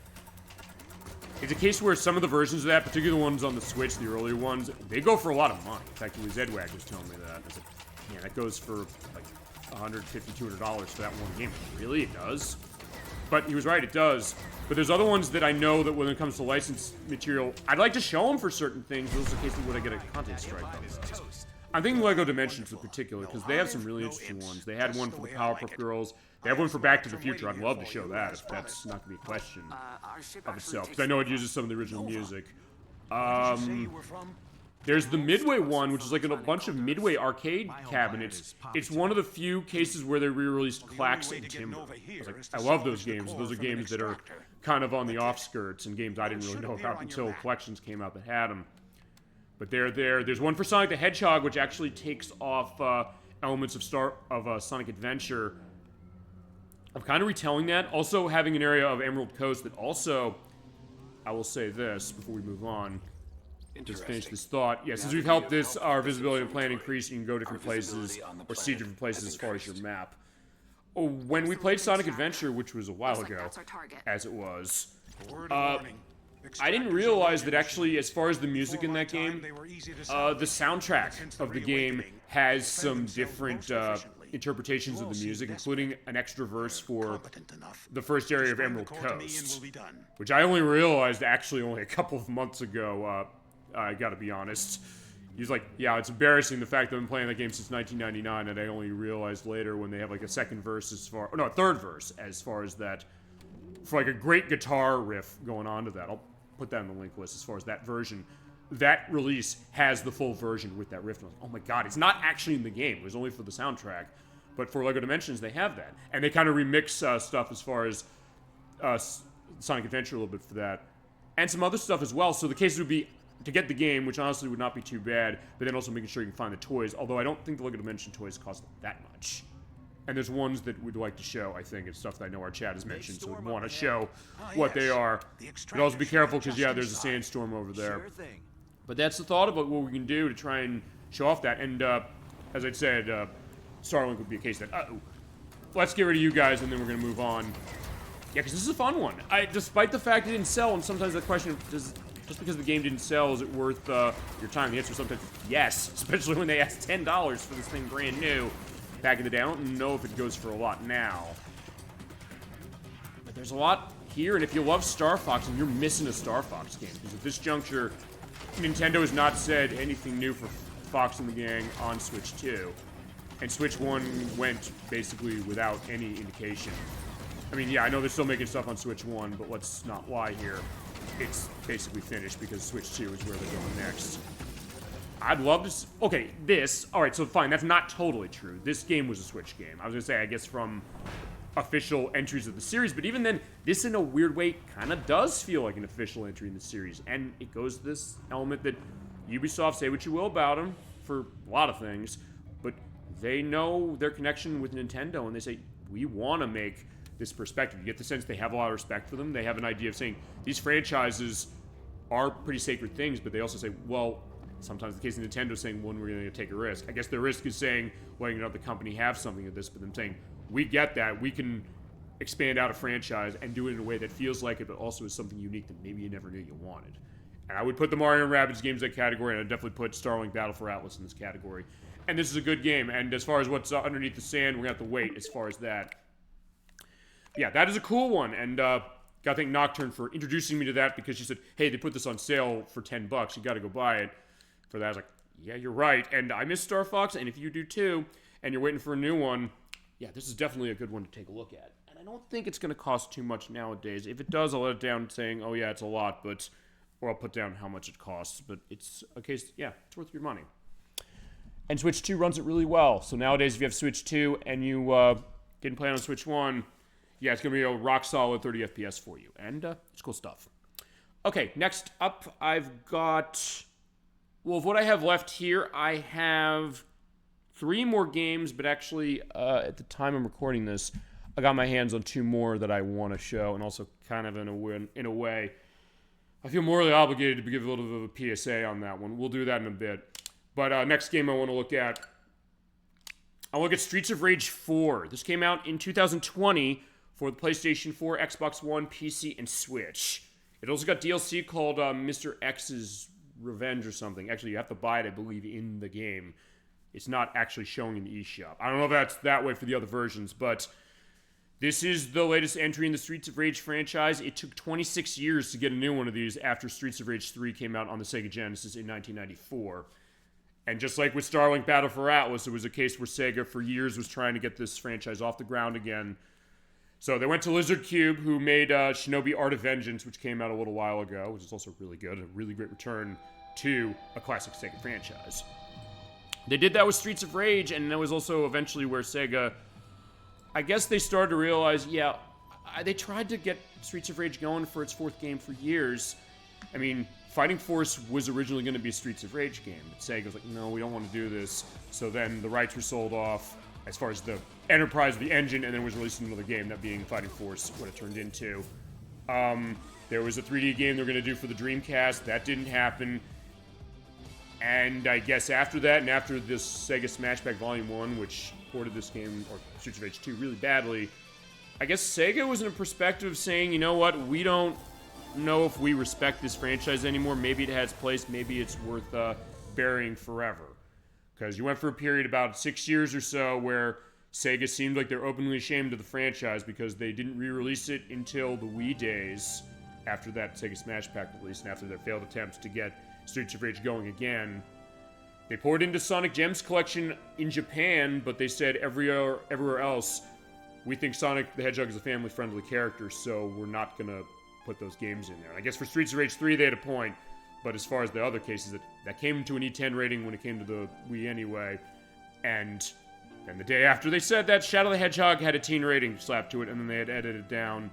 It's a case where some of the versions of that, particularly the ones on the Switch, the earlier ones, they go for a lot of money. In fact, it was Edwag was telling me that. I was like, man, that goes for like $150, $200 for that one game. Really? It does? But he was right, it does. But there's other ones that I know that when it comes to licensed material, I'd like to show them for certain things, but also in case would I get a content strike on those. I'm thinking Lego Dimensions in particular, because they have some really interesting ones. They had one for the Powerpuff Girls. They have one for Back to the Future. I'd love to show that, if that's not going to be a question of itself. Because I know it uses some of the original music. There's the Midway one, which is like a bunch of Midway arcade cabinets. It's one of the few cases where they re-released Clax and Timber. I love those games. Those are games that are kind of on the offskirts and games I didn't really know about until collections came out that had them. But they're there. There's one for Sonic the Hedgehog, which actually takes off elements of Sonic Adventure. I'm kind of retelling that. Also having an area of Emerald Coast that also, I will say this before we move on. Just finish this thought. Yeah, since we've helped this, our visibility and plan increase, you can go different places or see different places as far as your map. Oh, when we played Sonic Adventure, which was a while ago, as it was, I didn't realize that actually, as far as the music in that game, the soundtrack of the game has some different interpretations of the music, including an extra verse for the first area of Emerald Coast, which I only realized actually only a couple of months ago. I gotta be honest. He's like, yeah, it's embarrassing the fact that I've been playing that game since 1999, and I only realized later when they have like a second verse as far, or no, a third verse as far as that, for like a great guitar riff going on to that. I'll put that in the link list as far as that version. That release has the full version with that riff. And I was like, oh my god, it's not actually in the game. It was only for the soundtrack. But for LEGO Dimensions, they have that. And they kind of remix stuff as far as Sonic Adventure a little bit for that. And some other stuff as well. So the case would be to get the game, which honestly would not be too bad, but then also making sure you can find the toys. Although I don't think the LEGO Dimension toys cost that much. And there's ones that we'd like to show, I think. It's stuff that I know our chat has mentioned, so we'd want to show what they are. But also be careful, because, yeah, there's a sandstorm over there. But that's the thought about what we can do to try and show off that. And, as I said, Starlink would be a case that, let's get rid of you guys, and then we're going to move on. Yeah, because this is a fun one. Despite the fact it didn't sell, and sometimes the question of, just because the game didn't sell, is it worth your time? The answer is sometimes yes, especially when they ask $10 for this thing brand new. Back in the day, I don't know if it goes for a lot now. But there's a lot here, and if you love Star Fox, and you're missing a Star Fox game, because at this juncture, Nintendo has not said anything new for Fox and the Gang on Switch 2. And Switch 1 went basically without any indication. I mean, yeah, I know they're still making stuff on Switch 1, but let's not lie here. It's basically finished, because Switch 2 is where they're going next. I'd love to... Okay, this... Alright, so fine, that's not totally true. This game was a Switch game. I was gonna say, I guess from official entries of the series, but even then, this in a weird way kind of does feel like an official entry in the series, and it goes to this element that Ubisoft, say what you will about them for a lot of things, but they know their connection with Nintendo, and they say, we want to make this perspective. You get the sense they have a lot of respect for them. They have an idea of saying, these franchises are pretty sacred things, but they also say, well, sometimes the case of Nintendo saying, when we're going to take a risk. I guess the risk is saying, letting another company have something of this, but them saying, we get that. We can expand out a franchise and do it in a way that feels like it, but also is something unique that maybe you never knew you wanted. And I would put the Mario & Rabbids games in that category, and I'd definitely put Starlink Battle for Atlas in this category. And this is a good game, and as far as what's underneath the sand, we're going to have to wait as far as that. Yeah, that is a cool one, and gotta thank Nocturne for introducing me to that, because she said, hey, they put this on sale for $10, you gotta go buy it. For that, I was like, yeah, you're right, and I miss Star Fox, and if you do too, and you're waiting for a new one, yeah, this is definitely a good one to take a look at. And I don't think it's gonna cost too much nowadays. If it does, I'll let it down saying, oh yeah, it's a lot, but... or I'll put down how much it costs, but it's a case, yeah, it's worth your money. And Switch 2 runs it really well. So nowadays, if you have Switch 2 and you didn't play on Switch 1, yeah, it's going to be a rock-solid 30 FPS for you. And it's cool stuff. Okay, next up, I've got... well, of what I have left here, I have 3 more games, but actually, at the time I'm recording this, I got my hands on 2 more that I want to show, and also kind of in a way... I feel morally obligated to give a little bit of a PSA on that one. We'll do that in a bit. But next game I want to look at, I'll look at Streets of Rage 4. This came out in 2020 for the PlayStation 4, Xbox One, PC, and Switch. It also got DLC called Mr. X's Revenge or something. Actually, you have to buy it, I believe, in the game. It's not actually showing in the eShop. I don't know if that's that way for the other versions, but... this is the latest entry in the Streets of Rage franchise. It took 26 years to get a new one of these after Streets of Rage 3 came out on the Sega Genesis in 1994. And just like with Starlink Battle for Atlas, it was a case where Sega for years was trying to get this franchise off the ground again. So they went to Lizard Cube, who made Shinobi Art of Vengeance, which came out a little while ago, which is also really good, a really great return to a classic Sega franchise. They did that with Streets of Rage, and that was also eventually where Sega... I guess they started to realize, yeah, they tried to get Streets of Rage going for its 4th game for years. I mean, Fighting Force was originally going to be a Streets of Rage game, but Sega was like, no, we don't want to do this. So then the rights were sold off as far as the enterprise of the engine, and then was released another game, that being Fighting Force, what it turned into. There was a 3D game they were going to do for the Dreamcast. That didn't happen. And I guess after that, and after this Sega Smashback Volume 1, which ported this game, or Streets of Rage 2, really badly, I guess Sega was in a perspective of saying, you know what, we don't know if we respect this franchise anymore. Maybe it has place, maybe it's worth burying forever. Because you went for a period about 6 years or so where Sega seemed like they're openly ashamed of the franchise because they didn't re-release it until the Wii days, after that Sega Smashback release, and after their failed attempts to get Streets of Rage going again. They poured into Sonic Gems Collection in Japan, but they said everywhere else, we think Sonic the Hedgehog is a family-friendly character, so we're not going to put those games in there. And I guess for Streets of Rage 3, they had a point, but as far as the other cases, that came to an E10 rating when it came to the Wii anyway, and then the day after they said that, Shadow the Hedgehog had a teen rating slapped to it, and then they had edited it down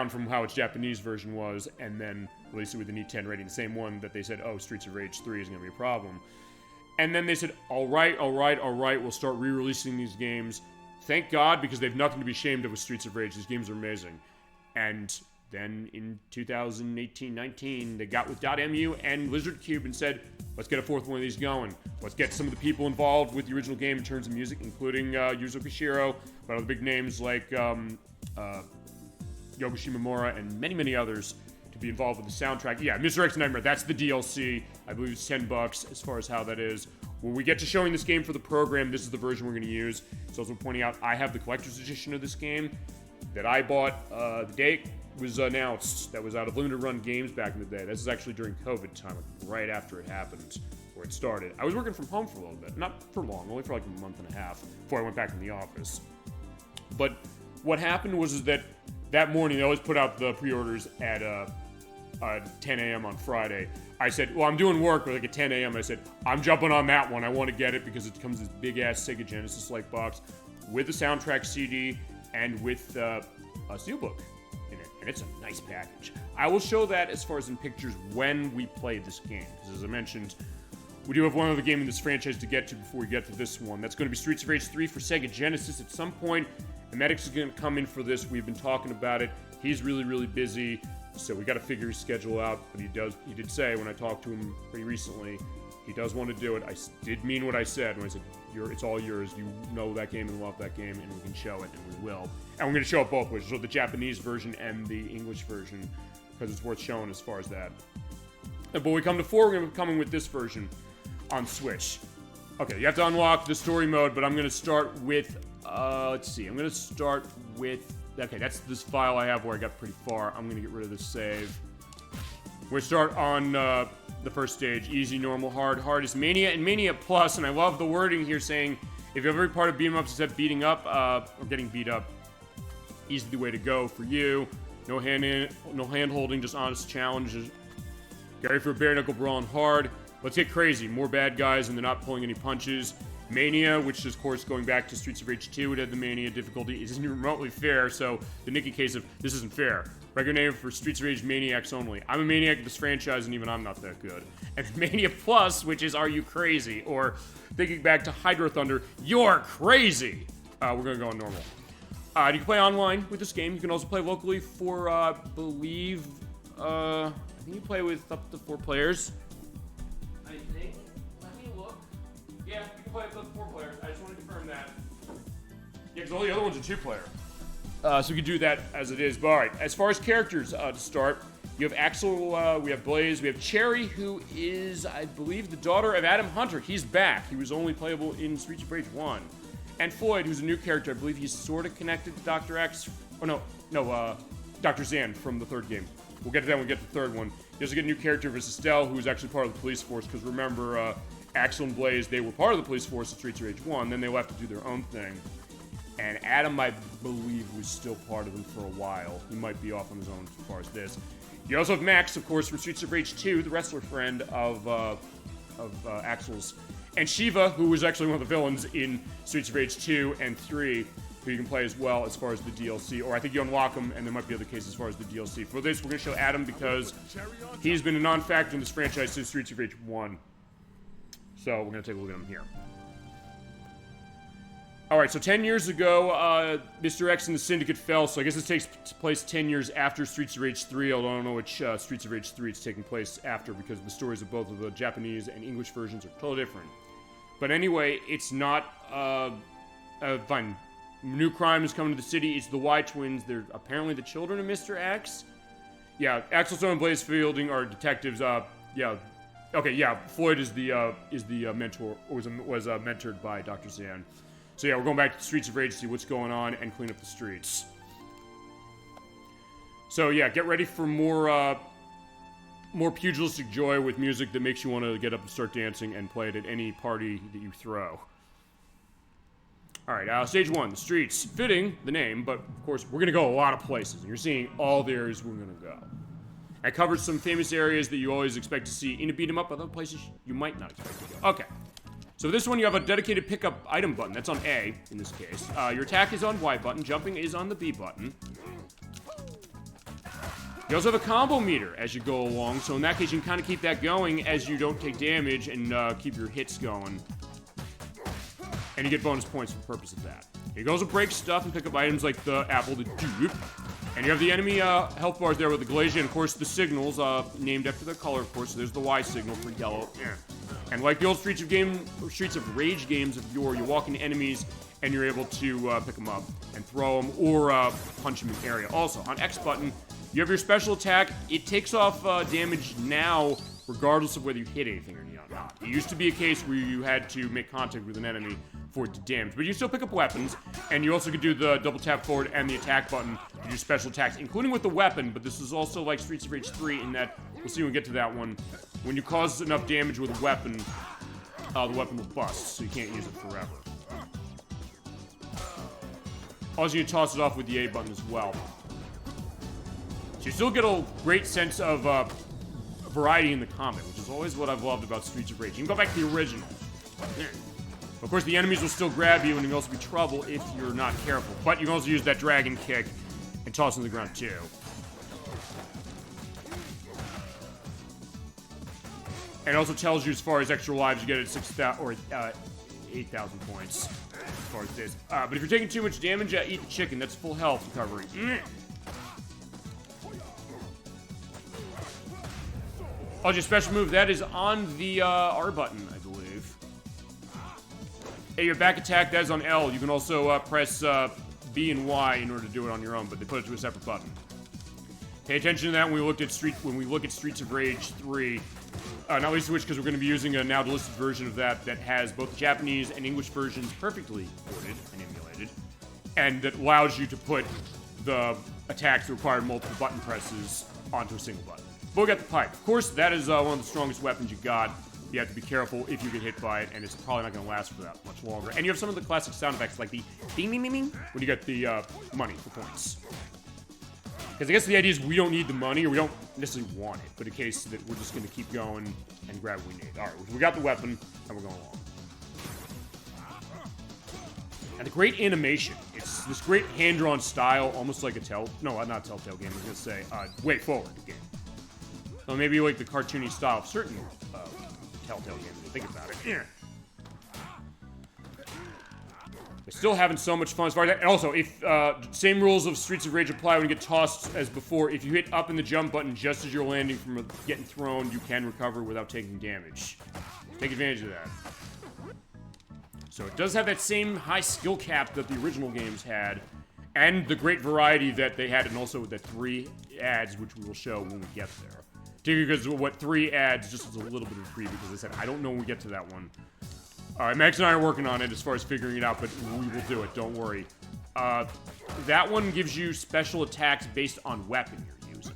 from how its Japanese version was, and then released it with an E10 rating, the same one that they said, oh, Streets of Rage 3 is going to be a problem. And then they said, all right, we'll start re-releasing these games. Thank God, because they have nothing to be ashamed of with Streets of Rage. These games are amazing. And then in 2018-19, they got with .mu and Lizard Cube and said, let's get a 4th one of these going. Let's get some of the people involved with the original game in terms of music, including Yuzo Koshiro, but other big names like Yogo Shimomura and many, many others to be involved with the soundtrack. Yeah, Mr. X Nightmare, that's the DLC. I believe it's $10 as far as how that is. When we get to showing this game for the program, this is the version we're going to use. It's also pointing out I have the collector's edition of this game that I bought the day it was announced. That was out of Limited Run Games back in the day. This is actually during COVID time, right after it happened, where it started. I was working from home for a little bit. Not for long, only for like a month and a half before I went back in the office. But what happened was that morning, they always put out the pre-orders at 10 a.m. on Friday. I said, well, I'm doing work like at 10 a.m. I said, I'm jumping on that one. I want to get it because it comes this big-ass Sega Genesis-like box with the soundtrack CD and with a steelbook in it, and it's a nice package. I will show that as far as in pictures when we play this game, because as I mentioned, we do have one other game in this franchise to get to before we get to this one. That's going to be Streets of Rage 3 for Sega Genesis at some point. And Maddox is going to come in for this. We've been talking about it. He's really, really busy, so we got to figure his schedule out. But he did say when I talked to him pretty recently, he does want to do it. I did mean what I said when I said, it's all yours. You know that game and love that game, and we can show it, and we will. And we're going to show it both ways, so the Japanese version and the English version, because it's worth showing as far as that. But when we come to 4, we're going to be coming with this version on Switch. Okay, you have to unlock the story mode, but I'm going to start with, let's see, I'm going to start with, okay, that's this file I have where I got pretty far. I'm going to get rid of this save. We're going to start on the first stage, easy, normal, hard. Hard is Mania and Mania Plus, and I love the wording here saying, if every part of beat 'em ups except beating up, or getting beat up, easy the way to go for you. No hand holding, just honest challenges. Get ready for a bare knuckle brawl on hard. Let's get crazy. More bad guys and they're not pulling any punches. Mania, which is, of course, going back to Streets of Rage 2, it had the Mania difficulty. It isn't remotely fair, so the Nicky case of, this isn't fair. Regular name for Streets of Rage Maniacs only. I'm a maniac of this franchise, and even I'm not that good. And Mania Plus, which is Are You Crazy? Or, thinking back to Hydro Thunder, You're Crazy! We're gonna go on normal. You can play online with this game. You can also play locally for, I think you play with up to 4 players. I think. Let me look. Yeah, you can play with up to 4 players. I just want to confirm that. Yeah, because all the other ones are 2-player. So we can do that as it is. But alright, as far as characters to start, you have Axel, we have Blaze, we have Cherry, who is, I believe, the daughter of Adam Hunter. He's back. He was only playable in Streets of Rage 1. And Floyd, who's a new character. I believe he's sort of connected to Dr. X. Oh, no, Dr. Zan from the 3rd game. We'll get to that when we get to the 3rd one. You also get a new character, Estelle, who's actually part of the police force, because remember, Axel and Blaze, they were part of the police force in Streets of Rage 1, then they left to do their own thing. And Adam, I believe, was still part of them for a while. He might be off on his own as far as this. You also have Max, of course, from Streets of Rage 2, the wrestler friend of Axel's. And Shiva, who was actually one of the villains in Streets of Rage 2 and 3, who you can play as well as far as the DLC. Or I think you unlock him, and there might be other cases as far as the DLC. For this, we're going to show Adam because he's been a non-factor in this franchise since Streets of Rage 1. So we're going to take a look at him here. Alright, so 10 years ago, Mr. X and the Syndicate fell, so I guess this takes place 10 years after Streets of Rage 3, although I don't know which Streets of Rage 3 it's taking place after, because the stories of both of the Japanese and English versions are totally different. But anyway, it's not, fine. New crime is coming to the city. It's the Y-Twins. They're apparently the children of Mr. X. Yeah, Axel Stone and Blaze Fielding are detectives. Yeah. Okay, yeah. Floyd is the mentor, or was mentored by Dr. Zan. So yeah, we're going back to the Streets of Rage to see what's going on and clean up the streets. So yeah, get ready for more pugilistic joy with music that makes you want to get up and start dancing and play it at any party that you throw. Alright, stage 1, the streets. Fitting the name, but of course we're going to go a lot of places. And you're seeing all the areas we're going to go. I covered some famous areas that you always expect to see in a beat 'em up, other places you might not expect to go. Okay. So this one you have a dedicated pickup item button. That's on A, in this case. Your attack is on Y button. Jumping is on the B button. You also have a combo meter as you go along. So in that case, you can kind of keep that going as you don't take damage and keep your hits going. And you get bonus points for the purpose of that. You can also break stuff and pick up items like the apple, the dupe. And you have the enemy health bars there with the glacier, and of course the signals, named after their color, of course. So there's the Y signal for yellow. Yeah. And like the old Streets of Rage games of yore, you walk into enemies and you're able to pick them up and throw them or punch them in the area. Also, on X button, you have your special attack. It takes off damage now, regardless of whether you hit anything or not. It used to be a case where you had to make contact with an enemy for it to damage, but you still pick up weapons, and you also can do the double tap forward and the attack button to do special attacks, including with the weapon, but this is also like Streets of Rage 3 in that, we'll see when we get to that one, when you cause enough damage with a weapon, the weapon will bust, so you can't use it forever. Also, you can toss it off with the A button as well. So you still get a great sense of variety in the combat, which is always what I've loved about Streets of Rage. You can go back to the original. Of course, the enemies will still grab you, and you can also be trouble if you're not careful. But you can also use that dragon kick and toss on the ground, too. And it also tells you as far as extra lives you get at 6,000 or 8,000 points as far as this. But if you're taking too much damage, eat the chicken. That's full health recovery. Oh, your special move, that is on the R button, I believe. Hey, your back attack, that is on L. You can also press B and Y in order to do it on your own, but they put it to a separate button. Pay attention to that when we look at Streets of Rage 3. Not least of which, because we're going to be using a now delisted version of that has both the Japanese and English versions perfectly ported and emulated, and that allows you to put the attacks that require multiple button presses onto a single button. But we got the pipe. Of course, that is one of the strongest weapons you got. You have to be careful if you get hit by it, and it's probably not going to last for that much longer. And you have some of the classic sound effects, like the ding ding ding ding, when you get the money for points. Because I guess the idea is we don't need the money, or we don't necessarily want it, but in case that we're just going to keep going and grab what we need. Alright, we got the weapon, and we're going along. And the great animation. It's this great hand-drawn style, almost like a not a Telltale game, I was going to say, Way Forward game. So maybe like the cartoony style of certain Telltale games, if you think about it. Yeah. They're still having so much fun as far as that. And also, if same rules of Streets of Rage apply when you get tossed as before. If you hit up in the jump button just as you're landing from getting thrown, you can recover without taking damage. Take advantage of that. So it does have that same high skill cap that the original games had, and the great variety that they had, and also the 3 ads, which we will show when we get there. Particularly because 3 ads just as a little bit of a preview, because I said I don't know when we get to that one. Alright, Max and I are working on it as far as figuring it out, but we will do it, don't worry. That one gives you special attacks based on weapon you're using.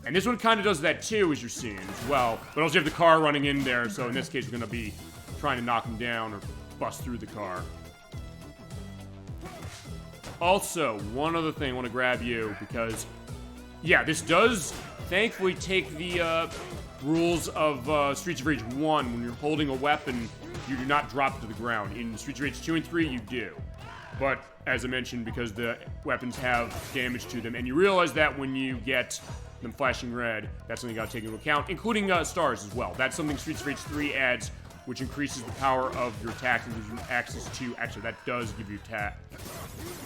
And this one kind of does that too, as you're seeing as well. But also you have the car running in there, so in this case you're going to be trying to knock him down or bust through the car. Also, one other thing I want to grab you, because, yeah, this does thankfully take the rules of Streets of Rage 1. When you're holding a weapon, you do not drop it to the ground. In Streets of Rage 2 and 3, you do. But, as I mentioned, because the weapons have damage to them, and you realize that when you get them flashing red, that's something you gotta take into account, including stars as well. That's something Streets of Rage 3 adds, which increases the power of your attack and gives you access to, actually, that does give you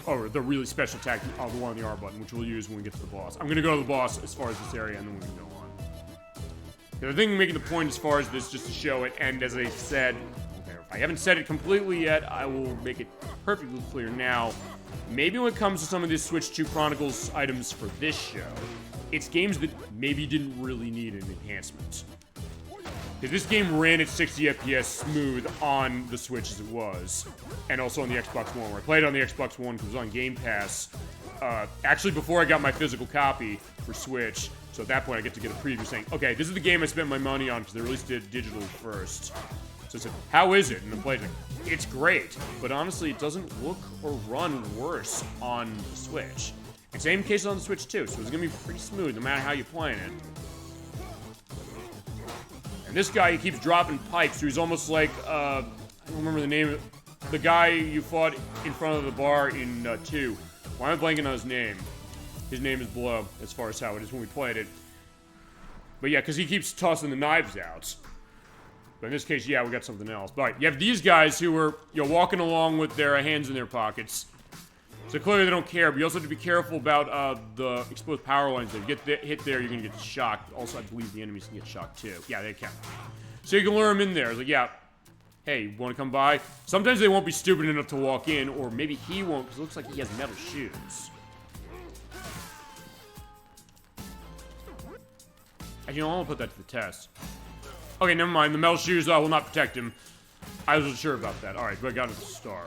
or the really special attack, the one on the R button, which we'll use when we get to the boss. I'm gonna go to the boss as far as this area, and then we can go on. The thing making the point as far as this, just to show it, and as I said, if I haven't said it completely yet, I will make it perfectly clear now. Maybe when it comes to some of these Switch 2 Chronicles items for this show, it's games that maybe didn't really need an enhancement. Because this game ran at 60 FPS smooth on the Switch as it was, and also on the Xbox One, where I played it on the Xbox One because it was on Game Pass, actually before I got my physical copy for Switch. So at that point I get to get a preview saying, okay, this is the game I spent my money on because they released it digitally first. So I said, how is it? And I played it. It's great, but honestly it doesn't look or run worse on the Switch. And same case on the Switch too, so it's gonna be pretty smooth no matter how you're playing it. And this guy, he keeps dropping pipes, so he's almost like, I don't remember the name of it. The guy you fought in front of the bar in 2. Why am I blanking on his name? His name is below, as far as how it is when we played it. But yeah, because he keeps tossing the knives out. But in this case, yeah, we got something else. But you have these guys who are, walking along with their hands in their pockets. So clearly they don't care, but you also have to be careful about the exposed power lines. If you get hit there, you're going to get shocked. Also, I believe the enemies can get shocked too. Yeah, they can. So you can lure them in there. It's like, yeah, hey, you want to come by? Sometimes they won't be stupid enough to walk in, or maybe he won't, because it looks like he has metal shoes. Actually, I want to put that to the test. Okay, never mind. The metal shoes will not protect him. I wasn't sure about that. Alright, but I got a star.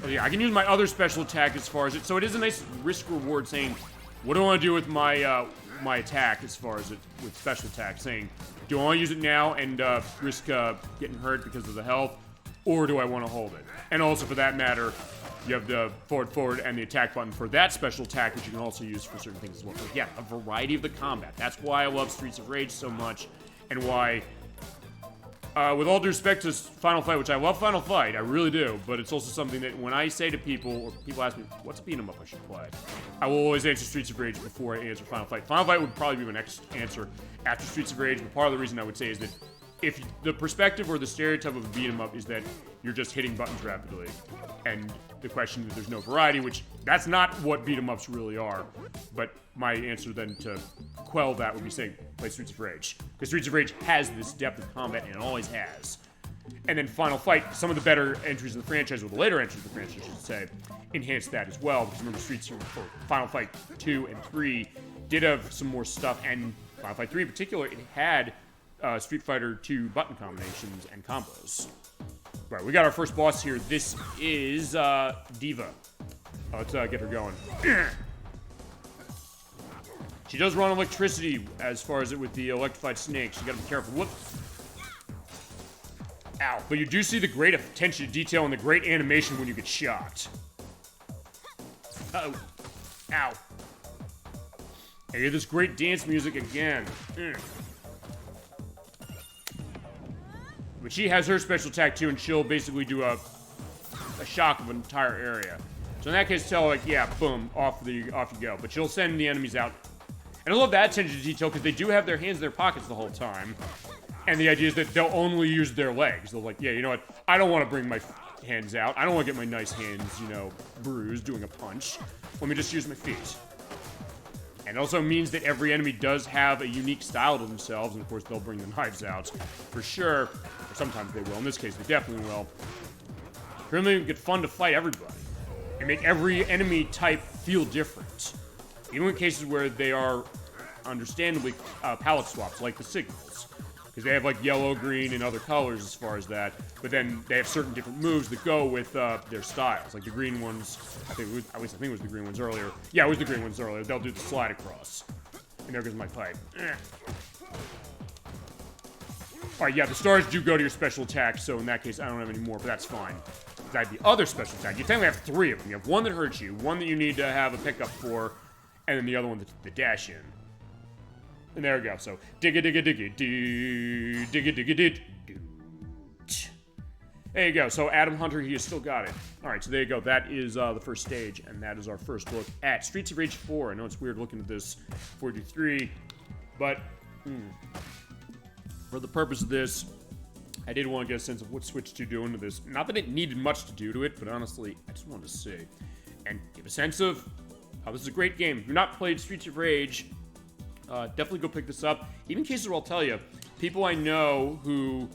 Oh, yeah, I can use my other special attack as far as it. So it is a nice risk-reward saying, what do I want to do with my my attack as far as it with special attack? Saying, do I want to use it now and risk getting hurt because of the health, or do I want to hold it? And also, for that matter, you have the forward, and the attack button for that special attack, which you can also use for certain things as well. So yeah, a variety of the combat. That's why I love Streets of Rage so much, and why with all due respect to Final Fight, which I love Final Fight, I really do, but it's also something that when I say to people, or people ask me, what's a beat 'em up I should play? I will always answer Streets of Rage before I answer Final Fight. Final Fight would probably be my next answer after Streets of Rage, but part of the reason I would say is that if the perspective or the stereotype of a beat 'em up is that you're just hitting buttons rapidly, and the question that there's no variety, which that's not what beat 'em ups really are, but my answer then to quell that would be saying play Streets of Rage, because Streets of Rage has this depth of combat and it always has. And then Final Fight, some of the better entries in the franchise, or the later entries of the franchise, I should say, enhanced that as well, because remember Final Fight 2 and 3 did have some more stuff, and Final Fight 3 in particular, it had Street Fighter 2 button combinations and combos. Right, we got our first boss here. This is Diva. Let's get her going. She does run electricity as far as it with the electrified snakes. You gotta be careful. Whoop. Ow. But you do see the great attention to detail and the great animation when you get shocked. Uh-oh. Ow. I hear this great dance music again. But she has her special attack too, and she'll basically do a shock of an entire area. So in that case, tell her, like, yeah, boom, off you go. But she'll send the enemies out. And I love that attention to detail, because they do have their hands in their pockets the whole time. And the idea is that they'll only use their legs. They'll like, yeah, you know what? I don't want to bring my hands out. I don't want to get my nice hands, you know, bruised doing a punch. Let me just use my feet. And it also means that every enemy does have a unique style to themselves, and of course they'll bring the knives out, for sure. Or sometimes they will. In this case, they definitely will. Really make it fun to fight everybody, and make every enemy type feel different. Even in cases where they are, understandably, palette swaps, like the signals. Because they have, like, yellow, green, and other colors as far as that. But then they have certain different moves that go with their styles. Like the green ones, at least I think it was the green ones earlier. Yeah, it was the green ones earlier. They'll do the slide across. And there goes my pipe. Alright, yeah, the stars do go to your special attack, so in that case, I don't have any more, but that's fine. I have the other special attack. You technically have 3 of them. You have one that hurts you, one that you need to have a pickup for, and then the other one that's the dash in. And there we go. So, digga digga digga doo, digga digga doo. There you go. So, Adam Hunter, he has still got it. Alright, so there you go. That is the first stage, and that is our first look at Streets of Rage 4. I know it's weird looking at this 4-3, but for the purpose of this, I did want to get a sense of what Switch 2 doing to this. Not that it needed much to do to it, but honestly, I just wanted to see. And give a sense of how this is a great game. If you've not played Streets of Rage, definitely go pick this up. Even cases where I'll tell you, people I know who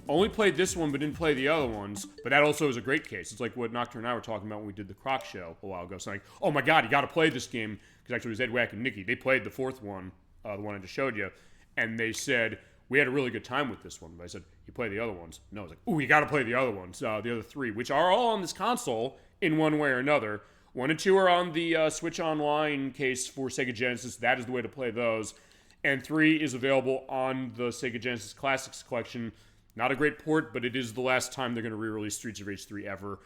only played this one but didn't play the other ones, but that also is a great case. It's like what Nocturne and I were talking about when we did the Croc show a while ago. So like, oh my god, you gotta play this game. Because actually it was Ed, Wack, and Nikki. They played the 4th one, the one I just showed you, and they said, we had a really good time with this one. But I said, you play the other ones? No, I was like, ooh, you gotta play the other ones, the other 3, which are all on this console in one way or another. 1 and 2 are on the Switch Online case for Sega Genesis. That is the way to play those. And 3 is available on the Sega Genesis Classics collection. Not a great port, but it is the last time they're going to re-release Streets of Rage 3 ever.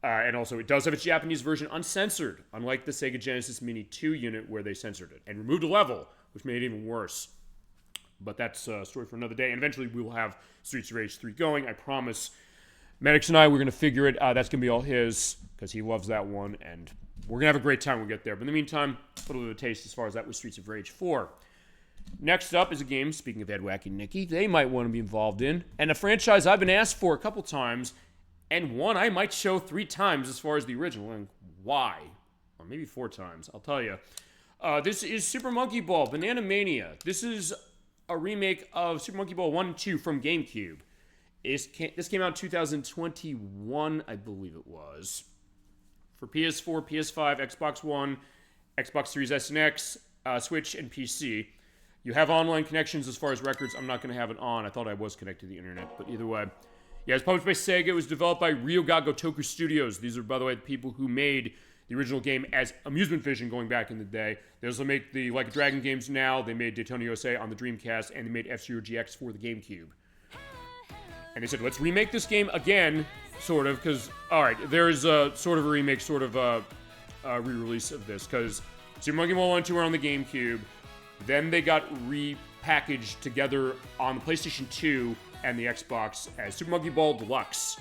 And also, it does have its Japanese version uncensored, unlike the Sega Genesis Mini 2 unit where they censored it and removed a level, which made it even worse. But that's a story for another day. And eventually, we will have Streets of Rage 3 going, I promise. Maddox and I, we're going to figure it. That's going to be all his, because he loves that one. And we're going to have a great time when we get there. But in the meantime, a little bit of a taste as far as that with Streets of Rage 4. Next up is a game, speaking of Ed, Wack, and Nikki, they might want to be involved in, and a franchise I've been asked for a couple times, and one I might show 3 times as far as the original, and why? Or maybe 4 times, I'll tell you. This is Super Monkey Ball, Banana Mania. This is a remake of Super Monkey Ball 1 and 2 from GameCube. This came out in 2021, I believe it was, for PS4, PS5, Xbox One, Xbox Series S and X, Switch, and PC. You have online connections as far as records. I'm not going to have it on. I thought I was connected to the internet, but either way. Yeah, it's published by Sega. It was developed by Ryoga Gotoku Studios. These are, by the way, the people who made the original game as Amusement Vision going back in the day. They also make the Like a Dragon games now. They made Daytona USA on the Dreamcast, and they made F-Zero GX for the GameCube. And they said, let's remake this game again, sort of, because, alright, there's a sort of a remake, sort of a re-release of this, because Super Monkey Ball 1 and 2 are on the GameCube. Then they got repackaged together on the PlayStation 2 and the Xbox as Super Monkey Ball Deluxe,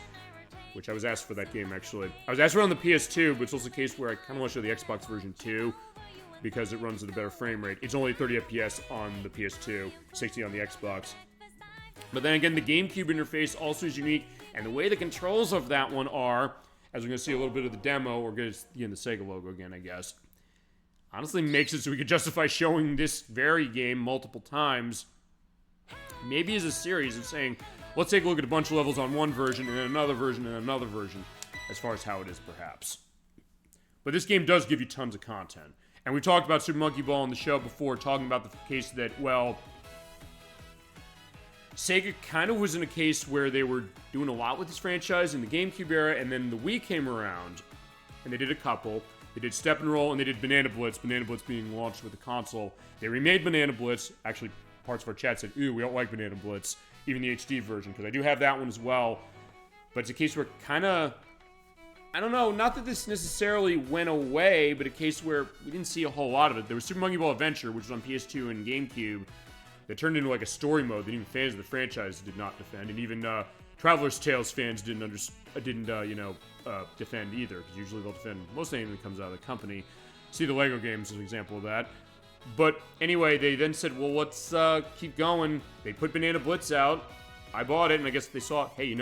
which I was asked for that game, actually. I was asked for it on the PS2, but it's also a case where I kind of want to show the Xbox version too, because it runs at a better frame rate. It's only 30 FPS on the PS2, 60 on the Xbox. But then again, the GameCube interface also is unique, and the way the controls of that one are, as we're going to see a little bit of the demo, we're going to see the Sega logo again, I guess, honestly makes it so we could justify showing this very game multiple times, maybe as a series of saying, let's take a look at a bunch of levels on one version, and then another version, and another version, as far as how it is, perhaps. But this game does give you tons of content. And we talked about Super Monkey Ball on the show before, talking about the case that, well, Sega kind of was in a case where they were doing a lot with this franchise in the GameCube era, and then the Wii came around, and they did a couple. They did Step and Roll, and they did Banana Blitz being launched with the console. They remade Banana Blitz. Actually, parts of our chat said, ooh, we don't like Banana Blitz, even the HD version, because I do have that one as well. But it's a case where kind of, I don't know, not that this necessarily went away, but a case where we didn't see a whole lot of it. There was Super Monkey Ball Adventure, which was on PS2 and GameCube, that turned into like a story mode that even fans of the franchise did not defend, and even Traveler's Tales fans didn't defend either, because usually they'll defend most anything that comes out of the company. See the Lego games as an example of that. But anyway, they then said, well, let's keep going. They put Banana Blitz out. I bought it, and I guess they saw, hey,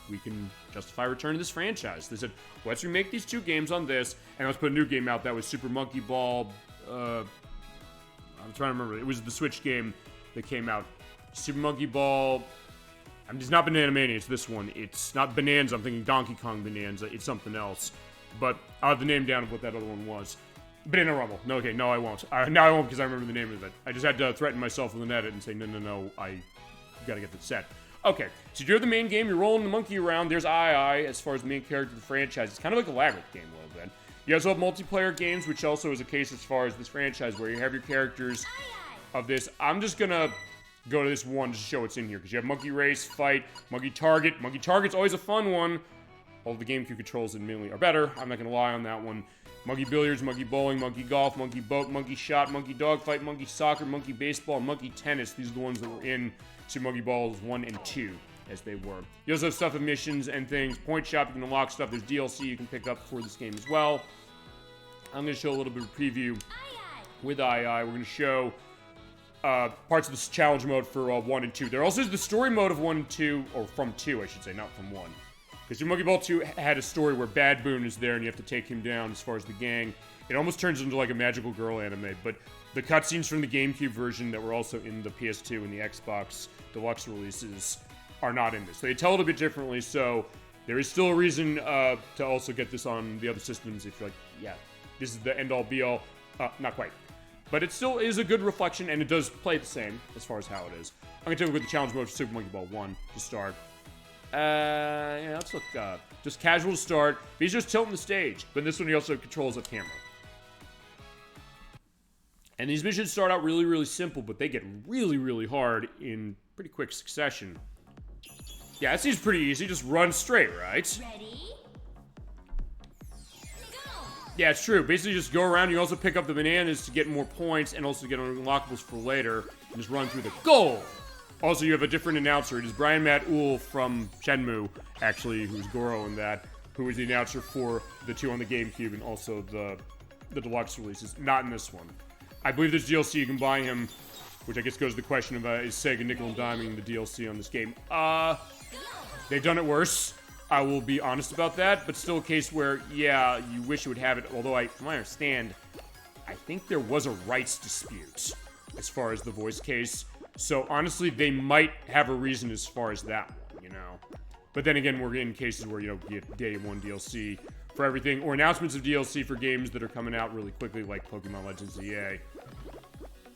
we can justify returning this franchise. They said, let's remake these two games on this, and let's put a new game out that was Super Monkey Ball. I'm trying to remember. It was the Switch game that came out. Super Monkey Ball. It's not Banana Mania, it's this one. It's not Bonanza, I'm thinking Donkey Kong Bonanza. It's something else. But I'll have the name down of what that other one was. Banana Rumble. No, okay, no, I won't. No, I won't because I remember the name of it. I just had to threaten myself with an edit and say, no, I gotta get that set. Okay, so you're the main game, you're rolling the monkey around. There's I, as far as the main character of the franchise. It's kind of like a Labyrinth game a little bit. You also have multiplayer games, which also is a case as far as this franchise, where you have your characters of this. I'm just gonna go to this one to show what's in here, because you have Monkey Race, Fight, Monkey Target. Monkey Target's always a fun one. All the GameCube controls admittedly are better. I'm not gonna lie on that one. Monkey Billiards, Monkey Bowling, Monkey Golf, Monkey Boat, Monkey Shot, Monkey Dogfight, Monkey Soccer, Monkey Baseball, and Monkey Tennis. These are the ones that were in Super Monkey Balls 1 and 2, as they were. You also have stuff of missions and things. Point Shop, you can unlock stuff. There's DLC you can pick up for this game as well. I'm going to show a little bit of a preview with II. We're going to show parts of this challenge mode for 1 and 2. There also is the story mode of 1 and 2, or from 2, I should say, not from 1. Because Super Monkey Ball 2 had a story where Bad Boon is there and you have to take him down as far as the gang. It almost turns into like a Magical Girl anime, but the cutscenes from the GameCube version that were also in the PS2 and the Xbox Deluxe releases are not in this. They tell it a bit differently, so there is still a reason to also get this on the other systems if you're like, yeah, this is the end-all be-all. Not quite. But it still is a good reflection, and it does play the same as far as how it is. I'm going to take a look at the challenge mode for Super Monkey Ball 1 to start. Yeah, let's look, just casual to start. He's just tilting the stage, but in this one he also controls the camera. And these missions start out really, really simple, but they get really, really hard in pretty quick succession. Yeah, it seems pretty easy. Just run straight, right? Ready? Yeah, it's true. Basically, just go around. You also pick up the bananas to get more points and also get unlockables for later. And just run through the goal. Also, you have a different announcer. It is Brian Matt Uhl from Shenmue, actually, who's Goro in that, who is the announcer for the 2 on the GameCube and also the Deluxe releases. Not in this one. I believe there's DLC you can buy him, which I guess goes to the question of is Sega nickel and diming the DLC on this game? They've done it worse. I will be honest about that, but still a case where, yeah, you wish you would have it. Although, from what I understand, I think there was a rights dispute as far as the voice case. So, honestly, they might have a reason as far as that one, But then again, we're in cases where, you get day 1 DLC for everything, or announcements of DLC for games that are coming out really quickly, like Pokemon Legends EA.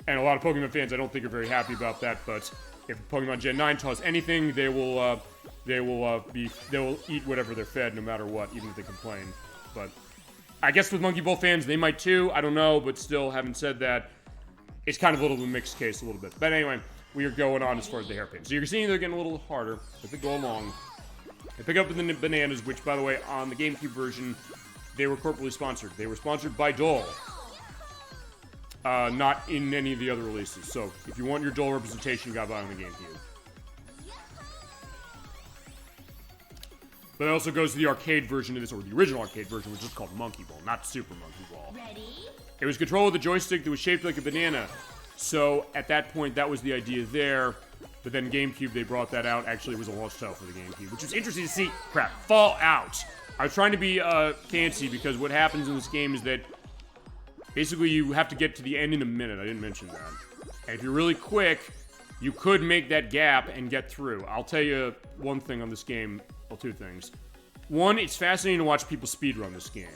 And a lot of Pokemon fans, I don't think, are very happy about that, but if Pokemon Gen 9 taught us anything, they will eat whatever they're fed, no matter what, even if they complain. But I guess with Monkey Ball fans, they might too. I don't know, but still, having said that, it's kind of a little bit of a mixed case a little bit. But anyway, we are going on as far as the hairpins. So you're seeing they're getting a little harder as they go along. They pick up the bananas, which, by the way, on the GameCube version, they were corporately sponsored. They were sponsored by Dole. Not in any of the other releases. So if you want your Dole representation, you gotta buy on the GameCube. But it also goes to the arcade version of this, or the original arcade version, which is called Monkey Ball, not Super Monkey Ball. Ready? It was controlled with a joystick that was shaped like a banana. So at that point, that was the idea there. But then GameCube, they brought that out. Actually, it was a launch title for the GameCube, which was interesting to see. Crap, Fallout. I was trying to be fancy because what happens in this game is that basically you have to get to the end in a minute. I didn't mention that. And if you're really quick, you could make that gap and get through. I'll tell you one thing on this game. Well, two things. One, it's fascinating to watch people speedrun this game.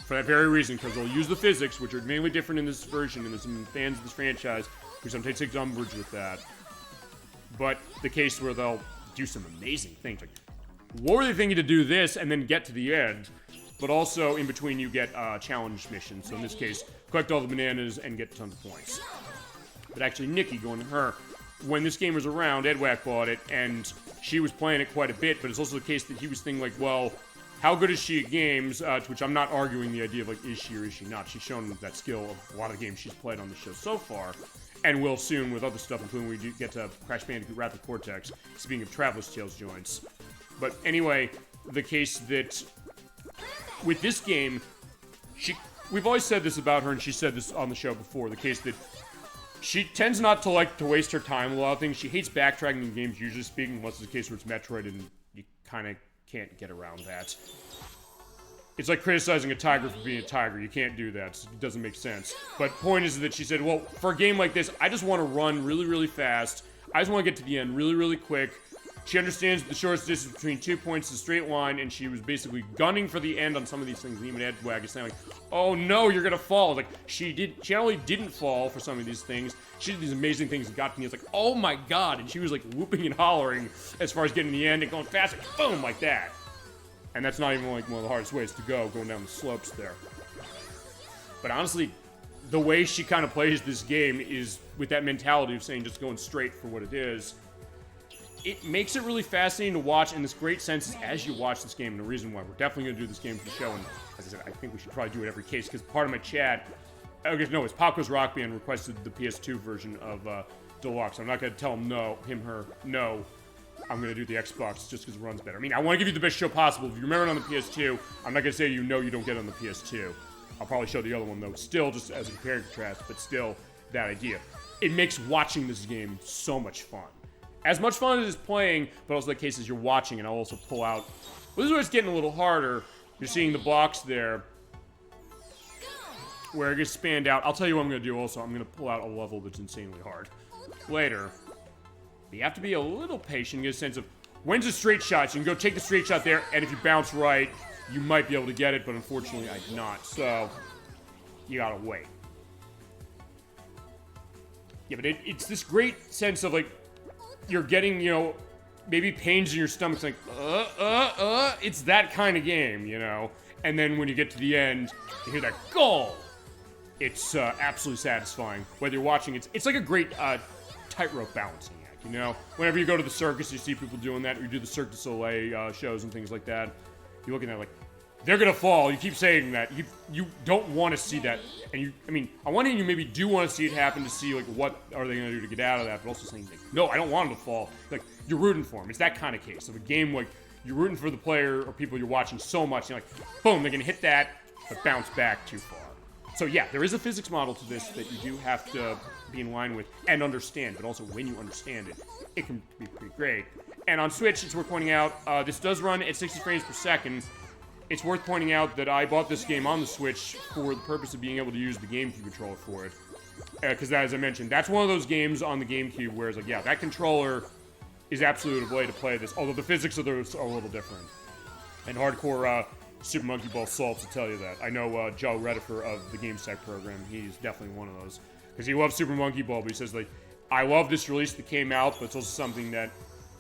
For that very reason, because they'll use the physics, which are mainly different in this version, and there's some fans of this franchise who sometimes take umbrage with that. But the case where they'll do some amazing things. Like, what were they thinking to do this and then get to the end? But also, in between, you get challenge missions. So in this case, collect all the bananas and get tons of points. But actually, Nikki, going to her, when this game was around, Edwack bought it, and she was playing it quite a bit, but it's also the case that he was thinking, like, well, how good is she at games? To which I'm not arguing the idea of, like, is she or is she not? She's shown that skill of a lot of the games she's played on the show so far, and will soon with other stuff, including we do get to Crash Bandicoot Rapid Cortex, speaking of Traveler's Tales joints. But anyway, the case that with this game, we've always said this about her, and she said this on the show before, the case that she tends not to like to waste her time with a lot of things. She hates backtracking in games, usually speaking, unless it's a case where it's Metroid and you kind of can't get around that. It's like criticizing a tiger for being a tiger. You can't do that. It doesn't make sense. But point is that she said, well, for a game like this, I just want to run really, really fast. I just want to get to the end really, really quick. She understands the shortest distance between 2 points is a straight line, and she was basically gunning for the end on some of these things. And even Edwag is saying, like, oh no, you're gonna fall. Like, she not only didn't fall for some of these things, she did these amazing things that got to me. It's like, oh my god. And she was like whooping and hollering as far as getting to the end and going fast, like, boom, like that. And that's not even like one of the hardest ways to go, going down the slopes there. But honestly, the way she kind of plays this game is with that mentality of saying just going straight for what it is. It makes it really fascinating to watch, and this great sense as you watch this game, and the reason why we're definitely going to do this game for the show, and as I said, I think we should probably do it every case, because part of my chat, it's Paco's Rock Band requested the PS2 version of Deluxe. I'm not going to tell him no, no, I'm going to do the Xbox just because it runs better. I mean, I want to give you the best show possible. If you remember it on the PS2, I'm not going to say you don't get it on the PS2. I'll probably show the other one, though, still just as a compare and contrast, but still that idea. It makes watching this game so much fun. As much fun as it's playing, but also the case is you're watching, and I'll also pull out. Well, this is where it's getting a little harder. You're seeing the box there, where it gets spanned out. I'll tell you what I'm going to do also. I'm going to pull out a level that's insanely hard later. But you have to be a little patient, get a sense of when's a straight shot. So you can go take the straight shot there, and if you bounce right, you might be able to get it, but unfortunately I did not. So you gotta wait. Yeah, but it's this great sense of, like, you're getting, maybe pains in your stomach. It's like, it's that kind of game, And then when you get to the end, you hear that goal. It's absolutely satisfying. Whether you're watching, it's like a great tightrope balancing act, Whenever you go to the circus, you see people doing that, or you do the Cirque du Soleil shows and things like that. You're looking at it like, they're gonna fall. You keep saying that. You don't want to see that. And on one hand, you maybe do want to see it happen to see, like, what are they gonna do to get out of that, but also saying, like, no, I don't want them to fall. Like, you're rooting for them. It's that kind of case of a game, like, you're rooting for the player or people you're watching so much, you're like, boom, they're gonna hit that, but bounce back too far. So yeah, there is a physics model to this that you do have to be in line with and understand, but also when you understand it, it can be pretty great. And on Switch, it's worth pointing out, this does run at 60 frames per second. It's worth pointing out that I bought this game on the Switch for the purpose of being able to use the GameCube controller for it. Because as I mentioned, that's one of those games on the GameCube where it's like, yeah, that controller is absolutely the way to play this, although the physics of those are a little different. And hardcore Super Monkey Ball salts will tell you that. I know Joe Redifer of the GameStack program, he's definitely one of those. Because he loves Super Monkey Ball, but he says, like, I love this release that came out, but it's also something that,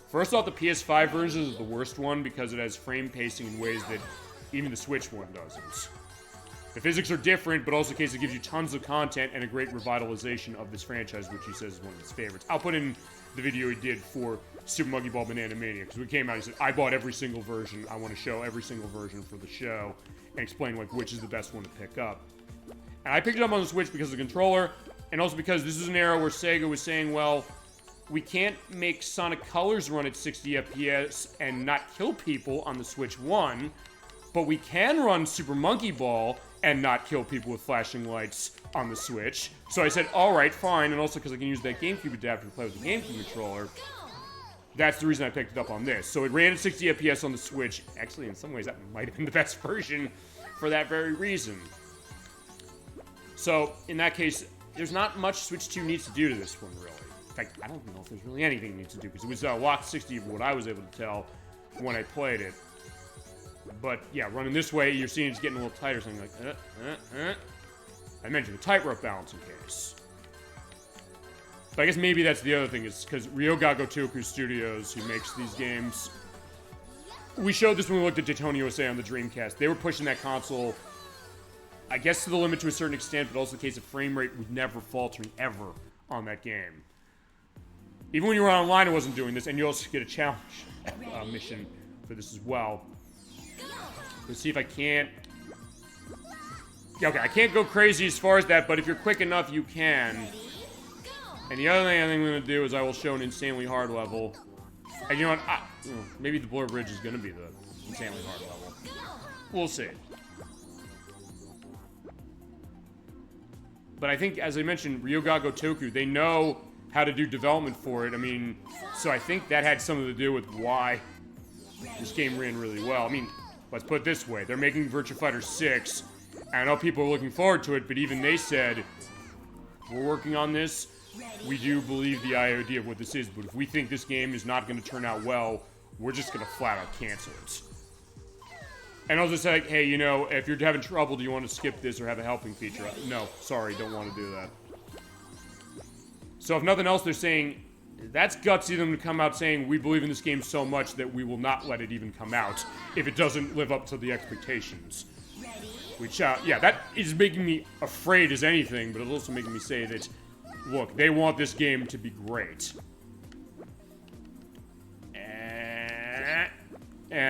first off, the PS5 version is the worst one because it has frame pacing in ways that even the Switch one doesn't. The physics are different, but also in case it gives you tons of content and a great revitalization of this franchise, which he says is one of his favorites. I'll put in the video he did for Super Monkey Ball Banana Mania, because when it came out, he said, I bought every single version. I want to show every single version for the show and explain, like, which is the best one to pick up. And I picked it up on the Switch because of the controller, and also because this is an era where Sega was saying, well, we can't make Sonic Colors run at 60 FPS and not kill people on the Switch 1, but we can run Super Monkey Ball and not kill people with flashing lights on the Switch. So I said, alright, fine, and also because I can use that GameCube adapter to play with the GameCube controller, that's the reason I picked it up on this. So it ran at 60 FPS on the Switch. Actually, in some ways, that might have been the best version for that very reason. So, in that case, there's not much Switch 2 needs to do to this one, really. In fact, I don't know if there's really anything it needs to do, because it was locked 60 of what I was able to tell when I played it. But, yeah, running this way, you're seeing it's getting a little tighter, something like, I mentioned the tightrope balancing case. But I guess maybe that's the other thing, is because Ryoga Gotoku Studios, who makes these games, we showed this when we looked at Daytona USA on the Dreamcast. They were pushing that console, I guess, to the limit to a certain extent, but also the case of frame rate was never faltering ever on that game. Even when you were online, it wasn't doing this, and you also get a challenge mission for this as well. Let's see if I can't... Yeah, okay, I can't go crazy as far as that, but if you're quick enough, you can. And the other thing I think I'm going to do is I will show an insanely hard level. And you know what? Maybe the Blur Bridge is going to be the insanely hard level. We'll see. But I think, as I mentioned, Ryoga Gotoku, they know how to do development for it. I mean, so I think that had something to do with why this game ran really well. I mean, let's put it this way. They're making Virtua Fighter 6. I know people are looking forward to it, but even they said, we're working on this. We do believe the idea of what this is, but if we think this game is not going to turn out well, we're just going to flat out cancel it. And I was just like, hey, you know, if you're having trouble, do you want to skip this or have a helping feature? No, sorry, don't want to do that. So if nothing else, they're saying, that's gutsy of them to come out saying, we believe in this game so much that we will not let it even come out if it doesn't live up to the expectations. Which, yeah, that is making me afraid as anything, but it's also making me say that, look, they want this game to be great. And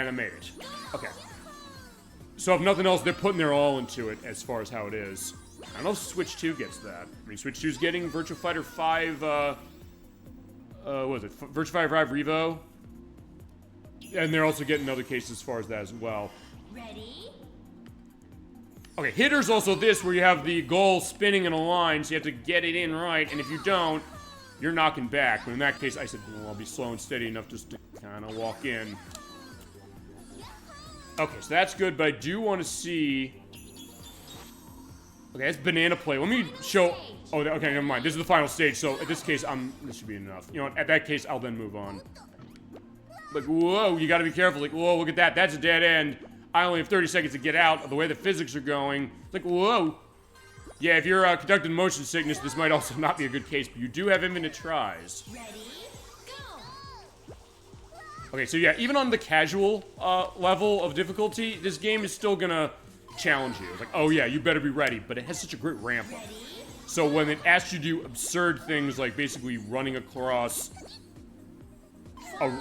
I made it. Okay. So if nothing else, they're putting their all into it as far as how it is. I don't know if Switch 2 gets that. I mean, Switch 2's getting Virtua Fighter 5, what is it? Virtua Fighter 5 Revo? And they're also getting other cases as far as that as well. Ready? Okay, hitter's also this, where you have the goal spinning in a line, so you have to get it in right, and if you don't, you're knocking back. But in that case, I said, well, I'll be slow and steady enough just to kind of walk in. Okay, so that's good, but I do want to see... Okay, that's banana play. Let me show... Oh, okay, never mind. This is the final stage, so in this case, this should be enough. You know what, at that case, I'll then move on. Like, whoa, you gotta be careful. Like, whoa, look at that. That's a dead end. I only have 30 seconds to get out. The way the physics are going, it's like, whoa. Yeah, if you're conducting motion sickness, this might also not be a good case, but you do have infinite tries. Ready? Go. Okay, so yeah, even on the casual level of difficulty, this game is still gonna challenge you. It's like, oh yeah, you better be ready, but it has such a great ramp up. So when it asks you to do absurd things like basically running across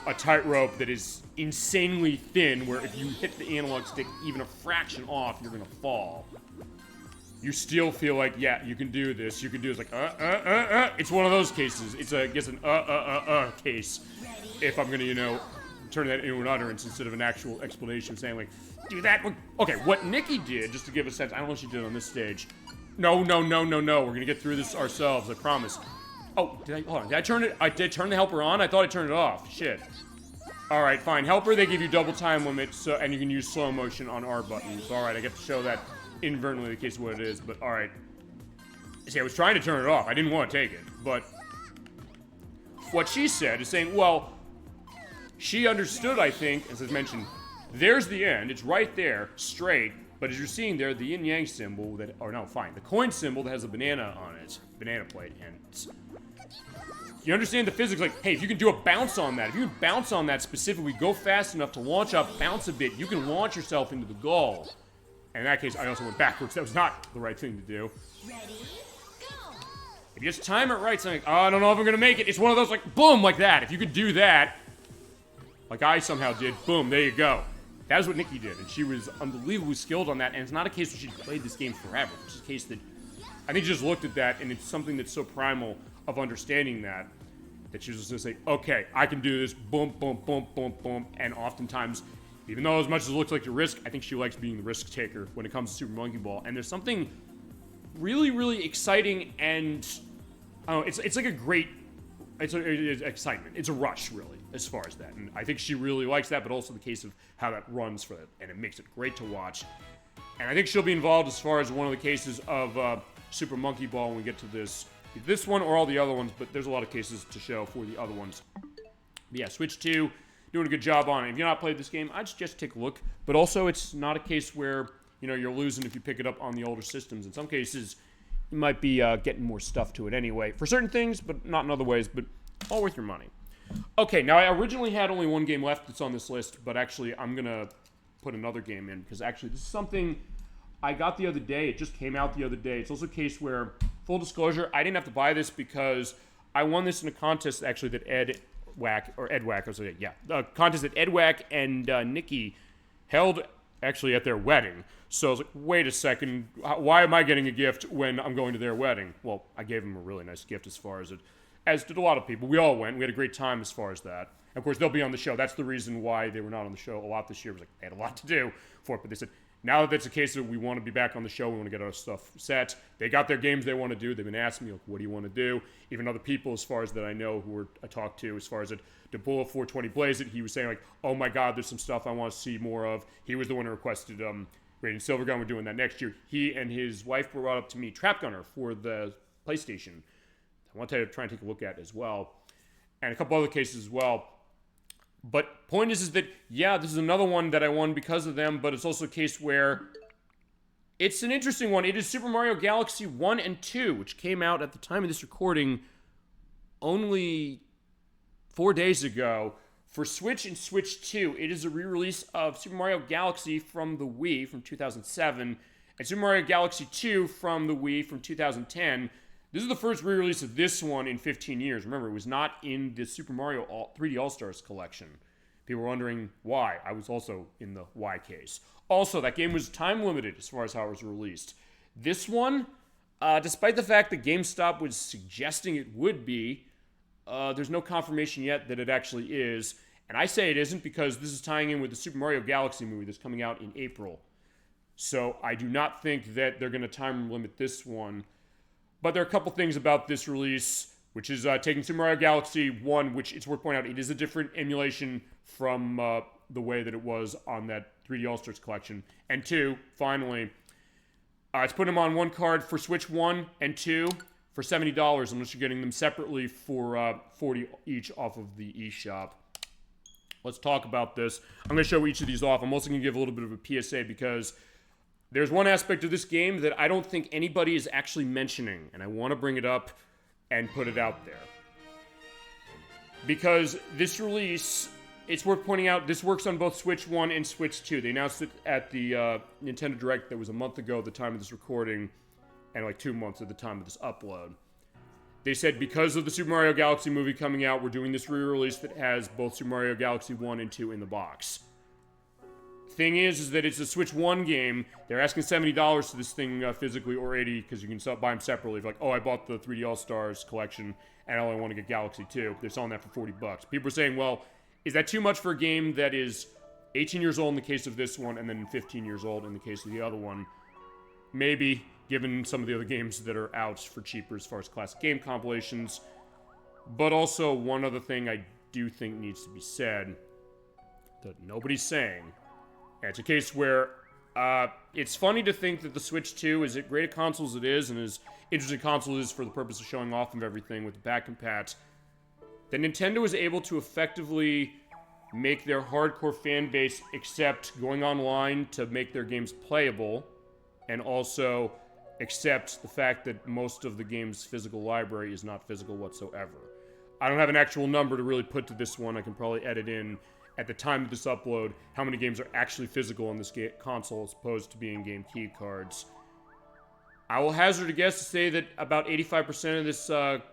a tightrope that is insanely thin, where if you hit the analog stick even a fraction off, you're gonna fall. You still feel like, yeah, you can do this. You can do this, like, It's one of those cases. It's, I guess, an case. If I'm gonna, you know, turn that into an utterance instead of an actual explanation saying, like, do that. Okay, what Nikki did, just to give a sense, I don't know what she did on this stage. No. We're gonna get through this ourselves, I promise. Oh, hold on, did I turn it? I did turn the helper on? I thought I turned it off. Shit. Alright, fine. Helper, they give you double time limit, so, and you can use slow motion on R buttons. Alright, I get to show that inadvertently the case of what it is, but alright. See, I was trying to turn it off. I didn't want to take it, but what she said is saying, well, she understood, I think, as I mentioned, there's the end. It's right there, straight, but as you're seeing there, the yin-yang symbol that, or no, fine, the coin symbol that has a banana on it, banana plate, and you understand the physics, like, hey, if you can do a bounce on that, if you can bounce on that specifically, go fast enough to launch up, bounce a bit, you can launch yourself into the goal. And in that case, I also went backwards. That was not the right thing to do. Ready? Go. If you just time it right, it's like, oh, I don't know if I'm gonna make it. It's one of those, like, boom, like that. If you could do that, like I somehow did, boom, there you go. That was what Nikki did, and she was unbelievably skilled on that, and it's not a case where she'd played this game forever. It's a case that, I think she just looked at that, and it's something that's so primal of understanding that. that she was just gonna say, okay, I can do this, boom, boom, boom, boom, boom, and oftentimes, even though as much as it looks like a risk, I think she likes being the risk taker when it comes to Super Monkey Ball, and there's something really, really exciting, and, I don't know, it's like a great, it's excitement, it's a rush, really, as far as that, and I think she really likes that, but also the case of how that runs for it, and it makes it great to watch, and I think she'll be involved as far as one of the cases of Super Monkey Ball when we get to this one or all the other ones, but there's a lot of cases to show for the other ones. But yeah, Switch 2, doing a good job on it. If you've not played this game, I'd suggest take a look. But also, it's not a case where, you know, you're losing if you pick it up on the older systems. In some cases, you might be getting more stuff to it anyway. For certain things, but not in other ways, but all worth your money. Okay, now I originally had only one game left that's on this list, but actually I'm going to put another game in, because actually this is something I got the other day. It just came out the other day. It's also a case where, full disclosure, I didn't have to buy this because I won this in a contest actually that the contest that Edwack and Nikki held actually at their wedding. So I was like, wait a second, why am I getting a gift when I'm going to their wedding? Well, I gave them a really nice gift as far as it, as did a lot of people. We all went. We had a great time as far as that. Of course, they'll be on the show. That's the reason why they were not on the show a lot this year. It was like they had a lot to do for it, but they said, now that that's the case that we want to be back on the show, we want to get our stuff set. They got their games they want to do. They've been asking me, like, what do you want to do? Even other people, as far as that I know, who I talked to, as far as it, Debula 420 Blaze It, he was saying, like, oh my god, there's some stuff I want to see more of. He was the one who requested Radiant Silvergun. We're doing that next year. He and his wife brought up to me Trap Gunner for the PlayStation. I want to try and take a look at as well. And a couple other cases as well. But point is that, yeah, this is another one that I won because of them, but it's also a case where it's an interesting one. It is Super Mario Galaxy 1 and 2, which came out at the time of this recording only 4 days ago. For Switch and Switch 2, it is a re-release of Super Mario Galaxy from the Wii from 2007, and Super Mario Galaxy 2 from the Wii from 2010. This is the first re-release of this one in 15 years. Remember, it was not in the Super Mario 3D All-Stars collection. People were wondering why. I was also in the why case. Also, that game was time-limited as far as how it was released. This one, despite the fact that GameStop was suggesting it would be, there's no confirmation yet that it actually is. And I say it isn't because this is tying in with the Super Mario Galaxy movie that's coming out in April. So I do not think that they're going to time limit this one. But there are a couple things about this release, which is taking Super Mario Galaxy 1, which it's worth pointing out, it is a different emulation from the way that it was on that 3D All-Stars collection. And 2, finally, it's putting them on one card for Switch 1 and 2 for $70, unless you're getting them separately for $40 each off of the eShop. Let's talk about this. I'm going to show each of these off. I'm also going to give a little bit of a PSA because there's one aspect of this game that I don't think anybody is actually mentioning, and I want to bring it up and put it out there. Because this release, it's worth pointing out, this works on both Switch 1 and Switch 2. They announced it at the Nintendo Direct that was a month ago at the time of this recording, and like 2 months at the time of this upload. They said because of the Super Mario Galaxy movie coming out, we're doing this re-release that has both Super Mario Galaxy 1 and 2 in the box. Thing is that it's a Switch 1 game. They're asking $70 for this thing physically, or $80 because you can buy them separately. If you're like, oh, I bought the 3D All-Stars collection and I only want to get Galaxy 2. They're selling that for $40. People are saying, well, is that too much for a game that is 18 years old in the case of this one and then 15 years old in the case of the other one? Maybe, given some of the other games that are out for cheaper as far as classic game compilations. But also, one other thing I do think needs to be said that nobody's saying. And it's a case where it's funny to think that the Switch 2, as great a console as it is, and as interesting a console it is for the purpose of showing off of everything with the back compat, that Nintendo is able to effectively make their hardcore fan base accept going online to make their games playable, and also accept the fact that most of the game's physical library is not physical whatsoever. I don't have an actual number to really put to this one. I can probably edit in at the time of this upload how many games are actually physical on this console as opposed to being game key cards. I will hazard a guess to say that about 85% of this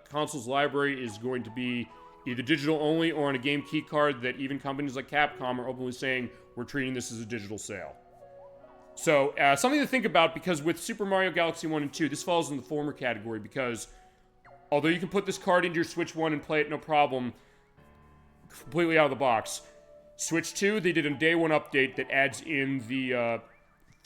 console's library is going to be either digital only or on a game key card that even companies like Capcom are openly saying we're treating this as a digital sale. So, something to think about, because with Super Mario Galaxy 1 and 2, this falls in the former category because although you can put this card into your Switch 1 and play it no problem, completely out of the box. Switch 2, they did a day 1 update that adds in the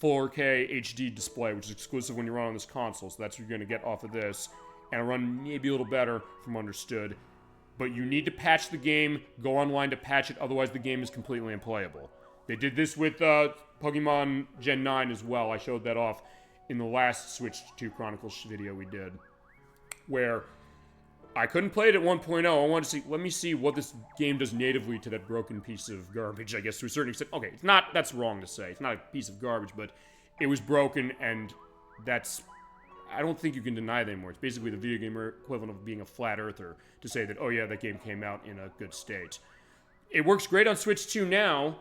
4K HD display, which is exclusive when you run on this console, so that's what you're going to get off of this. And it'll run maybe a little better from understood. But you need to patch the game, go online to patch it, otherwise the game is completely unplayable. They did this with Pokémon Gen 9 as well. I showed that off in the last Switch 2 Chronicles video we did, where I couldn't play it at 1.0. I wanted to see, let me see what this game does natively to that broken piece of garbage, I guess, to a certain extent. Okay, it's not, that's wrong to say. It's not a piece of garbage, but it was broken, and that's, I don't think you can deny that anymore. It's basically the video game equivalent of being a flat earther to say that, oh yeah, that game came out in a good state. It works great on Switch 2 now,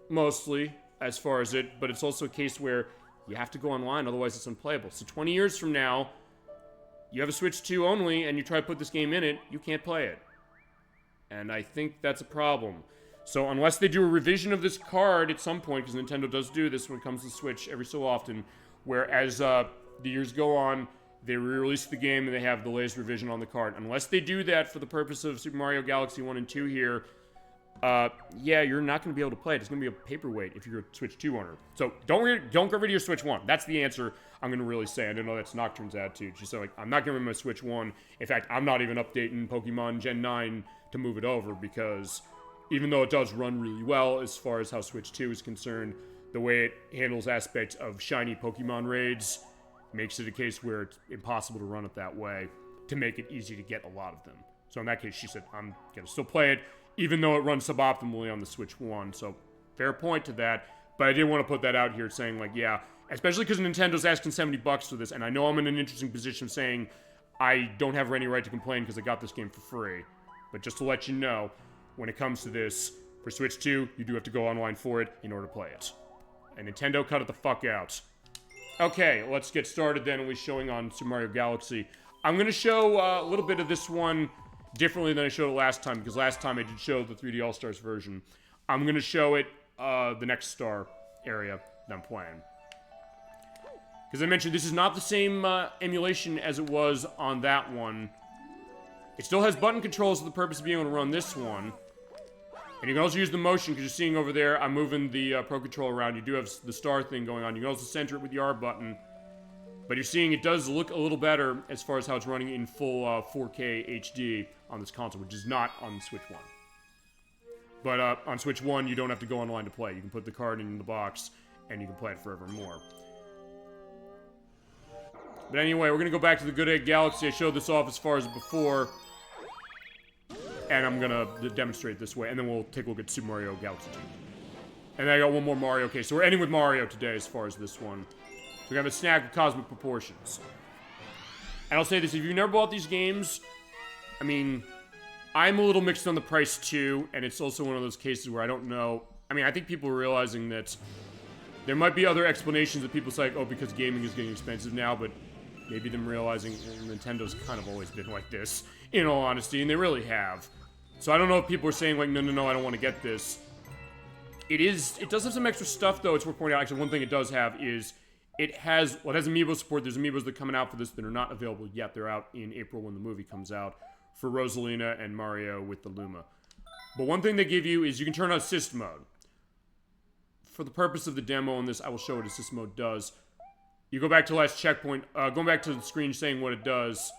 mostly, as far as it, but it's also a case where you have to go online, otherwise it's unplayable. So 20 years from now, you have a Switch 2 only, and you try to put this game in it, you can't play it. And I think that's a problem. So unless they do a revision of this card at some point, because Nintendo does do this when it comes to Switch every so often, where as the years go on, they re-release the game and they have the latest revision on the card. Unless they do that for the purpose of Super Mario Galaxy 1 and 2 here, yeah, you're not going to be able to play it. It's going to be a paperweight if you're a Switch 2 owner. So don't get rid of your Switch 1. That's the answer I'm going to really say. I don't know that's Nocturne's attitude. She said, like, I'm not getting rid of my Switch 1. In fact, I'm not even updating Pokemon Gen 9 to move it over, because even though it does run really well as far as how Switch 2 is concerned, the way it handles aspects of shiny Pokemon raids makes it a case where it's impossible to run it that way to make it easy to get a lot of them. So in that case, she said, I'm going to still play it, even though it runs suboptimally on the Switch 1. So fair point to that. But I did want to put that out here saying, like, yeah, especially because Nintendo's asking $70 for this, and I know I'm in an interesting position saying I don't have any right to complain because I got this game for free. But just to let you know, when it comes to this, for Switch 2, you do have to go online for it in order to play it. And Nintendo, cut it the fuck out. Okay, let's get started then, at least showing on Super Mario Galaxy. I'm going to show a little bit of this one differently than I showed it last time, because last time I did show the 3D All-Stars version. I'm going to show it the next star area that I'm playing. Because I mentioned, this is not the same emulation as it was on that one. It still has button controls for the purpose of being able to run this one. And you can also use the motion, because you're seeing over there, I'm moving the Pro Controller around. You do have the star thing going on. You can also center it with the R button. But you're seeing it does look a little better as far as how it's running in full 4K HD on this console, which is not on Switch 1. But on Switch 1, you don't have to go online to play. You can put the card in the box, and you can play it forevermore. But anyway, we're going to go back to the Good Egg Galaxy. I showed this off as far as before. And I'm going to demonstrate this way, and then we'll take a look at Super Mario Galaxy 2. And then I got one more Mario. Okay, so we're ending with Mario today as far as this one. So we have a snack with cosmic proportions. And I'll say this, if you've never bought these games, I mean, I'm a little mixed on the price too, and it's also one of those cases where I don't know. I mean, I think people are realizing that there might be other explanations that people say, like, oh, because gaming is getting expensive now, but maybe them realizing Nintendo's kind of always been like this, in all honesty, and they really have. So I don't know if people are saying, like, no, I don't want to get this. It does have some extra stuff, though. It's worth pointing out. Actually, one thing it does have is it has Amiibo support. There's Amiibos that are coming out for this that are not available yet. They're out in April when the movie comes out for Rosalina and Mario with the Luma. But one thing they give you is you can turn on Assist Mode. For the purpose of the demo on this, I will show what Assist Mode does. You go back to the last checkpoint, going back to the screen saying what it does.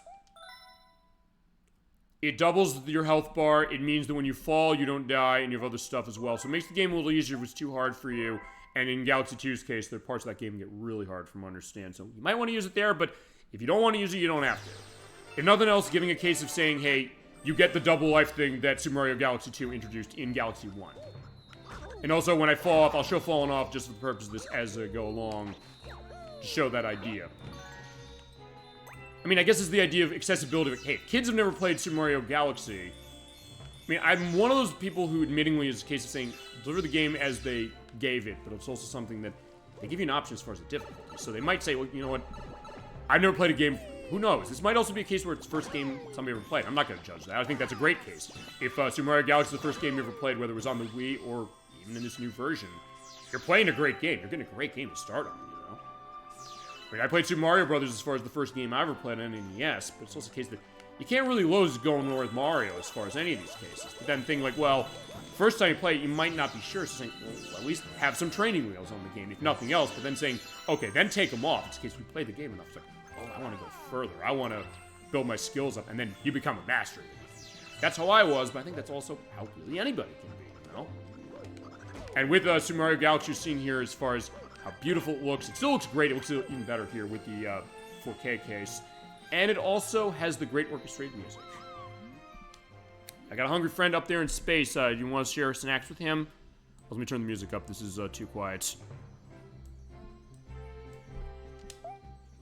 It doubles your health bar. It means that when you fall, you don't die, and you have other stuff as well. So it makes the game a little easier if it's too hard for you. And in Galaxy 2's case, there are parts of that game that get really hard from what I understand. So you might want to use it there, but if you don't want to use it, you don't have to. If nothing else, giving a case of saying, hey, you get the double life thing that Super Mario Galaxy 2 introduced in Galaxy 1. And also, when I fall off, I'll show falling off just for the purpose of this as I go along, to show that idea. I mean, I guess it's the idea of accessibility. Like, hey, if kids have never played Super Mario Galaxy, I mean, I'm one of those people who admittingly is a case of saying, deliver the game as they gave it, but it's also something that they give you an option as far as the difficulty. So they might say, well, you know what, I've never played a game, who knows? This might also be a case where it's the first game somebody ever played. I'm not going to judge that. I think that's a great case. If Super Mario Galaxy is the first game you ever played, whether it was on the Wii or even in this new version, you're playing a great game. You're getting a great game to start on, you know? I mean, I played Super Mario Brothers as far as the first game I ever played on NES, but it's also the case that you can't really lose going nowhere with Mario as far as any of these cases. But then think like, well, first time you play it, you might not be sure, so saying, well, at least have some training wheels on the game, if nothing else, but then saying, okay, then take them off, in case we play the game enough. It's like, oh, I want to go further. I want to build my skills up, and then you become a master. That's how I was, but I think that's also how really anybody can be, you know? And with Super Mario Galaxy, you're seeing here as far as how beautiful it looks. It still looks great. It looks even better here with the 4K case. And it also has the great orchestrated music. I got a hungry friend up there in space. You want to share snacks with him? Let me turn the music up. This is too quiet.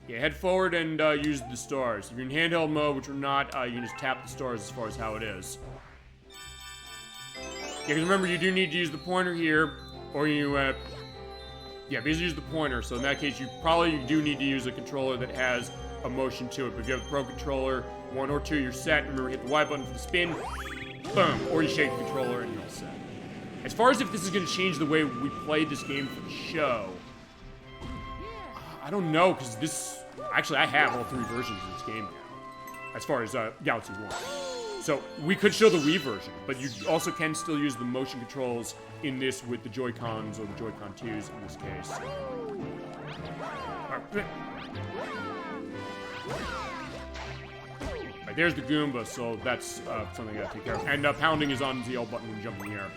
Yeah, head forward and use the stars. If you're in handheld mode, which we're not, you can just tap the stars as far as how it is. Yeah, because remember, you do need to use the pointer here, or you, yeah, basically use the pointer. So in that case, you probably do need to use a controller that has a motion to it. But if you have the Pro Controller, 1 or 2, you're set. Remember, hit the Y button for the spin, boom, or you shake the controller and you're all set. As far as if this is going to change the way we play this game for the show, I don't know, because this... Actually, I have all 3 versions of this game now, as far as Galaxy 1. So, we could show the Wii version, but you also can still use the motion controls in this with the Joy-Cons or the Joy-Con 2s in this case. Alright, there's the Goomba, so that's something I gotta take care of. And pounding is on the L button when you jump in the air.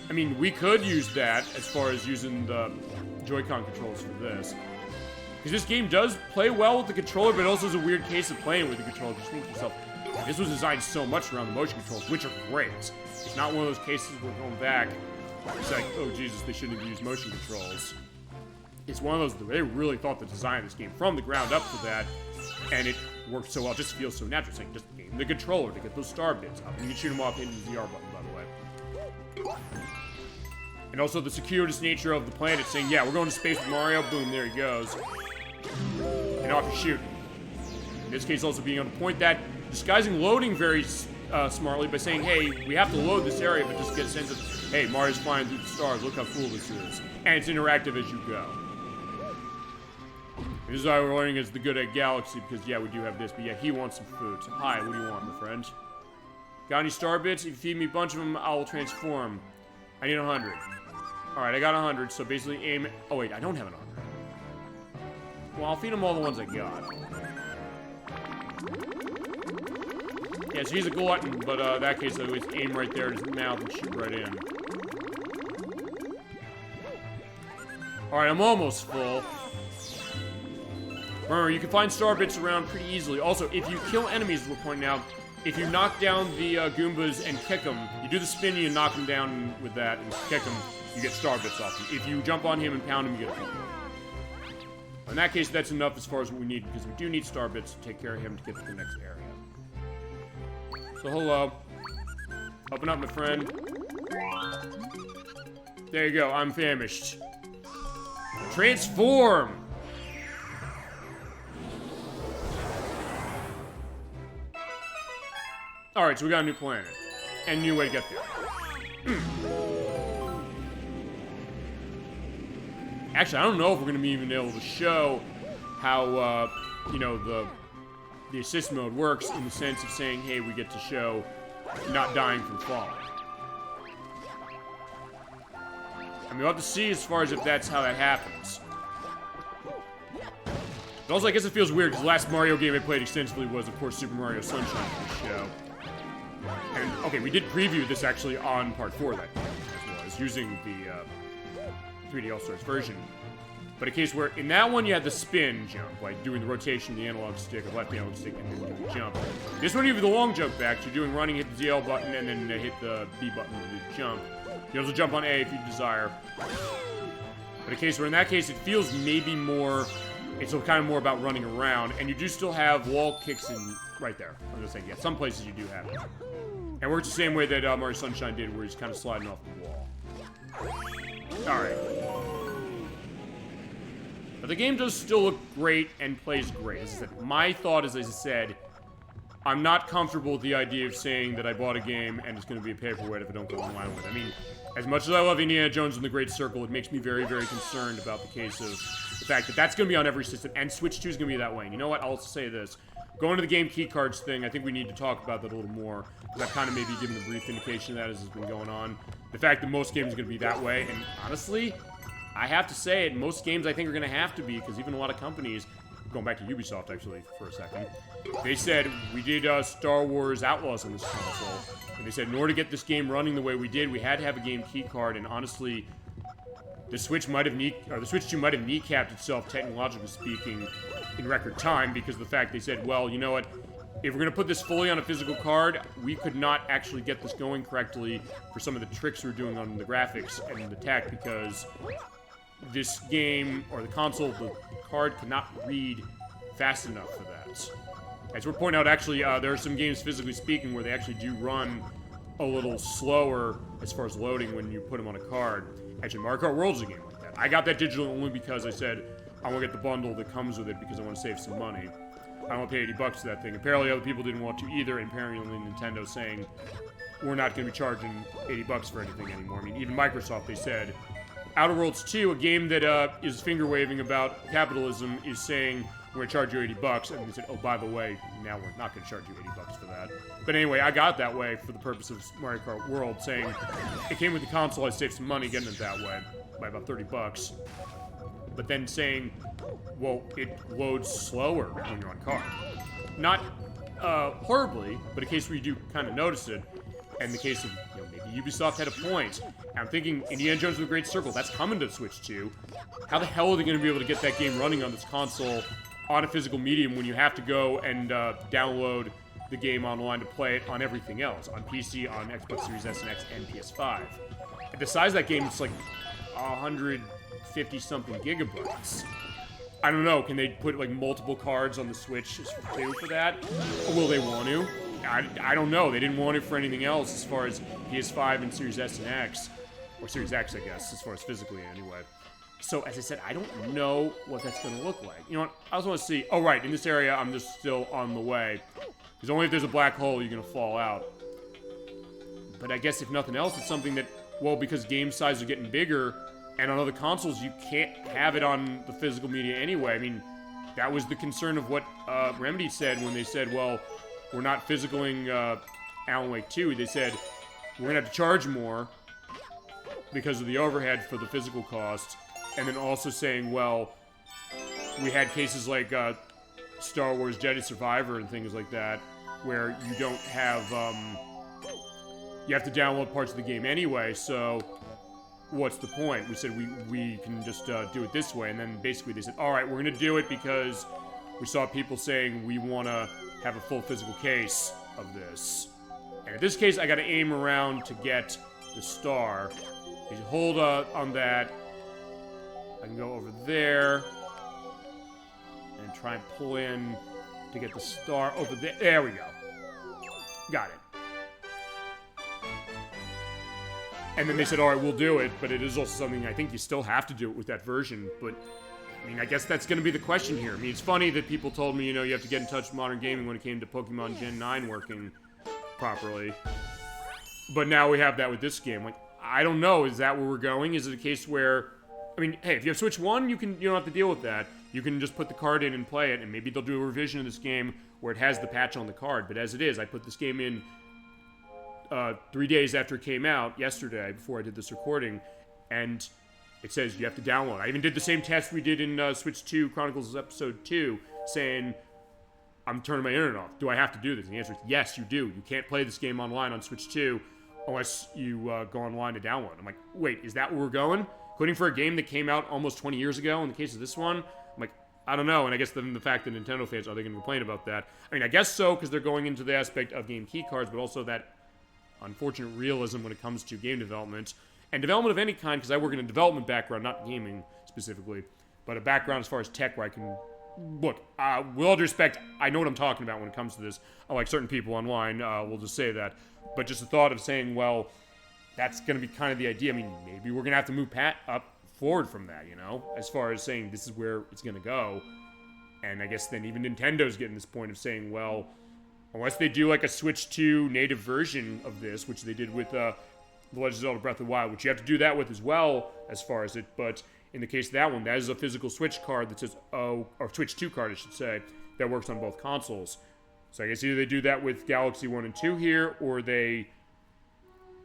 I mean, we could use that as far as using the Joy-Con controls for this. Because this game does play well with the controller, but it also is a weird case of playing with the controller. Just think to yourself, this was designed so much around the motion controls, which are great. It's not one of those cases where going back, it's like, oh Jesus, they shouldn't have used motion controls. It's one of those, they really thought the design of this game from the ground up for that, and it worked so well, it just feels so natural. It's like, just game the controller to get those star bits up. And you can shoot them off hitting the ZR button, by the way. And also the circuitous nature of the planet, saying, yeah, we're going to space with Mario, boom, there he goes. And off you shoot. In this case, also being able to point that, disguising loading very smartly by saying, hey, we have to load this area, but just get a sense of, hey, Mario's flying through the stars, look how cool this is. And it's interactive as you go. This is why we're learning as the good at Galaxy, because, yeah, we do have this, but yeah, he wants some food. So, hi, what do you want, my friend? Got any star bits? If you feed me a bunch of them, I will transform. I need 100. Alright, I got 100, so basically aim... Oh, wait, I don't have 100. Well, I'll feed him all the ones I got. Yeah, so he's a glutton, but in that case, I always aim right there in his mouth and shoot right in. Alright, I'm almost full. Remember, you can find star bits around pretty easily. Also, if you kill enemies, as we're pointing out, if you knock down the Goombas and kick them, you do the spin, you knock them down with that and kick them, you get star bits off him. If you jump on him and pound him, you get a point. In that case, that's enough as far as what we need, because we do need star bits to take care of him to get to the next area. So, hello. Open up, my friend. There you go, I'm famished. Transform! Alright, so we got a new planet. And a new way to get there. Actually, I don't know if we're going to be even able to show how, you know, the assist mode works in the sense of saying, hey, we get to show not dying from falling. I mean, we'll have to see as far as if that's how that happens. But also, I guess it feels weird, because the last Mario game I played extensively was, of course, Super Mario Sunshine for the show. And, okay, we did preview this, actually, on Part 4 of that game, as was, using the 3D All-Stars version. But a case where, in that one, you had the spin jump, like doing the rotation of the analog stick, or left analog stick, and then doing the jump. This one, you have the long jump back. You're doing running, hit the ZL button, and then hit the B button to jump. You also jump on A if you desire. But a case where, in that case, it feels maybe more... It's kind of more about running around, and you do still have wall kicks in right there. I'm gonna say, yeah, some places you do have it. And it works the same way that Mario Sunshine did, where he's kind of sliding off the wall. Alright. But the game does still look great and plays great. As I said, my thought is, as I said, I'm not comfortable with the idea of saying that I bought a game and it's going to be a paperweight if I don't go online with it. I mean, as much as I love Indiana Jones and the Great Circle, it makes me very, very concerned about the case of the fact that that's going to be on every system, and Switch 2 is going to be that way. And you know what? I'll also say this. Going to the game keycards thing, I think we need to talk about that a little more, because I've kind of maybe given a brief indication of that as has been going on. The fact that most games are going to be that way, and honestly, I have to say it, most games I think are going to have to be, because even a lot of companies, going back to Ubisoft actually for a second, they said, we did Star Wars Outlaws on this console, and they said in order to get this game running the way we did, we had to have a game keycard, and honestly, the Switch 2 might have kneecapped itself, technologically speaking, in record time, because of the fact they said, well, you know what, if we're going to put this fully on a physical card, we could not actually get this going correctly for some of the tricks we're doing on the graphics and the tech, because this game, or the console, the card cannot read fast enough for that. As we're pointing out, actually, there are some games, physically speaking, where they actually do run a little slower as far as loading when you put them on a card. Actually, Mario Kart World is a game like that. I got that digital only because I said I want to get the bundle that comes with it because I want to save some money. I don't want to pay $80 for that thing. Apparently, other people didn't want to either. And apparently, Nintendo saying we're not going to be charging $80 for anything anymore. I mean, even Microsoft, they said, Outer Worlds 2, a game that is finger-waving about capitalism, is saying we're going to charge you $80. And they said, oh, by the way, now we're not going to charge you $80 for that. But anyway, I got it that way for the purpose of Mario Kart World, saying it came with the console, I saved some money getting it that way, by about $30. But then saying, well, it loads slower when you're on card. Not horribly, but a case where you do kind of notice it. And the case of, you know, maybe Ubisoft had a point. And I'm thinking Indiana Jones and the Great Circle, that's coming to Switch 2. How the hell are they going to be able to get that game running on this console on a physical medium when you have to go and download the game online to play it on everything else? On PC, on Xbox Series S and X, and PS5. At the size of that game, it's like 150-something gigabytes. I don't know, can they put like multiple cards on the Switch too for that? Or will they want to? I don't know. They didn't want it for anything else as far as PS5 and Series S and X. Or Series X, I guess, as far as physically anyway. So, as I said, I don't know what that's going to look like. You know what? I also want to see... Oh, right. In this area, I'm just still on the way. Because only if there's a black hole, you're going to fall out. But I guess if nothing else, it's something that... Well, because game sizes are getting bigger, and on other consoles, you can't have it on the physical media anyway. I mean, that was the concern of what Remedy said when they said, well, we're not physicaling Alan Wake 2. They said, we're going to have to charge more because of the overhead for the physical cost. And then also saying, well, we had cases like Star Wars Jedi Survivor and things like that, where you don't have, you have to download parts of the game anyway, so what's the point? We said we can just do it this way, and then basically they said, alright, we're going to do it because we saw people saying we want to have a full physical case of this. And in this case, I got to aim around to get the star. You hold on that. I can go over there and try and pull in to get the star over there. There we go. Got it. And then they said, all right, we'll do it, but it is also something I think you still have to do it with that version. But, I mean, I guess that's going to be the question here. I mean, it's funny that people told me, you know, you have to get in touch with modern gaming when it came to Pokemon Gen 9 working properly. But now we have that with this game. Like, I don't know. Is that where we're going? Is it a case where... I mean, hey, if you have Switch 1, you don't have to deal with that. You can just put the card in and play it, and maybe they'll do a revision of this game where it has the patch on the card. But as it is, I put this game in 3 days after it came out, yesterday, before I did this recording, and it says you have to download. I even did the same test we did in Switch 2 Chronicles Episode 2, saying, I'm turning my internet off. Do I have to do this? And the answer is, yes, you do. You can't play this game online on Switch 2 unless you go online to download. I'm like, wait, is that where we're going? Including for a game that came out almost 20 years ago, in the case of this one, I'm like, I don't know. And I guess then the fact that Nintendo fans, are they going to complain about that? I mean, I guess so, because they're going into the aspect of game keycards, but also that unfortunate realism when it comes to game development. And development of any kind, because I work in a development background, not gaming specifically, but a background as far as tech where I can... Look, with all due respect, I know what I'm talking about when it comes to this. Unlike certain people online, we'll just say that. But just the thought of saying, well... That's going to be kind of the idea. I mean, maybe we're going to have to move forward from that, you know? As far as saying this is where it's going to go. And I guess then even Nintendo's getting this point of saying, well, unless they do like a Switch 2 native version of this, which they did with The Legend of Zelda Breath of the Wild, which you have to do that with as well, as far as it. But In the case of that one, that is a physical Switch card that says O, or Switch 2 card, I should say, that works on both consoles. So I guess either they do that with Galaxy 1 and 2 here, or they,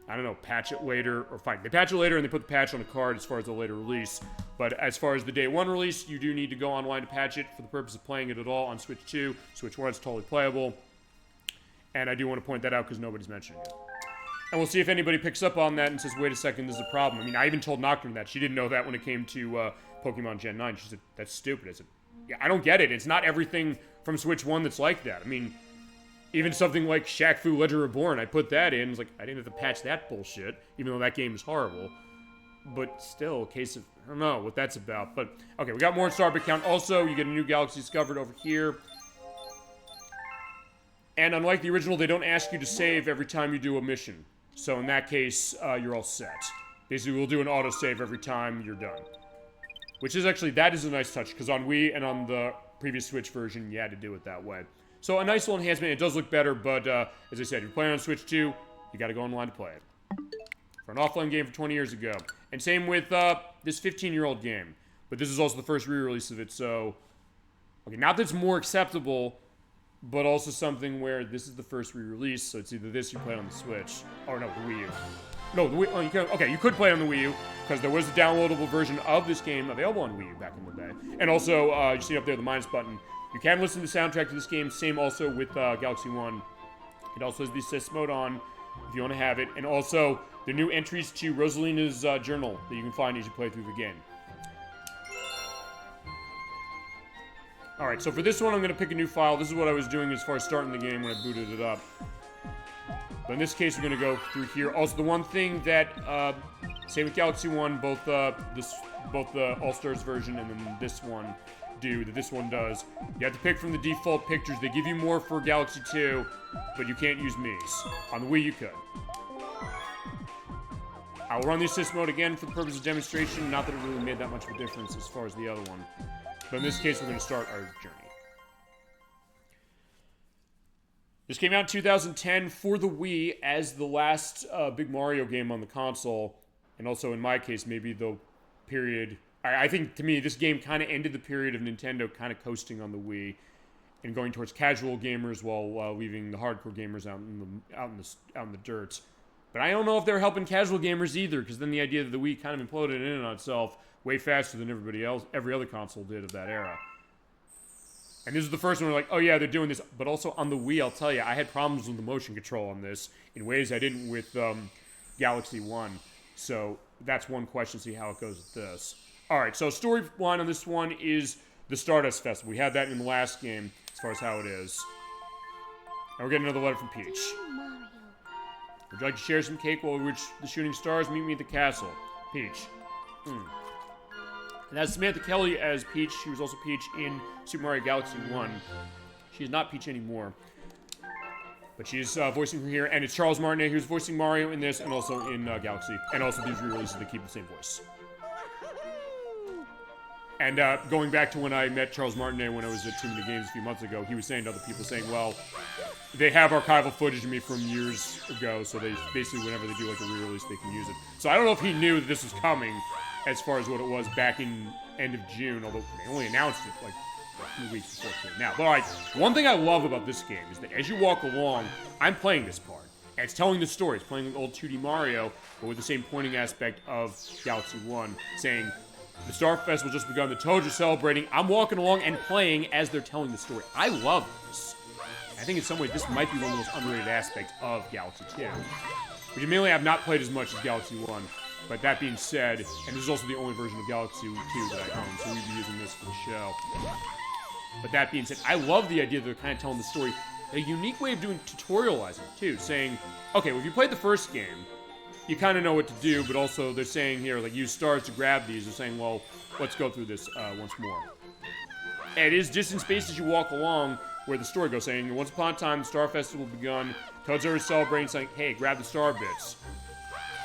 I don't know, patch it later, or fine. They patch it later and they put the patch on a card as far as the later release. But as far as the day one release, you do need to go online to patch it for the purpose of playing it at all on Switch 2. Switch 1 is totally playable. And I do want to point that out because nobody's mentioning it. And we'll see if anybody picks up on that and says, wait a second, this is a problem. I mean, I even told Nocturne that. She didn't know that when it came to Pokemon Gen 9. She said, that's stupid. I said, yeah, I don't get it. It's not everything from Switch 1 that's like that. I mean, even something like Shaq Fu Legend Reborn, I put that in. It's like, I didn't have to patch that bullshit, even though that game is horrible. But still, a case of, I don't know what that's about. But, okay, we got more in Starbit Count. Also, you get a new galaxy discovered over here. And unlike the original, they don't ask you to save every time you do a mission. So in that case, you're all set. Basically, we'll do an autosave every time you're done. Which is actually, that is a nice touch, because on Wii and on the previous Switch version, you had to do it that way. So a nice little enhancement. It does look better, but as I said, if you're playing on Switch 2, you got to go online to play it. For an offline game from 20 years ago. And same with this 15-year-old game. But this is also the first re-release of it, so... Okay, not that it's more acceptable, but also something where this is the first re-release, so it's either this you play on the Switch, or no, the Wii U. No, the Wii, oh, you can, okay, you could play on the Wii U, because there was a downloadable version of this game available on Wii U back in the day. And also, you see up there the minus button. You can listen to the soundtrack to this game, same also with Galaxy 1. It also has the assist mode on, if you want to have it. And also, the new entries to Rosalina's journal that you can find as you play through the game. Alright, so for this one, I'm going to pick a new file. This is what I was doing as far as starting the game when I booted it up. But in this case, we're going to go through here. Also, the one thing that, same with Galaxy 1, both the All-Stars version and then this one that this one does. You have to pick from the default pictures. They give you more for Galaxy 2, but you can't use Mii's. On the Wii, you could. I'll run the assist mode again for the purpose of demonstration. Not that it really made that much of a difference as far as the other one. But in this case, we're going to start our journey. This came out in 2010 for the Wii as the last big Mario game on the console. And also, in my case, maybe the period... I think, to me, this game kind of ended the period of Nintendo kind of coasting on the Wii and going towards casual gamers while leaving the hardcore gamers out in the dirt. But I don't know if they're helping casual gamers either, because then the idea that the Wii kind of imploded in and on itself way faster than every other console did of that era. And this is the first one where like, oh yeah, they're doing this. But also on the Wii, I'll tell you, I had problems with the motion control on this in ways I didn't with Galaxy 1. So that's one question, see how it goes with this. Alright, so storyline on this one is the Stardust Festival. We had that in the last game, as far as how it is. And we're getting another letter from Peach. Would you like to share some cake while we reach the shooting stars? Meet me at the castle. Peach. And that's Samantha Kelly as Peach. She was also Peach in Super Mario Galaxy 1. She is not Peach anymore. But she's voicing her here. And it's Charles Martinet who's voicing Mario in this and also in Galaxy. And also these re-releases, they keep the same voice. And going back to when I met Charles Martinet when I was at Too Many Games a few months ago, he was saying to other people, saying, well, they have archival footage of me from years ago, so they basically, whenever they do like a re-release, they can use it. So I don't know if he knew that this was coming as far as what it was back in end of June, although they only announced it like a few weeks before it came out. But like, one thing I love about this game is that as you walk along, I'm playing this part. And it's telling the story. It's playing old 2D Mario, but with the same pointing aspect of Galaxy 1, saying, the Star Festival just begun, the Toads are celebrating, I'm walking along and playing as they're telling the story. I love this. I think in some ways this might be one of the most underrated aspects of Galaxy 2. Which admittedly I've not played as much as Galaxy 1, but that being said, and this is also the only version of Galaxy 2 that I own, so we'd be using this for the show. But that being said, I love the idea that they're kind of telling the story. A unique way of doing tutorializing, too, saying, okay, well if you played the first game, you kind of know what to do, but also they're saying here, like, use stars to grab these. They're saying, well, let's go through this once more. And it is distance-based as you walk along where the story goes, saying, once upon a time, the Star Festival begun. Toads are celebrating, saying, hey, grab the star bits.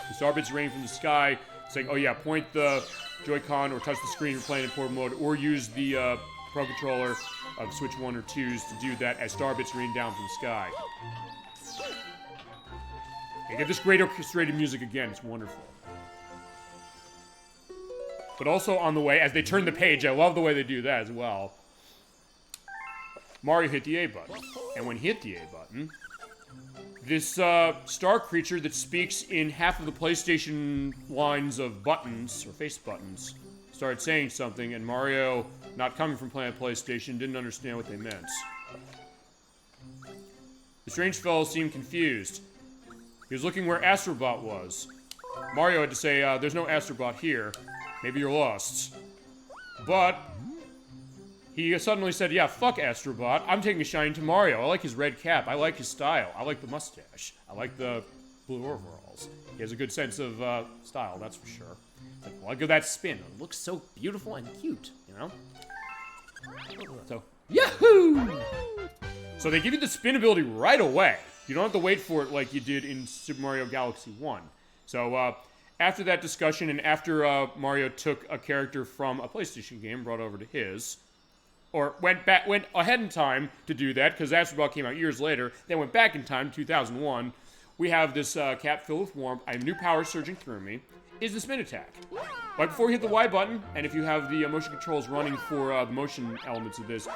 The star bits rain from the sky, saying, oh yeah, point the Joy-Con or touch the screen for playing in portable mode, or use the Pro Controller of Switch 1 or 2s to do that as star bits rain down from the sky. You get this great orchestrated music again. It's wonderful. But also on the way, as they turn the page, I love the way they do that as well. Mario hit the A button. And when he hit the A button, this star creature that speaks in half of the PlayStation lines of buttons, or face buttons, started saying something, and Mario, not coming from playing PlayStation, didn't understand what they meant. The strange fellow seemed confused. He was looking where Astrobot was. Mario had to say, there's no Astrobot here. Maybe you're lost. But he suddenly said, yeah, fuck Astrobot. I'm taking a shine to Mario. I like his red cap. I like his style. I like the mustache. I like the blue overalls. He has a good sense of style, that's for sure. It's like, well, I'll give that spin. It looks so beautiful and cute, you know? So, yahoo! So they give you the spin ability right away. You don't have to wait for it like you did in Super Mario Galaxy 1. So, after that discussion, and after Mario took a character from a PlayStation game, brought over to his, or went ahead in time to do that, because Astrobot came out years later, then went back in time to 2001, we have this cap filled with warmth. I have new power surging through me. Is the spin attack. Right before you hit the Y button, and if you have the motion controls running for the motion elements of this,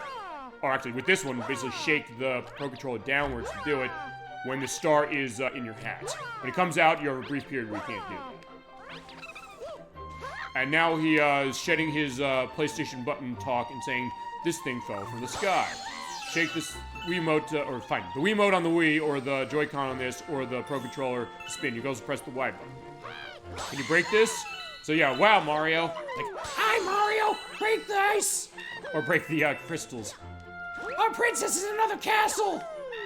or actually with this one, basically shake the Pro Controller downwards to do it when the star is in your hat. When it comes out, you have a brief period where you can't do it. And now he is shedding his PlayStation button talk and saying, this thing fell from the sky. Shake this Wiimote, or fine, the Wiimote on the Wii, or the Joy-Con on this, or the Pro Controller to spin. You go to press the Y button. Can you break this? So yeah, wow, Mario. Like, hi, Mario! Break the ice! Or break the crystals. Our princess is in another castle!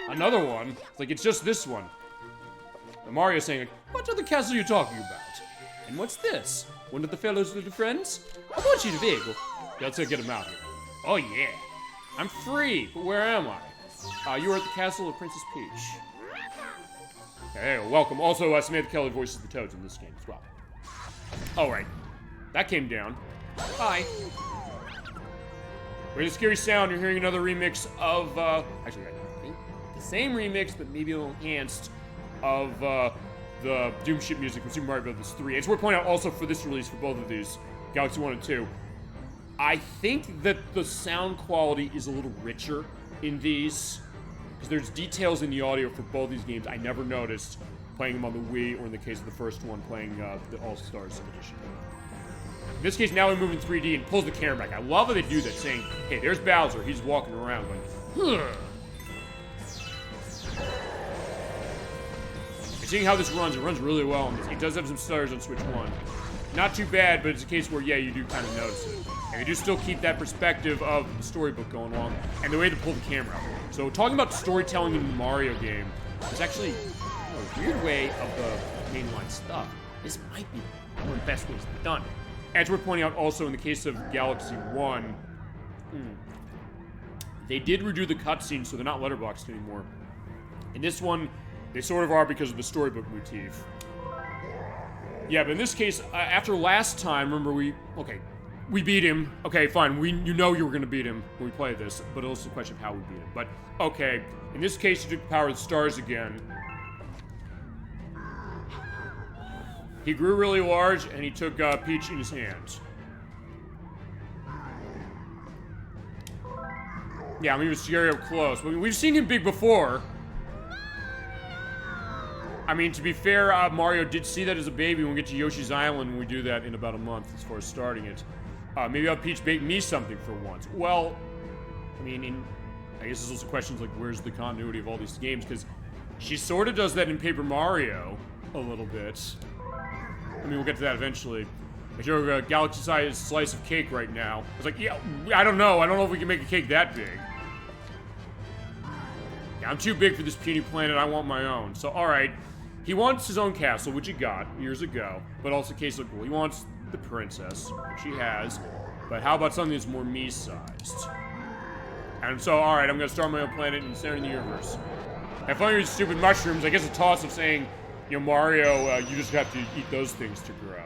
Another one? It's like, it's just this one. And Mario's saying, like, what other castle are you talking about? And what's this? One of the fellow's little friends? I want you to be able. Yeah, let's get him out here. Oh yeah. I'm free, but where am I? You are at the castle of Princess Peach. Hey, welcome. Also, Samantha Kelly voices the Toads in this game as well. Alright. That came down. Hi. With a scary sound, you're hearing another remix of, actually, I think the same remix, but maybe a little enhanced, of, the Doom ship music from Super Mario Bros. 3. It's worth pointing out also for this release, for both of these, Galaxy 1 and 2, I think that the sound quality is a little richer in these, because there's details in the audio for both these games I never noticed playing them on the Wii, or in the case of the first one, playing the All-Stars edition. In this case, now we move in 3D and pulls the camera back. I love how they do that, saying, hey, there's Bowser. He's walking around going, huh. And seeing how this runs, it runs really well on this. It does have some stutters on Switch 1. Not too bad, but it's a case where, yeah, you do kind of notice it. And they do still keep that perspective of the storybook going along, and the way to pull the camera out. So talking about storytelling in the Mario game, is actually a weird way of the mainline stuff. This might be one of the best ways they've done it. As we're pointing out also in the case of Galaxy 1, they did redo the cutscenes so they're not letterboxed anymore. In this one, they sort of are because of the storybook motif. Yeah, but in this case, after last time, remember we beat him. Okay, fine, you know you were gonna beat him when we played this, but it's also a question of how we beat him. But, okay, in this case, you took the power of the stars again. He grew really large, and he took Peach in his hands. Yeah, I mean, he was scary up close. But we've seen him big before. I mean, to be fair, Mario did see that as a baby when we get to Yoshi's Island when we do that in about a month as far as starting it. Maybe I'll Peach bake me something for once. Well, I mean, I guess there's also questions like, where's the continuity of all these games? Because she sort of does that in Paper Mario a little bit. I mean, we'll get to that eventually. I show a galaxy-sized slice of cake right now. It's like, yeah, I don't know. I don't know if we can make a cake that big. Yeah, I'm too big for this puny planet. I want my own. So, alright. He wants his own castle, which he got years ago. But also, case look cool. He wants the princess, which he has. But how about something that's more me-sized? And so, alright, I'm gonna start my own planet in the center of the universe. And finally, these stupid mushrooms, I guess a toss of saying, you know, Mario, you just have to eat those things to grow.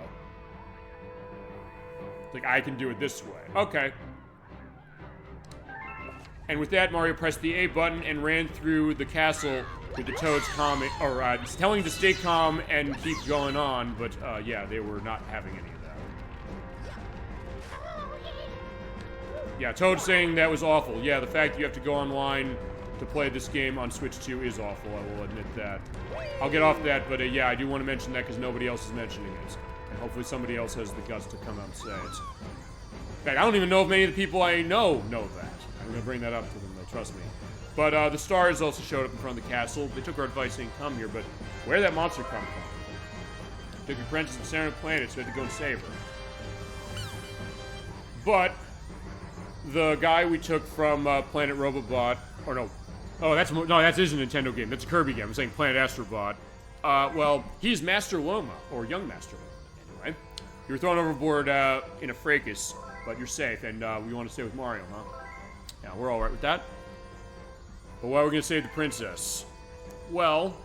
It's like, I can do it this way. Okay. And with that, Mario pressed the A button and ran through the castle with the Toads calming, or telling to stay calm and keep going on, but yeah, they were not having any of that. Yeah, Toad saying that was awful. Yeah, the fact that you have to go online to play this game on Switch 2 is awful, I will admit that. I'll get off that, but yeah, I do want to mention that because nobody else is mentioning it. And hopefully somebody else has the guts to come out and say it. In fact, I don't even know if many of the people I know that. I'm going to bring that up to them, though, trust me. But the stars also showed up in front of the castle. They took our advice saying, come here, but where did that monster come from? Took your princess to Sarah Planet, so we had to go and save her. But the guy we took from Planet Robobot, or no, oh, that is a Nintendo game. That's a Kirby game. I'm saying Planet Astrobot. Well, he's Master Loma, or Young Master Loma, anyway. You were thrown overboard in a fracas, but you're safe, and we want to stay with Mario, huh? Yeah, we're all right with that. But why are we going to save the princess? Well,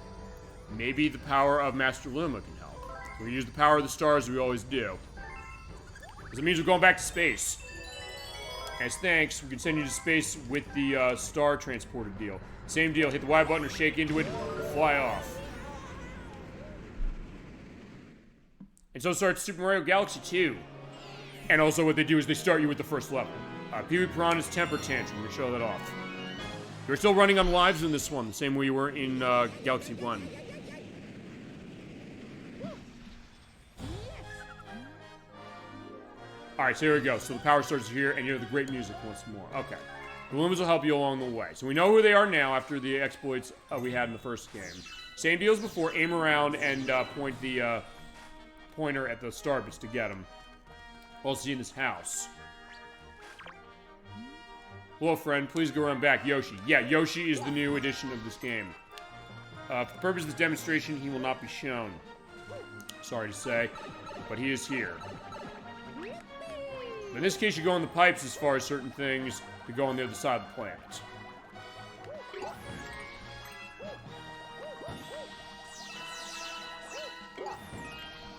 maybe the power of Master Luma can help. So we use the power of the stars as we always do. Because it means we're going back to space. As thanks, we can send you to space with the star transporter deal. Same deal, hit the Y button or shake into it, fly off. And so starts Super Mario Galaxy 2. And also what they do is they start you with the first level. Pee-wee Piranha's Temper Tantrum, we're going to show that off. You're still running on lives in this one, the same way you were in Galaxy 1. Alright, so here we go. So the power source is here, and you hear the great music once more. Okay. The Lumas will help you along the way. So we know who they are now after the exploits we had in the first game. Same deal as before. Aim around and point the pointer at the star bits to get them. Also see in this house. Hello, friend. Please go around back. Yoshi. Yeah, Yoshi is the new addition of this game. For the purpose of this demonstration, he will not be shown. Sorry to say, but he is here. In this case, you go on the pipes as far as certain things to go on the other side of the planet.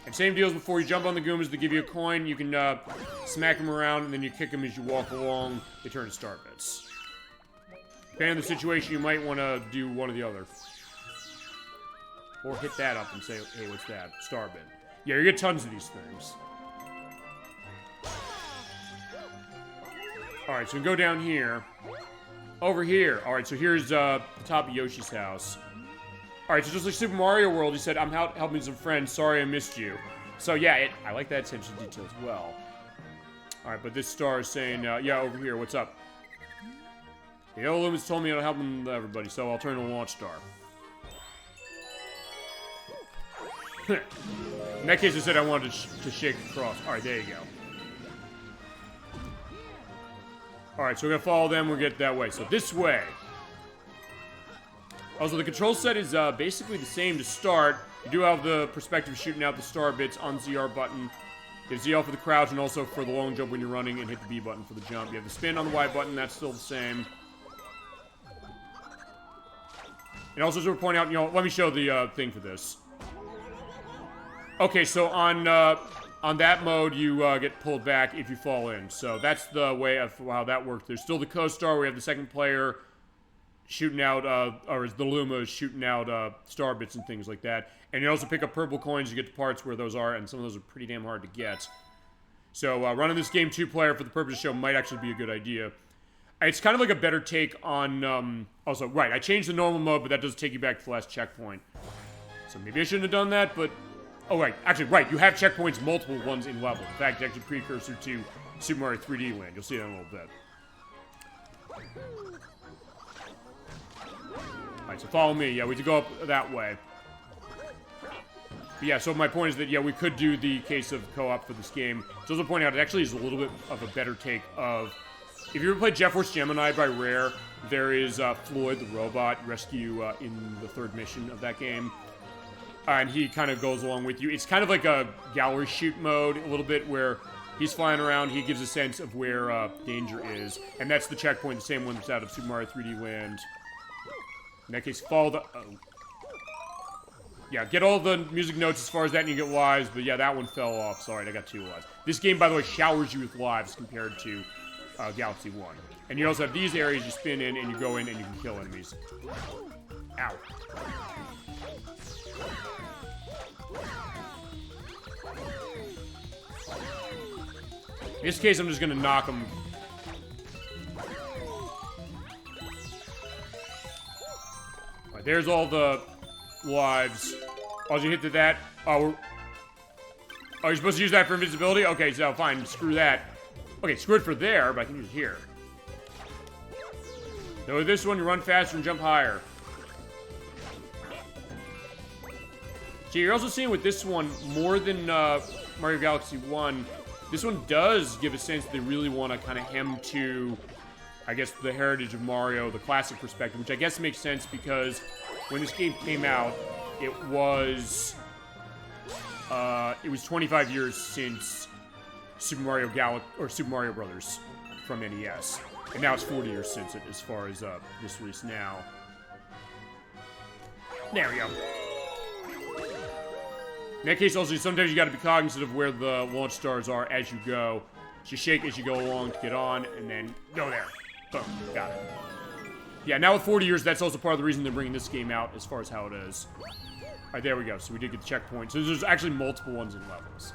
And same deal as before, you jump on the Goombas, they give you a coin, you can smack them around, and then you kick them as you walk along, they turn to star bits. Depending on the situation, you might want to do one or the other. Or hit that up and say, hey, what's that? Star bit. Yeah, you get tons of these things. Alright, so we go down here. Over here. Alright, so here's the top of Yoshi's house. Alright, so just like Super Mario World, he said, I'm helping some friends, sorry I missed you. So yeah, I like that attention to detail as well. Alright, but this star is saying, yeah, over here, what's up? The Yellow Lumens told me I'll help everybody, so I'll turn to a launch star. In that case, I said I wanted to shake across. Alright, there you go. Alright, so we're gonna follow them, we'll get that way. So this way. Also, the control set is basically the same to start. You do have the perspective shooting out the star bits on the ZR button. You have ZL for the crouch and also for the long jump when you're running, and hit the B button for the jump. You have the spin on the Y button, that's still the same. And also, to point out, you know, let me show the thing for this. Okay, so on that mode, you get pulled back if you fall in. So that's the way of how that works. There's still the co-star. We have the second player shooting out, or the Luma is shooting out star bits and things like that. And you also pick up purple coins to get to parts where those are, and some of those are pretty damn hard to get. So running this game two-player for the purpose of the show might actually be a good idea. It's kind of like a better take on, also, right, I changed the normal mode, but that does take you back to the last checkpoint. So maybe I shouldn't have done that, but... Oh, right. Actually, right. You have checkpoints, multiple ones in level. In fact, actually precursor to Super Mario 3D Land. You'll see that in a little bit. Alright, so follow me. Yeah, we have to go up that way. But yeah, so my point is that, yeah, we could do the case of co-op for this game. So also point out, it actually is a little bit of a better take of... If you ever played Jet Force Gemini by Rare, there is Floyd, the robot, rescue in the third mission of that game. And he kind of goes along with you. It's kind of like a gallery shoot mode, a little bit, where he's flying around, he gives a sense of where danger is. And that's the checkpoint, the same one that's out of Super Mario 3D Land. In that case, follow the... Yeah, get all the music notes as far as that, and you get lives, but yeah, that one fell off. Sorry, I got 2 lives. This game, by the way, showers you with lives compared to Galaxy 1. And you also have these areas you spin in, and you go in, and you can kill enemies. Ow. In this case, I'm just gonna knock them Alright, there's all the lives. As you hit to that, oh, you're supposed to use that for invisibility? Okay, so fine, screw that. Okay, screw it for there, but I can use it here. So with this one, you run faster and jump higher. So you're also seeing with this one, more than Mario Galaxy 1, this one does give a sense that they really want to kind of hem to, I guess, the heritage of Mario, the classic perspective, which I guess makes sense because when this game came out, it was 25 years since Super Mario Brothers from NES, and now it's 40 years since it, as far as this release now. There we go. In that case, also, sometimes you gotta be cognizant of where the launch stars are as you go. So you shake as you go along to get on, and then go there. Boom. Got it. Yeah, now with 40 years, that's also part of the reason they're bringing this game out as far as how it is. Alright, there we go. So we did get the checkpoint. So there's actually multiple ones in levels.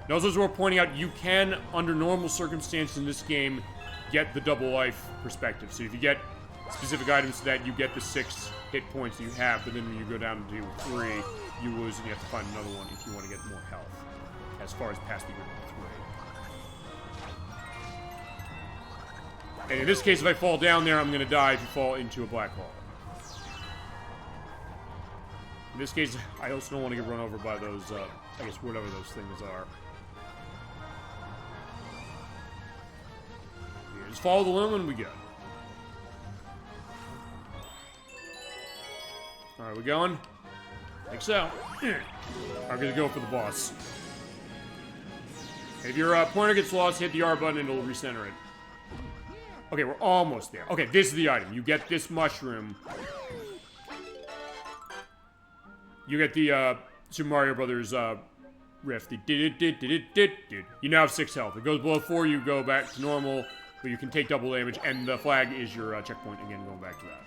And also, as we're pointing out, you can, under normal circumstances in this game, get the double life perspective. So if you get specific items to that, you get the 6 hit points that you have, but then when you go down to 3, you lose and you have to find another one if you want to get more health, as far as past the original 3. And in this case, if I fall down there, I'm going to die if you fall into a black hole. In this case, I also don't want to get run over by those, I guess, whatever those things are. Yeah, just follow the limb and we go. Alright, we going? I think so. I'm gonna go for the boss. If your pointer gets lost, hit the R button and it'll recenter it. Okay, we're almost there. Okay, this is the item. You get this mushroom. You get the Super Mario Brothers riff. The You now have 6 health. It goes below 4, you go back to normal, but you can take double damage, and the flag is your checkpoint again, going back to that.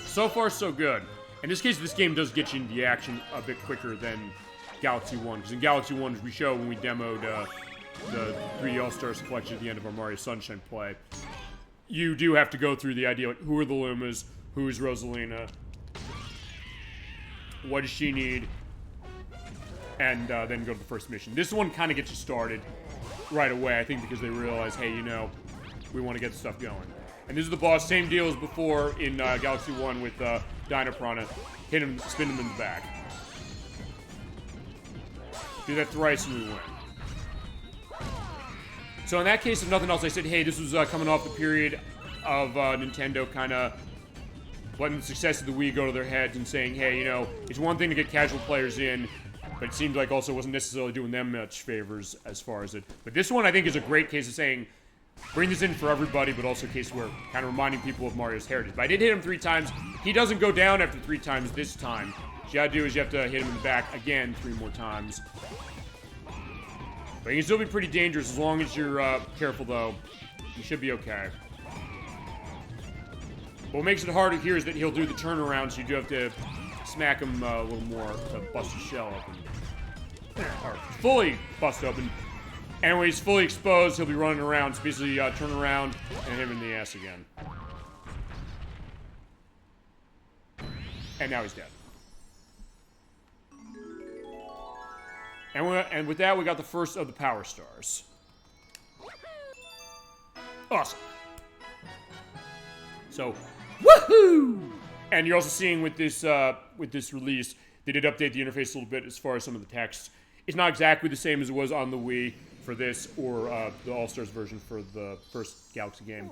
So far, so good. In this case, this game does get you into the action a bit quicker than Galaxy 1. Because in Galaxy 1, as we showed when we demoed the 3D All-Stars collection at the end of our Mario Sunshine play, you do have to go through the idea, like, who are the Lumas, who is Rosalina, what does she need, and then go to the first mission. This one kind of gets you started right away, I think, because they realize, hey, you know, we want to get the stuff going. And this is the boss, same deal as before in Galaxy 1 with Dino Piranha. Hit him, spin him in the back. Do that thrice and we win. So in that case, if nothing else, I said, hey, this was coming off the period of Nintendo kind of letting the success of the Wii go to their heads and saying, hey, you know, it's one thing to get casual players in, but it seemed like also wasn't necessarily doing them much favors as far as it. But this one, I think, is a great case of saying, bring this in for everybody, but also a case where kind of reminding people of Mario's heritage. But I did hit him 3 times. He doesn't go down after 3 times this time. What you gotta do is you have to hit him in the back again 3 more times. But he can still be pretty dangerous as long as you're careful, though. You should be okay. What makes it harder here is that he'll do the turnaround, so you do have to smack him a little more to bust his shell open. Or fully bust open. And when he's fully exposed, he'll be running around. So basically, turn around and hit him in the ass again. And now he's dead. And with that, we got the first of the Power Stars. Awesome. So, woohoo! And you're also seeing with this release, they did update the interface a little bit as far as some of the text. It's not exactly the same as it was on the Wii for this, or the All-Stars version for the first Galaxy game.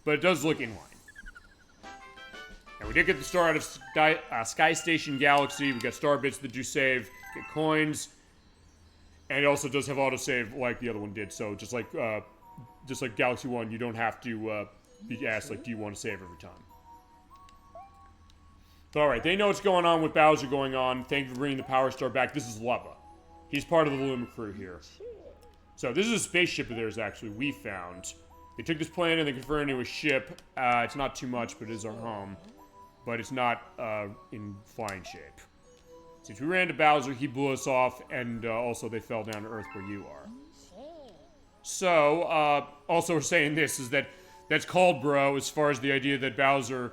But it does look in line. And we did get the star out of Sky Station Galaxy. We got star bits that do save, get coins, and it also does have autosave like the other one did. So just like Galaxy 1, you don't have to be asked, like, do you want to save every time? But alright, they know what's going on with Bowser going on. Thank you for bringing the Power Star back. This is Lubba. He's part of the Luma crew here. So this is a spaceship of theirs, actually, we found. They took this planet and they converted it into a ship. It's not too much, but it is our home. But it's not in flying shape. Since we ran into Bowser, he blew us off, and also they fell down to Earth where you are. So, also we're saying this, is that That's called, bro, as far as the idea that Bowser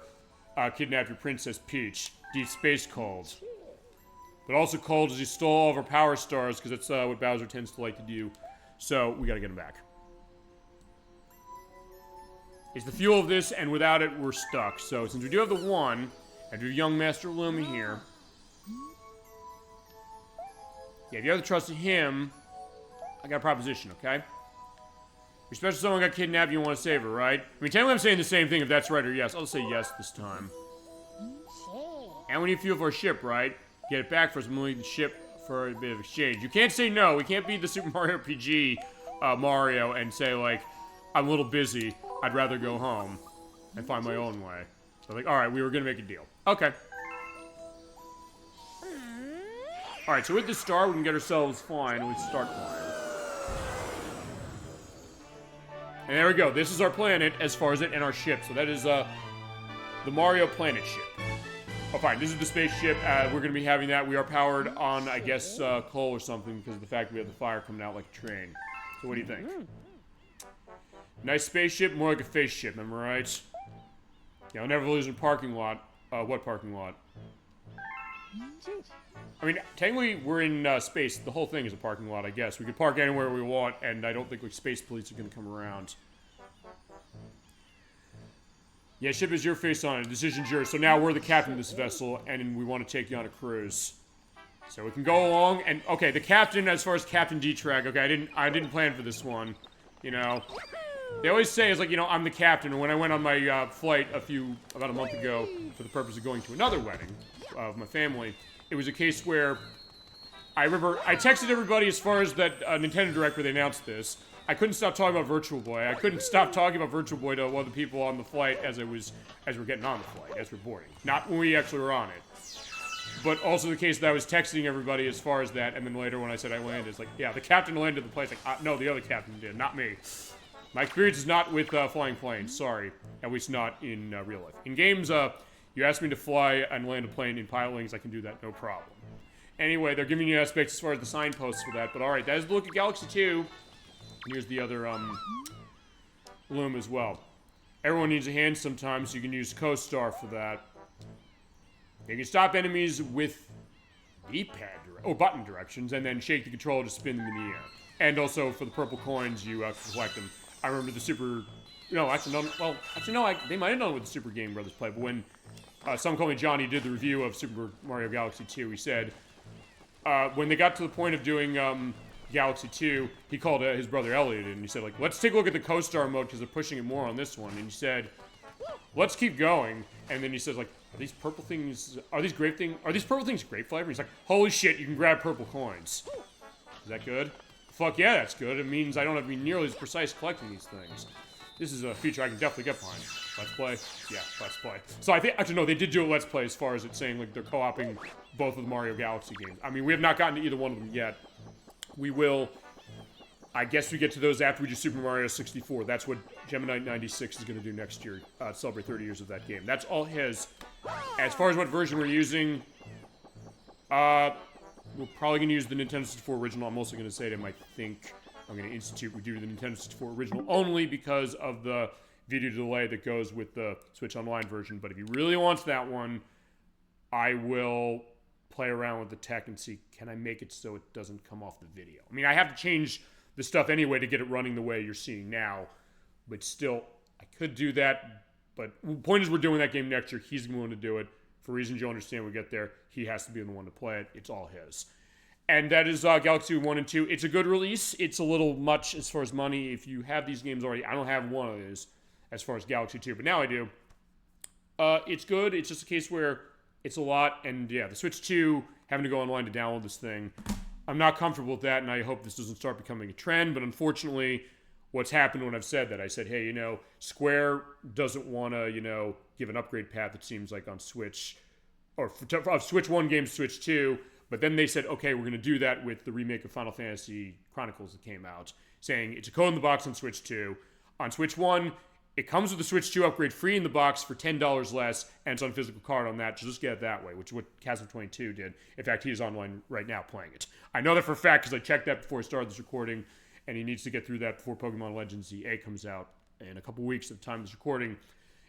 kidnapped your Princess Peach. Deep Space called. But also called as he stole all of our power stars, because that's what Bowser tends to like to do. So, we gotta get him back. It's the fuel of this, and without it, we're stuck. So, since we do have the one, and we have young Master Luma here. Yeah, if you have the trust in him, I got a proposition, okay? Especially someone got kidnapped, you want to save her, right? I mean, technically I'm saying the same thing if that's right or yes. I'll say yes this time. And we need fuel for our ship, right? Get it back for us. I'm willing to ship for a bit of exchange. You can't say no. We can't be the Super Mario RPG Mario and say, like, I'm a little busy. I'd rather go home and find my own way. So, like, alright, we were going to make a deal. Okay. Alright, so with the star, we can get ourselves flying, and we start flying. And there we go. This is our planet as far as it and our ship. So that is the Mario planet ship. Oh, fine. This is the spaceship. We're going to be having that. We are powered on, I guess, coal or something because of the fact we have the fire coming out like a train. So what do you think? Nice spaceship, more like a face ship. Am I right? Yeah, I'll never lose in parking lot. What parking lot? I mean, technically, we're in space. The whole thing is a parking lot, I guess. We can park anywhere we want, and I don't think like space police are going to come around. Yeah, ship is your face on it. Decision's yours. So now we're the captain of this vessel, and we want to take you on a cruise. So we can go along, and okay, the captain, as far as Captain D-Track, okay, I didn't plan for this one, you know. They always say, it's like, you know, I'm the captain, and when I went on my flight about a month ago, for the purpose of going to another wedding of my family, it was a case where I remember I texted everybody as far as that Nintendo Direct where they announced this. I couldn't stop talking about Virtual Boy. I couldn't stop talking about Virtual Boy to one of the people on the flight as we're getting on the flight, as we're boarding. Not when we actually were on it. But also the case that I was texting everybody as far as that, and then later when I said I landed, it's like, yeah, the captain landed the plane. It's like, no, the other captain did, not me. My experience is not with flying planes, sorry. At least not in real life. In games, you ask me to fly and land a plane in pilot wings, I can do that, no problem. Anyway, they're giving you aspects as far as the signposts for that, but alright, that is the look at Galaxy 2. And here's the other, loom as well. Everyone needs a hand sometimes, so you can use Co-Star for that. You can stop enemies with D-pad button directions, and then shake the controller to spin them in the air. And also, for the purple coins, you collect them. I remember the Super... No, actually, no. They might have known with the Super Game Brothers play, but when Some Call Me Johnny did the review of Super Mario Galaxy 2, he said, when they got to the point of doing Galaxy 2, he called his brother Elliot in, and he said, like, let's take a look at the Co-Star mode, because they're pushing it more on this one. And he said, let's keep going. And then he says, like, are these purple things, are these purple things grape flavor? He's like, holy shit, you can grab purple coins. Is that good? Fuck yeah, that's good. It means I don't have to be nearly as precise collecting these things. This is a feature I can definitely get behind. Let's play? Yeah, let's play. So I think, actually no, they did do a let's play as far as it's saying, like, they're co-oping both of the Mario Galaxy games. I mean, we have not gotten to either one of them yet. We will, I guess we get to those after we do Super Mario 64. That's what Gemini 96 is going to do next year, to celebrate 30 years of that game. That's all his. As far as what version we're using, we're probably going to use the Nintendo 64 original. I'm also going to say to him, I think I'm going to institute we do the Nintendo 64 original only because of the video delay that goes with the Switch Online version. But if he really wants that one, I will play around with the tech and see, can I make it so it doesn't come off the video? I mean, I have to change the stuff anyway to get it running the way you're seeing now. But still, I could do that. But the point is we're doing that game next year. He's willing to do it. For reasons you'll understand when we get there, he has to be the one to play it. It's all his. And that is Galaxy 1 and 2. It's a good release. It's a little much as far as money. If you have these games already, I don't have one of these as far as Galaxy 2, but now I do. It's good. It's just a case where it's a lot. And yeah, the Switch 2, having to go online to download this thing, I'm not comfortable with that, and I hope this doesn't start becoming a trend. But unfortunately, what's happened when I've said that, I said, hey, you know, Square doesn't want to, you know, give an upgrade path, it seems like, on Switch, or of Switch 1 games, Switch 2. But then they said, okay, we're going to do that with the remake of Final Fantasy Chronicles that came out, saying it's a code in the box on Switch 2. On Switch 1, it comes with the Switch 2 upgrade free in the box for $10 less, and it's on physical card on that, so just get it that way, which is what Chasm22 did. In fact, he is online right now playing it. I know that for a fact because I checked that before I started this recording, and he needs to get through that before Pokemon Legends ZA comes out in a couple weeks at the time of this recording.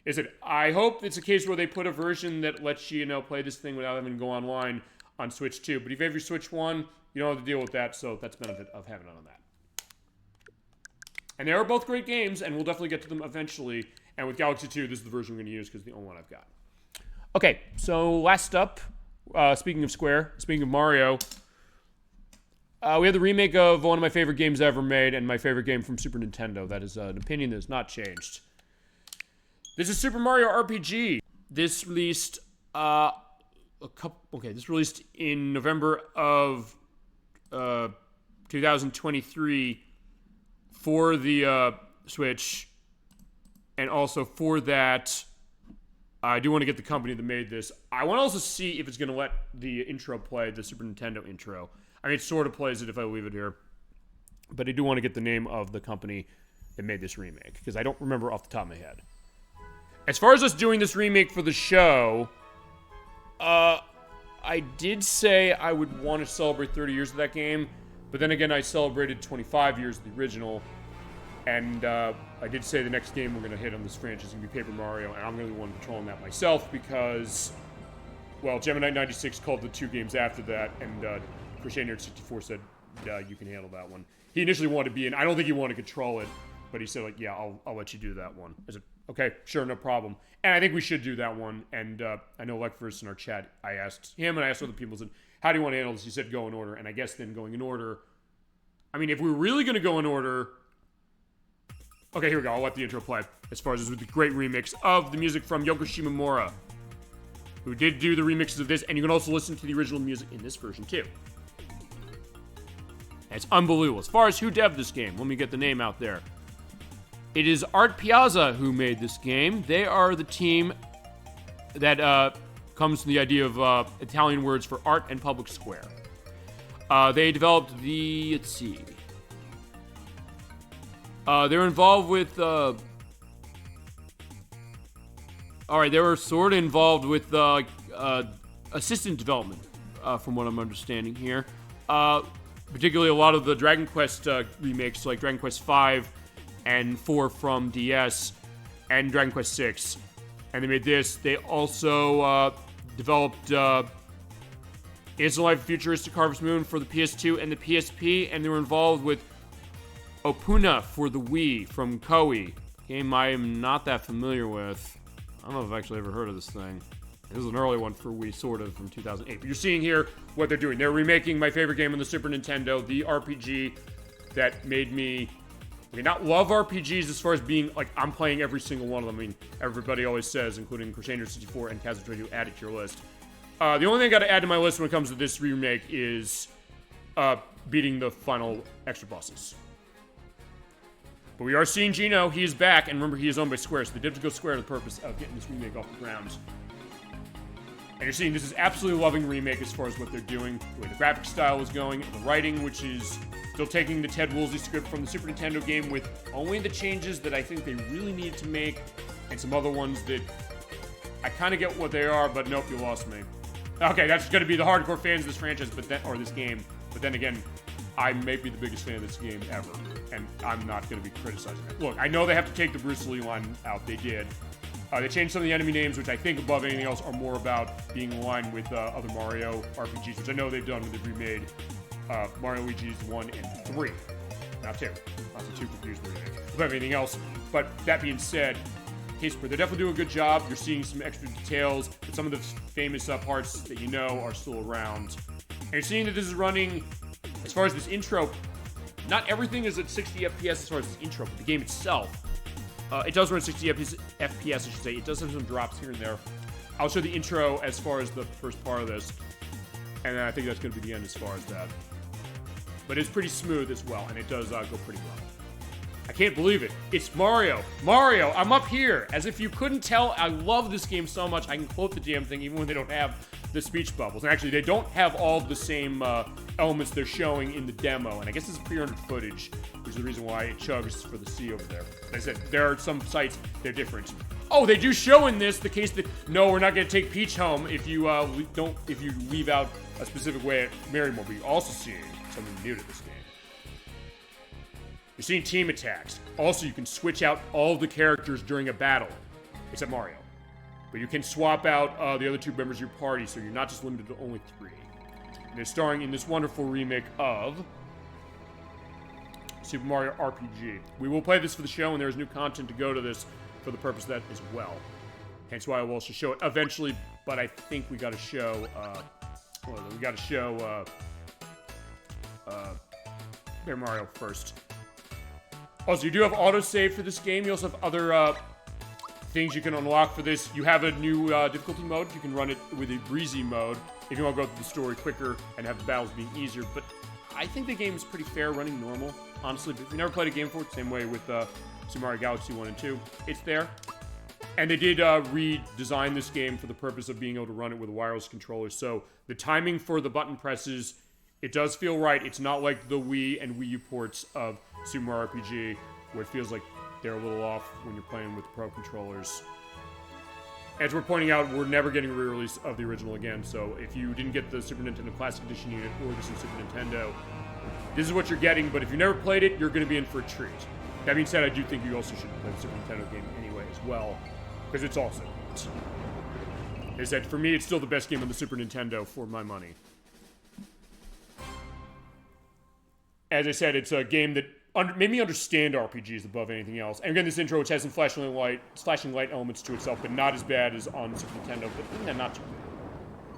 Is that I hope it's a case where they put a version that lets you, play this thing without having to go online on Switch 2. But if you have your Switch 1, you don't have to deal with that, so that's the benefit of having it on that. And they are both great games, and we'll definitely get to them eventually. And with Galaxy 2, this is the version we're going to use because it's the only one I've got. Okay, so last up, speaking of Square, speaking of Mario, we have the remake of one of my favorite games ever made and my favorite game from Super Nintendo. That is an opinion that has not changed. This is Super Mario RPG. This released this released in November of 2023 for the Switch, and also for that, I do want to get the company that made this. I want to also see if it's going to let the intro play, the Super Nintendo intro. I mean, it sort of plays it if I leave it here, but I do want to get the name of the company that made this remake, because I don't remember off the top of my head. As far as us doing this remake for the show, I did say I would want to celebrate 30 years of that game, but then again, I celebrated 25 years of the original, and I did say the next game we're going to hit on this franchise is going to be Paper Mario, and I'm going to be the one controlling that myself because, well, Gemini 96 called the 2 games after that, and Crusader 64 said, you can handle that one. He initially wanted to be in, I don't think he wanted to control it, but he said, like, yeah, I'll let you do that one. I said, okay, sure, no problem. And I think we should do that one. And I know Lekverse in our chat, I asked him and I asked other people, I said, how do you want to handle this? He said, go in order. And I guess then going in order, I mean, if we're really going to go in order, okay, here we go. I'll let the intro play. As far as this with the great remix of the music from Yoko Shimomura, who did do the remixes of this. And you can also listen to the original music in this version too. And it's unbelievable. As far as who devved this game, let me get the name out there. It is Art Piazza who made this game. They are the team that comes from the idea of Italian words for art and public square. They developed the, let's see. They're involved with, they were sort of involved with assistant development, from what I'm understanding here. Particularly a lot of the Dragon Quest remakes, like Dragon Quest V, and 4 from DS, and Dragon Quest 6. And they made this. They also developed Instant Life Futuristic Harvest Moon for the PS2 and the PSP, and they were involved with Opuna for the Wii from Koei. Game I am not that familiar with. I don't know if I've actually ever heard of this thing. This is an early one for Wii, sort of, from 2008. But you're seeing here what they're doing. They're remaking my favorite game on the Super Nintendo, the RPG that made me... I mean, not love RPGs as far as being, like, I'm playing every single one of them. I mean, everybody always says, including Crusader 64 and Kazatoy, to add it to your list. The only thing I got to add to my list when it comes to this remake is beating the final extra bosses. But we are seeing Gino. He is back, and remember, he is owned by Square, so they did have to go Square for the purpose of getting this remake off the ground. And you're seeing this is absolutely loving the remake as far as what they're doing, the way the graphic style is going, the writing, which is still taking the Ted Woolsey script from the Super Nintendo game with only the changes that I think they really need to make, and some other ones that I kind of get what they are, but nope, you lost me. Okay, that's going to be the hardcore fans of this franchise, or this game. But then again, I may be the biggest fan of this game ever, and I'm not going to be criticizing it. Look, I know they have to take the Bruce Lee line out. They did. They changed some of the enemy names, which I think, above anything else, are more about being in line with other Mario RPGs, which I know they've done when they've remade Mario Luigi's 1 and 3. Not 2. Not the 2 confused the remake. Above everything else. But that being said, they're definitely doing a good job. You're seeing some extra details, but some of the famous parts that you know are still around. And you're seeing that this is running, as far as this intro, not everything is at 60 FPS as far as this intro, but the game itself. It does run 60 FPS, I should say. It does have some drops here and there. I'll show the intro as far as the first part of this, and then I think that's going to be the end as far as that. But it's pretty smooth as well, and it does go pretty well. I can't believe it. It's Mario. Mario, I'm up here. As if you couldn't tell, I love this game so much, I can quote the damn thing even when they don't have the speech bubbles. And actually, they don't have all the same elements they're showing in the demo. And I guess this is pre-rendered footage, which is the reason why it chugs for the C over there. Like I said, there are some sites, they're different. Oh, they do show in this the case that, no, we're not going to take Peach home if you leave out a specific way at Marymore. But you're also seeing something new to this game. You're seeing team attacks. Also, you can switch out all of the characters during a battle, except Mario. But you can swap out the other 2 members of your party, so you're not just limited to only 3. And they're starring in this wonderful remake of Super Mario RPG. We will play this for the show, and there's new content to go to this for the purpose of that as well. Hence why I will also show it eventually, but I think we got to show, Super Mario first. Also, you do have autosave for this game. You also have other things you can unlock for this. You have a new difficulty mode. You can run it with a breezy mode if you want to go through the story quicker and have the battles being easier. But I think the game is pretty fair running normal, honestly. But if you never played a game before, same way with Super Mario Galaxy 1 and 2, it's there. And they did redesign this game for the purpose of being able to run it with a wireless controller. So the timing for the button presses, it does feel right. It's not like the Wii and Wii U ports of Super Mario RPG, where it feels like they're a little off when you're playing with pro controllers. As we're pointing out, we're never getting a re-release of the original again, so if you didn't get the Super Nintendo Classic Edition unit or this in Super Nintendo, this is what you're getting, but if you never played it, you're going to be in for a treat. That being said, I do think you also should play the Super Nintendo game anyway as well, because it's awesome. Is that for me, it's still the best game on the Super Nintendo for my money. As I said, it's a game that made me understand RPGs above anything else. And again, this intro, which has some flashing light elements to itself, but not as bad as on Super Nintendo, but not too bad.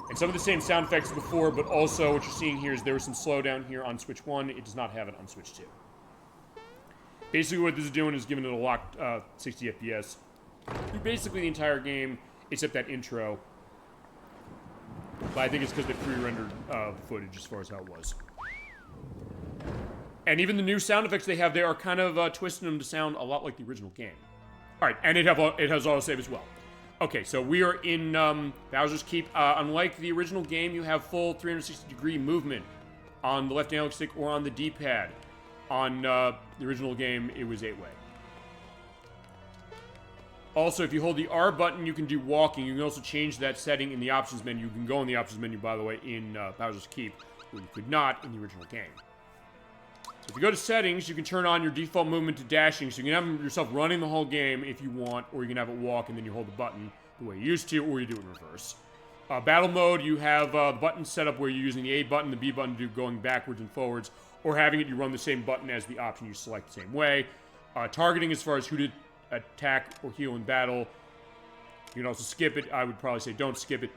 And some of the same sound effects as before, but also what you're seeing here is there was some slowdown here on Switch 1. It does not have it on Switch 2. Basically what this is doing is giving it a locked 60 FPS through basically the entire game, except that intro. But I think it's because they pre-rendered footage as far as how it was. And even the new sound effects they have there are kind of twisting them to sound a lot like the original game. Alright, and it has autosave as well. Okay, so we are in Bowser's Keep. Unlike the original game, you have full 360-degree movement on the left analog stick or on the D-pad. On the original game, it was 8-way. Also, if you hold the R button, you can do walking. You can also change that setting in the options menu. You can go in the options menu, by the way, in Bowser's Keep, where you could not in the original game. So if you go to settings, you can turn on your default movement to dashing, so you can have yourself running the whole game if you want, or you can have it walk and then you hold the button the way you used to, or you do it in reverse. Battle mode, you have the button set up where you're using the A button, the B button to do going backwards and forwards, or having it, you run the same button as the option you select the same way. Targeting as far as who to attack or heal in battle. You can also skip it. I would probably say don't skip it.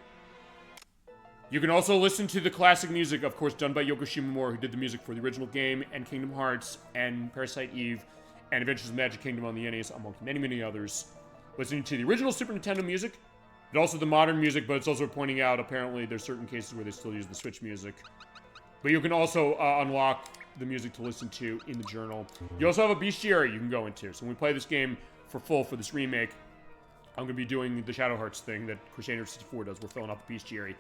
You can also listen to the classic music, of course, done by Yoko Shimomura, who did the music for the original game, and Kingdom Hearts, and Parasite Eve, and Adventures of Magic Kingdom on the NES, amongst many, many others. Listening to the original Super Nintendo music, but also the modern music, but it's also pointing out, apparently, there's certain cases where they still use the Switch music. But you can also unlock the music to listen to in the journal. You also have a bestiary you can go into. So when we play this game for this remake, I'm going to be doing the Shadow Hearts thing that Crusader 64 does. We're filling up a bestiary.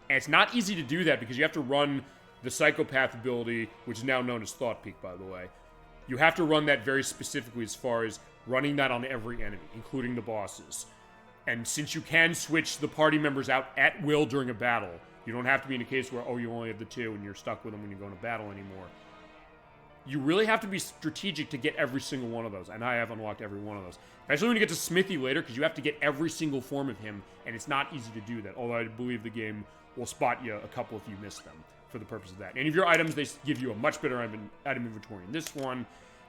And it's not easy to do that because you have to run the Psychopath ability, which is now known as Thought Peak, by the way. You have to run that very specifically as far as running that on every enemy, including the bosses. And since you can switch the party members out at will during a battle, you don't have to be in a case where, oh, you only have the 2 and you're stuck with them when you go into battle anymore. You really have to be strategic to get every single one of those, and I have unlocked every one of those. Especially when you get to Smithy later, because you have to get every single form of him, and it's not easy to do that, although I believe the game will spot you a couple if you miss them for the purpose of that. Any of your items, they give you a much better item inventory in this one.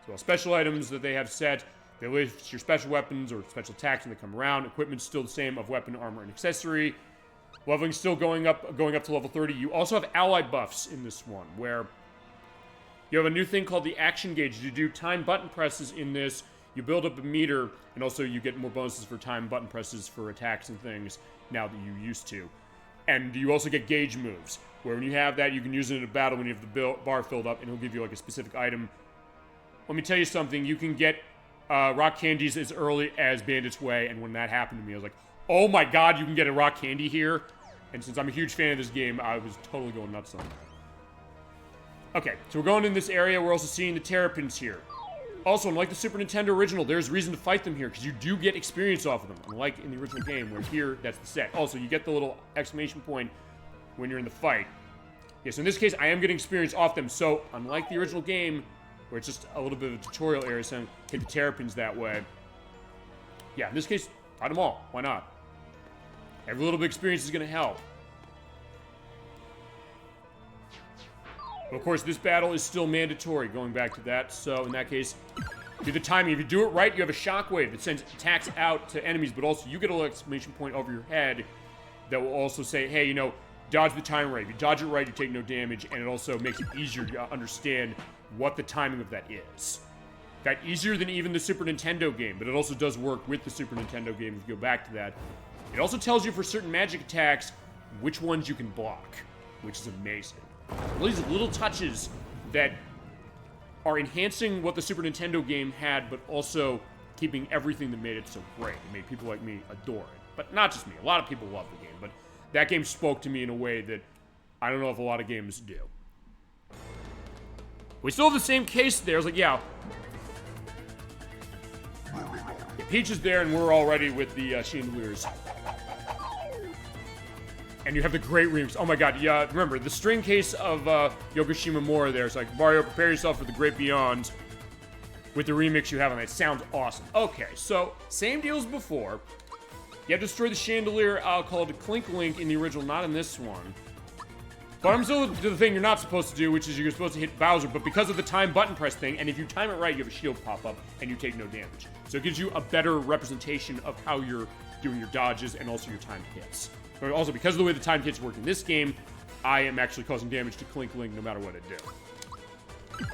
So special items that they have set, they list your special weapons or special attacks when they come around. Equipment's still the same of weapon, armor, and accessory. Leveling's still going up to level 30. You also have ally buffs in this one, where you have a new thing called the action gauge. You do time button presses in this, you build up a meter, and also you get more bonuses for time button presses for attacks and things now that you used to. And you also get gauge moves, where when you have that, you can use it in a battle when you have the bar filled up, and it'll give you like a specific item. Let me tell you something, you can get rock candies as early as Bandit's Way, and when that happened to me, I was like, oh my god, you can get a rock candy here? And since I'm a huge fan of this game, I was totally going nuts on that. Okay, so we're going in this area. We're also seeing the Terrapins here. Also, unlike the Super Nintendo original, there's reason to fight them here, because you do get experience off of them, unlike in the original game, where here, that's the set. Also, you get the little exclamation point when you're in the fight. Yes, in this case, I am getting experience off them, so, unlike the original game, where it's just a little bit of a tutorial area saying hit the terrapins that way. Yeah, in this case, fight them all. Why not? Every little bit of experience is going to help. But of course, this battle is still mandatory, going back to that. So in that case, do the timing. If you do it right, you have a shockwave that sends attacks out to enemies, but also you get a little exclamation point over your head that will also say, hey, you know, dodge the time right. If you dodge it right, you take no damage, and it also makes it easier to understand what the timing of that is. In fact, easier than even the Super Nintendo game, but it also does work with the Super Nintendo game if you go back to that. It also tells you for certain magic attacks which ones you can block, which is amazing. All these little touches that are enhancing what the Super Nintendo game had, but also keeping everything that made it so great. It made people like me adore it. But not just me. A lot of people love the game, but that game spoke to me in a way that I don't know if a lot of games do. We still have the same case there. I was like, yeah. Peach is there, and we're already with the chandeliers. And you have the great remix. Oh my god, yeah, remember, the string case of Yoko Shimomura there. It's like, Mario, prepare yourself for the great beyond with the remix you have on it. It sounds awesome. Okay, so, same deal as before. You have to destroy the chandelier called Clink Link in the original, not in this one. But I'm still do the thing you're not supposed to do, which is you're supposed to hit Bowser, but because of the time button press thing, and if you time it right, you have a shield pop up, and you take no damage. So it gives you a better representation of how you're doing your dodges and also your timed hits. But also, because of the way the timed hits work in this game, I am actually causing damage to Clink Link no matter what I do.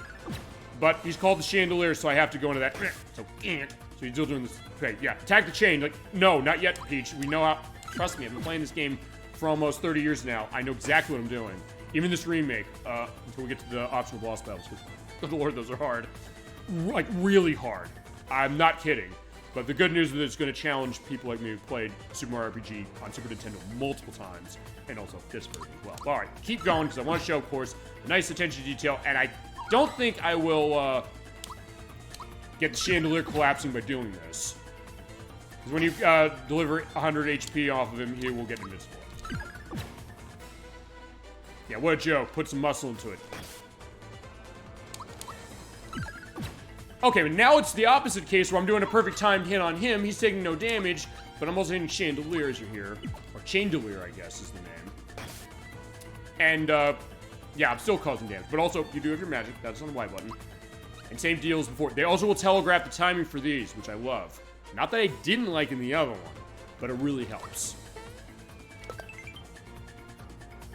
But he's called the chandelier, so I have to go into that. So he's still doing this. Okay, yeah, attack the chain. Like, no, not yet, Peach. We know how. Trust me, I've been playing this game for almost 30 years now. I know exactly what I'm doing. Even this remake, until we get to the optional boss battles, which, good lord, those are hard. Like, really hard. I'm not kidding. But the good news is that it's going to challenge people like me who played Super Mario RPG on Super Nintendo multiple times, and also this version as well. Alright, keep going, because I want to show, of course, the nice attention to detail, and I don't think I will get the chandelier collapsing by doing this. Because when you deliver 100 HP off of him, he will get invincible. Yeah, what a joke. Put some muscle into it. Okay, but now it's the opposite case where I'm doing a perfect timed hit on him. He's taking no damage, but I'm also hitting chandelier, as you hear. Or chandelier, I guess, is the name. And, yeah, I'm still causing damage. But also, you do have your magic. That's on the Y button. And same deal as before. They also will telegraph the timing for these, which I love. Not that I didn't like in the other one, but it really helps.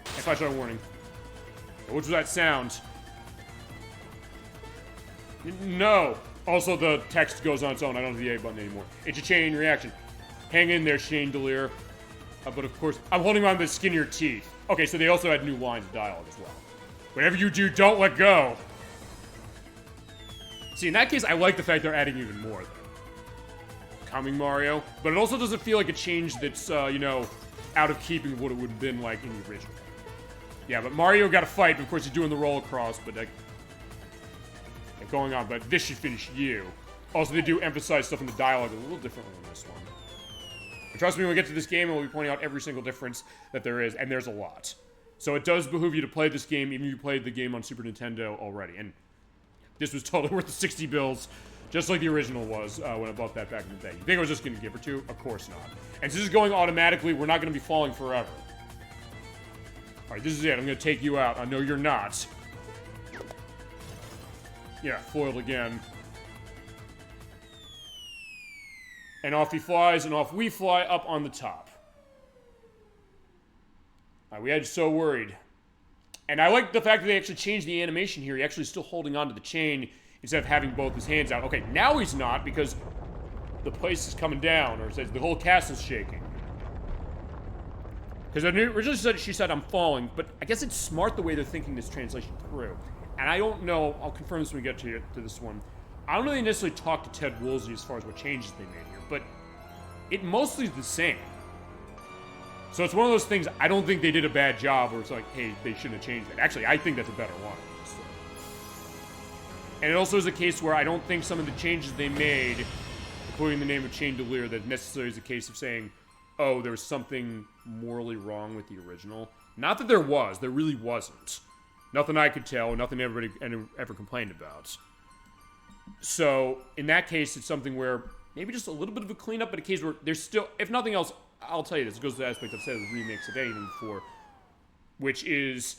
If I show a warning. Which was that sound? No. Also, the text goes on its own. I don't have the A button anymore. It's a chain reaction. Hang in there, chandelier. But of course, I'm holding on to the skin of your teeth. Okay, so they also had new lines of dialogue as well. Whatever you do, don't let go. See, in that case, I like the fact they're adding even more, though. Coming Mario. But it also doesn't feel like a change that's, you know, out of keeping with what it would have been like in the original. Yeah, but Mario got a fight, but of course he's doing the roll across, but like going on, but this should finish you. Also, they do emphasize stuff in the dialogue a little differently in this one. But trust me, when we get to this game, we'll be pointing out every single difference that there is, and there's a lot. So it does behoove you to play this game, even if you played the game on Super Nintendo already. And this was totally worth the 60 bills, just like the original was when I bought that back in the day. You think I was just going to give her to? Of course not. And since this is going automatically, we're not going to be falling forever. Alright, this is it. I'm going to take you out. I know you're not. Yeah, foiled again. And off he flies, and off we fly up on the top. We had so worried. And I like the fact that they actually changed the animation here. He's actually still holding onto the chain instead of having both his hands out. Okay, now he's not because the place is coming down, or it says the whole castle's shaking. Because originally she said I'm falling, but I guess it's smart the way they're thinking this translation through. And I don't know, I'll confirm this when we get to this one. I don't really necessarily talk to Ted Woolsey as far as what changes they made here, but it mostly is the same. So it's one of those things, I don't think they did a bad job where it's like, hey, they shouldn't have changed it. Actually, I think that's a better one. And it also is a case where I don't think some of the changes they made, including the name of Chandelier, that necessarily is a case of saying, oh, there was something morally wrong with the original. Not that there really wasn't. Nothing I could tell, nothing everybody ever complained about. So, in that case, it's something where maybe just a little bit of a cleanup, but a case where there's still, if nothing else, I'll tell you this, it goes to the aspect I've said with remakes of anything before, which is,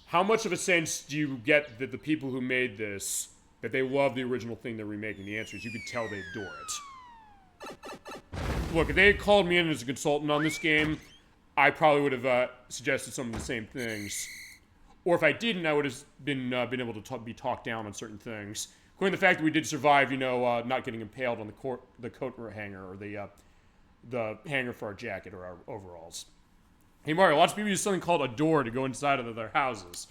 how much of a sense do you get that the people who made this, that they love the original thing they're remaking? The answer is you could tell they adore it. Look, if they had called me in as a consultant on this game, I probably would have suggested some of the same things. Or if I didn't, I would have been able to be talked down on certain things. Including the fact that we did survive, you know, not getting impaled on the coat hanger, or the hanger for our jacket or our overalls. Hey Mario, lots of people use something called a door to go inside of their houses.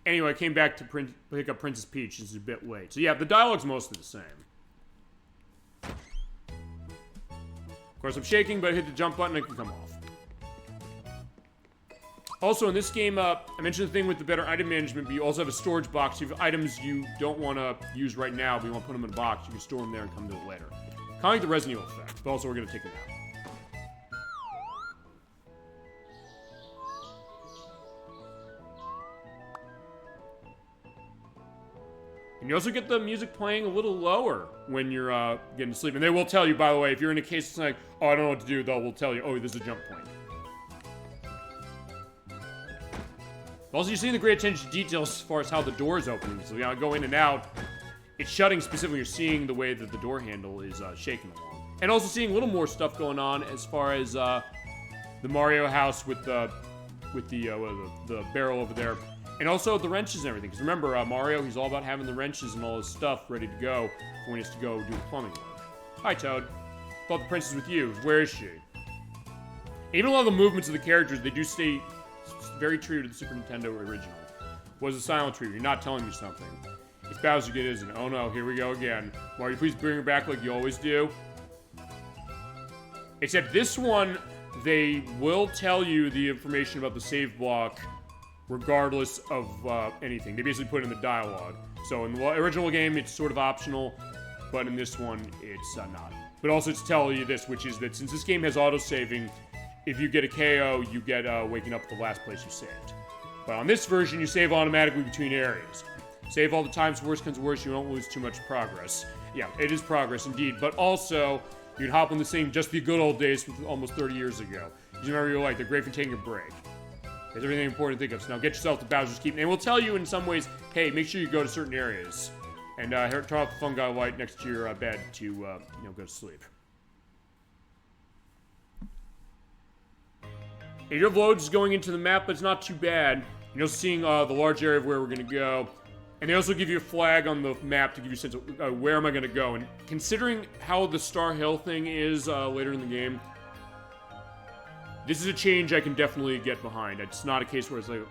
Anyway, I came back to pick up Princess Peach. It's a bit late. So yeah, the dialogue's mostly the same. Of course, I'm shaking, but I hit the jump button and it can come off. Also, in this game, I mentioned the thing with the better item management, but you also have a storage box. You have items you don't want to use right now, but you want to put them in a box. You can store them there and come to it later. Kind of like the Resident Evil effect, but also we're going to take them out. And you also get the music playing a little lower when you're getting to sleep. And they will tell you, by the way, if you're in a case that's like, oh, I don't know what to do, they'll tell you, oh, there's a jump point. Also, you're seeing the great attention to details as far as how the door is opening. So, you know, go in and out. It's shutting specifically. You're seeing the way that the door handle is shaking along. And also seeing a little more stuff going on as far as the Mario house with the barrel over there. And also the wrenches and everything. Because remember, Mario, he's all about having the wrenches and all his stuff ready to go when he has to go do the plumbing work. Hi, Toad. Thought the princess was with you. Where is she? Even a lot of the movements of the characters, they do stay very true to the Super Nintendo original. Was a silent treatment. You're not telling me something. It's Bowser again, isn't it? Oh no, here we go again. Mario, please bring her back like you always do. Except this one, they will tell you the information about the save block regardless of anything. They basically put it in the dialogue. So in the original game, it's sort of optional, but in this one, it's not. But also it's telling you this, which is that since this game has auto-saving, if you get a KO, you get waking up at the last place you saved. But on this version, you save automatically between areas. Save all the time, so worst comes to worst, you won't lose too much progress. Yeah, it is progress indeed, but also, you'd hop on the same just the good old days from almost 30 years ago. You remember you're like, they're great for taking a break. There's everything important to think of. So now get yourself to Bowser's Keep. And we'll tell you in some ways, hey, make sure you go to certain areas. And turn off the fun guy light next to your bed to, go to sleep. And you have loads going into the map, but it's not too bad. You're seeing the large area of where we're going to go. And they also give you a flag on the map to give you a sense of where am I going to go. And considering how the Star Hill thing is later in the game, this is a change I can definitely get behind. It's not a case where it's like,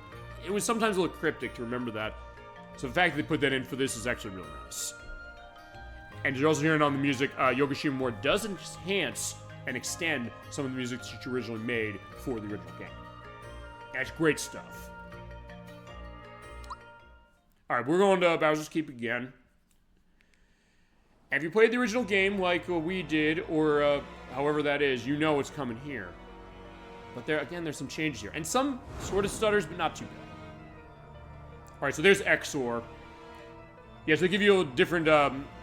it was sometimes a little cryptic to remember that. So the fact that they put that in for this is actually really nice. And you're also hearing on the music, Yoga Shimomura does enhance and extend some of the music that you originally made for the original game. That's great stuff. Alright, we're going to Bowser's Keep again. Have you played the original game like we did, or however that is, you know it's coming here. But there's some changes here. And some sort of stutters, but not too bad. Alright, so there's Exor. Yeah, so they give you different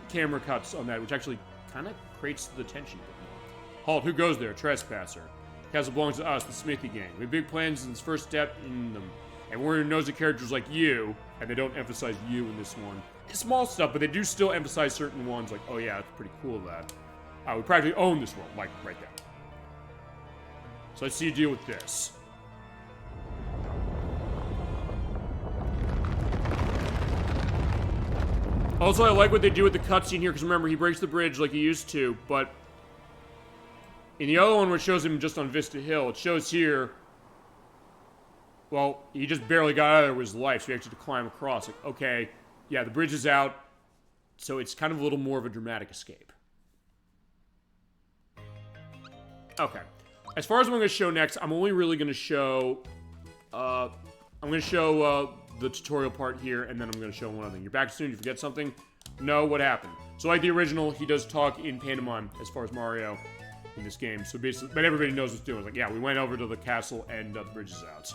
camera cuts on that, which actually kind of creates the tension a bit more. Halt, who goes there? Trespasser. Castle belongs to us, the Smithy Gang. We have big plans in this first step in them. And we're nosy characters like you, and they don't emphasize you in this one. It's small stuff, but they do still emphasize certain ones, like, oh yeah, it's pretty cool that. We practically own this world, like, right there. So let's see you deal with this. Also, I like what they do with the cutscene here, because remember, he breaks the bridge like he used to, but in the other one where it shows him just on Vista Hill, it shows here, well, he just barely got out of there with his life, so he actually had to climb across. Like, okay, yeah, the bridge is out, so it's kind of a little more of a dramatic escape. Okay. As far as what I'm going to show next, I'm only really going to show, the tutorial part here, and then I'm going to show one other thing. You're back soon, you forget something? No, what happened? So like the original, he does talk in pantomime as far as Mario in this game. So basically, but everybody knows what's doing. It's like, yeah, we went over to the castle and the bridge is out.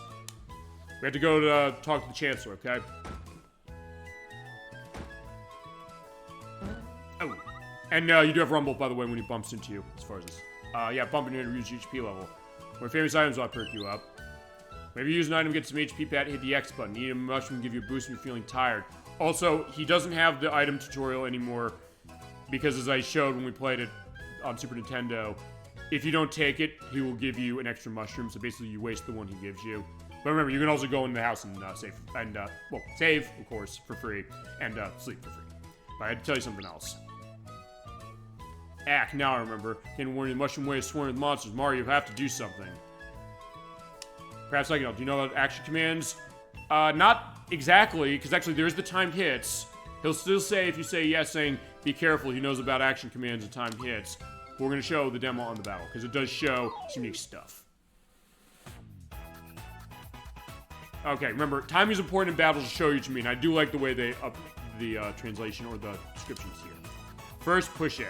We have to go to talk to the Chancellor, okay? And you do have Rumble, by the way, when he bumps into you, as far as this. Yeah, bumping into reduce HP level. Where famous items will perk you up. Whenever you use an item, get some HP pat, hit the X button. Eat a mushroom, give you a boost when you're feeling tired. Also, he doesn't have the item tutorial anymore because, as I showed when we played it on Super Nintendo, if you don't take it, he will give you an extra mushroom. So basically, you waste the one he gives you. But remember, you can also go in the house and save, and well, save of course for free, and sleep for free. But I had to tell you something else. Now I remember. Can warn you, the mushroom way of swarming with monsters. Mario, you have to do something. Perhaps I can help. Do you know about action commands? Not exactly, because actually there is the timed hits. He'll still say, if you say yes, saying, be careful, he knows about action commands and timed hits. But we're going to show the demo on the battle, because it does show some unique stuff. Okay, remember, timing is important in battles to show you to me, and I do like the way they up the translation or the descriptions here. First, push A.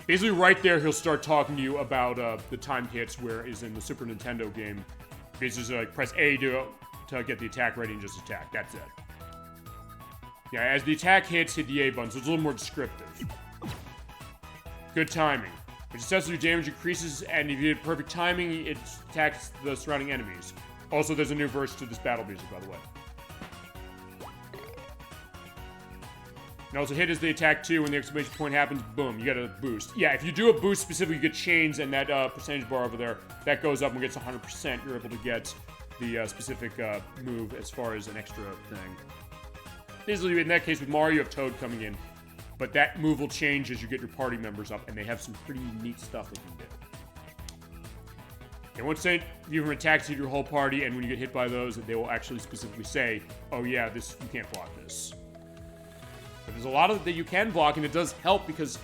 Basically, right there, he'll start talking to you about the timed hits, where is in the Super Nintendo game. Basically, like, press A to get the attack ready and just attack. That's it. Yeah, as the attack hits, hit the A button, so it's a little more descriptive. Good timing. Which successfully damage increases, and if you hit perfect timing, it attacks the surrounding enemies. Also, there's a new verse to this battle music, by the way. And also hit as the attack too. When the exclamation point happens, boom, you get a boost. Yeah, if you do a boost specifically, you get chains, and that percentage bar over there, that goes up and gets 100%. You're able to get the specific move as far as an extra thing. Basically, in that case, with Mario, you have Toad coming in. But that move will change as you get your party members up, and they have some pretty neat stuff they can do. And once they give them attacks, hit your whole party, and when you get hit by those, they will actually specifically say, oh yeah, this you can't block this. But there's a lot of it that you can block, and it does help because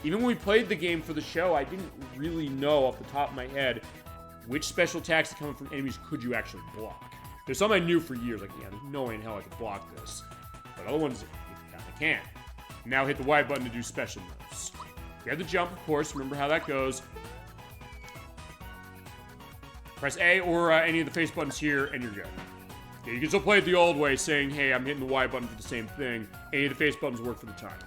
even when we played the game for the show, I didn't really know off the top of my head which special attacks that come from enemies could you actually block. There's some I knew for years, like, yeah, there's no way in hell I could block this. But other ones, you kind of can. Now hit the Y button to do special moves. You have the jump, of course. Remember how that goes. Press A or any of the face buttons here, and you're good. Yeah, you can still play it the old way, saying, hey, I'm hitting the Y button for the same thing. Any of the face buttons work for the time.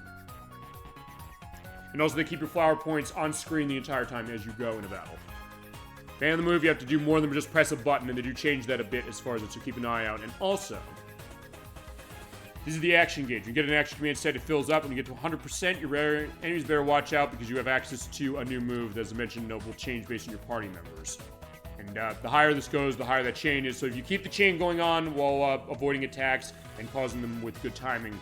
And also, they keep your flower points on screen the entire time as you go in a battle. Fan of the move, you have to do more than just press a button, and they do change that a bit as far as it, so keep an eye out. And also, this is the action gauge. You get an action command set, it fills up. When you get to 100%, your enemies better watch out because you have access to a new move that, as I mentioned, will change based on your party members. And the higher this goes, the higher that chain is. So if you keep the chain going on while avoiding attacks and causing them with good timing,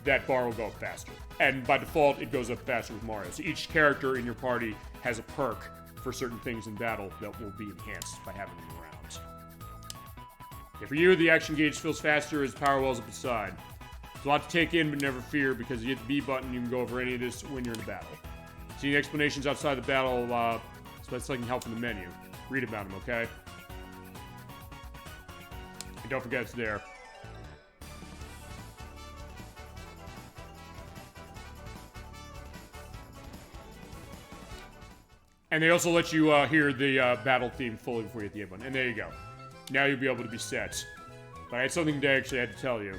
that bar will go up faster. And by default, it goes up faster with Mario. So each character in your party has a perk for certain things in battle that will be enhanced by having them around. Yeah, for you, the action gauge fills faster as power wells up the side. There's a lot to take in, but never fear, because you hit the B button, you can go over any of this when you're in the battle. See the explanations outside the battle, so that's like help in the menu. Read about them, okay? And don't forget it's there. And they also let you hear the battle theme fully before you hit the A button. And there you go. Now you'll be able to be set. But I had something I actually had to tell you.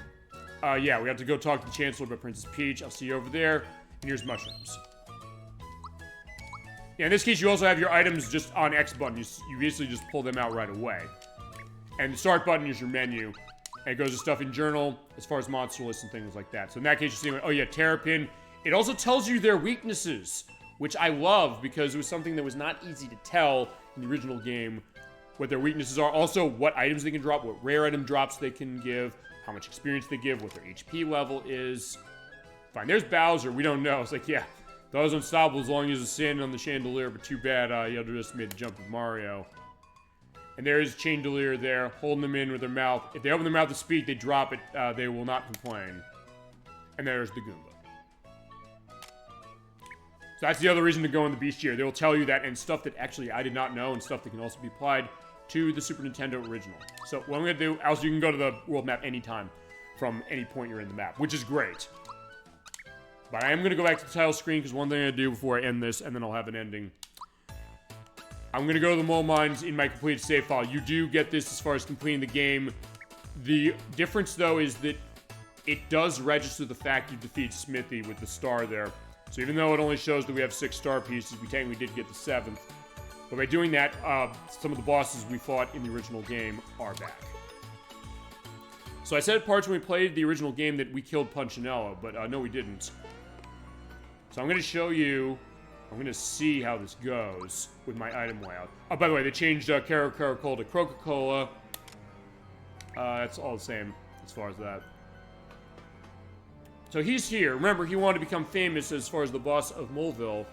Yeah, we have to go talk to the Chancellor about Princess Peach. I'll see you over there. And here's mushrooms. Yeah, in this case, you also have your items just on X button. You basically just pull them out right away. And the start button is your menu. And it goes to stuff in journal, as far as monster lists and things like that. So in that case, you're seeing, oh yeah, Terrapin. It also tells you their weaknesses, which I love because it was something that was not easy to tell in the original game what their weaknesses are. Also, what items they can drop, what rare item drops they can give, how much experience they give, what their HP level is. Fine, there's Bowser. We don't know. It's like, yeah, that was unstoppable as long as he was standing on the chandelier, but too bad you underestimated the jump with Mario. And there is Chandelier there, holding them in with their mouth. If they open their mouth to speak, they drop it. They will not complain. And there's the Goomba. So that's the other reason to go in the Bestiary. They will tell you that, and stuff that actually I did not know, and stuff that can also be applied to the Super Nintendo original. So what I'm going to do, also you can go to the world map anytime from any point you're in the map, which is great. But I am going to go back to the title screen, because one thing I'm going to do before I end this, and then I'll have an ending. I'm going to go to the mole mines in my completed save file. You do get this as far as completing the game. The difference, though, is that it does register the fact you defeat Smithy with the star there. So even though it only shows that we have 6 star pieces, we technically did get the 7th. But by doing that, some of the bosses we fought in the original game are back. So I said at parts when we played the original game that we killed Punchinello, but no, we didn't. So I'm going to show you, I'm going to see how this goes with my item layout. Oh, by the way, they changed Caracol to Coca-Cola. That's all the same as far as that. So he's here. Remember, he wanted to become famous as far as the boss of Moleville.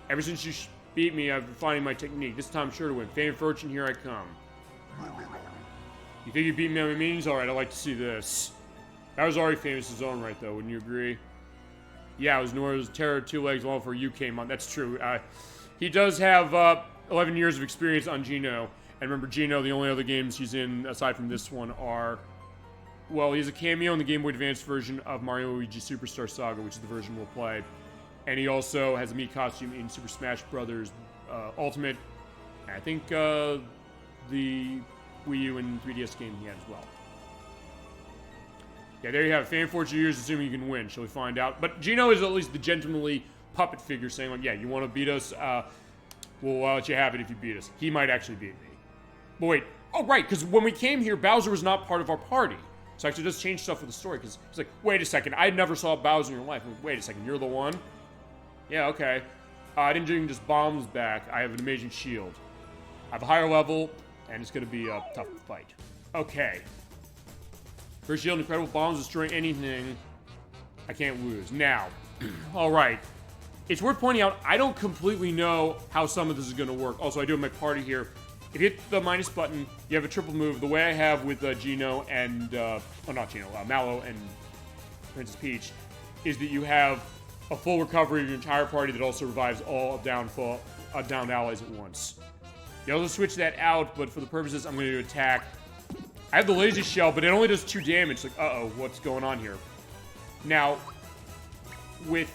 Ever since you beat me, I've been finding my technique. This time I'm sure to win. Fame and fortune, here I come. You think you beat me on my meetings? Alright, I'd like to see this. That was already famous in his own right, though. Wouldn't you agree? Yeah, it was Nora's terror 2 legs long before you came on. That's true. He does have 11 years of experience on Geno. And remember, Geno, the only other games he's in, aside from this one, are... Well, he has a cameo in the Game Boy Advance version of Mario & Luigi Superstar Saga, which is the version we'll play. And he also has a Mii costume in Super Smash Bros. Ultimate. And I think the Wii U and 3DS game he had as well. Yeah, there you have it. Fan Fortune years, assuming you can win. Shall we find out? But Geno is at least the gentlemanly puppet figure saying, like, yeah, you want to beat us? We'll let you have it if you beat us. He might actually beat me. But wait. Oh, right, because when we came here, Bowser was not part of our party. So actually, it does change stuff with the story, because he's like, wait a second, I never saw Bowser in your life. I'm like, wait a second, you're the one? Yeah, okay. I didn't bring just bombs back. I have an amazing shield. I have a higher level, and it's going to be a tough fight. Okay. First shield, incredible bombs, destroy anything. I can't lose. Now, alright. It's worth pointing out, I don't completely know how some of this is going to work. Also, I do have my party here. If you hit the minus button, you have a triple move. The way I have with Geno and, not Geno, Mallow and Princess Peach, is that you have a full recovery of your entire party that also revives all downed allies at once. You also switch that out, but for the purposes, I'm going to attack. I have the laser shell, but it only does 2 damage. Like, uh-oh, what's going on here? Now, with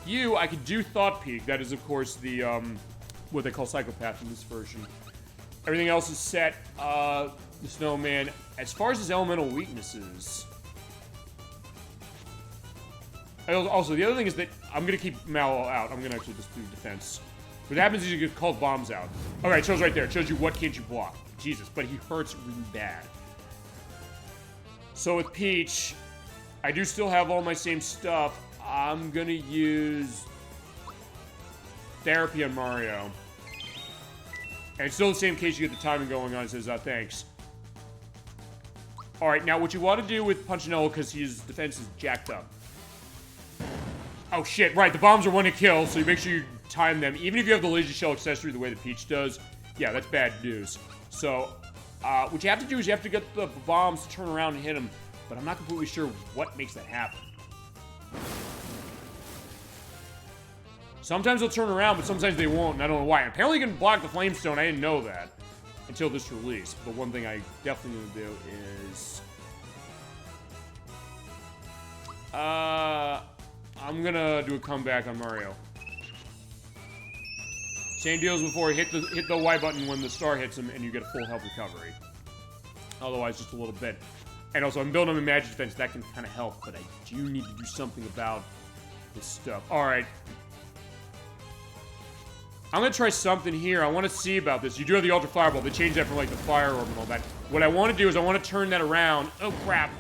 you, I could do Thought Peak. That is, of course, the, what they call Psychopath in this version. Everything else is set. The Snowman. As far as his elemental weaknesses... Also, the other thing is that I'm going to keep Mallow out. I'm going to actually just do defense. What happens is you get called bombs out. Alright, it shows right there. It shows you what can't you block. Jesus, but he hurts really bad. So with Peach, I do still have all my same stuff. I'm going to use Therapy on Mario. And it's still the same case. You get the timing going on. It says, thanks. Alright, now what you want to do with Punchinello, because his defense is jacked up. Oh shit, right, the bombs are one to kill, so you make sure you time them. Even if you have the laser shell accessory the way that Peach does, yeah, that's bad news. So, what you have to do is you have to get the bombs to turn around and hit them, but I'm not completely sure what makes that happen. Sometimes they'll turn around, but sometimes they won't, and I don't know why. And apparently you can block the Flamestone. I didn't know that until this release. But one thing I definitely going to do is... I'm going to do a comeback on Mario. Same deal as before. Hit the Y button when the star hits him, and you get a full health recovery. Otherwise, just a little bit. And also, I'm building up my magic defense. That can kind of help, but I do need to do something about this stuff. Alright. I'm going to try something here. I want to see about this. You do have the Ultra Fireball. They changed that from, like, the Fire Orb and all that. What I want to do is I want to turn that around. Oh, crap.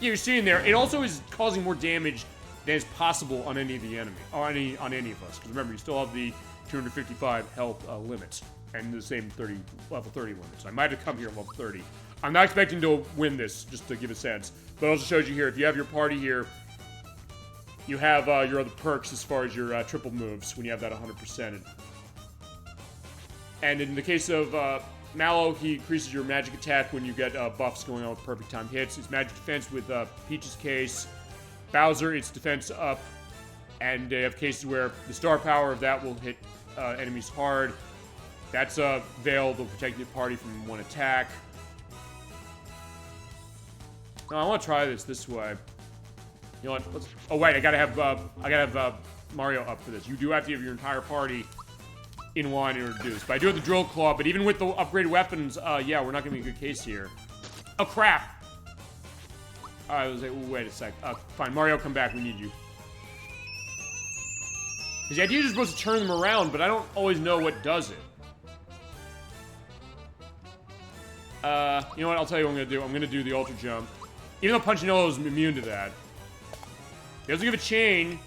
Yeah, you're seeing there. It also is causing more damage than is possible on any of the enemy. Or on any of us. Because remember, you still have the 255 health limits. And the same level 30 limits. I might have come here at level 30. I'm not expecting to win this, just to give a sense. But it also shows you here, if you have your party here, you have your other perks as far as your triple moves when you have that 100%. And in the case of Mallow, he increases your magic attack when you get buffs going on with perfect time hits. His magic defense with Peach's case. Bowser, its defense up. And they have cases where the star power of that will hit enemies hard. That's a Veil, they'll protect your party from one attack. No, I want to try this way. You know what? Oh wait, I gotta have Mario up for this. You do have to have your entire party in line in order to do this. But I do have the Drill Claw. But even with the upgraded weapons, yeah, we're not gonna be a good case here. Oh crap! I was like, wait a sec. Fine, Mario, come back. We need you. Because the idea is you're supposed to turn them around, but I don't always know what does it. You know what? I'll tell you what I'm going to do. I'm going to do the Ultra Jump. Even though Punchinello is immune to that. They also give a chain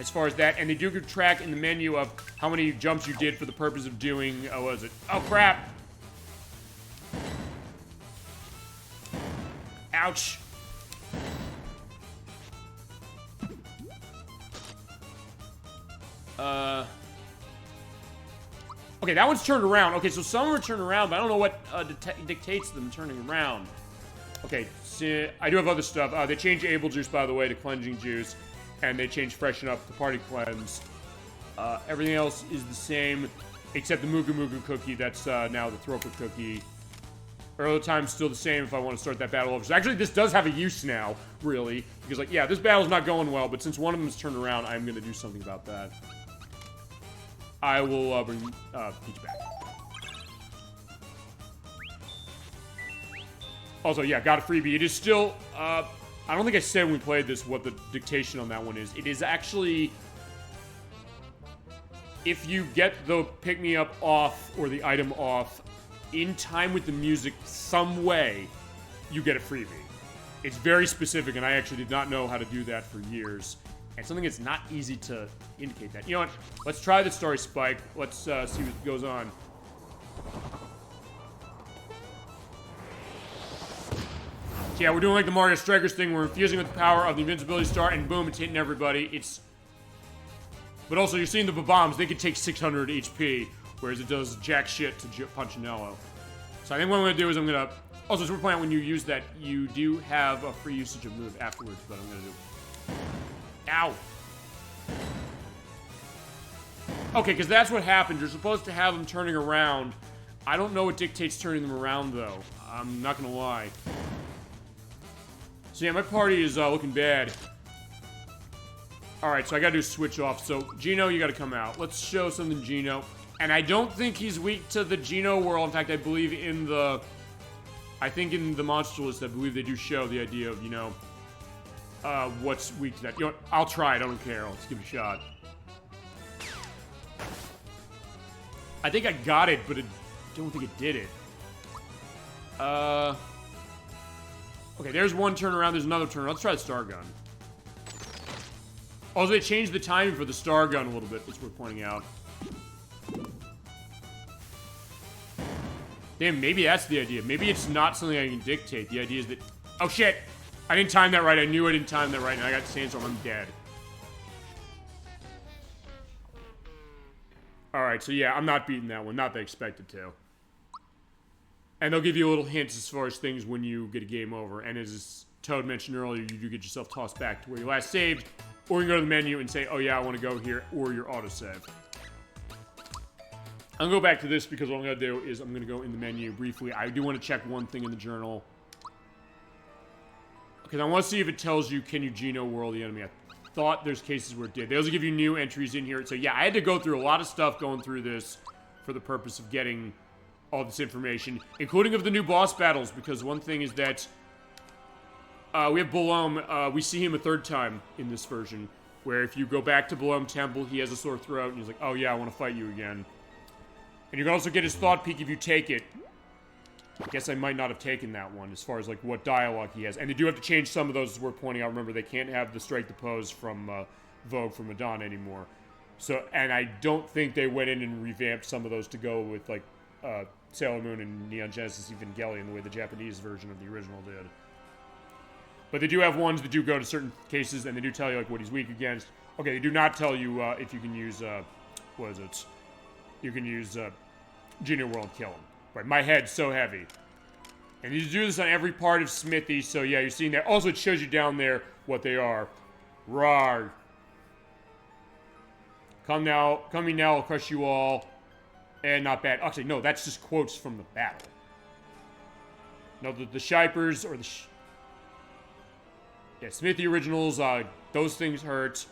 as far as that, and they do give track in the menu of how many jumps you did for the purpose of doing, what was it? Oh, crap! Ouch. Okay, that one's turned around. Okay, so some are turned around, but I don't know what dictates them turning around. Okay, so I do have other stuff. They changed Able Juice, by the way, to Cleansing Juice, and they changed Freshen Up to Party Cleanse. Everything else is the same, except the Mugu Mugu cookie. That's now the Throper cookie. Early time's still the same if I want to start that battle over. So actually, this does have a use now, really. Because, like, yeah, this battle's not going well, but since one of them is turned around, I'm going to do something about that. I will bring Peach back. Also, yeah, got a freebie. It is still, I don't think I said when we played this what the dictation on that one is. It is actually, if you get the pick-me-up off or the item off in time with the music some way, you get a freebie. It's very specific, and I actually did not know how to do that for years. And something that's not easy to indicate that. You know what? Let's try the story spike. Let's see what goes on. So yeah, we're doing like the Mario Strikers thing. We're infusing with the power of the invincibility star, and boom, it's hitting everybody. It's... But also, you're seeing the bombs. They can take 600 HP, whereas it does jack shit to Punchinello. So I think what I'm going to do is I'm going to... Also, it's worth pointing out when you use that, you do have a free usage of move afterwards, but I'm going to do... Ow! Okay, because that's what happens. You're supposed to have them turning around. I don't know what dictates turning them around, though. I'm not gonna lie. So yeah, my party is looking bad. Alright, so I gotta do switch off. So, Gino, you gotta come out. Let's show something Gino. And I don't think he's weak to the Gino world. In fact, I believe in the... I think in the monster list, I believe they do show the idea of, you know... what's weak to that. You know what? I'll try it. I don't care. Let's give it a shot. I think I got it, but I don't think it did it. Okay, there's one turnaround. There's another turnaround. Let's try the Star Gun. Also, they changed the timing for the Star Gun a little bit. It's worth pointing out. Damn, maybe that's the idea. Maybe it's not something I can dictate. The idea is that... Oh, shit! I didn't time that right. I knew I didn't time that right, and I got Sandstorm. I'm dead. Alright, so yeah, I'm not beating that one. Not that I expected to. And they'll give you a little hints as far as things when you get a game over. And as Toad mentioned earlier, you do get yourself tossed back to where you last saved. Or you can go to the menu and say, oh yeah, I want to go here, or your autosave. I'm going to go back to this because what I'm going to do is I'm going to go in the menu briefly. I do want to check one thing in the journal. Because I want to see if it tells you, can you Geno whirl the enemy? I thought there's cases where it did. They also give you new entries in here. So yeah, I had to go through a lot of stuff going through this for the purpose of getting all this information, including of the new boss battles, because one thing is that we have Bolome. We see him a third time in this version, where if you go back to Bolome Temple, he has a sore throat, and he's like, oh yeah, I want to fight you again. And you can also get his thought peek if you take it. I guess I might not have taken that one, as far as, like, what dialogue he has. And they do have to change some of those, as we're pointing out. Remember, they can't have the Strike the Pose from Vogue from Madonna anymore. So, and I don't think they went in and revamped some of those to go with, like, Sailor Moon and Neon Genesis Evangelion, the way the Japanese version of the original did. But they do have ones that do go to certain cases, and they do tell you, like, what he's weak against. Okay, they do not tell you if you can use, what is it? You can use Geno Whirl and kill him. Right, my head's so heavy. And you do this on every part of Smithy, so yeah, you're seeing that. Also, it shows you down there what they are. Rawr. Come now, come me now, I'll crush you all. And not bad. Actually, no, that's just quotes from the battle. No, the Shipers, or the... yeah, Smithy originals, those things hurt.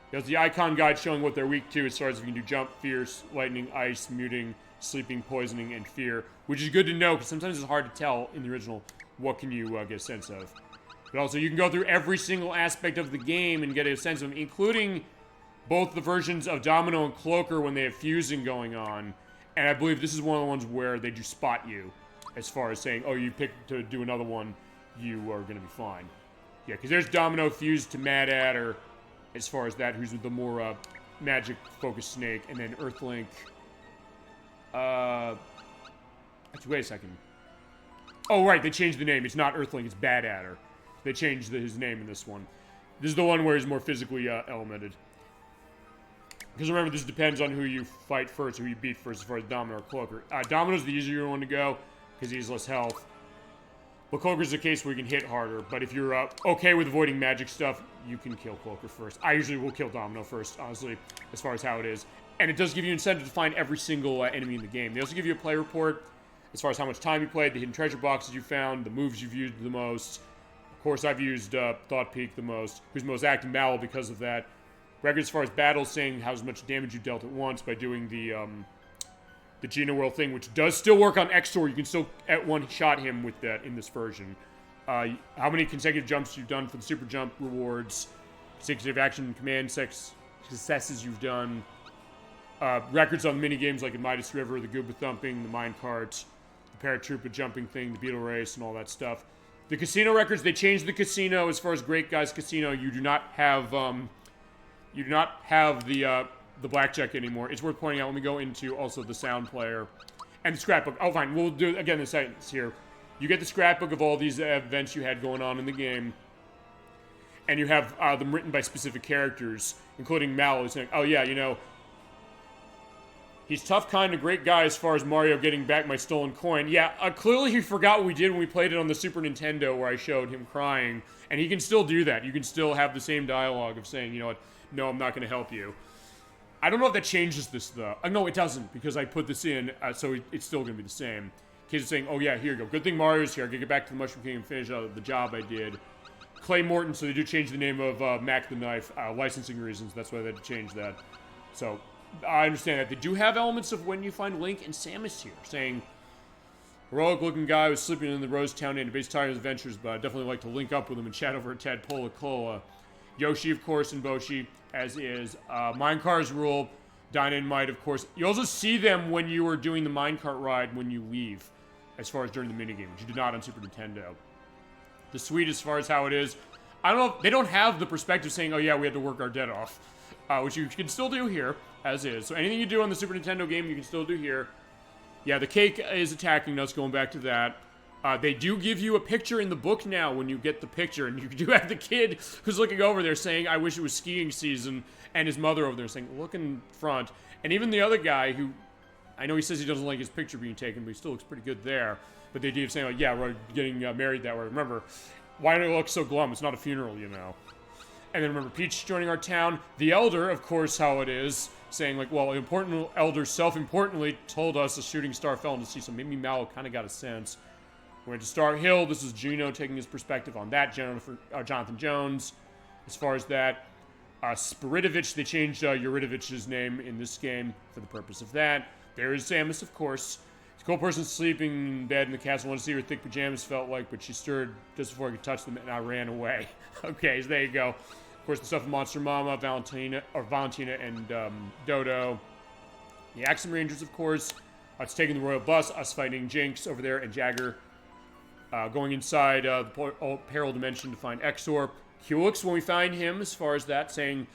There's the icon guide showing what they're weak to, as far as if you can do jump, fierce, lightning, ice, muting, sleeping, poisoning, and fear, which is good to know because sometimes it's hard to tell in the original what can you get a sense of. But also, you can go through every single aspect of the game and get a sense of, including both the versions of Domino and Cloaker when they have fusing going on. And I believe this is one of the ones where they do spot you, as far as saying, oh, you picked to do another one, you are going to be fine. Yeah, because there's Domino fused to Mad Adder, as far as that, who's the more magic-focused snake, and then Earthlink. Actually, wait a second. Oh, right, they changed the name. It's not Earthlink, it's Bad Adder. They changed his name in this one. This is the one where he's more physically elemented. Because remember, this depends on who you fight first, who you beat first, as far as Domino or Cloaker. Domino's the easier one to go, because he has less health. But Cloaker's the case where you can hit harder. But if you're okay with avoiding magic stuff, you can kill Cloaker first. I usually will kill Domino first, honestly, as far as how it is. And it does give you incentive to find every single enemy in the game. They also give you a play report, as far as how much time you played, the hidden treasure boxes you found, the moves you've used the most. Of course, I've used Thought Peak the most, who's most active Mallow because of that. Records as far as battles, saying how much damage you dealt at once by doing the Geno World thing, which does still work on Exor. You can still at one shot him with that in this version. How many consecutive jumps you've done for the super jump rewards, consecutive action command successes you've done, records on mini games like in Midas River, the Gooba Thumping, the Minecart, the Paratroopa jumping thing, the Beetle Race, and all that stuff. The casino records, they changed the casino as far as Great Guys Casino. You do not have the blackjack anymore. It's worth pointing out. Let me go into also the sound player and the scrapbook. Oh, fine. We'll do again the sentence here. You get the scrapbook of all these events you had going on in the game, and you have them written by specific characters, including Mallow saying, "Oh yeah, you know, he's tough, kind of great guy as far as Mario getting back my stolen coin." Yeah, clearly he forgot what we did when we played it on the Super Nintendo, where I showed him crying, and he can still do that. You can still have the same dialogue of saying, you know what, no, I'm not going to help you. I don't know if that changes this, though. No, it doesn't, because I put this in, so it's still going to be the same. Kids are saying, oh yeah, here you go. Good thing Mario's here. I can get back to the Mushroom King and finish the job I did. Clay Morton, so they do change the name of Mac the Knife. Licensing reasons, that's why they had to change that. So, I understand that. They do have elements of when you find Link and Samus here, saying, heroic-looking guy who's sleeping in the Rose Town Inn, based on his adventures, but I'd definitely like to link up with him and chat over a tadpole cola. Yoshi, of course, and Boshi, as is. Minecar's rule. Dinah and Might, of course. You also see them when you are doing the minecart ride when you leave, as far as during the minigame, which you did not on Super Nintendo. The suite, as far as how it is, I don't know, they don't have the perspective saying, oh yeah, we had to work our debt off, which you can still do here, as is. So anything you do on the Super Nintendo game, you can still do here. Yeah, the cake is attacking us, going back to that. They do give you a picture in the book now when you get the picture, and you do have the kid who's looking over there saying, I wish it was skiing season, and his mother over there saying, look in front. And even the other guy who, I know he says he doesn't like his picture being taken, but he still looks pretty good there. But they do say, like, yeah, we're getting married that way. Remember, why do it look so glum? It's not a funeral, you know. And then remember, Peach joining our town. The Elder, of course, how it is, saying, like, well, important Elder self-importantly told us a shooting star fell into the sea, so maybe Mallow kind of got a sense. We went to Star Hill. This is Gino taking his perspective on that. Jonathan Jones. As far as that, Spiridovich, they changed Yuridovich's name in this game for the purpose of that. There is Samus, of course. It's a cool person sleeping in bed in the castle. I want to see what her thick pajamas felt like, but she stirred just before I could touch them, and I ran away. Okay, so there you go. Of course, the stuff of Monster Mama, Valentina, and Dodo. The Axum Rangers, of course. It's taking the Royal Bus, us fighting Jinx over there, and Jagger. Going inside the Peril Dimension to find Exor. Helix, when we find him, as far as that, saying,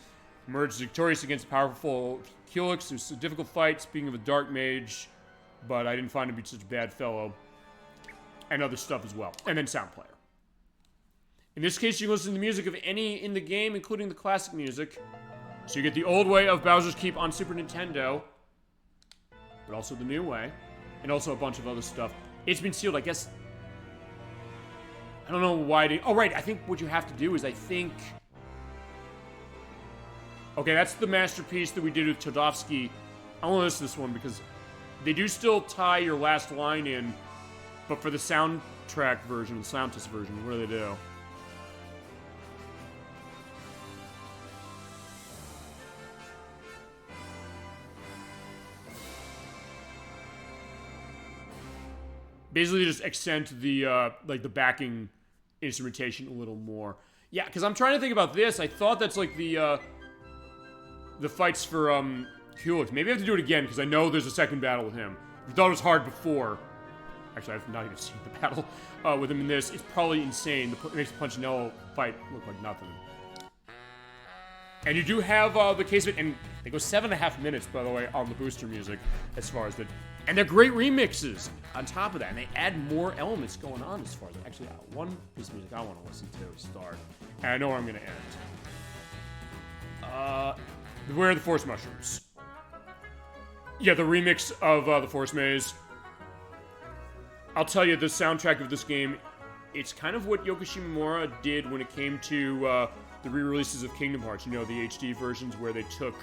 emerged victorious against the powerful Helix. It was a difficult fight, speaking of a dark mage, but I didn't find him to be such a bad fellow. And other stuff as well. And then sound player. In this case, you can listen to the music of any in the game, including the classic music. So you get the old way of Bowser's Keep on Super Nintendo, but also the new way, and also a bunch of other stuff. It's been sealed, I guess. I don't know why. Oh, right. I think what you have to do is, okay, that's the masterpiece that we did with Todovsky. I want to listen to this one because they do still tie your last line in, but for the soundtrack version, the sound test version, what do they do? Basically, just accent the, like, the backing instrumentation a little more. Yeah, because I'm trying to think about this. I thought that's like the fights for Helix. Maybe I have to do it again because I know there's a second battle with him. If you thought it was hard before, actually I've not even seen the battle with him in this. It's probably insane. It makes the Punchinello fight look like nothing. And you do have the case of it, and they go 7.5 minutes, by the way, on the booster music, as far as the... And they're great remixes on top of that, and they add more elements going on as far as... Actually, one piece of music I want to listen to start, and I know where I'm going to end. Where are the Force Mushrooms? Yeah, the remix of the Force Maze. I'll tell you, the soundtrack of this game, it's kind of what Yoko Shimomura did when it came to... the re-releases of Kingdom Hearts, you know, the HD versions where they took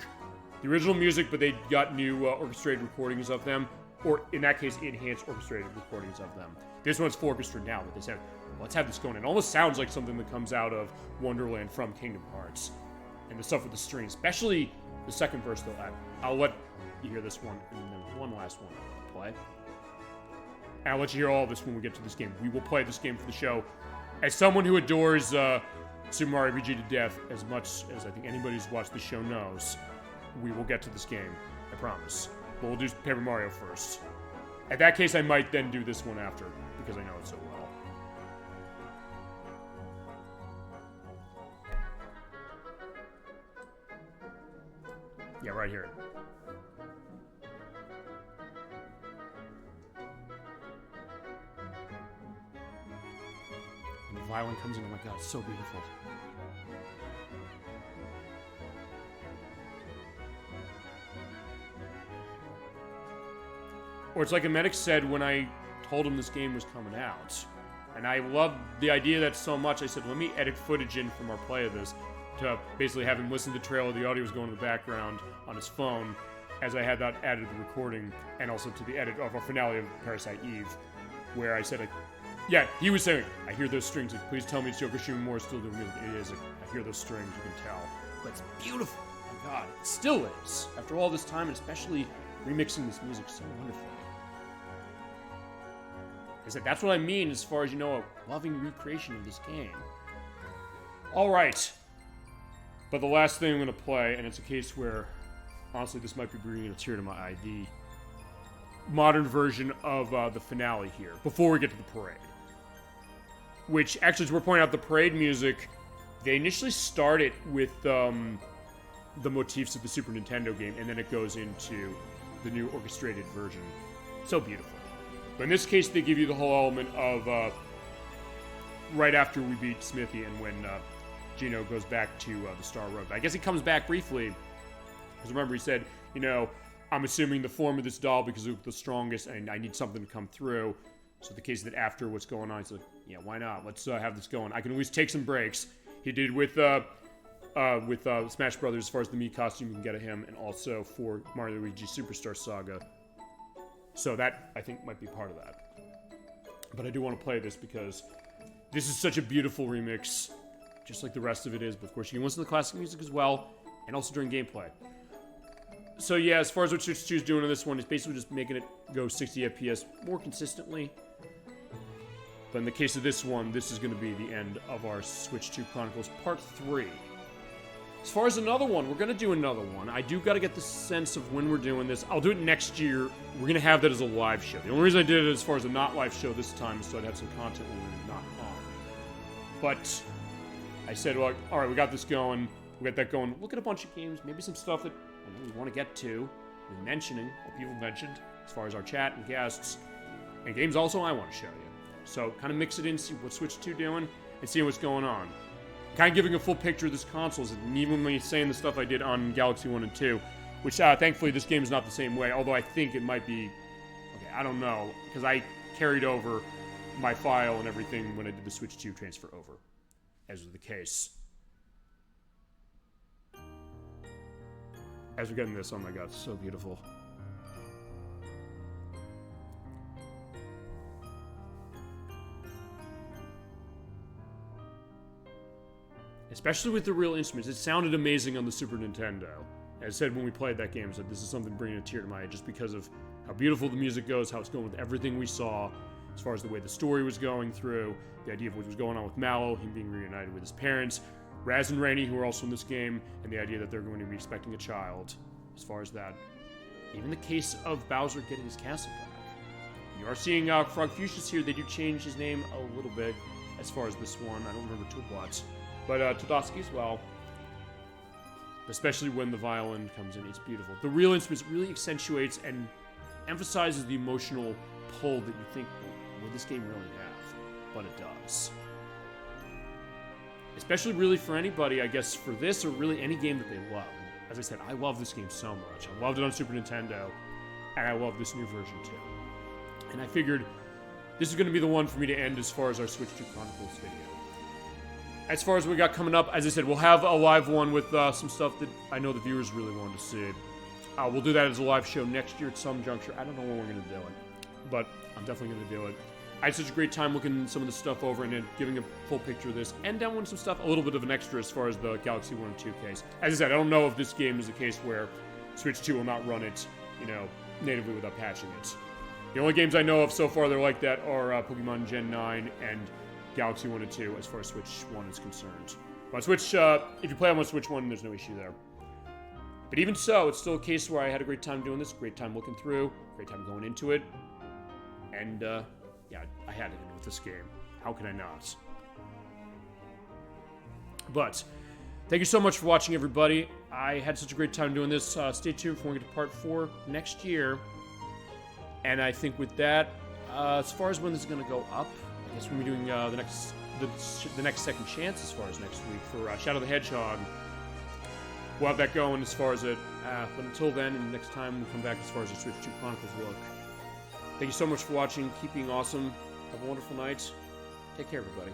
the original music, but they got new orchestrated recordings of them, or in that case, enhanced orchestrated recordings of them. This one's for orchestra now, but they said, well, let's have this going. It almost sounds like something that comes out of Wonderland from Kingdom Hearts. And the stuff with the strings, especially the second verse, though. I'll let you hear this one, and then one last one I'll play. And I'll let you hear all of this when we get to this game. We will play this game for the show. As someone who adores Super Mario RPG to death, as much as I think anybody who's watched the show knows, we will get to this game, I promise. But we'll do Paper Mario first. In that case, I might then do this one after, because I know it so well. Yeah, right here. And the violin comes in, oh my god, it's so beautiful. Or it's like Emetics said when I told him this game was coming out. And I loved the idea of that so much, I said, let me edit footage in from our play of this to basically have him listen to the trailer, the audio was going in the background on his phone as I had that added to the recording, and also to the edit of our finale of Parasite Eve, where I said, yeah, he was saying, I hear those strings, like, please tell me it's Yoko Shimomura still doing music. It is, I hear those strings, you can tell. But it's beautiful, oh my god, it still is. After all this time, and especially remixing this music so wonderfully. I said, that's what I mean as far as, you know, a loving recreation of this game. Alright. But the last thing I'm going to play, and it's a case where, honestly, this might be bringing a tear to my eye, the modern version of the finale here, before we get to the parade. Which, actually, as we're pointing out, the parade music, they initially started with the motifs of the Super Nintendo game, and then it goes into the new orchestrated version. So beautiful. But in this case, they give you the whole element of right after we beat Smithy and when Gino goes back to the Star Road. I guess he comes back briefly, because remember he said, you know, I'm assuming the form of this doll because it's the strongest and I need something to come through. So the case that after what's going on, he's like, yeah, why not? Let's have this going. I can always take some breaks. He did with Smash Brothers as far as the Mii costume you can get at him, and also for Mario Luigi Superstar Saga. So that, I think, might be part of that. But I do want to play this because this is such a beautiful remix, just like the rest of it is. But of course, you can listen to the classic music as well, and also during gameplay. So yeah, as far as what Switch 2 is doing on this one, it's basically just making it go 60 FPS more consistently. But in the case of this one, this is going to be the end of our Switch 2 Chronicles Part 3. As far as another one, we're going to do another one. I do got to get the sense of when we're doing this. I'll do it next year. We're going to have that as a live show. The only reason I did it as far as a not live show this time is so I'd have some content when we're not on. But I said, well, all right, we got this going. We got that going. Look at a bunch of games, maybe some stuff that we want to get to. We're mentioning what people mentioned as far as our chat and guests. And games also I want to show you. So kind of mix it in, see what Switch 2 doing, and see what's going on. Kind of giving a full picture of this console, and even when saying the stuff I did on Galaxy 1 and 2, which thankfully this game is not the same way, although I think it might be, okay, I don't know, because I carried over my file and everything when I did the Switch 2 transfer over, as was the case. As we're getting this, oh my god, it's so beautiful. Especially with the real instruments. It sounded amazing on the Super Nintendo. As I said when we played that game, I said this is something bringing a tear to my eye just because of how beautiful the music goes, how it's going with everything we saw. as far as the way the story was going through, the idea of what was going on with Mallow, him being reunited with his parents, Raz and Rainy, who are also in this game, and the idea that they're going to be expecting a child, as far as that. Even the case of Bowser getting his castle back. You are seeing Frogfucius here. They do change his name a little bit as far as this one. I don't remember Toadblots. But Todosky as well. Especially when the violin comes in. It's beautiful. The real instruments really accentuates and emphasizes the emotional pull that you think, well, would this game really have? But it does. Especially really for anybody, I guess, for this or really any game that they love. As I said, I love this game so much. I loved it on Super Nintendo, and I love this new version too. And I figured this is going to be the one for me to end as far as our Switch 2 Chronicles video. As far as what we got coming up, as I said, we'll have a live one with some stuff that I know the viewers really wanted to see. We'll do that as a live show next year at some juncture. I don't know when we're going to do it, but I'm definitely going to do it. I had such a great time looking some of the stuff over and then giving a full picture of this and downloading some stuff, a little bit of an extra as far as the Galaxy 1 and 2 case. As I said, I don't know if this game is a case where Switch 2 will not run it, natively without patching it. The only games I know of so far that are like that are Pokemon Gen 9 and Galaxy 1 and 2 as far as Switch 1 is concerned. But Switch, if you play on Switch 1, there's no issue there. But even so, it's still a case where I had a great time doing this, great time looking through, great time going into it, and yeah, I had to end with this game. How could I not? But thank you so much for watching, everybody. I had such a great time doing this. Stay tuned for when we get to part 4 next year. And I think with that, as far as when this is going to go up, I guess we'll be doing the next second chance as far as next week for Shadow the Hedgehog. We'll have that going as far as it. But until then, and next time we'll come back as far as the Switch 2 Chronicles look. Thank you so much for watching. Keep being awesome. Have a wonderful night. Take care, everybody.